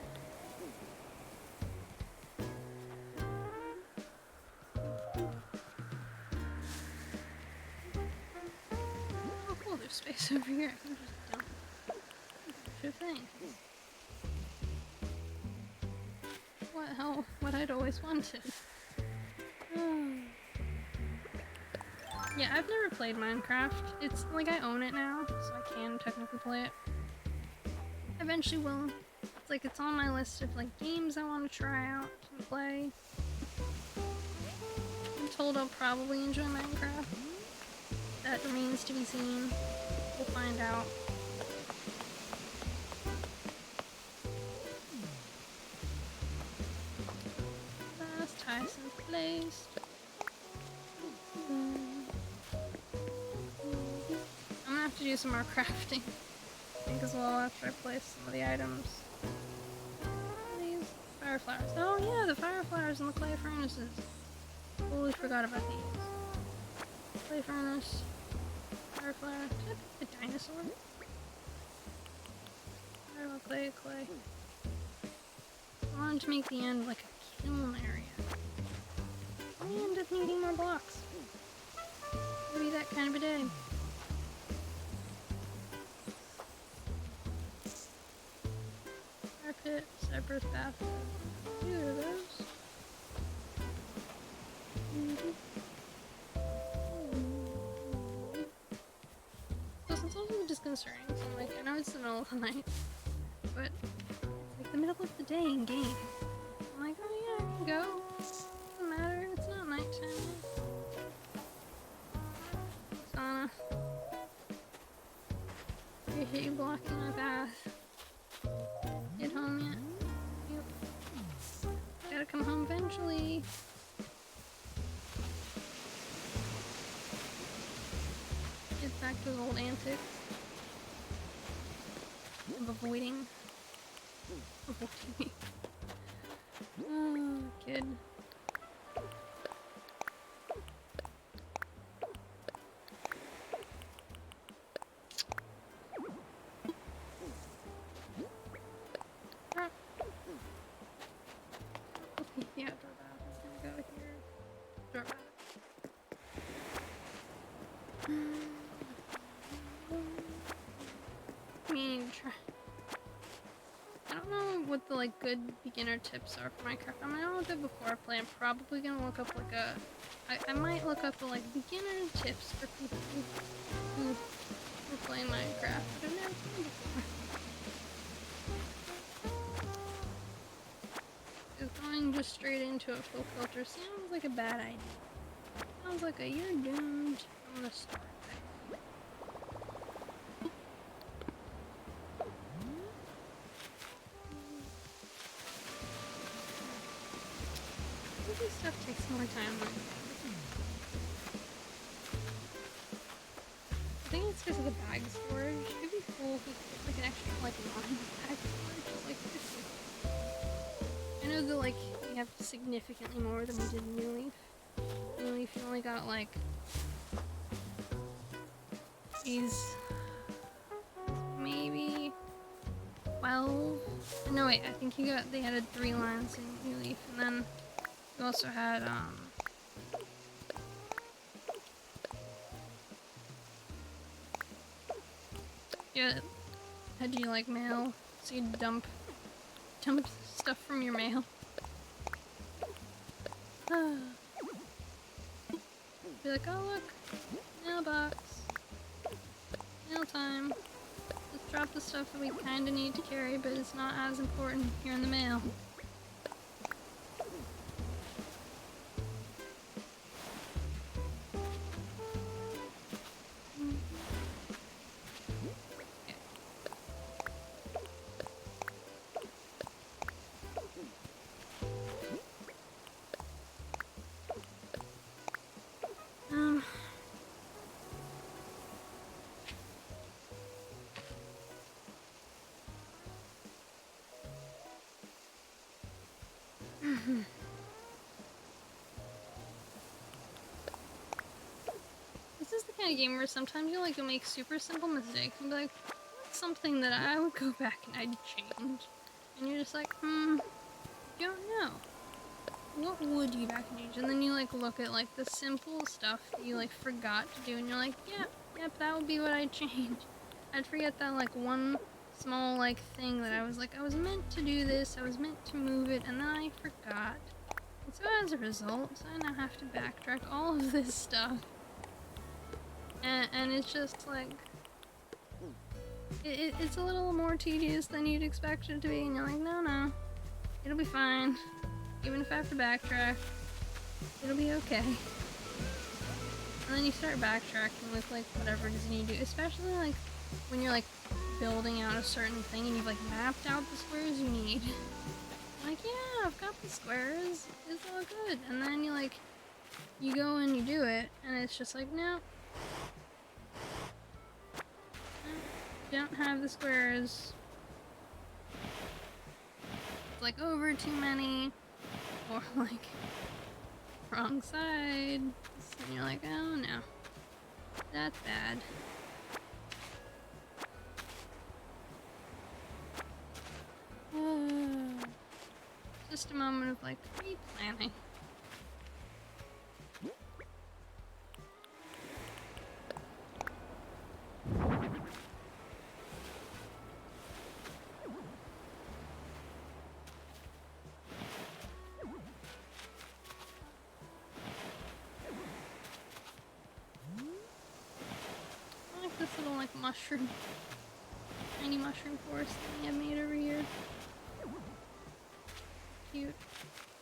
Oh cool, there's space over here. I can just dump a bunch of things. What I'd always wanted. Yeah, I've never played Minecraft. It's like I own it now, so I can technically play it. Eventually will. It's like it's on my list of like games I want to try out and play. I'm told I'll probably enjoy Minecraft. That remains to be seen. We'll find out. Last Tyson's placed. I'm gonna have to do some more crafting, I think, as well after I place some of the items. These fire flowers. Oh yeah, the fire flowers and the clay furnaces. Totally forgot about these. Clay furnace. Fire flower. Did I pick the dinosaur? Clay. I wanted to make the end like a kiln area. and just needing more blocks. It'll be that kind of a day. Carpet, Cypress bathtub. Either of those. Plus, it's also disconcerting. So, like, I know it's the middle of the night, but it's like the middle of the day in game. I'm like, oh yeah, I can go. Doesn't matter. It's not nighttime. Sauna. I hate you blocking my path. Get home yet? Yep. Gotta come home eventually. Get back to his old antics of avoiding me. Oh, kid. Yeah, door bath. I'm gonna go here. Door bath. Meaning to try. I don't know what the like good beginner tips are for Minecraft. I mean, I looked up before I play. I'm probably gonna look up like a. I might look up the like beginner tips for people who are playing Minecraft, but I've never played before. Because going just straight into a full filter sounds like a bad idea. Sounds like a you're doomed from the start. This stuff takes more time than I think it's because of the bag storage. It'd be cool if we could get like an extra like line of bag storage, like 50. I know that like we have significantly more than we did in New Leaf. New Leaf you only got like these maybe 12. No wait, I think they added 3 lines in New Leaf, and then you also had yeah, had you like mail, so you dump stuff from your mail. Be like, oh look, mailbox, mail time. Let's drop the stuff that we kinda need to carry, but it's not as important here in the mail. This is the kind of game where sometimes you'll make super simple mistakes and be like, what's something that I would go back and I'd change? And you're just like, don't know. What would you back and change? And then you like look at like the simple stuff that you like forgot to do and you're like, yep, that would be what I'd change. I'd forget that like one small like thing that I was meant to do this, I was meant to move it, and then I forgot. And so as a result, I now have to backtrack all of this stuff. And it's just like, it's a little more tedious than you'd expect it to be, and you're like, no, it'll be fine. Even if I have to backtrack, it'll be okay. And then you start backtracking with like whatever it is you need to do, especially like when you're like building out a certain thing and you've like mapped out the squares you need. Like, yeah, I've got the squares, it's all good. And then you go and you do it, and it's just like, no. Don't have the squares. It's like over too many, or like wrong side. And you're like, oh no, that's bad. Just a moment of like replanning. mushroom, tiny mushroom forest thing I made over here. Cute.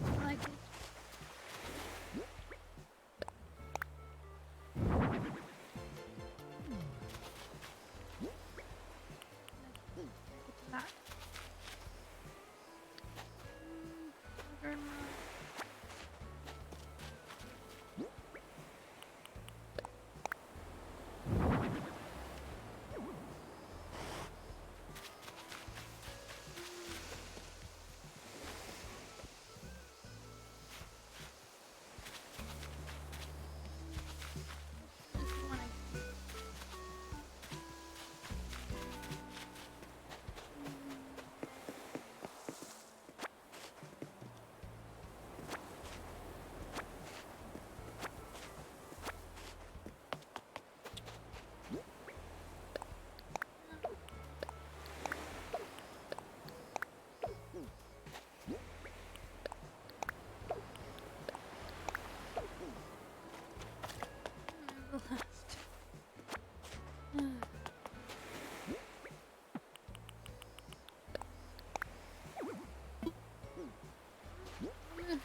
I like it. That.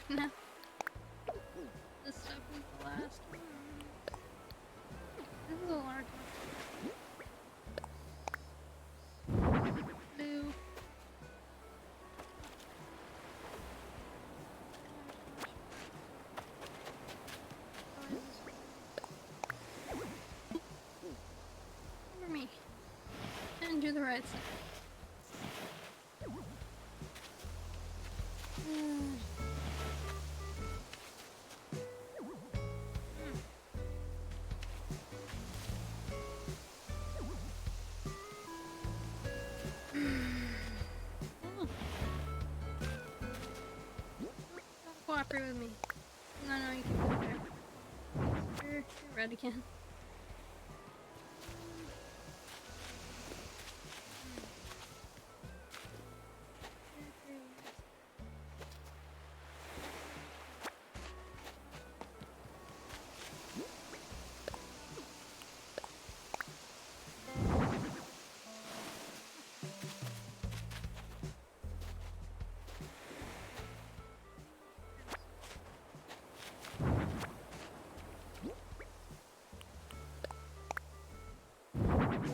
No. This stuff is the last one. This is a large one. Blue. Over me. And do the right side. Cooperate with me. No, you can go there. You're red again.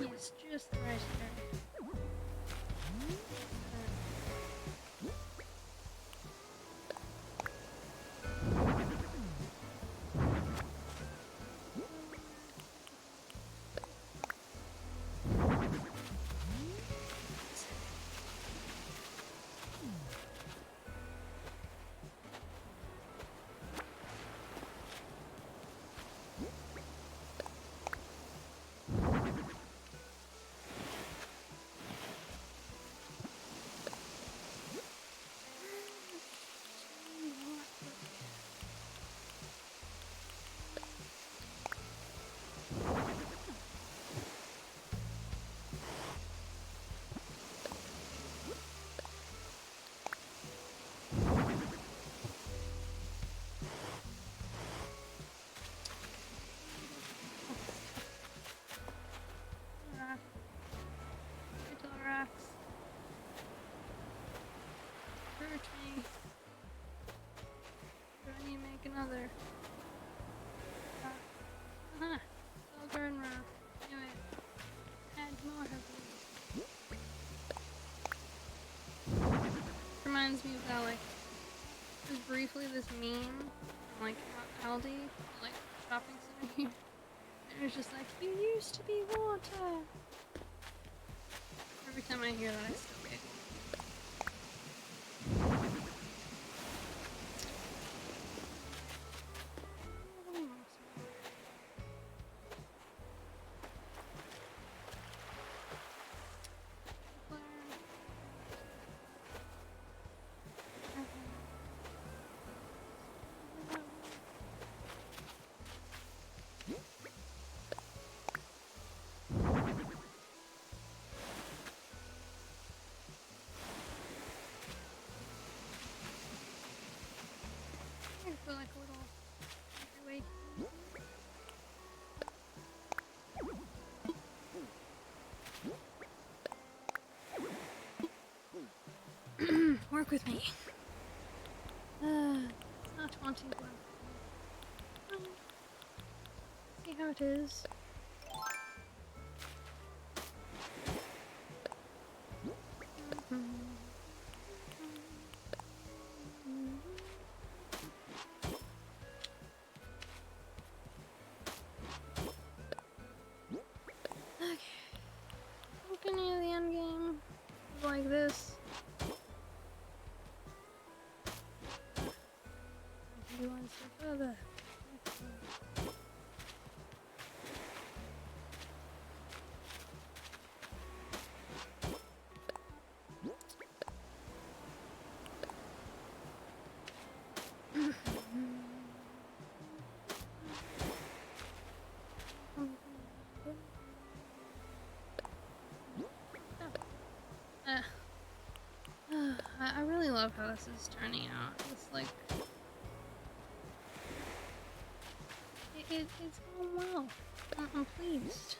Yes, just right there. Another. Golden rock. Anyway, add more of these. Reminds me of that, like, there's briefly this meme, like, Aldi, like, shopping center here. And it's just like, you used to be water. Every time I hear that, I still get with me. It's not wanting to work. See how it is. Okay. Looking near the end game. Like this. I can do one step further. I really love how this is turning out. It's like it's going well. I'm pleased.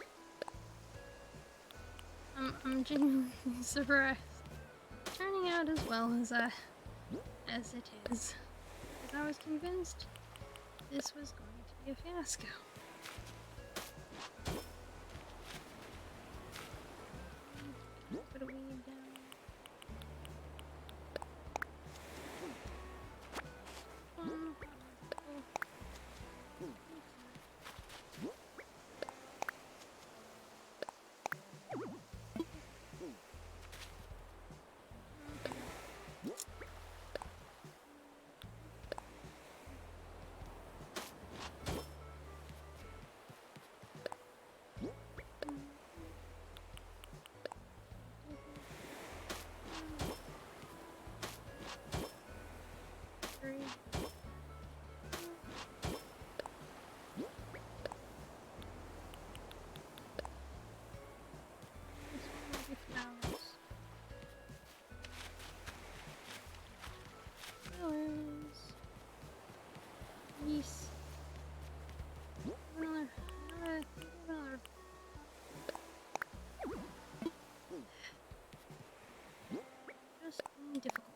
I'm genuinely surprised. It's turning out as well as it is. Because I was convinced this was going to be a fiasco. Put a weed down. Yes. Another. Just being difficult.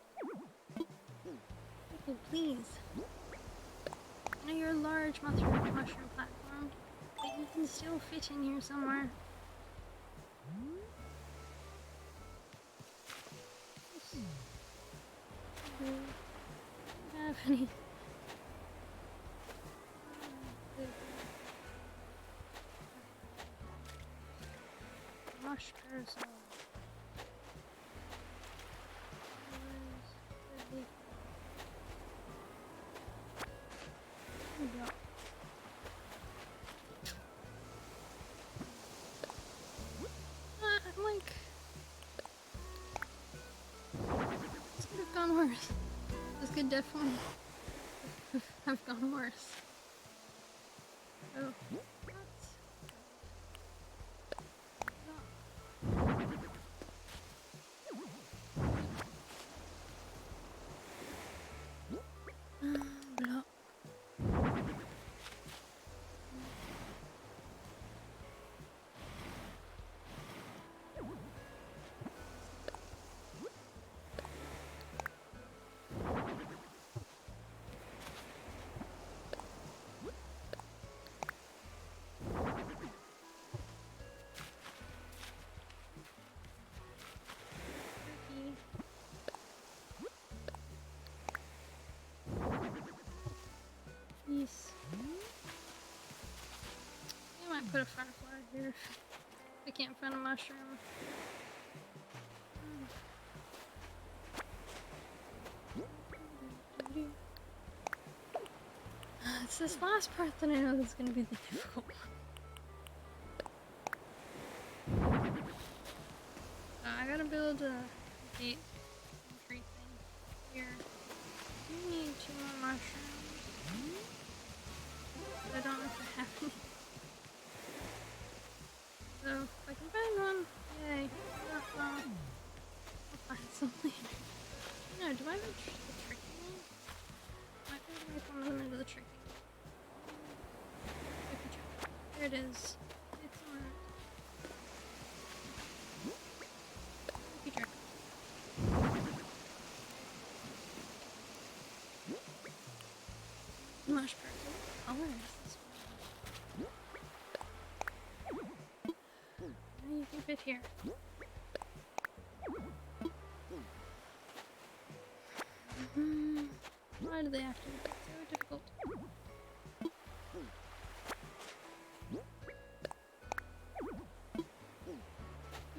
People, please. I know you're a large mushroom platform, but you can still fit in here somewhere. I don't have any. Mush parasol. There we go. I'm like, this could have gone worse. This could definitely have gone worse. Oh. Yes. I might put a firefly here if I can't find a mushroom. It's this last part that I know that's going to be the difficult one. I gotta build a gate tree thing here. You need 2 more mushrooms. I don't know if I have any. So, if I can find one, yay. I'll find some later. No, do I have the tricky one? Might be able to make one of them into the tricky one. There it is. Excellent. color is this one? You can fit here. Why do they have to make it so difficult?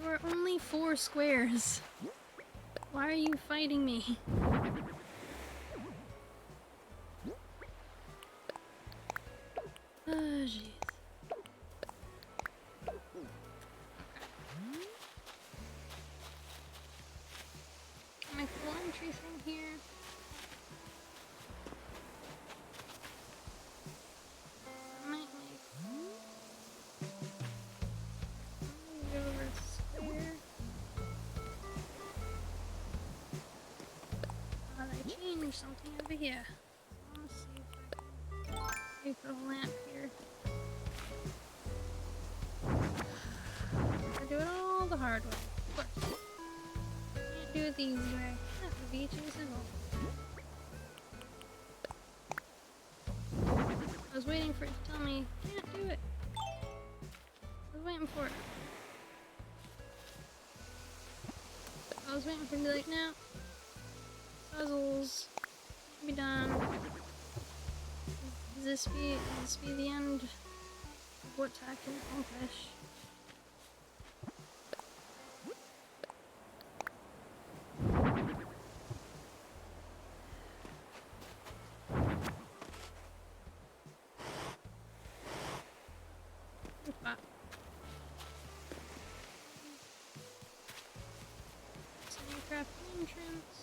You are only 4 squares. Why are you fighting me? Oh, jeez. Make a little entry thing here. I might make over a square. Thought I changed something over here. Let's see if I can maybe put a lamp here. I do it all the hard way, of course. Can't do it the easy way. That would be too simple. I was waiting for it to tell me, can't do it. I was waiting for it. I was waiting for him to be like, no. Puzzles. Can't be done. Does this be the end of what I can accomplish? Minecraft entrance.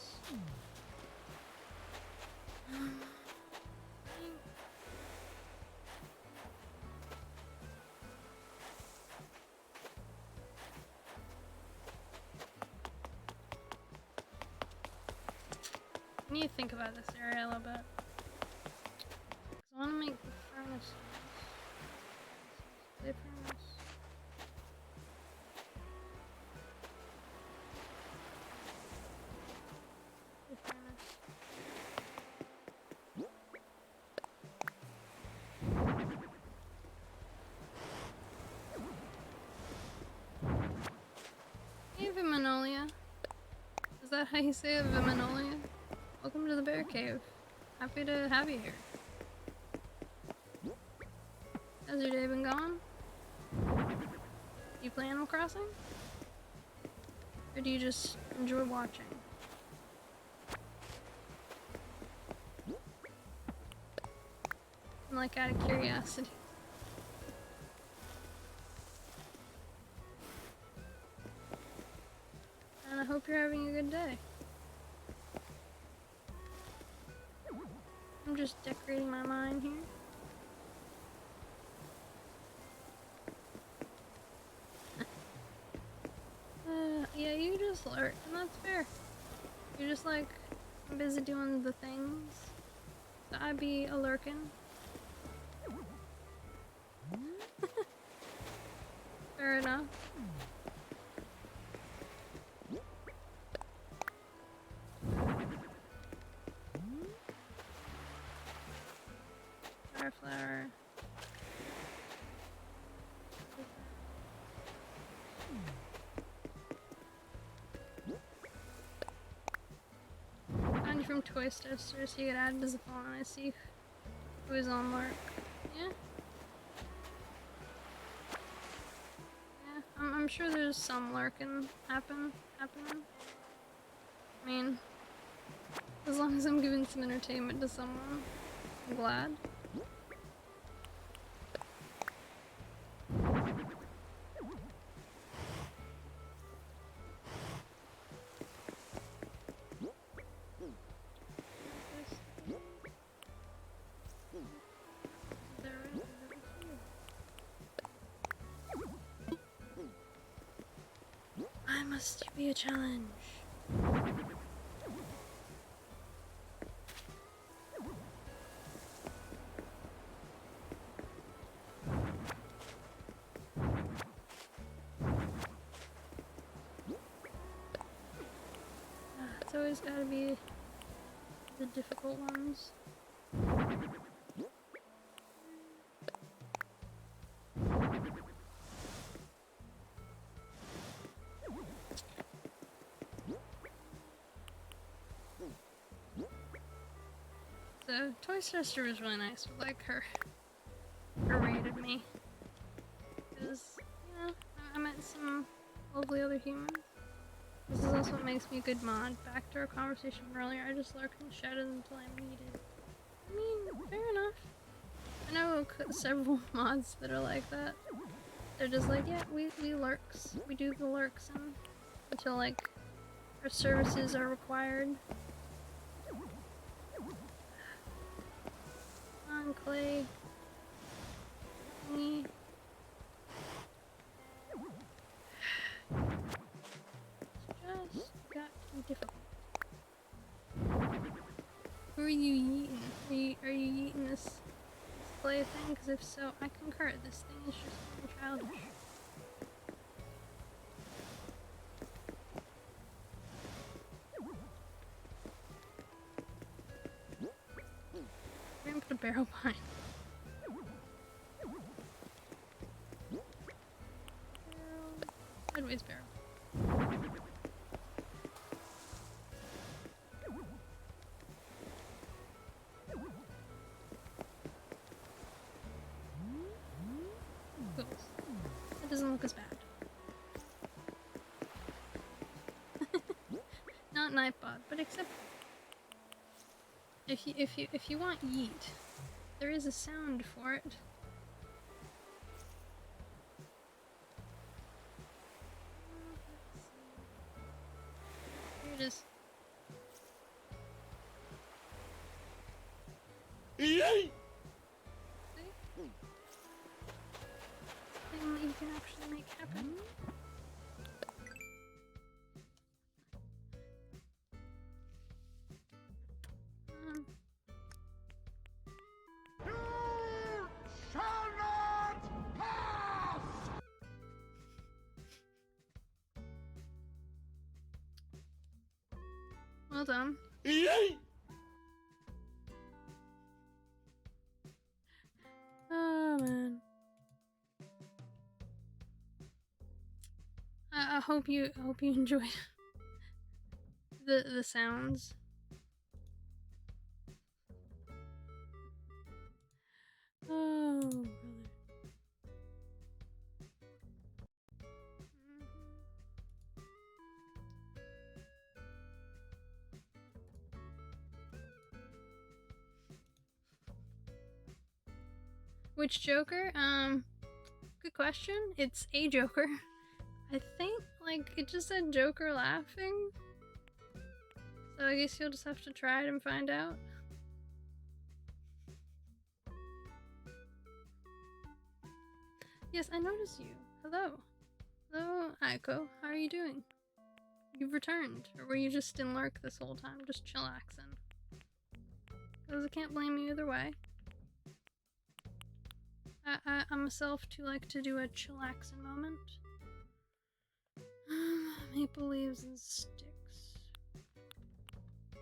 I need to think about this area a little bit. Because I want to make the furnace. The furnace. The furnace. Hey, Vimanolia. Is that how you say it, Vimanolia? Welcome to the bear cave. Happy to have you here. How's your day been going? You play Animal Crossing? Or do you just enjoy watching? Like out of curiosity. And I hope you're having a good day. I'm just decorating my mind here. Yeah, you just lurk, and that's fair. You're just like, I'm busy doing the things. So I be a lurking. Fair enough. Flower. Found you from Toy Store, so you get added as a phone and I see who is on lurk. Yeah? Yeah, I'm sure there's some lurking happening. I mean, as long as I'm giving some entertainment to someone, I'm glad. I must be a challenge. It's always gotta be the difficult ones. The toy sister was really nice with like her rated me. Because, you know, I met some lovely other humans. This is also what makes me a good mod. Back to our conversation from earlier, I just lurk in the shadows until I'm needed. I mean, fair enough. I know several mods that are like that. They're just like, yeah, we lurks. We do the lurks until like our services are required. Come on, Clay. Me. Just got too difficult. Who are you yeeting? Are you yeeting this play thing? Because if so, I concur. This thing is just being childish. We're gonna put a barrel behind. Sideways barrel. That doesn't look as bad. Not Nightbot, but except if you want yeet, there is a sound for it. Here it is. Yay! Thing that you can actually make happen. You shall not pass! Well done. Yay! Oh man. I hope you enjoyed the sounds. Oh brother. Which Joker? Good question. It's a Joker. I think, like, it just said Joker laughing. So I guess you'll just have to try it and find out. Yes, I notice you. Hello. Hello, Aiko. How are you doing? You've returned. Or were you just in lurk this whole time, just chillaxing? Because I can't blame you either way. I'm myself too like to do a chillaxing moment. Maple leaves and sticks. I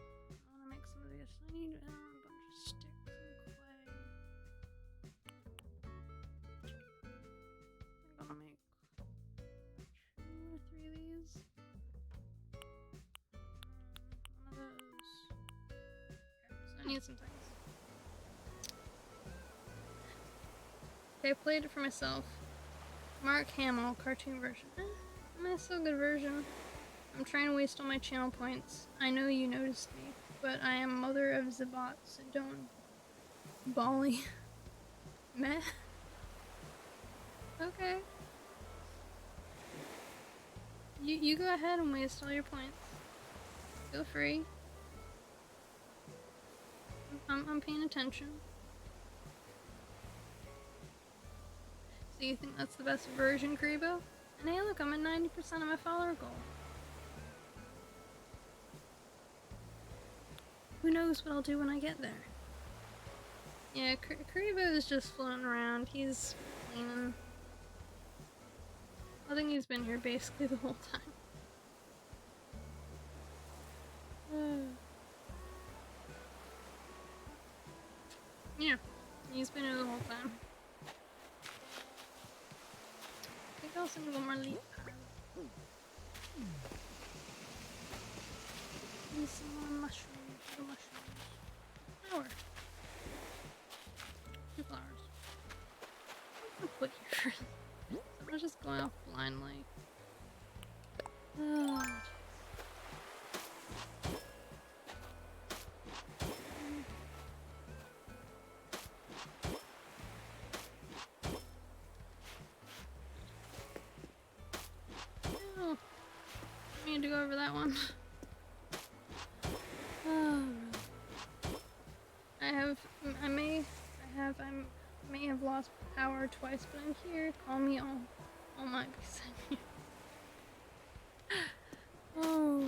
want to make some of this. I need a bunch of sticks and clay. I'm gonna make 2 or 3 of these. One of those. Okay, so I need some things. Okay, I played it for myself. Mark Hamill, cartoon version. That's still a good version. I'm trying to waste all my channel points. I know you noticed me, but I am mother of Zabat, so don't Bolly. Meh. Okay. You go ahead and waste all your points. Feel free. I'm paying attention. So you think that's the best version, Kribo? And hey look, I'm at 90% of my follower goal. Who knows what I'll do when I get there? Yeah, Kribo is just floating around. He's cleaning. I think he's been here basically the whole time. Yeah, he's been here the whole time. I think I'll send one more leaf. And some more mushrooms. Power. 2 flowers. What to put here? So I'm just going off blindly. Oh, oh, I need to go over that one. Oh, I may have lost power twice, but I'm here. Call me all might be sent here. Oh.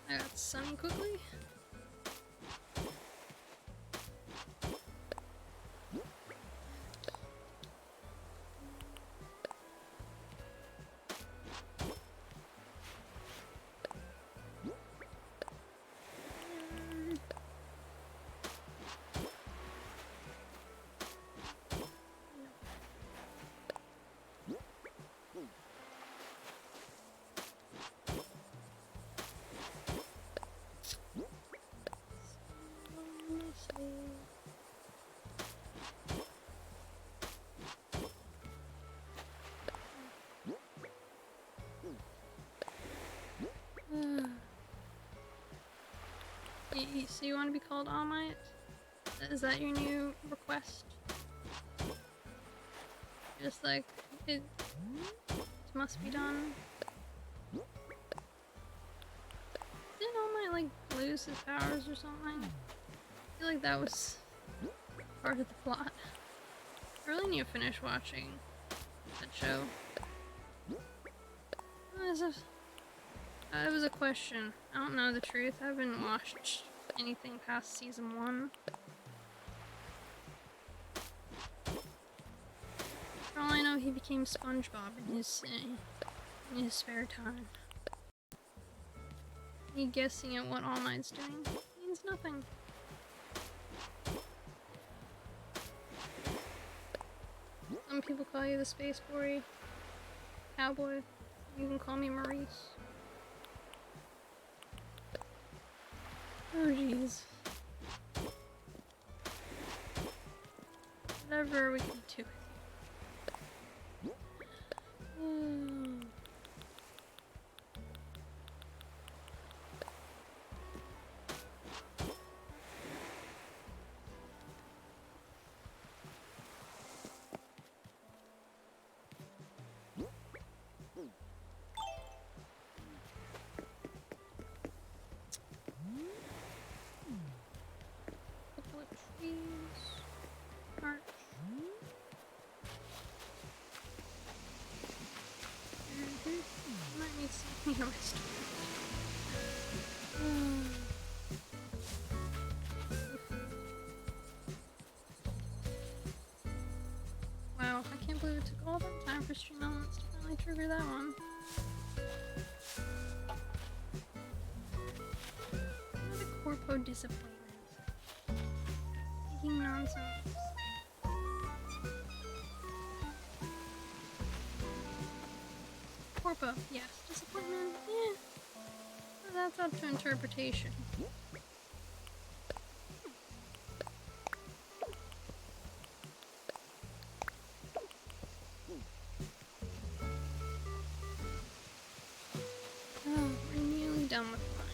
I got sunny quickly. So you want to be called All Might? Is that your new request? Just like it must be done. Didn't All Might like lose his powers or something? I feel like that was part of the plot. I really need to finish watching that show. It was a question. I don't know the truth. I haven't watched anything past season 1. For all I know, he became SpongeBob in his spare time. Me guessing at what All Might's doing means nothing. Some people call you the Space Boy Cowboy. You can call me Maurice. Oh jeez. Whatever we can do with you. Couple of trees. Arch. Might need something to restore. Wow, I can't believe it took all that time for stream elements to finally trigger that one. What a corpo disappointment. Making nonsense. Corpo, yes. Disappointment, yeah. Well, that's up to interpretation. Oh, we're nearly done with mine.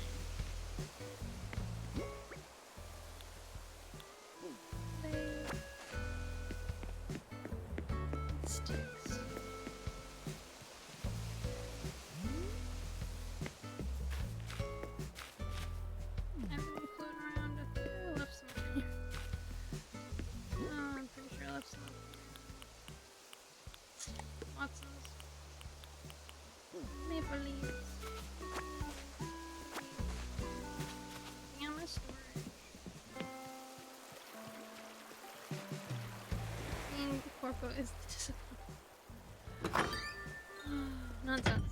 Sticks. Everything floating around. I think I left some here. Oh, I'm pretty sure I left some up here. Watson's. Maple leaves. Anything on my storage. And the corpo is the disappointment. Nonsense.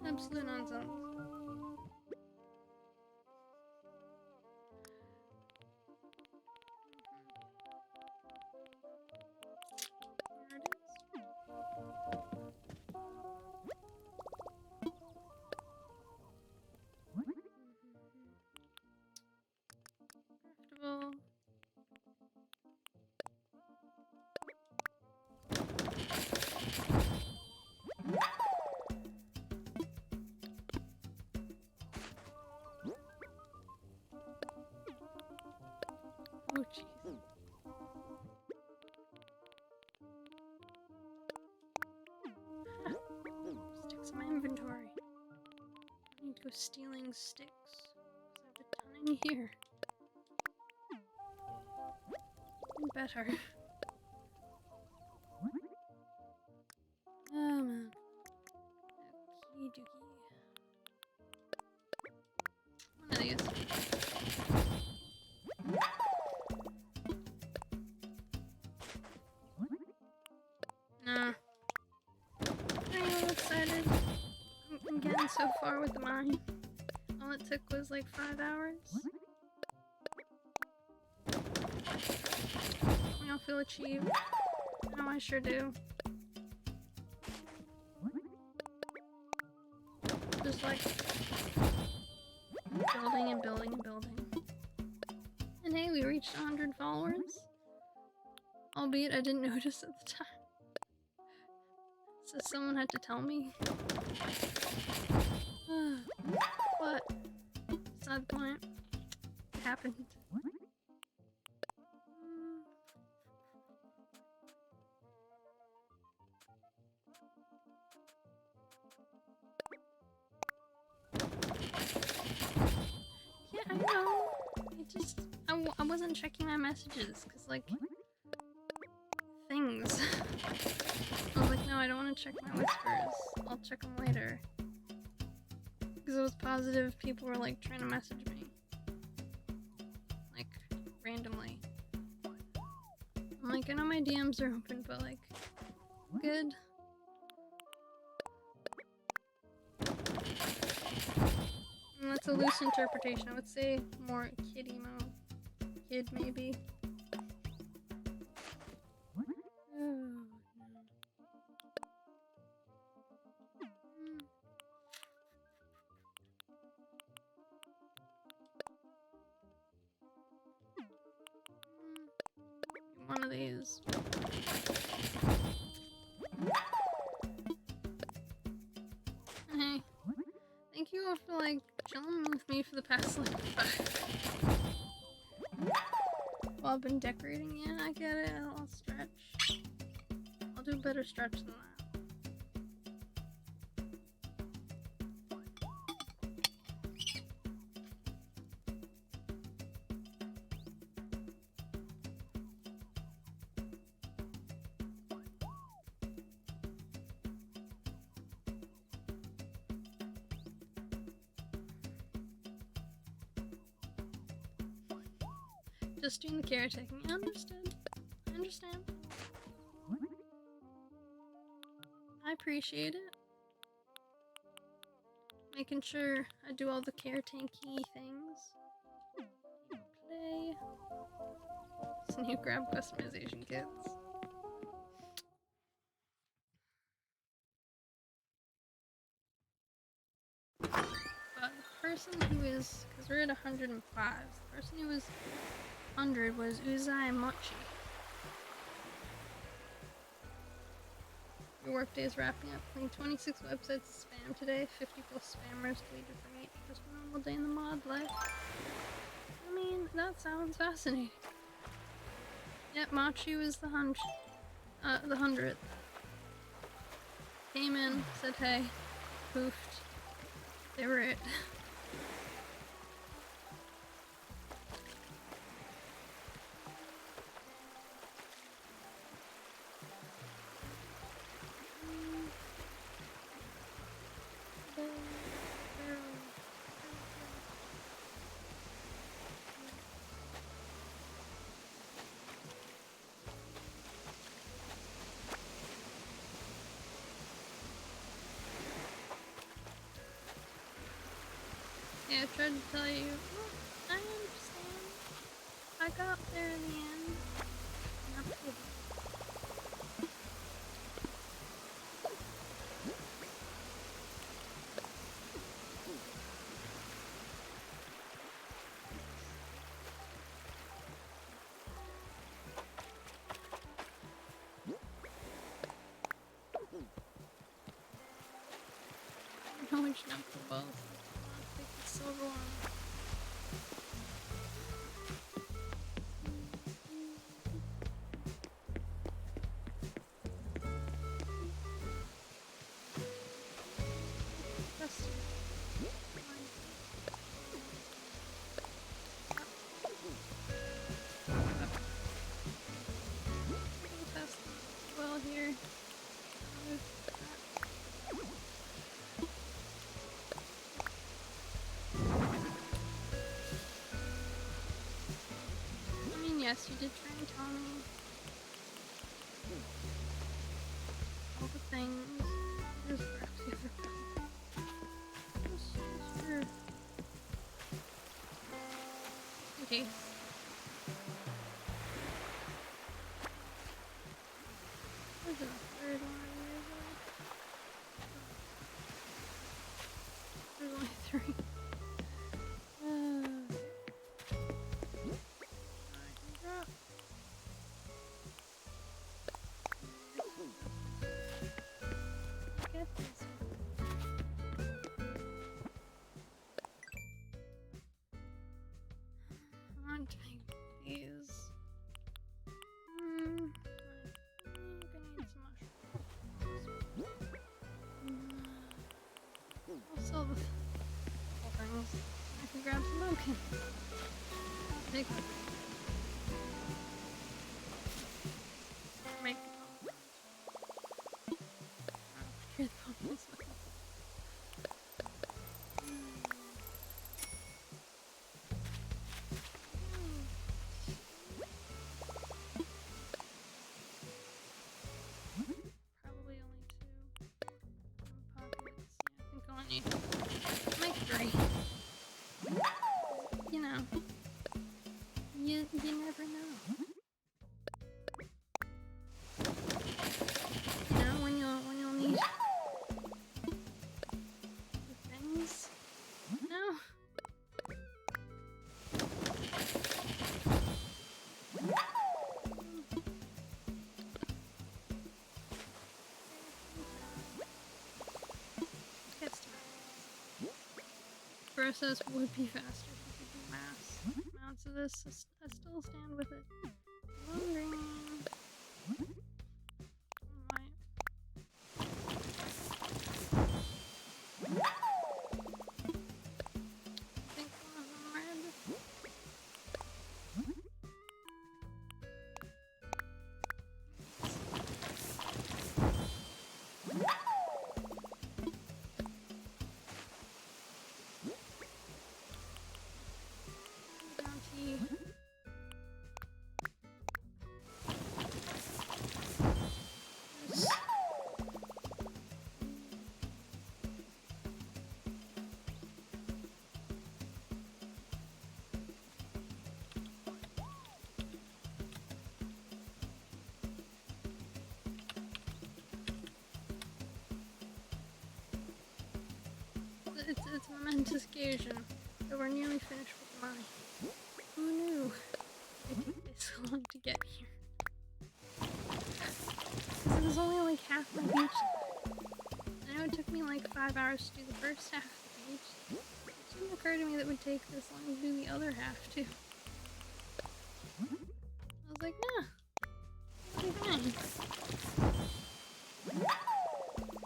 Absolute nonsense. There it is. Craftable. Oh jeez. Sticks in my inventory. I need to go stealing sticks. 'Cause I have a ton in here. Better. Oh man. Okie dokie. One of these. Nah. I'm a little excited. I'm getting so far with the mine. All it took was like 5 hours. I don't feel achieved. I know I sure do. Just like building and building and building. And hey, we reached 100 followers. Albeit I didn't notice at the time. So someone had to tell me. But beside the point, it happened. Yeah, I know. I wasn't checking my messages because, like, things. I was like, no, I don't want to check my whispers. I'll check them later. Because I was positive people were, like, trying to message me. Like, randomly. I'm like, I know my DMs are open, but, like, good. And that's a loose interpretation. I would say more kid emo. Kid, maybe. Oh, no. One of these. Hey, thank you all for like chilling with me for the past like 5. While I've been decorating. Yeah, I get it. I'll stretch. I'll do a better stretch than that. Just doing the caretaking. I understand. I understand. I appreciate it. Making sure I do all the caretaking things. Play. Some new grab customization kits. But the person who is, because we're at 105, the person who was 100 was Uzai Mochi. Your workday is wrapping up. Clean 26 websites of spam today. 50 plus spammers deleted from each. Just a normal day in the mod life. I mean, that sounds fascinating. Yep, Mochi was the 100th. Came in, said hey, poofed. They were it. Yeah, I tried to tell you. Well, I understand. I got there in the end. Not good. I know which number both. I'll take the silver one. That's test well here. I mean, yes, you did try and tell me all the things. There's perhaps the other bell. Just for in case. There's a third one over there, though. There's only 3. Drop. Get this one. I want to make these. I think I need some mushrooms. I'll sell the whole things. I can grab some pumpkin. Take them. Make the pumpkins. Here the pumpkins. Probably only 2 pockets. Yeah, I think I'll need like 3. You know, you never know. You know when you'll need the things. No. Gets to process would be faster if you could do mass amounts of this. I still stand with it. One green. One white. I think one of them red. Bounty. There's it's a momentous occasion that we're nearly finished with the mine. Who knew it took this long to get here? Because it was only like half my beach. I know it took me like 5 hours to do the first half of the beach. It didn't occur to me that it would take this long to do the other half too. I was like, nah, it'll be fine.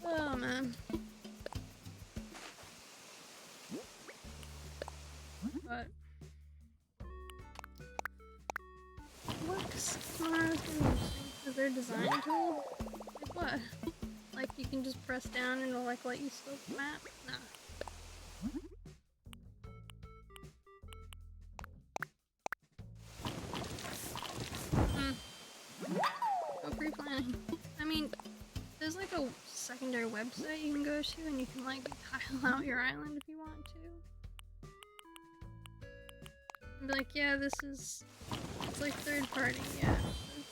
Oh man. But looks tomorrow's interesting because their design tool. Like what? Like you can just press down and it'll like let you slope the map? Nah. Go pre-planning. I mean, there's like a secondary website you can go to and you can like tile out your island if you want to. Be like, yeah, this is, it's like third party, yeah.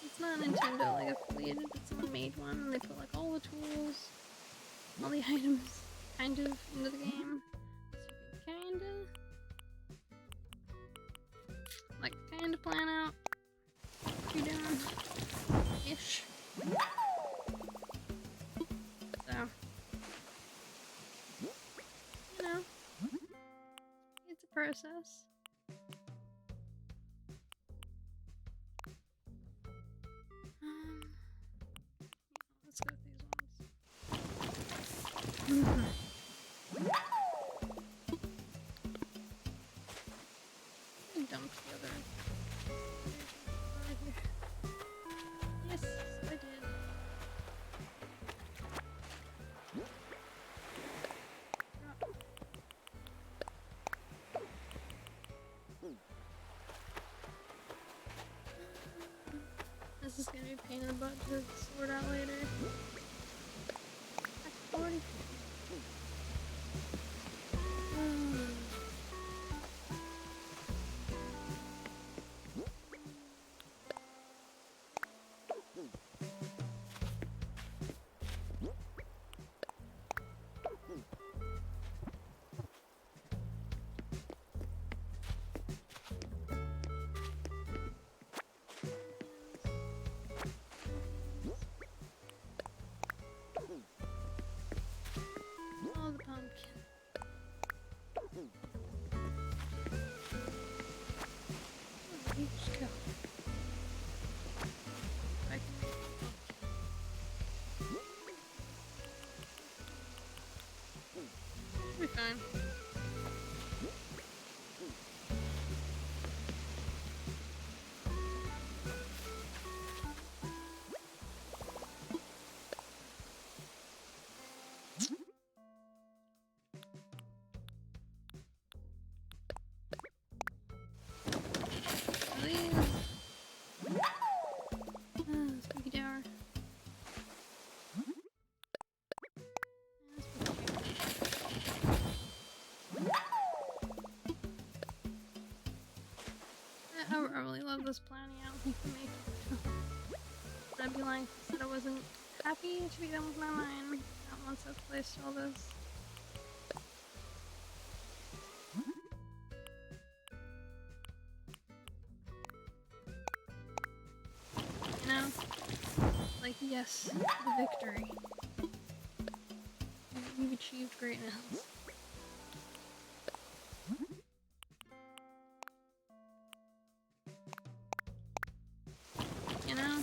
It's not Nintendo, like affiliated, but someone made one and they put like all the tools, all the items, kind of, into the game. So you can kinda plan out what you're doing, ish. So, you know, it's a process. Let's go with these ones. I dumped the other. Right here. Yes, I did. This is gonna be a pain in the butt to sort out later. That's 40. Oh, the pumpkin. Where did he just go? Right. Should be fine. Spooky tower. I really love this planning out you can make it. I'd be lying if I said I wasn't happy to be done with my mind once I've placed all this. You know? Like, yes, the victory. You've achieved greatness. You know?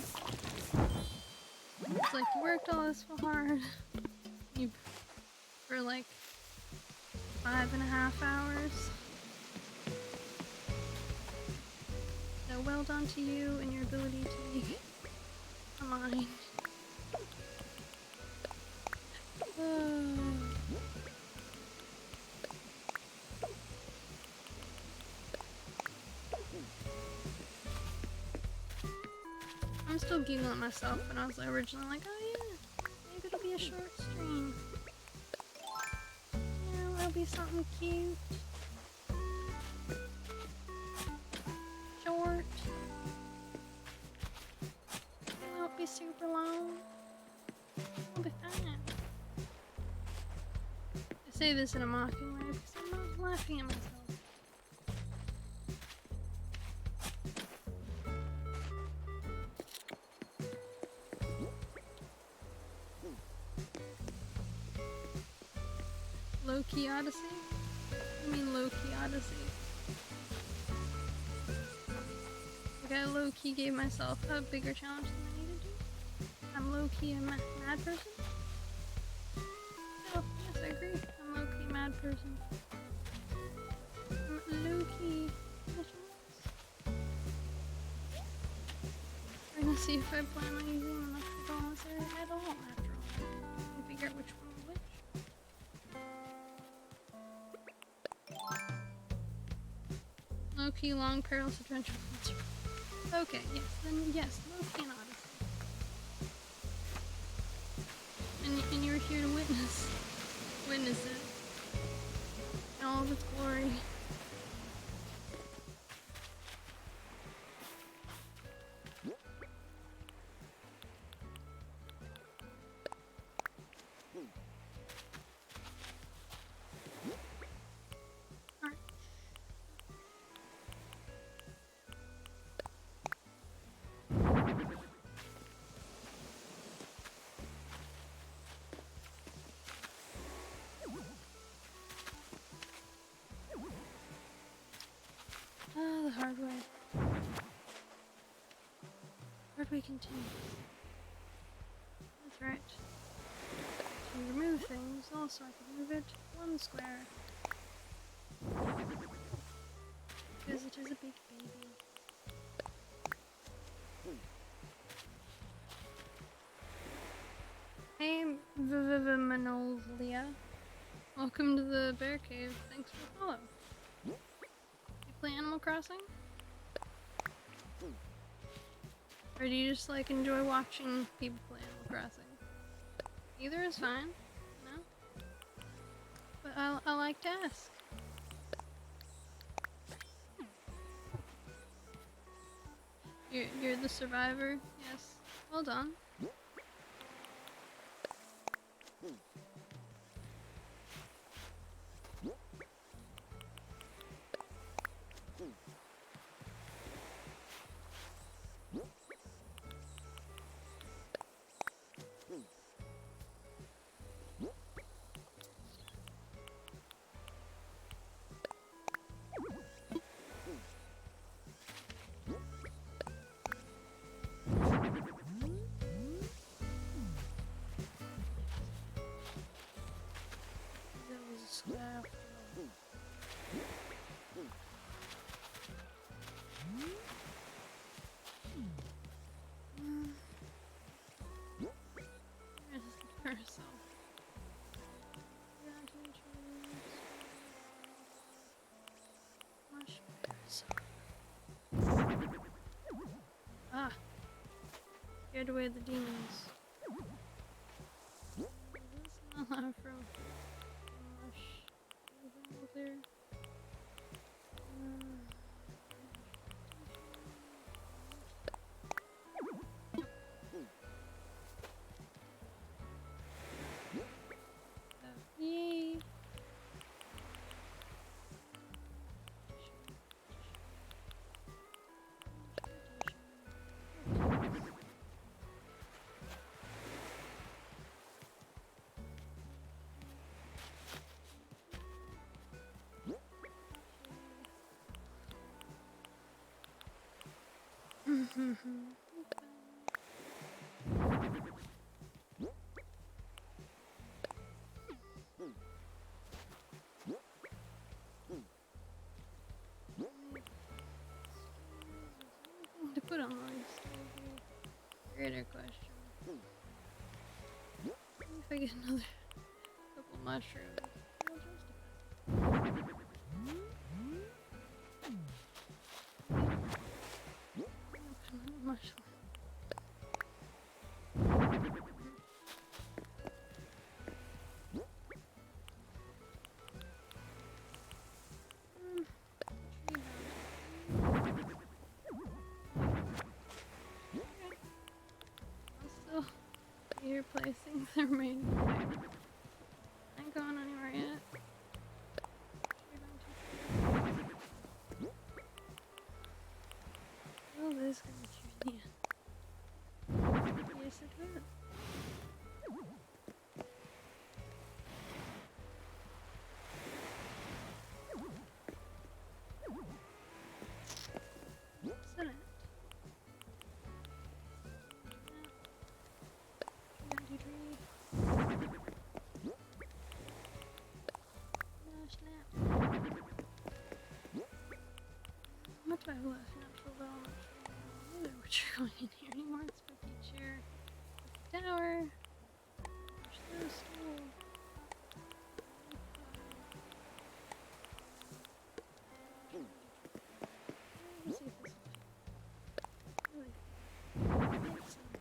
It's like you worked all this so hard. For like 5.5 hours. So well done to you and your ability to make a mind. I'm still giggling at myself when I was originally like, oh yeah, maybe it'll be a short stream. You know, it'll be something cute. Short. It won't be super long. It'll be fine. I say this in a mocking way because I'm not laughing at myself. Low-key Odyssey? I mean low-key Odyssey. Like I low-key gave myself a bigger challenge than I needed to. I'm low-key a mad person? Oh, yes, I agree. I'm low-key mad person. I'm low-key missionless. We're gonna see if I plan on using enough bombs there at all after all. And figure out which one is which. Low-key long perilous adventure. Okay, yes, then yes, low-key and Odyssey. And you're here to witness it in all of its glory. hard way. Hard way continues. That's right. To remove things, also I can move it 1 square. Because it is a big baby. Hey, Manolia. Welcome to the bear cave. Thanks for the follow. You play Animal Crossing? Or do you just like enjoy watching people play Animal Crossing? Either is fine, no? But I like to ask. You're the survivor? Yes. Well done. Ah, scared away the demons. That's not from mush. Anything over there? Yay! To put on the list, greater question. If I get another couple mushrooms, I'll justify it. Mushroom. You're placing the remaining things. Ain't going anywhere yet. Oh, this is gonna be cute. Yes, it will. Excellent. 23. Snap. What do I have left? Natural development. I don't know what you're going in here anymore. It's spooky chair. Tower. There's no stool. Let's see if this will really excellent.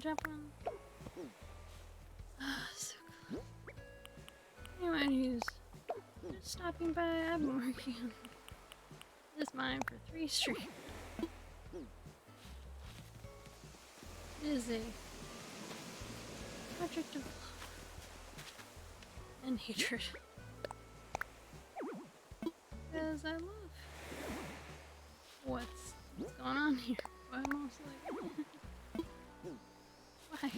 jump on. Ah, so cool. Anyone who's just stopping by, I've been working on this mine for 3 streams. It is a project of love and hatred. Because I love what's going on here. Why most like why?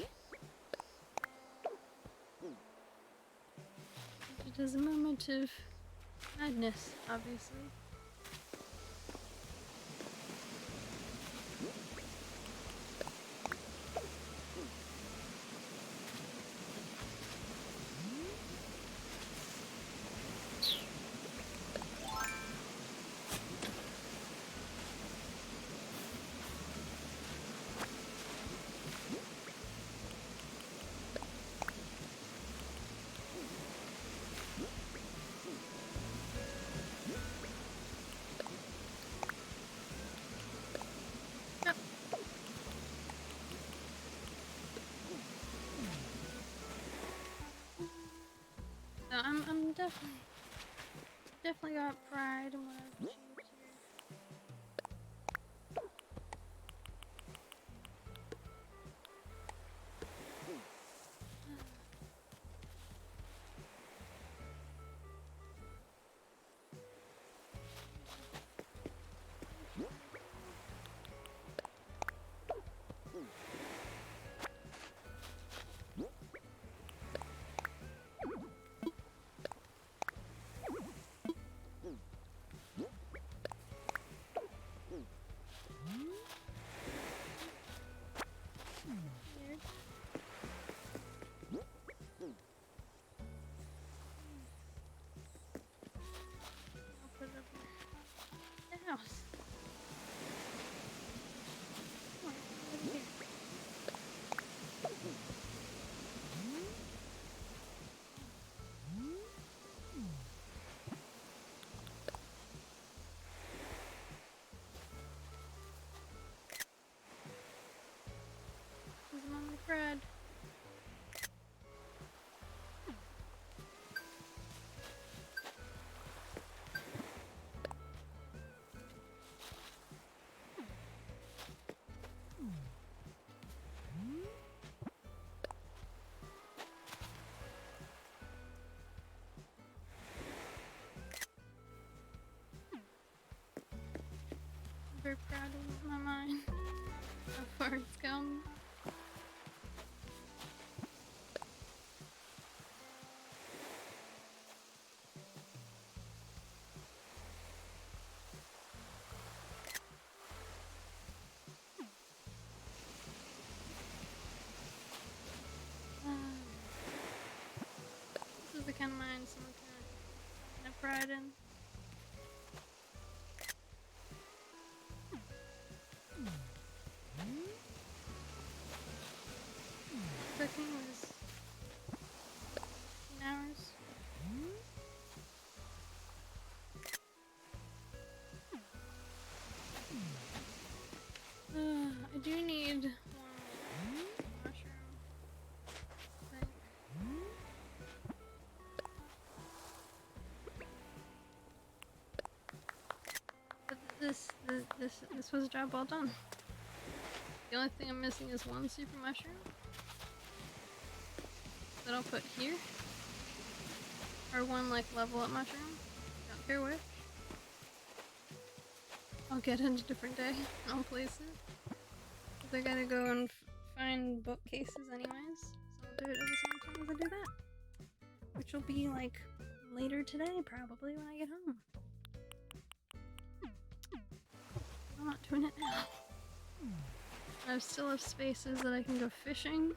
It is a moment of madness, obviously. So I'm definitely got pride in what I've achieved here. Weird. I'll put it up here. The house. Come on, over here. This is my bread. I'm very proud of my mind. How far it's come. This is the kind of mind someone can have pride in. Cooking was 15 hours. I do need one mushroom thing. But this was a job well done. The only thing I'm missing is one super mushroom that I'll put here, or one like level up mushroom. Don't care which. I'll get it a different day and I'll place it. 'Cause I gotta go and find bookcases anyways, so I'll do it at the same time as I do that. Which will be like later today, probably when I get home. I'm not doing it now. I still have spaces that I can go fishing.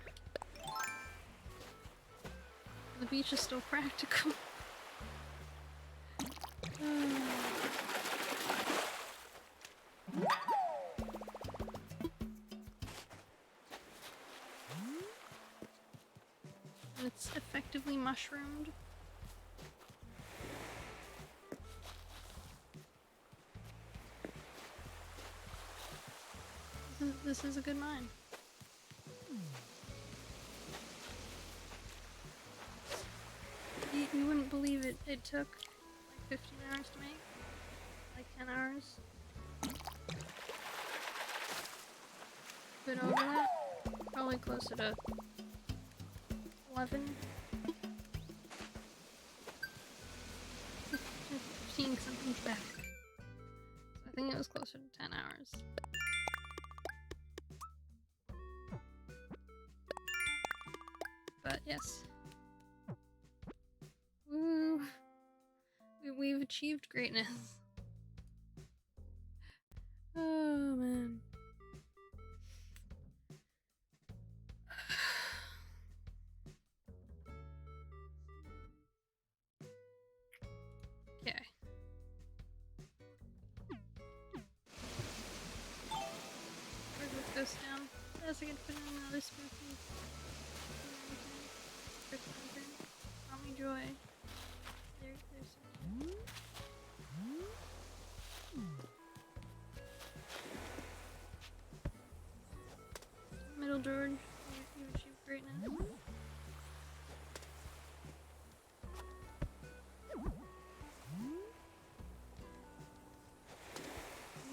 The beach is still practical. It's effectively mushroomed. This is a good mine. You wouldn't believe it. It took like 15 hours to make. Like 10 hours. Bit over that. Probably closer to 11. 15 because I'm back. So I think it was closer to 10 hours. But yes. Woo! We've achieved greatness. Oh man. Okay. Where this goes down. As I can put in another spooky. Brought me joy. There's some. Middle George, you achieved greatness.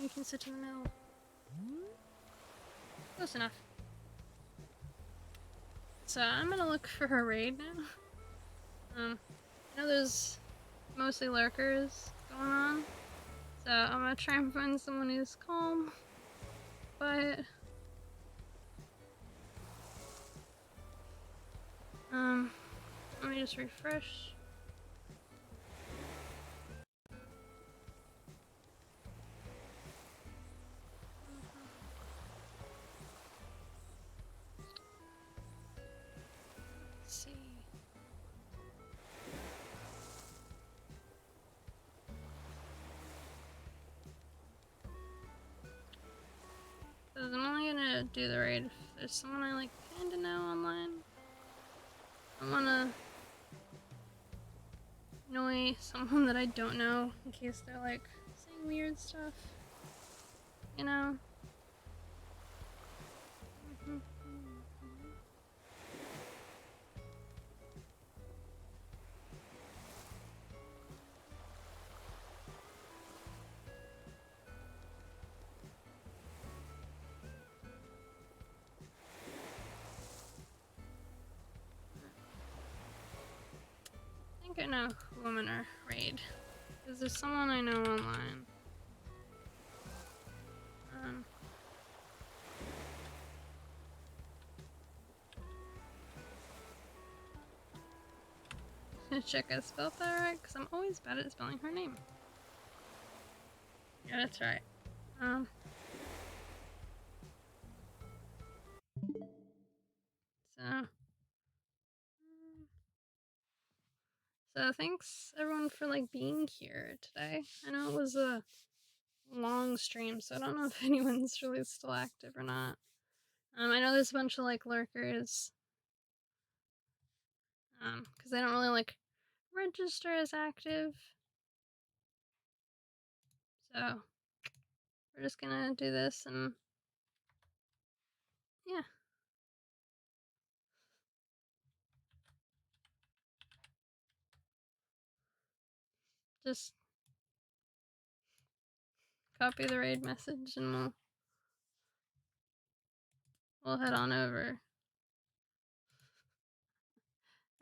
You can sit in the middle. Close enough. So I'm gonna look for her raid now. I know there's mostly lurkers going on, so I'm gonna try and find someone who's calm, but let me just refresh. Let's see. Because I'm only gonna do the raid if there's someone I like kinda know online. I wanna annoy someone that I don't know in case they're like saying weird stuff. You know? I think I know who I'm gonna raid. Because there's someone I know online. Gonna check I spelled that right, because I'm always bad at spelling her name. Yeah, that's right. So thanks everyone for like being here today. I know it was a long stream, so I don't know if anyone's really still active or not. I know there's a bunch of like lurkers. Because they don't really like register as active. So we're just gonna do this and yeah. Just copy the raid message and we'll head on over.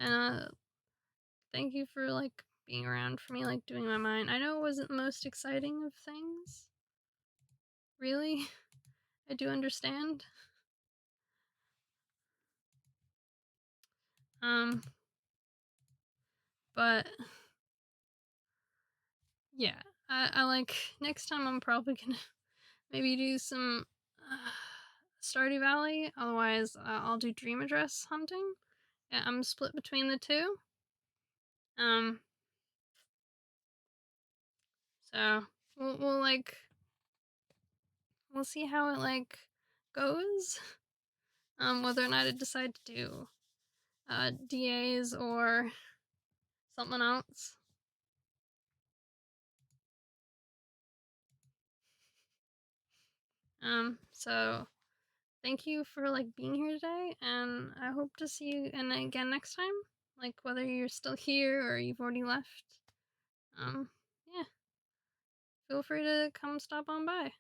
And thank you for like being around for me, like doing my mine. I know it wasn't the most exciting of things. Really, I do understand. But yeah, I like next time I'm probably gonna maybe do some Stardew Valley. Otherwise, I'll do Dream Address hunting. Yeah, I'm split between the two. So we'll like we'll see how it like goes. Whether or not I decide to do DAs or something else. So thank you for like being here today, and I hope to see you again next time. like whether you're still here or you've already left. Yeah, feel free to come stop on by.